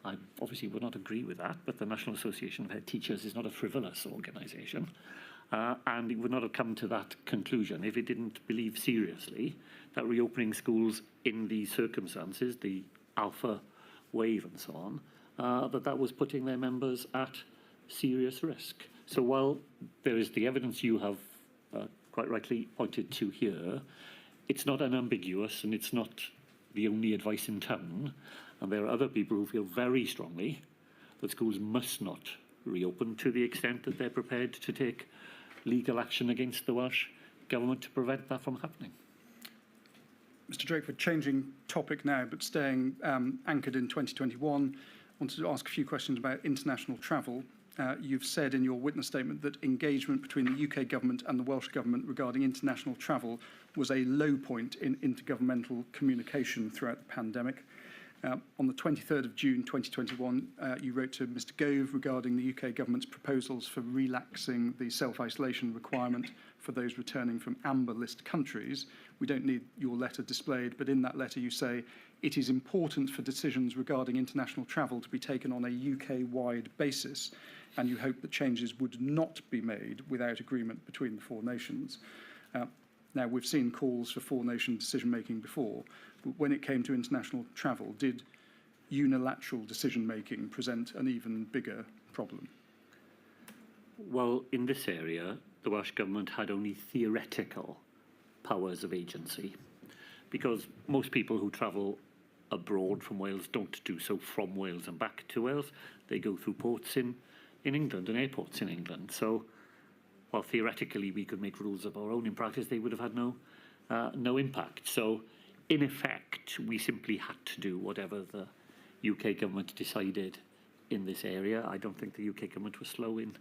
I obviously would not agree with that, but the National Association of Head Teachers is not a frivolous organisation, and it would not have come to that conclusion if it didn't believe seriously that reopening schools in these circumstances, the alpha wave and so on, that was putting their members at serious risk. So while there is the evidence you have quite rightly pointed to here, it's not unambiguous and it's not the only advice in town. And there are other people who feel very strongly that schools must not reopen to the extent that they're prepared to take legal action against the Welsh Government to prevent that from happening. Mr. Drakeford, changing topic now, but staying anchored in 2021, I wanted to ask a few questions about international travel. You've said in your witness statement that engagement between the UK government and the Welsh government regarding international travel was a low point in intergovernmental communication throughout the pandemic. On the 23rd of June 2021, you wrote to Mr. Gove regarding the UK government's proposals for relaxing the self-isolation requirement for those returning from amber list countries. We don't need your letter displayed, but in that letter you say, it is important for decisions regarding international travel to be taken on a UK-wide basis, and you hope that changes would not be made without agreement between the four nations. Now, we've seen calls for four-nation decision-making before, but when it came to international travel, did unilateral decision-making present an even bigger problem? Well, in this area, the Welsh Government had only theoretical powers of agency, because most people who travel abroad from Wales don't do so from Wales and back to Wales. They go through ports in England and airports in England. So while theoretically we could make rules of our own, in practice they would have had no impact. So in effect, we simply had to do whatever the UK government decided in this area. I don't think the UK government was slow in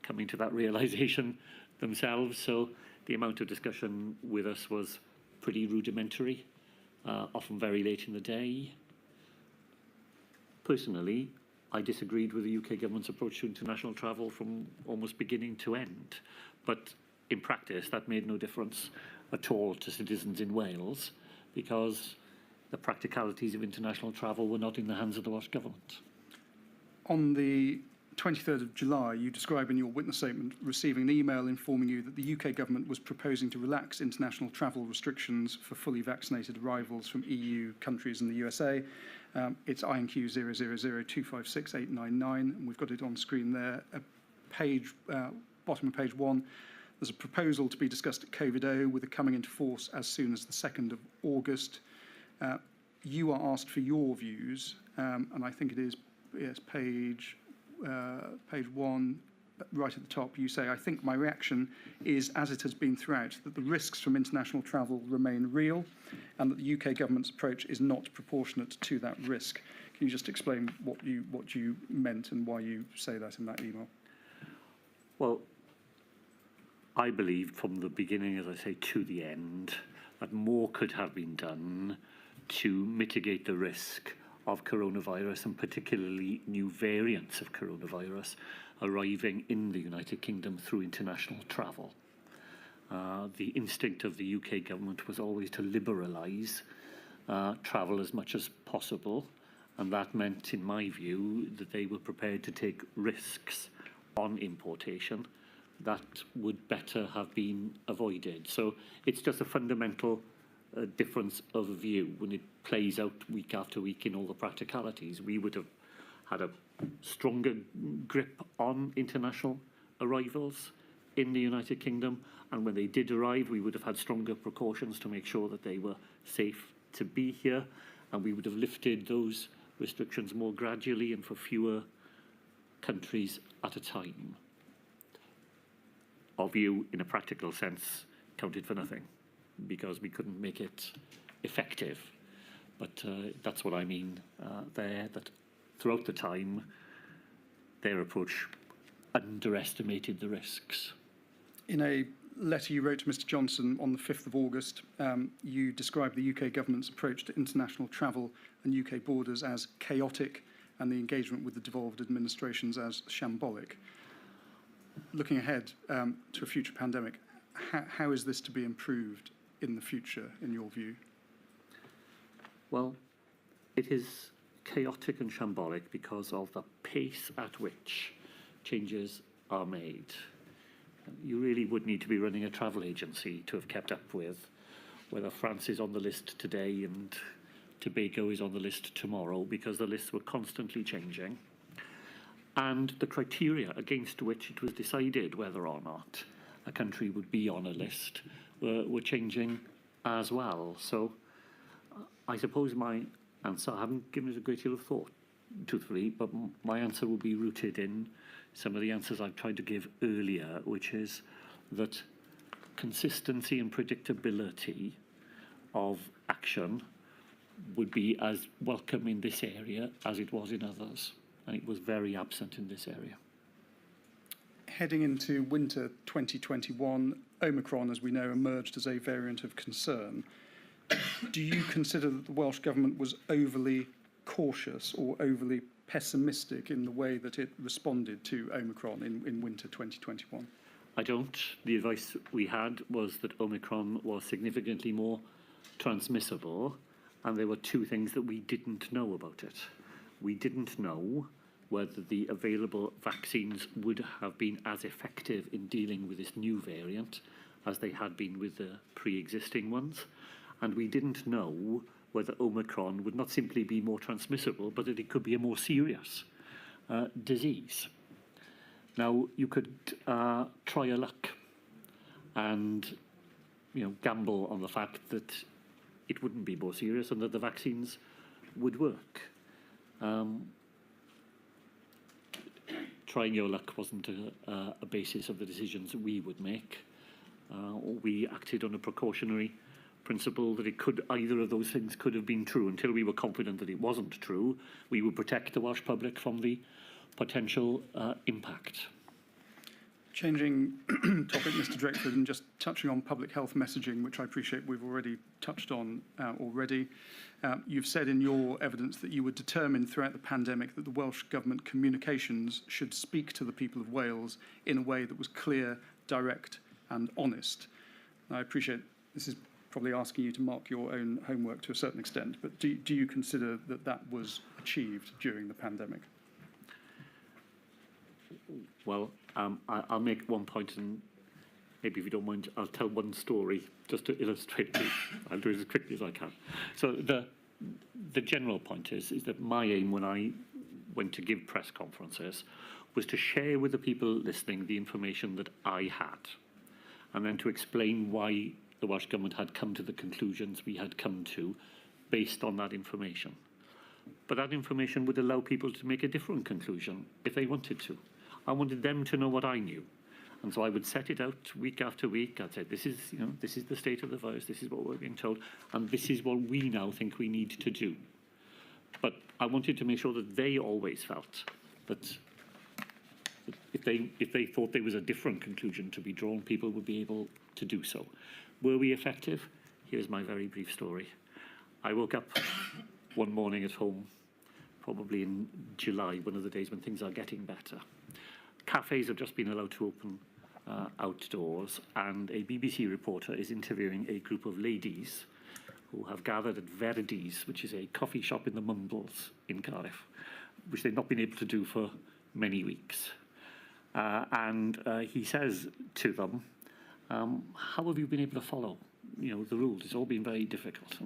coming to that realisation themselves. So the amount of discussion with us was pretty rudimentary, often very late in the day. Personally, I disagreed with the UK government's approach to international travel from almost beginning to end. But in practice, that made no difference at all to citizens in Wales, because the practicalities of international travel were not in the hands of the Welsh Government. On the 23rd of July, you describe in your witness statement receiving an email informing you that the UK government was proposing to relax international travel restrictions for fully vaccinated arrivals from EU countries and the USA. It's INQ 000256899, and we've got it on screen there. Bottom of page 1, there's a proposal to be discussed at COVID-0 with it coming into force as soon as the 2nd of August. You are asked for your views, and I think it is page 1, right at the top, you say, I think my reaction is, as it has been throughout, that the risks from international travel remain real and that the UK government's approach is not proportionate to that risk. Can you just explain what you meant and why you say that in that email? Well, I believed from the beginning, as I say, to the end, that more could have been done to mitigate the risk of coronavirus, and particularly new variants of coronavirus arriving in the United Kingdom through international travel. The instinct of the UK government was always to liberalise travel as much as possible, and that meant, in my view, that they were prepared to take risks on importation that would better have been avoided. So it's just a fundamental difference of view. When it plays out week after week in all the practicalities, we would have had a stronger grip on international arrivals in the United Kingdom, and when they did arrive, we would have had stronger precautions to make sure that they were safe to be here, and we would have lifted those restrictions more gradually and for fewer countries at a time. Our view, in a practical sense, counted for nothing, because we couldn't make it effective. But that's what I mean there, that throughout the time, their approach underestimated the risks. In a letter you wrote to Mr. Johnson on the 5th of August, you described the UK government's approach to international travel and UK borders as chaotic and the engagement with the devolved administrations as shambolic. Looking ahead to a future pandemic, how is this to be improved in the future, in your view? Well, it is chaotic and shambolic because of the pace at which changes are made. You really would need to be running a travel agency to have kept up with whether France is on the list today and Tobago is on the list tomorrow, because the lists were constantly changing. And the criteria against which it was decided whether or not a country would be on a list were changing as well. So I suppose my answer, I haven't given it a great deal of thought, truthfully, but my answer will be rooted in some of the answers I've tried to give earlier, which is that consistency and predictability of action would be as welcome in this area as it was in others, and it was very absent in this area. Heading into winter 2021, Omicron, as we know, emerged as a variant of concern. Do you consider that the Welsh Government was overly cautious or overly pessimistic in the way that it responded to Omicron in winter 2021? I don't. The advice we had was that Omicron was significantly more transmissible, and there were two things that we didn't know about it. We didn't know whether the available vaccines would have been as effective in dealing with this new variant as they had been with the pre-existing ones. And we didn't know whether Omicron would not simply be more transmissible, but that it could be a more serious disease. Now, you could try your luck and, gamble on the fact that it wouldn't be more serious and that the vaccines would work. Trying your luck wasn't a basis of the decisions that we would make. We acted on a precautionary principle that either of those things could have been true. Until we were confident that it wasn't true, we would protect the Welsh public from the potential impact. Changing topic, Mr. Drakeford, and just touching on public health messaging, which I appreciate we've already touched on already. You've said in your evidence that you were determined throughout the pandemic that the Welsh Government communications should speak to the people of Wales in a way that was clear, direct and honest. I appreciate this is probably asking you to mark your own homework to a certain extent, but do you consider that that was achieved during the pandemic? Well, I'll make one point, and maybe if you don't mind, I'll tell one story just to illustrate it. I'll do it as quickly as I can. So the general point is that my aim when I went to give press conferences was to share with the people listening the information that I had, and then to explain why the Welsh Government had come to the conclusions we had come to based on that information. But that information would allow people to make a different conclusion if they wanted to. I wanted them to know what I knew. And so I would set it out week after week. I'd say, this is the state of the virus, this is what we're being told, and this is what we now think we need to do. But I wanted to make sure that they always felt that if they thought there was a different conclusion to be drawn, people would be able to do so. Were we effective? Here's my very brief story. I woke up one morning at home, probably in July, one of the days when things are getting better. Cafes have just been allowed to open outdoors, and a BBC reporter is interviewing a group of ladies who have gathered at Verdi's, which is a coffee shop in the Mumbles in Cardiff, which they've not been able to do for many weeks. And he says to them, how have you been able to follow, the rules? It's all been very difficult.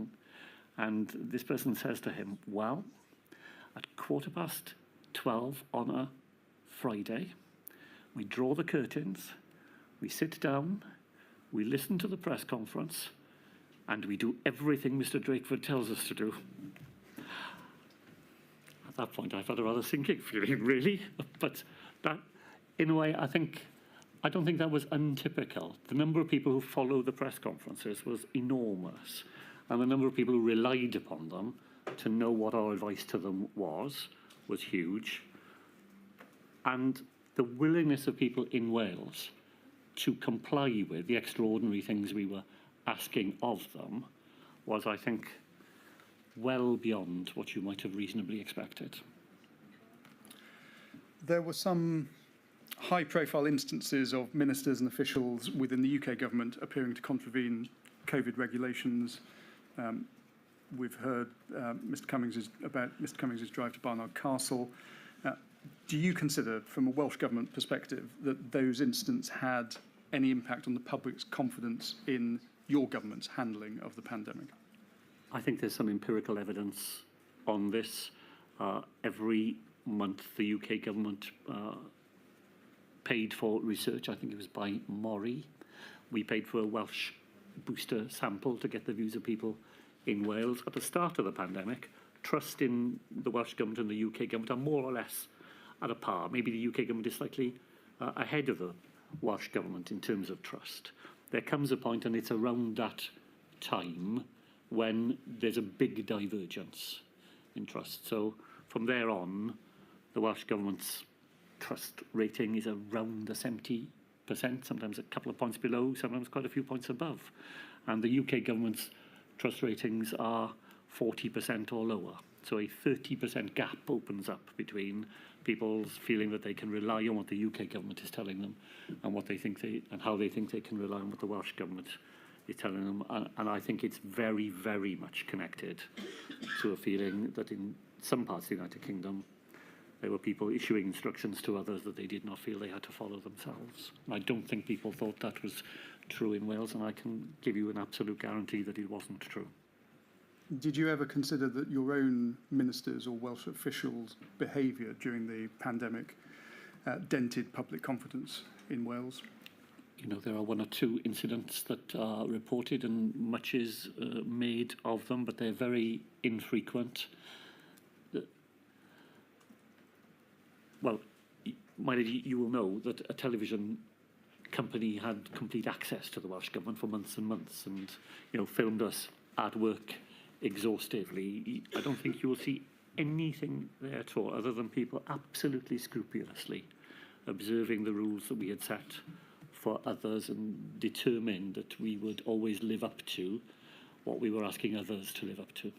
And this person says to him, well, at 12:15 on a Friday, we draw the curtains, we sit down, we listen to the press conference, and we do everything Mr. Drakeford tells us to do. At that point, I've had a rather sinking feeling, really. But that, in a way, I don't think that was untypical. The number of people who followed the press conferences was enormous, and the number of people who relied upon them to know what our advice to them was huge. And the willingness of people in Wales to comply with the extraordinary things we were asking of them was, I think, well beyond what you might have reasonably expected. There were some high-profile instances of ministers and officials within the UK government appearing to contravene COVID regulations, We've heard Mr Cummings's drive to Barnard Castle. Do you consider, from a Welsh Government perspective, that those incidents had any impact on the public's confidence in your government's handling of the pandemic? I think there's some empirical evidence on this. Every month, the UK government paid for research. I think it was by Mori. We paid for a Welsh booster sample to get the views of people in Wales. At the start of the pandemic, trust in the Welsh Government and the UK Government are more or less at a par. Maybe the UK Government is slightly ahead of the Welsh Government in terms of trust. There comes a point, and it's around that time, when there's a big divergence in trust. So from there on, the Welsh Government's trust rating is around the 70%, sometimes a couple of points below, sometimes quite a few points above. And the UK Government's trust ratings are 40% or lower. So a 30% gap opens up between people's feeling that they can rely on what the UK Government is telling them and what they think and how they think they can rely on what the Welsh Government is telling them. And I think it's very, very much connected to a feeling that in some parts of the United Kingdom, there were people issuing instructions to others that they did not feel they had to follow themselves. And I don't think people thought that was true in Wales, and I can give you an absolute guarantee that it wasn't true. Did you ever consider that your own ministers or Welsh officials' behaviour during the pandemic dented public confidence in Wales? You know, there are one or two incidents that are reported and much is made of them, but they're very infrequent. Well, my lady, you will know that a television company had complete access to the Welsh Government for months and months and, you know, filmed us at work exhaustively. I don't think you will see anything there at all other than people absolutely scrupulously observing the rules that we had set for others and determined that we would always live up to what we were asking others to live up to.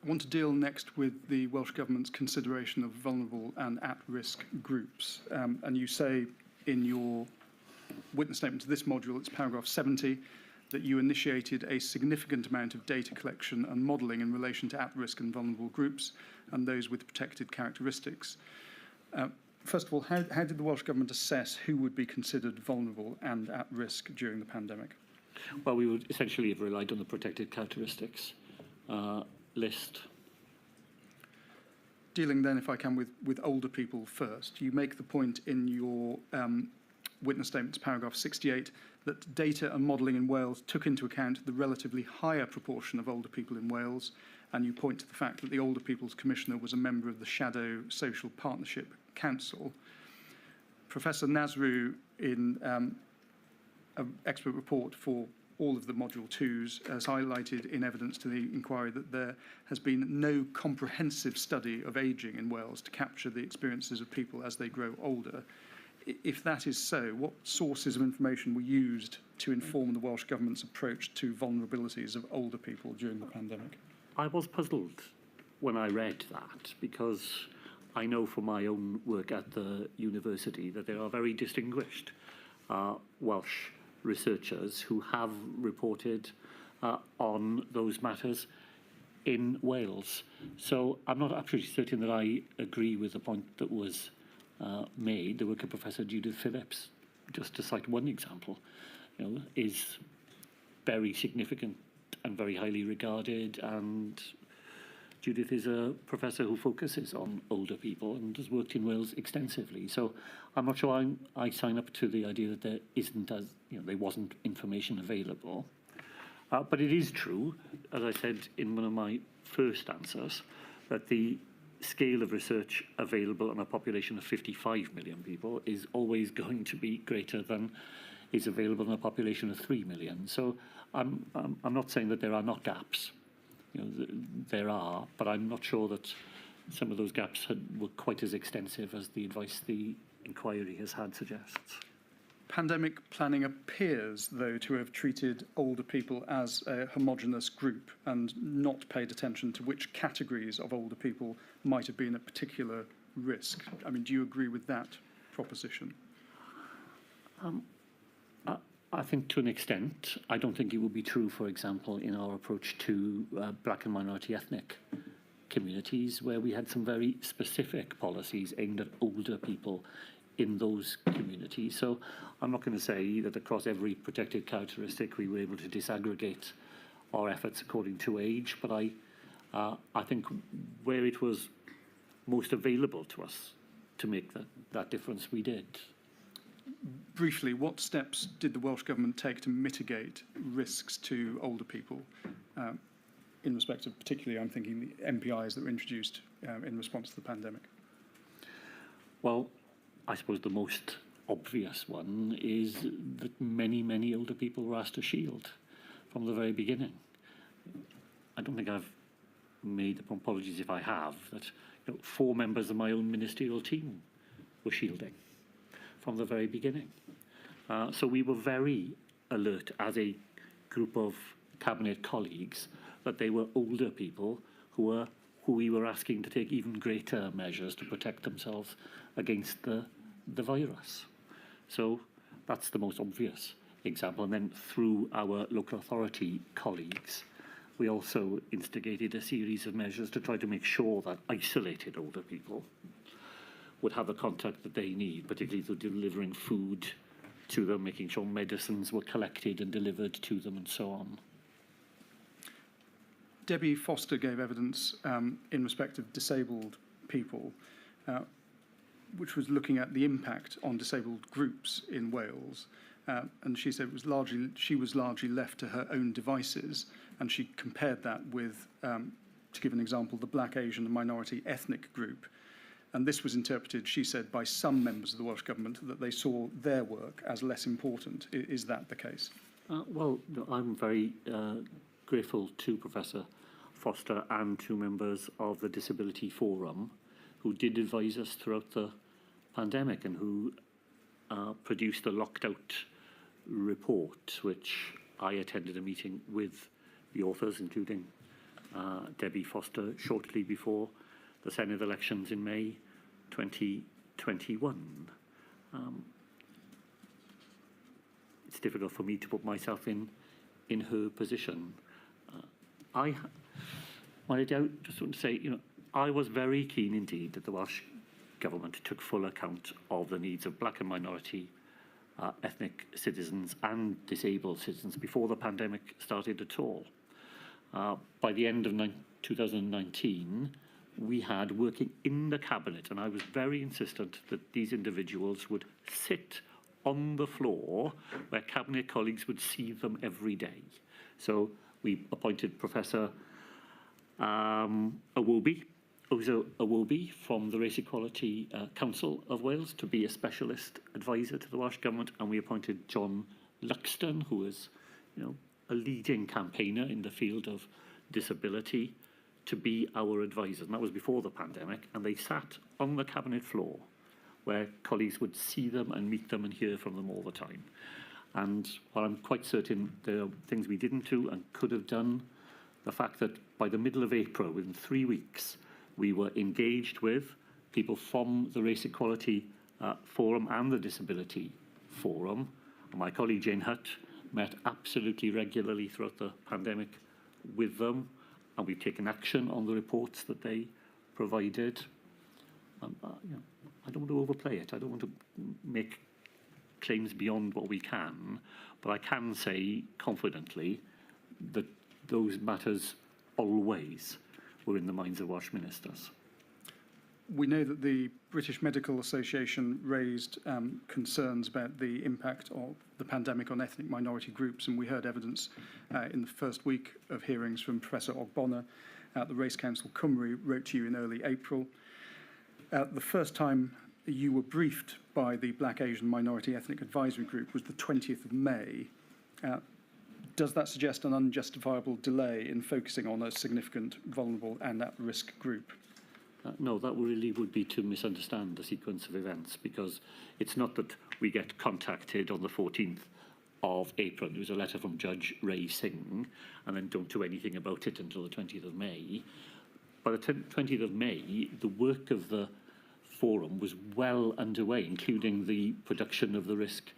I want to deal next with the Welsh Government's consideration of vulnerable and at-risk groups. And you say in your witness statement to this module, it's paragraph 70, that you initiated a significant amount of data collection and modelling in relation to at-risk and vulnerable groups and those with protected characteristics. First of all, how did the Welsh Government assess who would be considered vulnerable and at risk during the pandemic? Well, we would essentially have relied on the protected characteristics list. Dealing then, if I can, with older people first, you make the point in your witness statement to paragraph 68 that data and modelling in Wales took into account the relatively higher proportion of older people in Wales, and you point to the fact that the Older People's Commissioner was a member of the Shadow Social Partnership Council. Professor Nasru, in an expert report for all of the Module 2s, has highlighted in evidence to the inquiry that there has been no comprehensive study of ageing in Wales to capture the experiences of people as they grow older. If that is so, what sources of information were used to inform the Welsh Government's approach to vulnerabilities of older people during the pandemic? I was puzzled when I read that, because I know from my own work at the university that there are very distinguished Welsh researchers who have reported on those matters in Wales. So I'm not absolutely certain that I agree with the point that was made. The work of Professor Judith Phillips, just to cite one example, you know, is very significant and very highly regarded, and Judith is a professor who focuses on older people and has worked in Wales extensively. So I'm not sure I sign up to the idea that there isn't, there wasn't information available. But it is true, as I said in one of my first answers, that the scale of research available on a population of 55 million people is always going to be greater than is available on a population of 3 million. So I'm not saying that there are not gaps. There are, but I'm not sure that some of those gaps were quite as extensive as the advice the inquiry has had suggests. Pandemic planning appears, though, to have treated older people as a homogenous group and not paid attention to which categories of older people might have been at particular risk. I mean, do you agree with that proposition? I think to an extent. I don't think it would be true, for example, in our approach to black and minority ethnic communities, where we had some very specific policies aimed at older people in those communities. So I'm not going to say that across every protected characteristic we were able to disaggregate our efforts according to age, but I think where it was most available to us to make that difference, we did. Briefly, what steps did the Welsh Government take to mitigate risks to older people in respect of, particularly, I'm thinking, the MPIs that were introduced in response to the pandemic? Well, I suppose the most obvious one is that many, many older people were asked to shield from the very beginning. I don't think I've made, apologies if I have, that 4 members of my own ministerial team were shielding from the very beginning. So we were very alert as a group of cabinet colleagues that they were older people who we were asking to take even greater measures to protect themselves against the virus. So that's the most obvious example. And then through our local authority colleagues, we also instigated a series of measures to try to make sure that isolated older people would have the contact that they need, particularly through delivering food to them, making sure medicines were collected and delivered to them, and so on. Debbie Foster gave evidence in respect of disabled people, which was looking at the impact on disabled groups in Wales. And she said she was largely left to her own devices, and she compared that with, to give an example, the Black, Asian and minority ethnic group. And this was interpreted, she said, by some members of the Welsh Government that they saw their work as less important. Is that the case? Well, I'm very grateful to Professor Foster and to members of the Disability Forum who did advise us throughout the pandemic and who produced the locked out report, which I attended a meeting with the authors, including Debbie Foster, shortly before the Senedd elections in May 2021. It's difficult for me to put myself in her position. I just want to say, I was very keen indeed that the Welsh Government took full account of the needs of black and minority ethnic citizens and disabled citizens before the pandemic started at all. By the end of 2019, we had working in the cabinet, and I was very insistent that these individuals would sit on the floor where cabinet colleagues would see them every day. So we appointed Professor Awobi from the Race Equality Council of Wales to be a specialist advisor to the Welsh Government, and we appointed John Luxton, who is, a leading campaigner in the field of disability, to be our advisors. And that was before the pandemic, and they sat on the cabinet floor where colleagues would see them and meet them and hear from them all the time. And while I'm quite certain there are things we didn't do and could have done, the fact that by the middle of April, within 3 weeks, we were engaged with people from the Race Equality Forum and the Disability Forum. And my colleague Jane Hutt met absolutely regularly throughout the pandemic with them, and we've taken action on the reports that they provided. I don't want to overplay it. I don't want to make claims beyond what we can, but I can say confidently that those matters always were in the minds of Welsh ministers. We know that the British Medical Association raised concerns about the impact of the pandemic on ethnic minority groups, and we heard evidence in the first week of hearings from Professor Ogbonna. The Race Council Cymru wrote to you in early April. The first time you were briefed by the Black, Asian, Minority Ethnic Advisory Group was the 20th of May. Does that suggest an unjustifiable delay in focusing on a significant, vulnerable and at-risk group? No, that really would be to misunderstand the sequence of events, because it's not that we get contacted on the 14th of April. There was a letter from Judge Ray Singh, and then don't do anything about it until the 20th of May. By the 20th of May, the work of the forum was well underway, including the production of the risk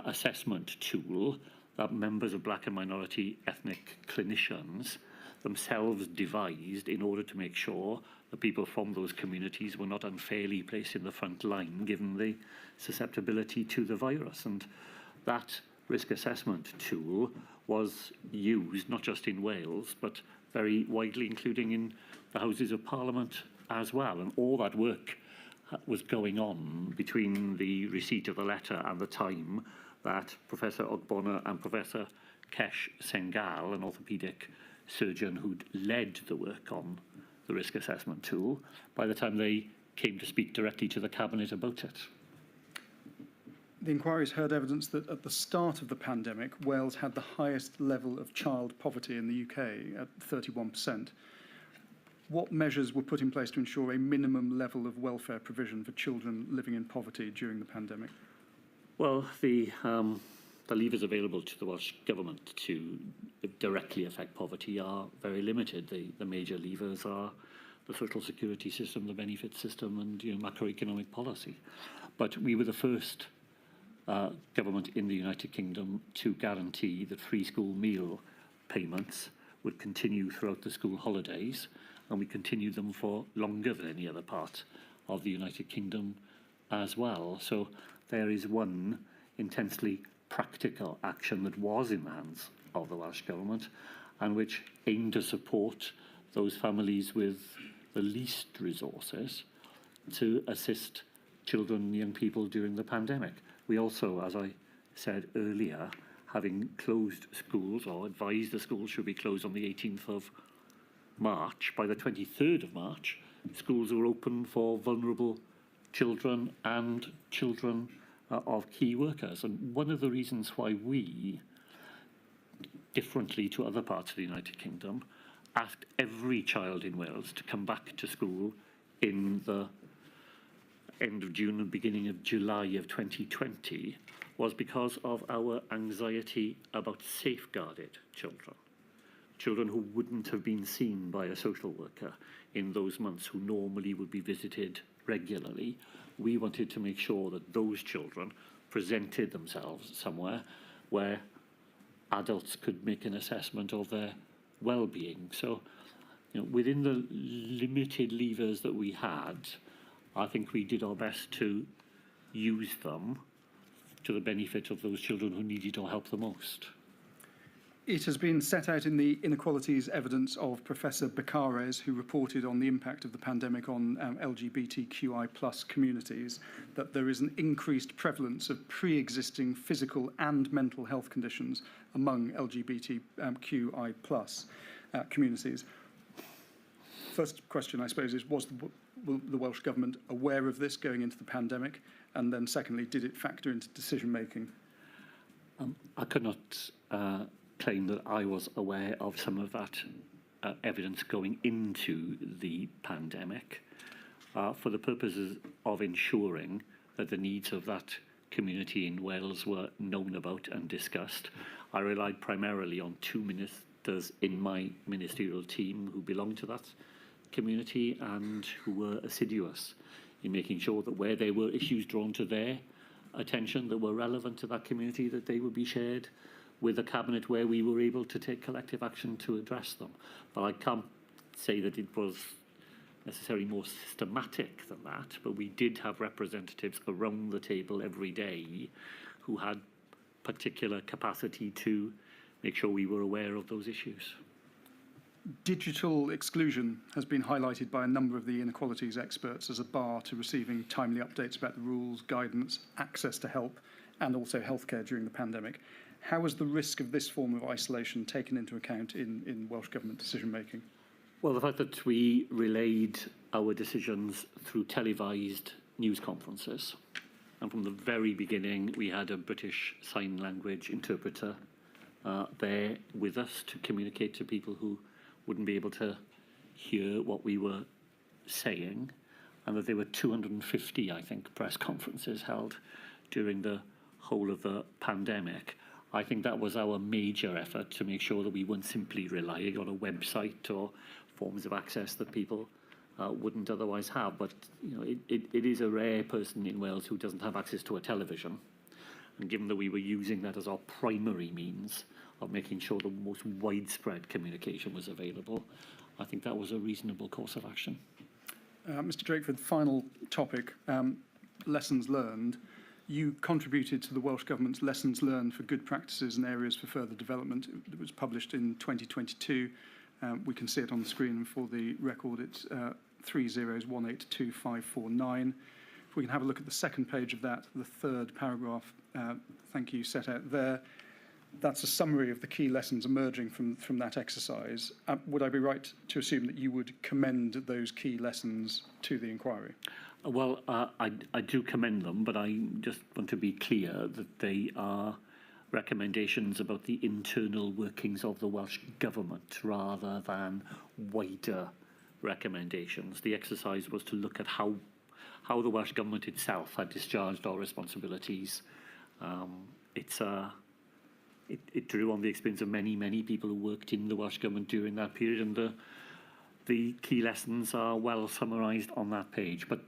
assessment tool that members of black and minority ethnic clinicians themselves devised in order to make sure that people from those communities were not unfairly placed in the front line given the susceptibility to the virus. And that risk assessment tool was used not just in Wales but very widely, including in the Houses of Parliament as well. And all that work was going on between the receipt of the letter and the time that Professor Ogbonna and Professor Kesh Sengal, an orthopaedic surgeon who'd led the work on the risk assessment tool, by the time they came to speak directly to the Cabinet about it. The inquiries heard evidence that at the start of the pandemic, Wales had the highest level of child poverty in the UK at 31%. What measures were put in place to ensure a minimum level of welfare provision for children living in poverty during the pandemic? Well, the levers available to the Welsh Government to directly affect poverty are very limited. The major levers are the social security system, the benefit system, and macroeconomic policy. But we were the first government in the United Kingdom to guarantee that free school meal payments would continue throughout the school holidays, and we continued them for longer than any other part of the United Kingdom as well. So there is one intensely practical action that was in the hands of the Welsh Government and which aimed to support those families with the least resources to assist children and young people during the pandemic. We also, as I said earlier, having closed schools or advised the schools should be closed on the 18th of March, by the 23rd of March, schools were open for vulnerable children and children of key workers. And one of the reasons why we, differently to other parts of the United Kingdom, asked every child in Wales to come back to school in the end of June and beginning of July of 2020 was because of our anxiety about safeguarded children. Children who wouldn't have been seen by a social worker in those months, who normally would be visited regularly. We wanted to make sure that those children presented themselves somewhere where adults could make an assessment of their well-being. So, within the limited levers that we had, I think we did our best to use them to the benefit of those children who needed our help the most. It has been set out in the inequalities evidence of Professor Becares, who reported on the impact of the pandemic on LGBTQI+ communities, that there is an increased prevalence of pre-existing physical and mental health conditions among LGBTQI+ communities. First question, I suppose, is was the Welsh Government aware of this going into the pandemic? And then secondly, did it factor into decision-making? I could not claim that I was aware of some of that evidence going into the pandemic for the purposes of ensuring that the needs of that community in Wales were known about and discussed. I relied primarily on two ministers in my ministerial team who belonged to that community and who were assiduous in making sure that where there were issues drawn to their attention that were relevant to that community, that they would be shared with the Cabinet where we were able to take collective action to address them. But I can't say that it was necessarily more systematic than that, but we did have representatives around the table every day who had particular capacity to make sure we were aware of those issues. Digital exclusion has been highlighted by a number of the inequalities experts as a bar to receiving timely updates about the rules, guidance, access to help, and also healthcare during the pandemic. How was the risk of this form of isolation taken into account in Welsh Government decision-making? Well, the fact that we relayed our decisions through televised news conferences, and from the very beginning we had a British Sign Language interpreter there with us to communicate to people who wouldn't be able to hear what we were saying, and that there were 250, I think, press conferences held during the whole of the pandemic. I think that was our major effort to make sure that we weren't simply relying on a website or forms of access that people wouldn't otherwise have. But it is a rare person in Wales who doesn't have access to a television. And given that we were using that as our primary means of making sure the most widespread communication was available, I think that was a reasonable course of action. Mr. Drakeford, final topic, lessons learned. You contributed to the Welsh Government's Lessons Learned for Good Practices and Areas for Further Development. It was published in 2022. We can see it on the screen, and for the record, it's 30182549. If we can have a look at the second page of that, the third paragraph, thank you, set out there. That's a summary of the key lessons emerging from that exercise. Would I be right to assume that you would commend those key lessons to the inquiry? Well, I do commend them, but I just want to be clear that they are recommendations about the internal workings of the Welsh Government rather than wider recommendations. The exercise was to look at how the Welsh Government itself had discharged our responsibilities. It drew on the experience of many people who worked in the Welsh Government during that period, and the key lessons are well summarised on that page, but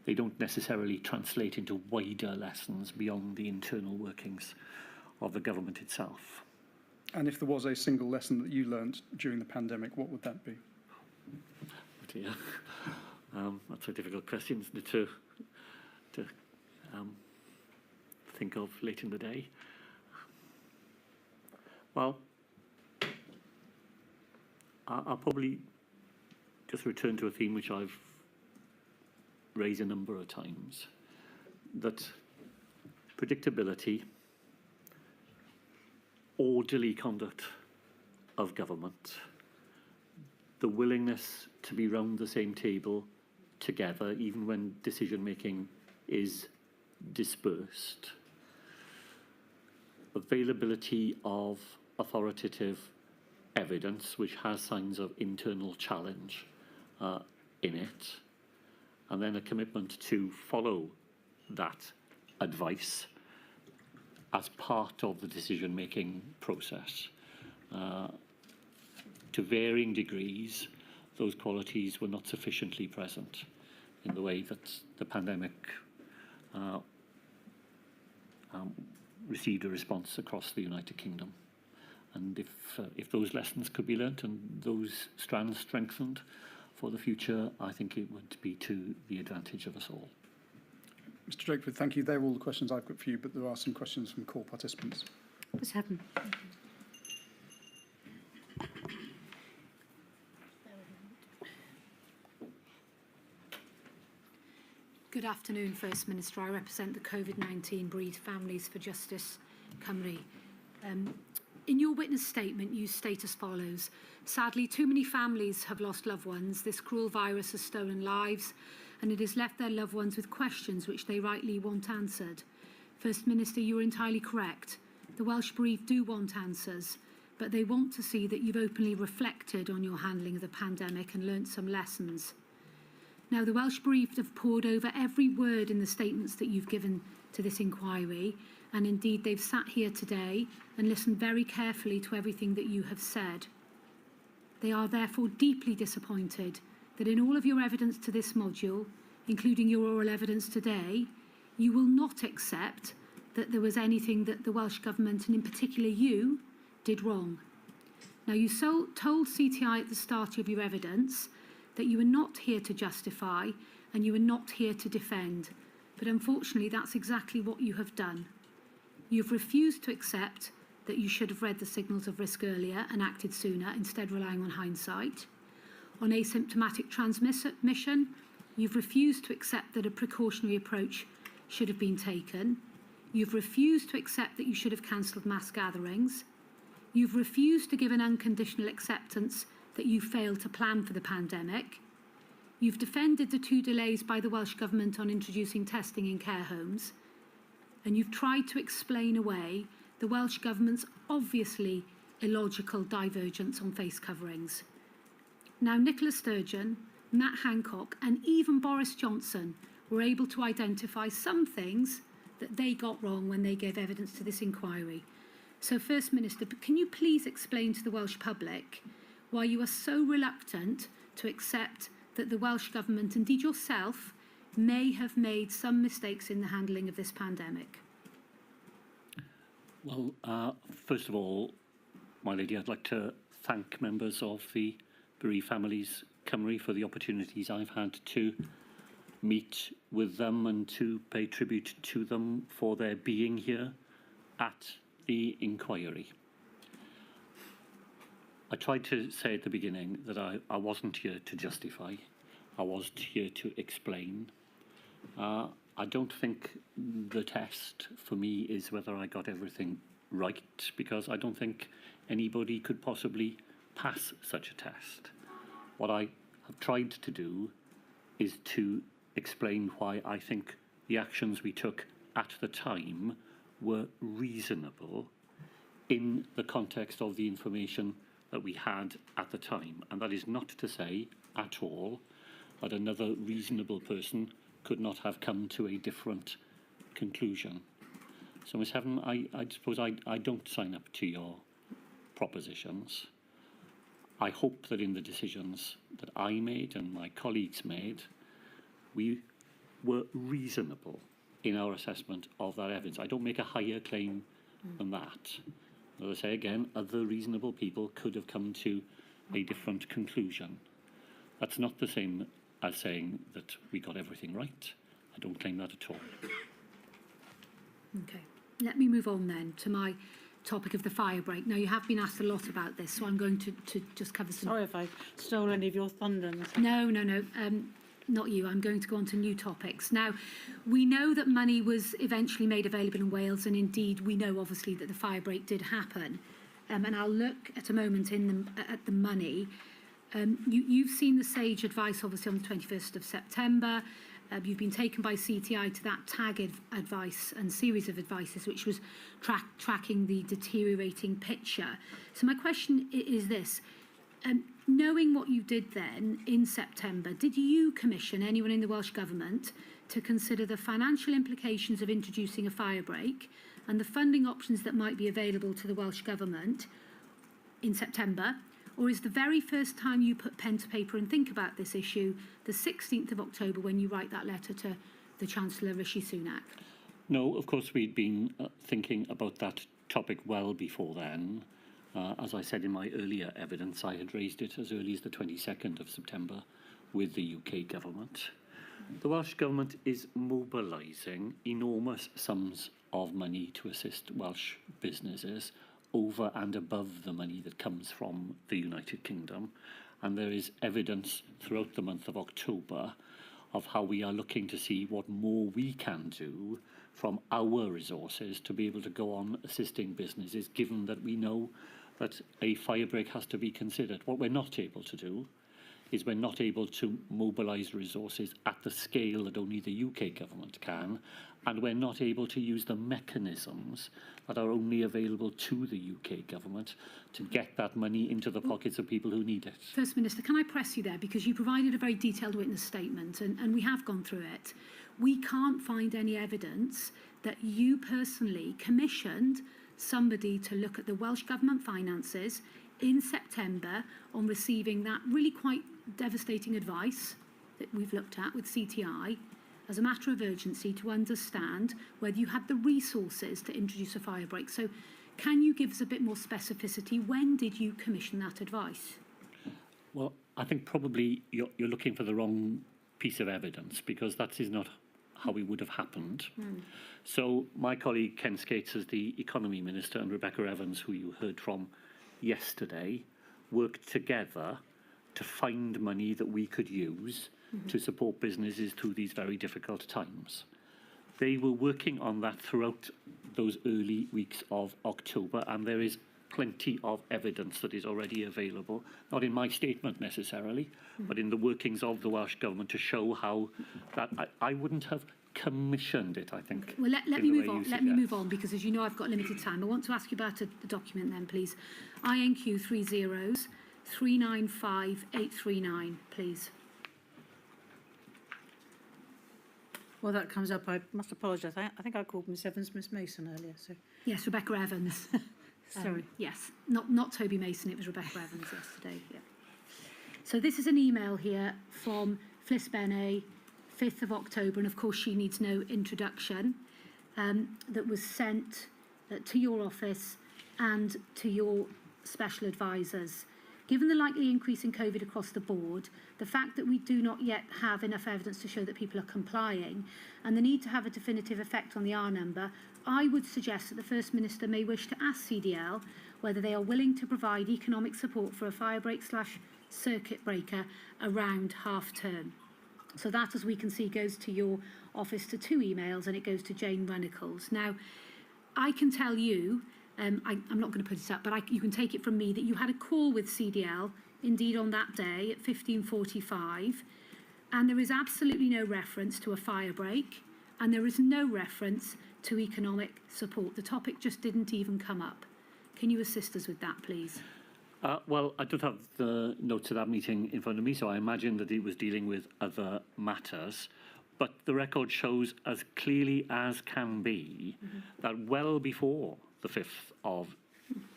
they don't necessarily translate into wider lessons beyond the internal workings of the government itself. And if there was a single lesson that you learnt during the pandemic, what would that be? Oh dear. That's a difficult question, isn't it, to think of late in the day. Well, I'll probably just return to a theme which I've raised a number of times, that predictability, orderly conduct of government, the willingness to be round the same table together even when decision making is dispersed, availability of authoritative evidence which has signs of internal challenge in it, and then a commitment to follow that advice as part of the decision-making process. To varying degrees, those qualities were not sufficiently present in the way that the pandemic received a response across the United Kingdom. And if those lessons could be learnt and those strands strengthened for the future, I think it would be to the advantage of us all. Mr. Drakeford, thank you. They're all the questions I've got for you, but there are some questions from call participants. Ms. Heaven. Good afternoon, First Minister. I represent the COVID-19 bereaved Families for Justice Cymru. In your witness statement, you state as follows: sadly, too many families have lost loved ones. This cruel virus has stolen lives, and it has left their loved ones with questions which they rightly want answered. First Minister, you are entirely correct. The Welsh bereaved do want answers, but they want to see that you've openly reflected on your handling of the pandemic and learnt some lessons. Now, the Welsh bereaved have pored over every word in the statements that you've given to this inquiry, and indeed they've sat here today and listened very carefully to everything that you have said. They are therefore deeply disappointed that in all of your evidence to this module, including your oral evidence today, you will not accept that there was anything that the Welsh Government, and in particular you, did wrong. Now, you told CTI at the start of your evidence that you were not here to justify and you were not here to defend, but unfortunately that's exactly what you have done. You've refused to accept that you should have read the signals of risk earlier and acted sooner, instead relying on hindsight. On asymptomatic transmission, you've refused to accept that a precautionary approach should have been taken. You've refused to accept that you should have cancelled mass gatherings. You've refused to give an unconditional acceptance that you failed to plan for the pandemic. You've defended the 2 delays by the Welsh Government on introducing testing in care homes. And you've tried to explain away the Welsh Government's obviously illogical divergence on face coverings. Now, Nicola Sturgeon, Matt Hancock and even Boris Johnson were able to identify some things that they got wrong when they gave evidence to this inquiry. So, First Minister, can you please explain to the Welsh public why you are so reluctant to accept that the Welsh Government, indeed yourself, may have made some mistakes in the handling of this pandemic? Well, first of all, my lady, I'd like to thank members of the bereaved families Cymru for the opportunities I've had to meet with them and to pay tribute to them for their being here at the inquiry. I tried to say at the beginning that I wasn't here to justify, I was here to explain. I don't think the test for me is whether I got everything right, because I don't think anybody could possibly pass such a test. What I have tried to do is to explain why I think the actions we took at the time were reasonable in the context of the information that we had at the time. And that is not to say at all that another reasonable person could not have come to a different conclusion. So, Ms. Heaven, I suppose I don't sign up to your propositions. I hope that in the decisions that I made and my colleagues made, we were reasonable in our assessment of that evidence. I don't make a higher claim than that. As I say again, other reasonable people could have come to a different conclusion. That's not the same as saying that we got everything right. I don't claim that at all. Okay, let me move on then to my topic of the fire break. Now, you have been asked a lot about this, so I'm going to just cover some... Sorry if I stole any of your thunder. No, not you. I'm going to go on to new topics. Now, we know that money was eventually made available in Wales, and indeed we know obviously that the fire break did happen. And I'll look at a moment at the money. You've seen the SAGE advice obviously on the 21st of September. You've been taken by CTI to that TAG advice and series of advices, which was tracking the deteriorating picture. So my question is this. Knowing what you did then in September, did you commission anyone in the Welsh Government to consider the financial implications of introducing a fire break and the funding options that might be available to the Welsh Government in September? Or is the very first time you put pen to paper and think about this issue the 16th of October when you write that letter to the Chancellor Rishi Sunak? No, of course we'd been thinking about that topic well before then. As I said in my earlier evidence, I had raised it as early as the 22nd of September with the UK Government. The Welsh Government is mobilising enormous sums of money to assist Welsh businesses over and above the money that comes from the United Kingdom. And there is evidence throughout the month of October of how we are looking to see what more we can do from our resources to be able to go on assisting businesses, given that we know that a fire break has to be considered. What we're not able to do is we're not able to mobilise resources at the scale that only the UK Government can, and we're not able to use the mechanisms that are only available to the UK Government to get that money into the pockets of people who need it. First Minister, can I press you there? Because you provided a very detailed witness statement, and we have gone through it. We can't find any evidence that you personally commissioned somebody to look at the Welsh Government finances in September on receiving that really quite devastating advice that we've looked at with CTI as a matter of urgency to understand whether you had the resources to introduce a fire break. So can you give us a bit more specificity? When did you commission that advice? Well, I think probably you're looking for the wrong piece of evidence, because that is not how it would have happened. So my colleague Ken Skates, as the Economy Minister, and Rebecca Evans, who you heard from yesterday, worked together to find money that we could use to support businesses through these very difficult times. They were working on that throughout those early weeks of October, and there is plenty of evidence that is already available, not in my statement necessarily, but in the workings of the Welsh Government, to show how that I wouldn't have commissioned it, I think. Well, let me move on. Let me move on, because as you know, I've got limited time. I want to ask you about the document then, please. INQ 3095839, please. Well, that comes up. I must apologise. I think I called Miss Evans Miss Mason earlier. So Yes, Rebecca Evans. sorry. Yes, not Toby Mason. It was Rebecca Evans yesterday. Yeah. So this is an email here from Fliss Bene, 5th of October, and of course she needs no introduction, that was sent to your office and to your special advisors. Given the likely increase in COVID across the board, the fact that we do not yet have enough evidence to show that people are complying, and the need to have a definitive effect on the R number, I would suggest that the First Minister may wish to ask CDL whether they are willing to provide economic support for a firebreak/circuit breaker around half term. So that, as we can see, goes to your office to 2 emails, and it goes to Jane Runnicles. Now, I can tell you, I'm not going to put it up, but you can take it from me that you had a call with CDL, indeed on that day at 15:45, and there is absolutely no reference to a fire break, and there is no reference to economic support. The topic just didn't even come up. Can you assist us with that, please? Well, I don't have the notes of that meeting in front of me, so I imagine that it was dealing with other matters. But the record shows as clearly as can be that well before the 5th of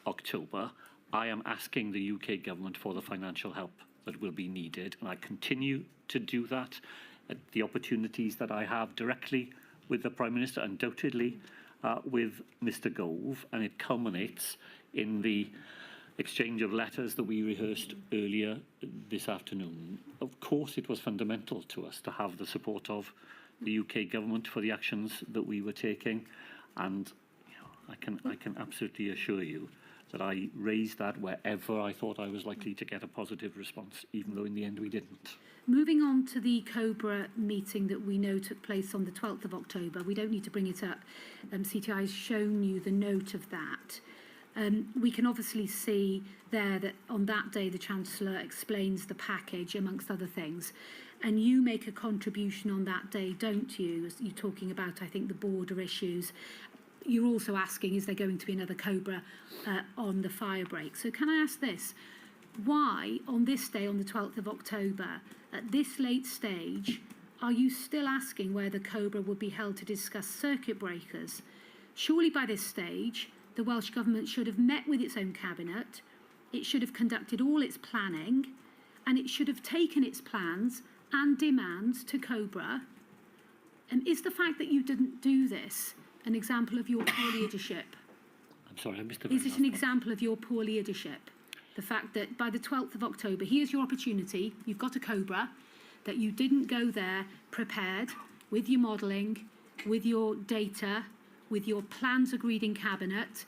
October, I am asking the UK government for the financial help that will be needed, and I continue to do that at the opportunities that I have directly with the Prime Minister, undoubtedly with Mr Gove, and it culminates in the exchange of letters that we rehearsed earlier this afternoon. Of course, it was fundamental to us to have the support of the UK government for the actions that we were taking, and I can absolutely assure you that I raised that wherever I thought I was likely to get a positive response, even though in the end we didn't. Moving on to the COBRA meeting that we know took place on the 12th of October, we don't need to bring it up. CTI has shown you the note of that. We can obviously see there that on that day the Chancellor explains the package amongst other things, and you make a contribution on that day, don't you? As you're talking about, I think, the border issues. You're also asking, is there going to be another COBRA on the fire break? So can I ask this? Why, on this day, on the 12th of October, at this late stage, are you still asking where the COBRA will be held to discuss circuit breakers? Surely by this stage, the Welsh Government should have met with its own cabinet, it should have conducted all its planning, and it should have taken its plans and demands to COBRA. And is the fact that you didn't do this an example of your poor leadership? I'm sorry, I missed the Is it an example of your poor leadership? The fact that by the 12th of October, here's your opportunity, you've got a COBRA, that you didn't go there prepared with your modelling, with your data, with your plans agreed in Cabinet.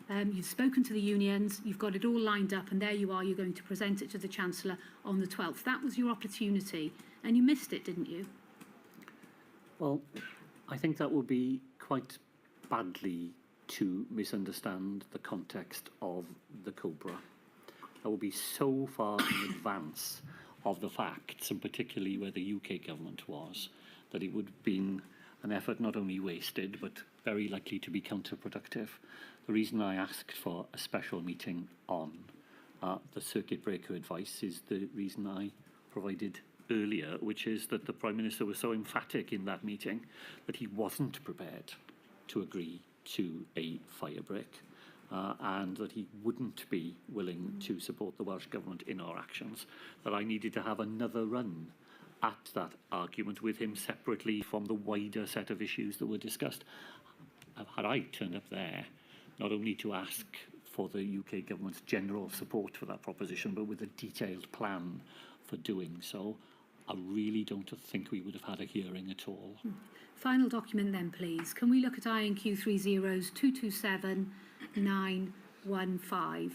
You've spoken to the unions, you've got it all lined up, and there you are, you're going to present it to the Chancellor on the 12th. That was your opportunity, and you missed it, didn't you? Well, I think that would be quite badly to misunderstand the context of the COBRA. That would be so far in advance of the facts, and particularly where the UK government was, that it would have been an effort not only wasted, but very likely to be counterproductive. The reason I asked for a special meeting on the circuit breaker advice is the reason I provided earlier, which is that the Prime Minister was so emphatic in that meeting that he wasn't prepared to agree to a fire break, and that he wouldn't be willing to support the Welsh Government in our actions, that I needed to have another run at that argument with him separately from the wider set of issues that were discussed. Had I turned up there, not only to ask for the UK Government's general support for that proposition, but with a detailed plan for doing so, I really don't think we would have had a hearing at all. Final document then, please. Can we look at INQ 30s 227915?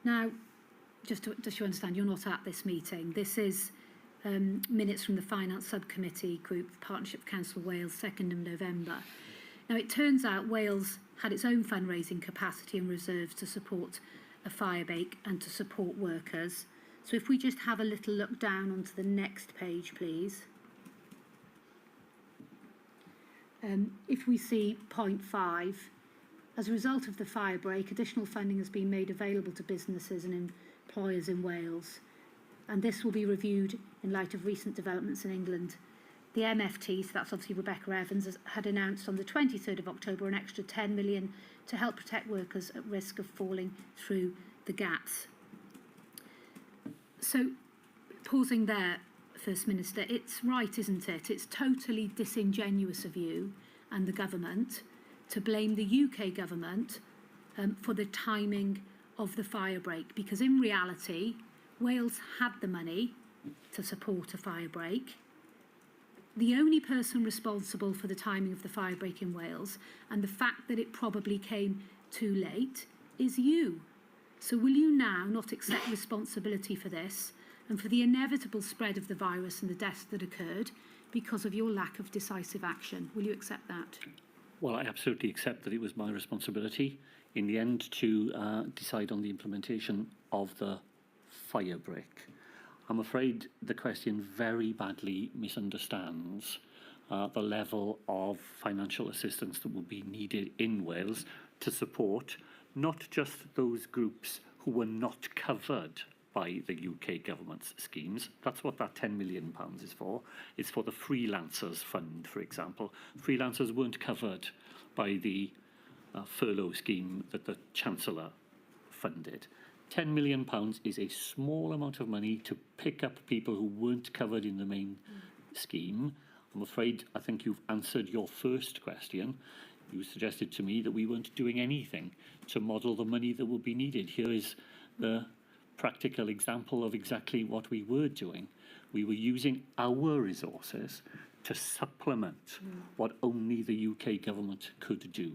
Now, just to understand, you're not at this meeting. This is minutes from the Finance Subcommittee Group, Partnership Council Wales, 2nd of November. Now, it turns out Wales had its own fundraising capacity and reserves to support a fire break and to support workers. So if we just have a little look down onto the next page, please. If we see point 5, as a result of the fire break, additional funding has been made available to businesses and employers in Wales, and this will be reviewed in light of recent developments in England. The MFT, so that's obviously Rebecca Evans, had announced on the 23rd of October an extra 10 million to help protect workers at risk of falling through the gaps. So, pausing there, First Minister, it's right, isn't it? It's totally disingenuous of you and the government to blame the UK government for the timing of the fire break, because in reality, Wales had the money to support a fire break. The only person responsible for the timing of the fire break in Wales and the fact that it probably came too late is you. So will you now not accept responsibility for this and for the inevitable spread of the virus and the deaths that occurred because of your lack of decisive action? Will you accept that? Well, I absolutely accept that it was my responsibility in the end to decide on the implementation of the fire break. I'm afraid the question very badly misunderstands the level of financial assistance that will be needed in Wales to support not just those groups who were not covered by the UK government's schemes. That's what that £10 million is for. It's for the freelancers fund, for example. Freelancers weren't covered by the furlough scheme that the Chancellor funded. £10 million is a small amount of money to pick up people who weren't covered in the main scheme. I'm afraid I think you've answered your first question. You suggested to me that we weren't doing anything to model the money that will be needed. Here is the practical example of exactly what we were doing. We were using our resources to supplement what only the UK government could do,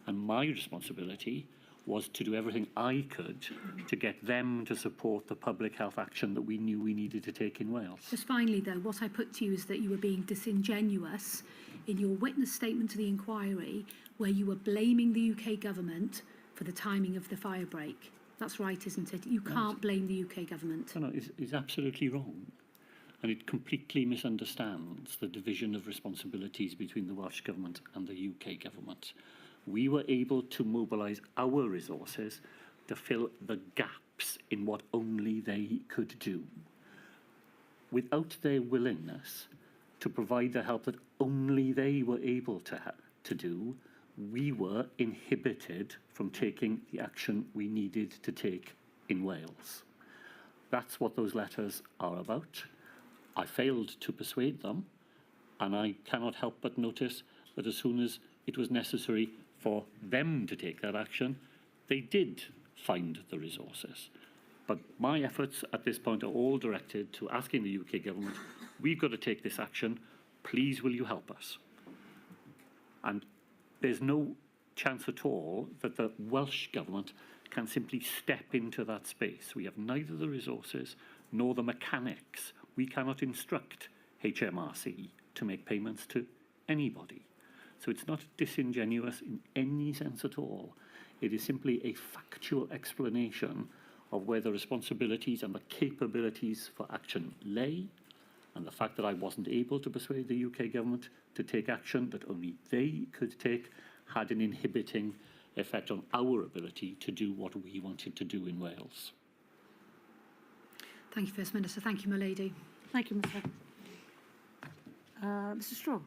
and my responsibility was to do everything I could to get them to support the public health action that we knew we needed to take in Wales. Just finally, though, what I put to you is that you were being disingenuous in your witness statement to the inquiry, where you were blaming the UK government for the timing of the fire break. That's right, isn't it? You can't blame the UK government. No, it's absolutely wrong. And it completely misunderstands the division of responsibilities between the Welsh Government and the UK Government. We were able to mobilise our resources to fill the gaps in what only they could do. Without their willingness to provide the help that only they were able to do, we were inhibited from taking the action we needed to take in Wales. That's what those letters are about. I failed to persuade them, and I cannot help but notice that as soon as it was necessary for them to take that action, they did find the resources. But my efforts at this point are all directed to asking the UK government, we've got to take this action, please will you help us? And there's no chance at all that the Welsh government can simply step into that space. We have neither the resources nor the mechanics. We cannot instruct HMRC to make payments to anybody. So it's not disingenuous in any sense at all. It is simply a factual explanation of where the responsibilities and the capabilities for action lay, and the fact that I wasn't able to persuade the UK government to take action that only they could take had an inhibiting effect on our ability to do what we wanted to do in Wales. Thank you, First Minister. Thank you, my lady. Thank you, Mr. Mr. Straw.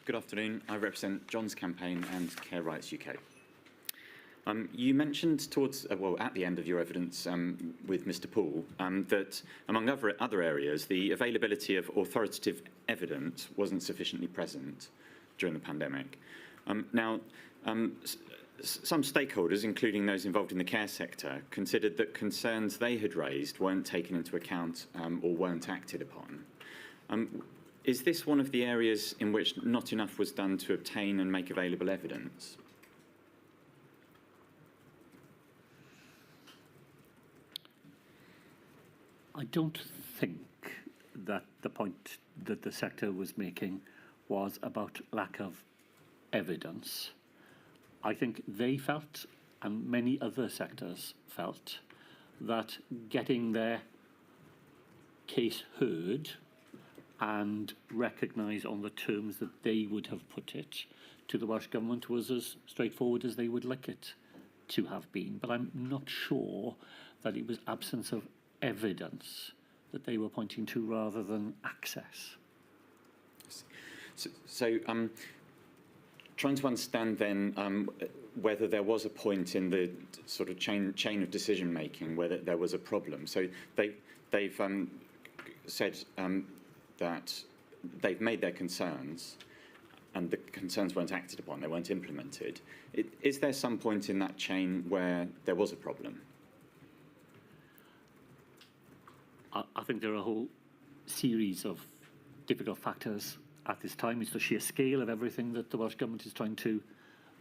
Good afternoon. I represent John's Campaign and Care Rights UK. You mentioned towards, at the end of your evidence with Mr. Poole, that among other areas, the availability of authoritative evidence wasn't sufficiently present during the pandemic. Some stakeholders, including those involved in the care sector, considered that concerns they had raised weren't taken into account or weren't acted upon. Is this one of the areas in which not enough was done to obtain and make available evidence? I don't think that the point that the sector was making was about lack of evidence. I think they felt, and many other sectors felt, that getting their case heard and recognised on the terms that they would have put it to the Welsh Government was as straightforward as they would like it to have been. But I'm not sure that it was absence of evidence that they were pointing to rather than access. So trying to understand then whether there was a point in the sort of chain of decision making where there was a problem. So they've said that they've made their concerns, and the concerns weren't acted upon, they weren't implemented. Is there some point in that chain where there was a problem? I think there are a whole series of difficult factors at this time. It's the sheer scale of everything that the Welsh Government is trying to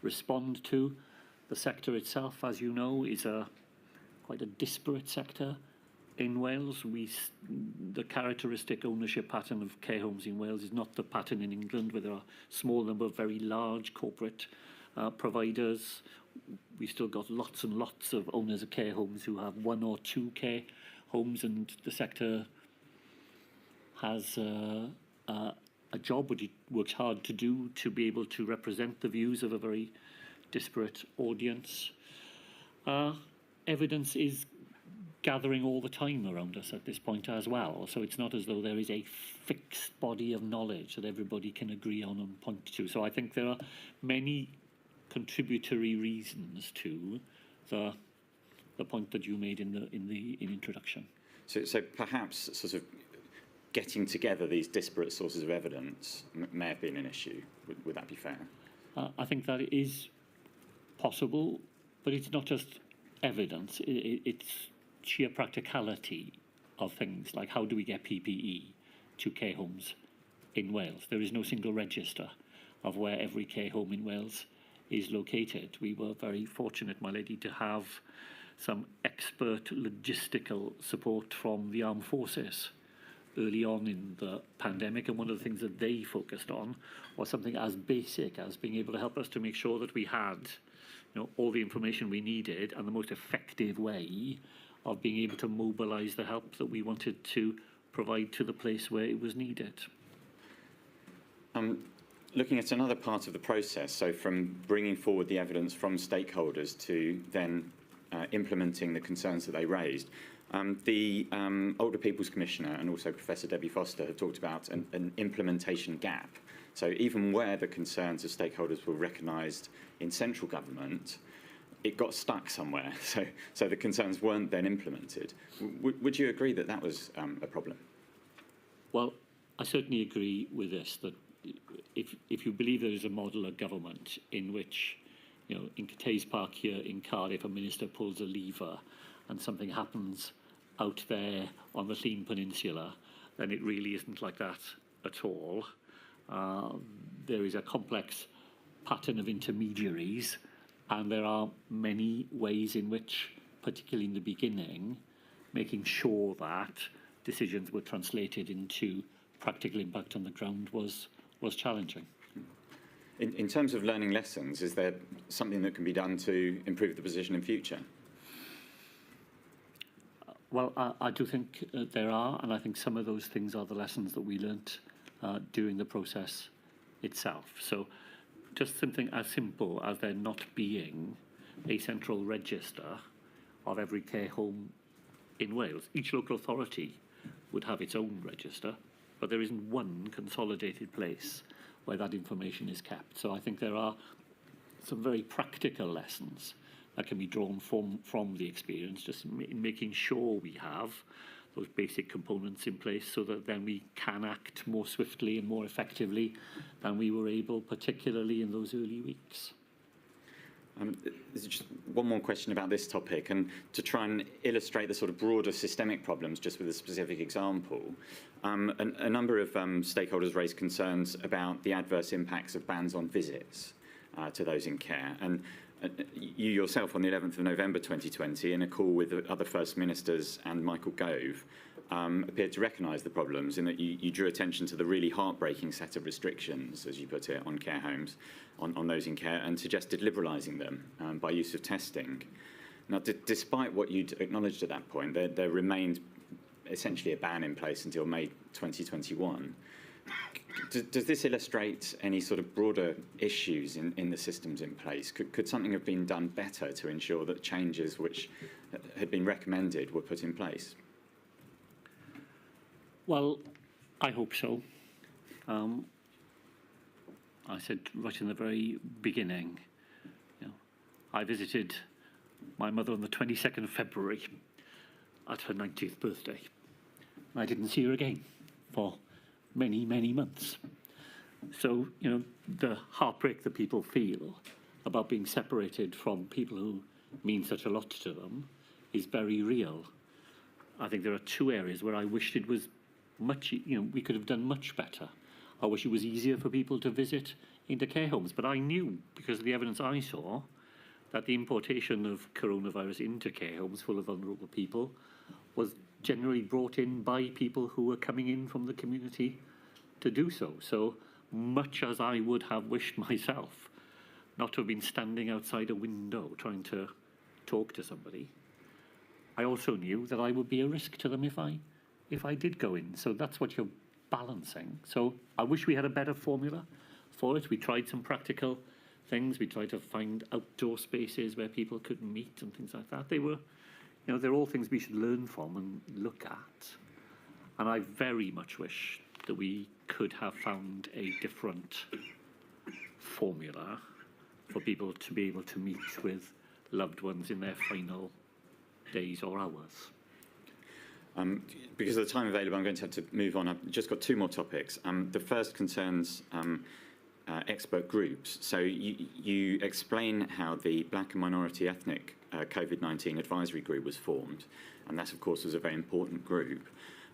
respond to. The sector itself, as you know, is quite a disparate sector in Wales. The characteristic ownership pattern of care homes in Wales is not the pattern in England, where there are a small number of very large corporate providers. We've still got lots and lots of owners of care homes who have 1 or 2 care homes, and the sector has a job which it works hard to do to be able to represent the views of a very disparate audience. Evidence is gathering all the time around us at this point as well, so it's not as though there is a fixed body of knowledge that everybody can agree on and point to. So I think there are many contributory reasons to the point that you made in introduction. So perhaps sort of getting together these disparate sources of evidence may have been an issue. Would that be fair? I think that is possible, but it's not just evidence. It's sheer practicality of things, like how do we get PPE to care homes in Wales? There is no single register of where every care home in Wales is located. We were very fortunate, my lady, to have some expert logistical support from the armed forces early on in the pandemic, and one of the things that they focused on was something as basic as being able to help us to make sure that we had, all the information we needed and the most effective way of being able to mobilise the help that we wanted to provide to the place where it was needed. Looking at another part of the process, so from bringing forward the evidence from stakeholders to then implementing the concerns that they raised, the Older People's Commissioner and also Professor Debbie Foster have talked about an implementation gap. So even where the concerns of stakeholders were recognised in central government, it got stuck somewhere. So the concerns weren't then implemented. Would you agree that that was a problem? Well, I certainly agree with this, that if you believe there is a model of government in which, in Cathays Park here in Cardiff, a minister pulls a lever and something happens out there on the Llŷn Peninsula, then it really isn't like that at all. There is a complex pattern of intermediaries, and there are many ways in which, particularly in the beginning, making sure that decisions were translated into practical impact on the ground was challenging. In terms of learning lessons, is there something that can be done to improve the position in future? Well, I do think there are, and I think some of those things are the lessons that we learnt during the process itself. So just something as simple as there not being a central register of every care home in Wales. Each local authority would have its own register, but there isn't one consolidated place where that information is kept. So I think there are some very practical lessons that can be drawn from the experience, just in making sure we have those basic components in place so that then we can act more swiftly and more effectively than we were able, particularly in those early weeks. There's just one more question about this topic, and to try and illustrate the sort of broader systemic problems just with a specific example. A number of stakeholders raised concerns about the adverse impacts of bans on visits to those in care. And you yourself, on the 11th of November 2020, in a call with other First Ministers and Michael Gove, appeared to recognise the problems in that you drew attention to the really heartbreaking set of restrictions, as you put it, on care homes, on those in care, and suggested liberalising them by use of testing. Now, despite what you'd acknowledged at that point, there remained essentially a ban in place until May 2021. Does this illustrate any sort of broader issues in the systems in place? Could something have been done better to ensure that changes which had been recommended were put in place? Well, I hope so. I said right in the very beginning, I visited my mother on the 22nd of February at her 90th birthday. I didn't see her again for many, many months. So, you know, the heartbreak that people feel about being separated from people who mean such a lot to them is very real. I think there are two areas where I wished it was much, you know, we could have done much better. I wish it was easier for people to visit into care homes, but I knew, because of the evidence I saw, that the importation of coronavirus into care homes full of vulnerable people was generally brought in by people who were coming in from the community to do so. So much as I would have wished myself not to have been standing outside a window trying to talk to somebody, I also knew that I would be a risk to them if I did go in. So that's what you're balancing. So I wish we had a better formula for it. We tried some practical things. We tried to find outdoor spaces where people could meet and things like that. They were, you know, they're all things we should learn from and look at. And I very much wish that we could have found a different formula for people to be able to meet with loved ones in their final days or hours. Because of the time available, I'm going to have to move on. I've just got two more topics. The first concerns expert groups. So you explain how the Black and Minority Ethnic COVID-19 Advisory Group was formed, and that, of course, was a very important group.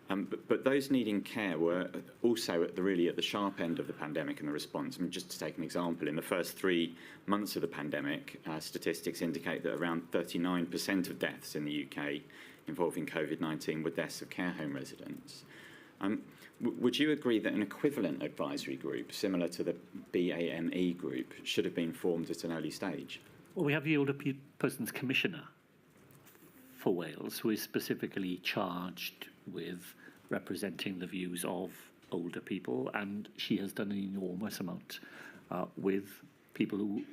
But those needing care were also at the sharp end of the pandemic and the response. I mean, just to take an example, in the first 3 months of the pandemic, statistics indicate that around 39% of deaths in the UK involving COVID-19 were deaths of care home residents. Would you agree that an equivalent advisory group, similar to the BAME group, should have been formed at an early stage? Well, we have the Older Persons Commissioner for Wales, who is specifically charged with representing the views of older people, and she has done an enormous amount with people who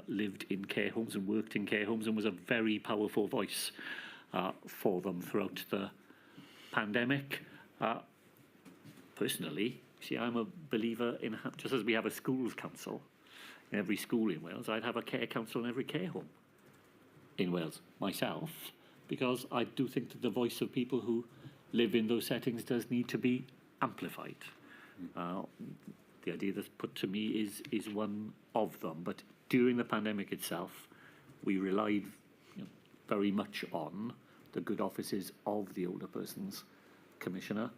lived in care homes and worked in care homes, and was a very powerful voice for them throughout the pandemic. Personally, see, I'm a believer in, just as we have a schools council in every school in Wales, I'd have a care council in every care home in Wales myself, because I do think that the voice of people who live in those settings does need to be amplified. The idea that's put to me is one of them. But during the pandemic itself, we relied very much on the good offices of the Older Persons Commissioner,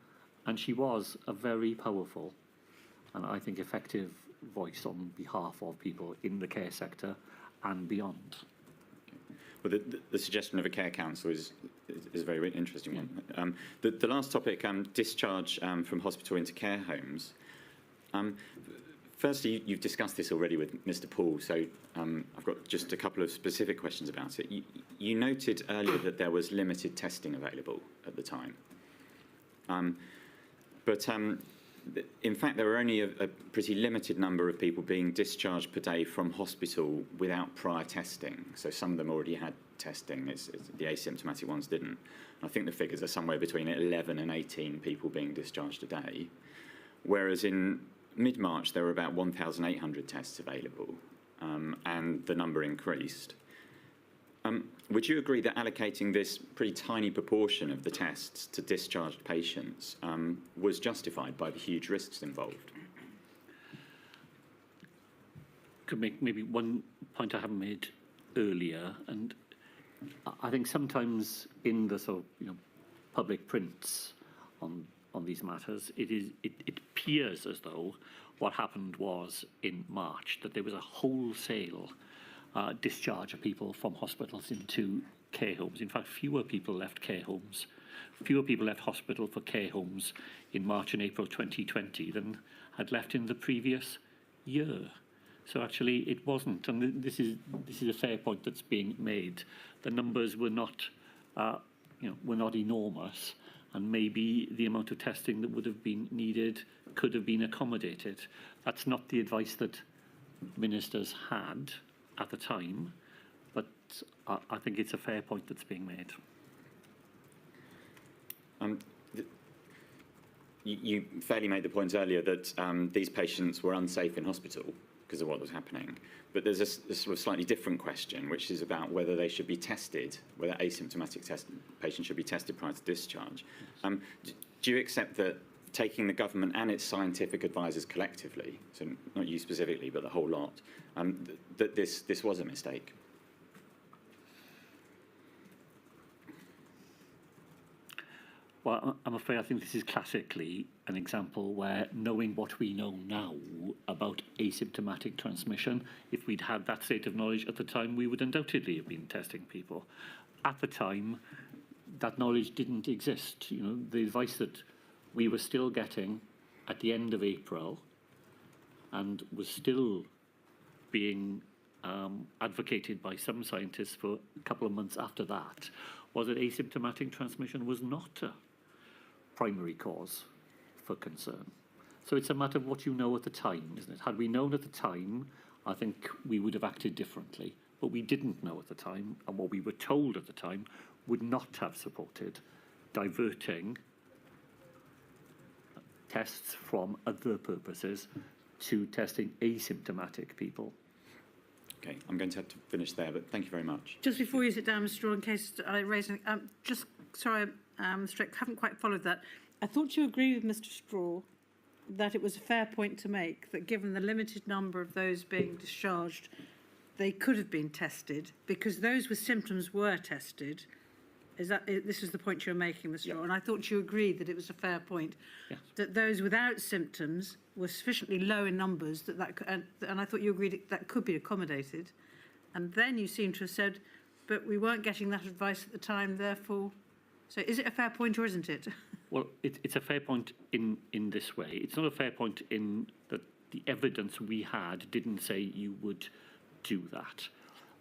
and she was a very powerful and I think effective voice on behalf of people in the care sector and beyond. Well, the suggestion of a care council is a very interesting one. The last topic, discharge from hospital into care homes. Firstly, you've discussed this already with Mr. Poole, so I've got just a couple of specific questions about it. You noted earlier that there was limited testing available at the time. But in fact, there were only a pretty limited number of people being discharged per day from hospital without prior testing. So some of them already had testing, the asymptomatic ones didn't. I think the figures are somewhere between 11 and 18 people being discharged a day. Whereas in mid-March, there were about 1,800 tests available, and the number increased. Would you agree that allocating this pretty tiny proportion of the tests to discharged patients was justified by the huge risks involved? Could make maybe one point I haven't made earlier, and I think sometimes in the sort of public prints on these matters, it appears as though what happened was in March that there was a wholesale discharge of people from hospitals into care homes. In fact, fewer people left care homes, fewer people left hospital for care homes in March and April 2020 than had left in the previous year. So actually, it wasn't, and this is a fair point that's being made. The numbers were not, were not enormous, and maybe the amount of testing that would have been needed could have been accommodated. That's not the advice that ministers had at the time, but I think it's a fair point that's being made. You fairly made the point earlier that these patients were unsafe in hospital. because of what was happening. But there's a sort of slightly different question, which is about whether they should be tested, whether asymptomatic patients should be tested prior to discharge. Do you accept that taking the government and its scientific advisors collectively, so not you specifically, but the whole lot, that this was a mistake? Well, I'm afraid I think this is classically an example where, knowing what we know now about asymptomatic transmission, if we'd had that state of knowledge at the time, we would undoubtedly have been testing people. At the time, that knowledge didn't exist. You know, the advice that we were still getting at the end of April and was still being advocated by some scientists for a couple of months after that was that asymptomatic transmission was not a primary cause for concern. So it's a matter of what you know at the time, isn't it? Had we known at the time, I think we would have acted differently. But we didn't know at the time, and what we were told at the time would not have supported diverting tests from other purposes to testing asymptomatic people. Okay, I'm going to have to finish there, but thank you very much. Just before you sit down, Mr. Straw, in case I raise anything, sorry, Mr. Strick, haven't quite followed that. I thought you agreed with Mr. Straw that it was a fair point to make, that given the limited number of those being discharged, they could have been tested, because those with symptoms were tested. This is the point you're making, Mr. Straw, and I thought you agreed that it was a fair point, that those without symptoms were sufficiently low in numbers and I thought you agreed that could be accommodated. And then you seem to have said, but we weren't getting that advice at the time, therefore. So is it a fair point or isn't it? Well, it's a fair point in this way. It's not a fair point in that the evidence we had didn't say you would do that.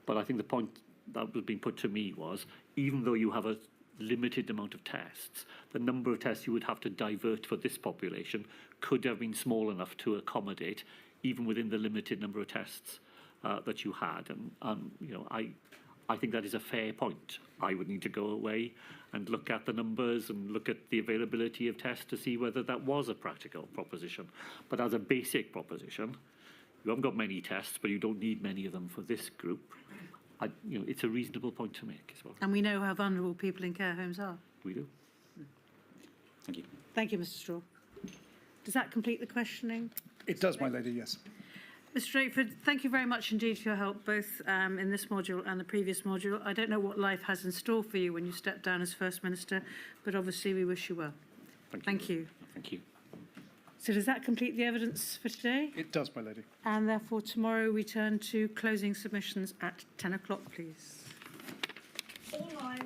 But I think the point that was being put to me was, even though you have a limited amount of tests, the number of tests you would have to divert for this population could have been small enough to accommodate, even within the limited number of tests that you had. And you know, I think that is a fair point. I would need to go away and look at the numbers and look at the availability of tests to see whether that was a practical proposition. But as a basic proposition, you haven't got many tests, but you don't need many of them for this group. You know, it's a reasonable point to make as well. And we know how vulnerable people in care homes are. We do. Thank you. Thank you, Mr. Straw. Does that complete the questioning? It does, my lady, yes. Mr. Drakeford, thank you very much indeed for your help, both in this module and the previous module. I don't know what life has in store for you when you step down as First Minister, but obviously we wish you well. Thank you. Thank you. So does that complete the evidence for today? It does, my lady. And therefore tomorrow we turn to closing submissions at 10 o'clock, please. All rise.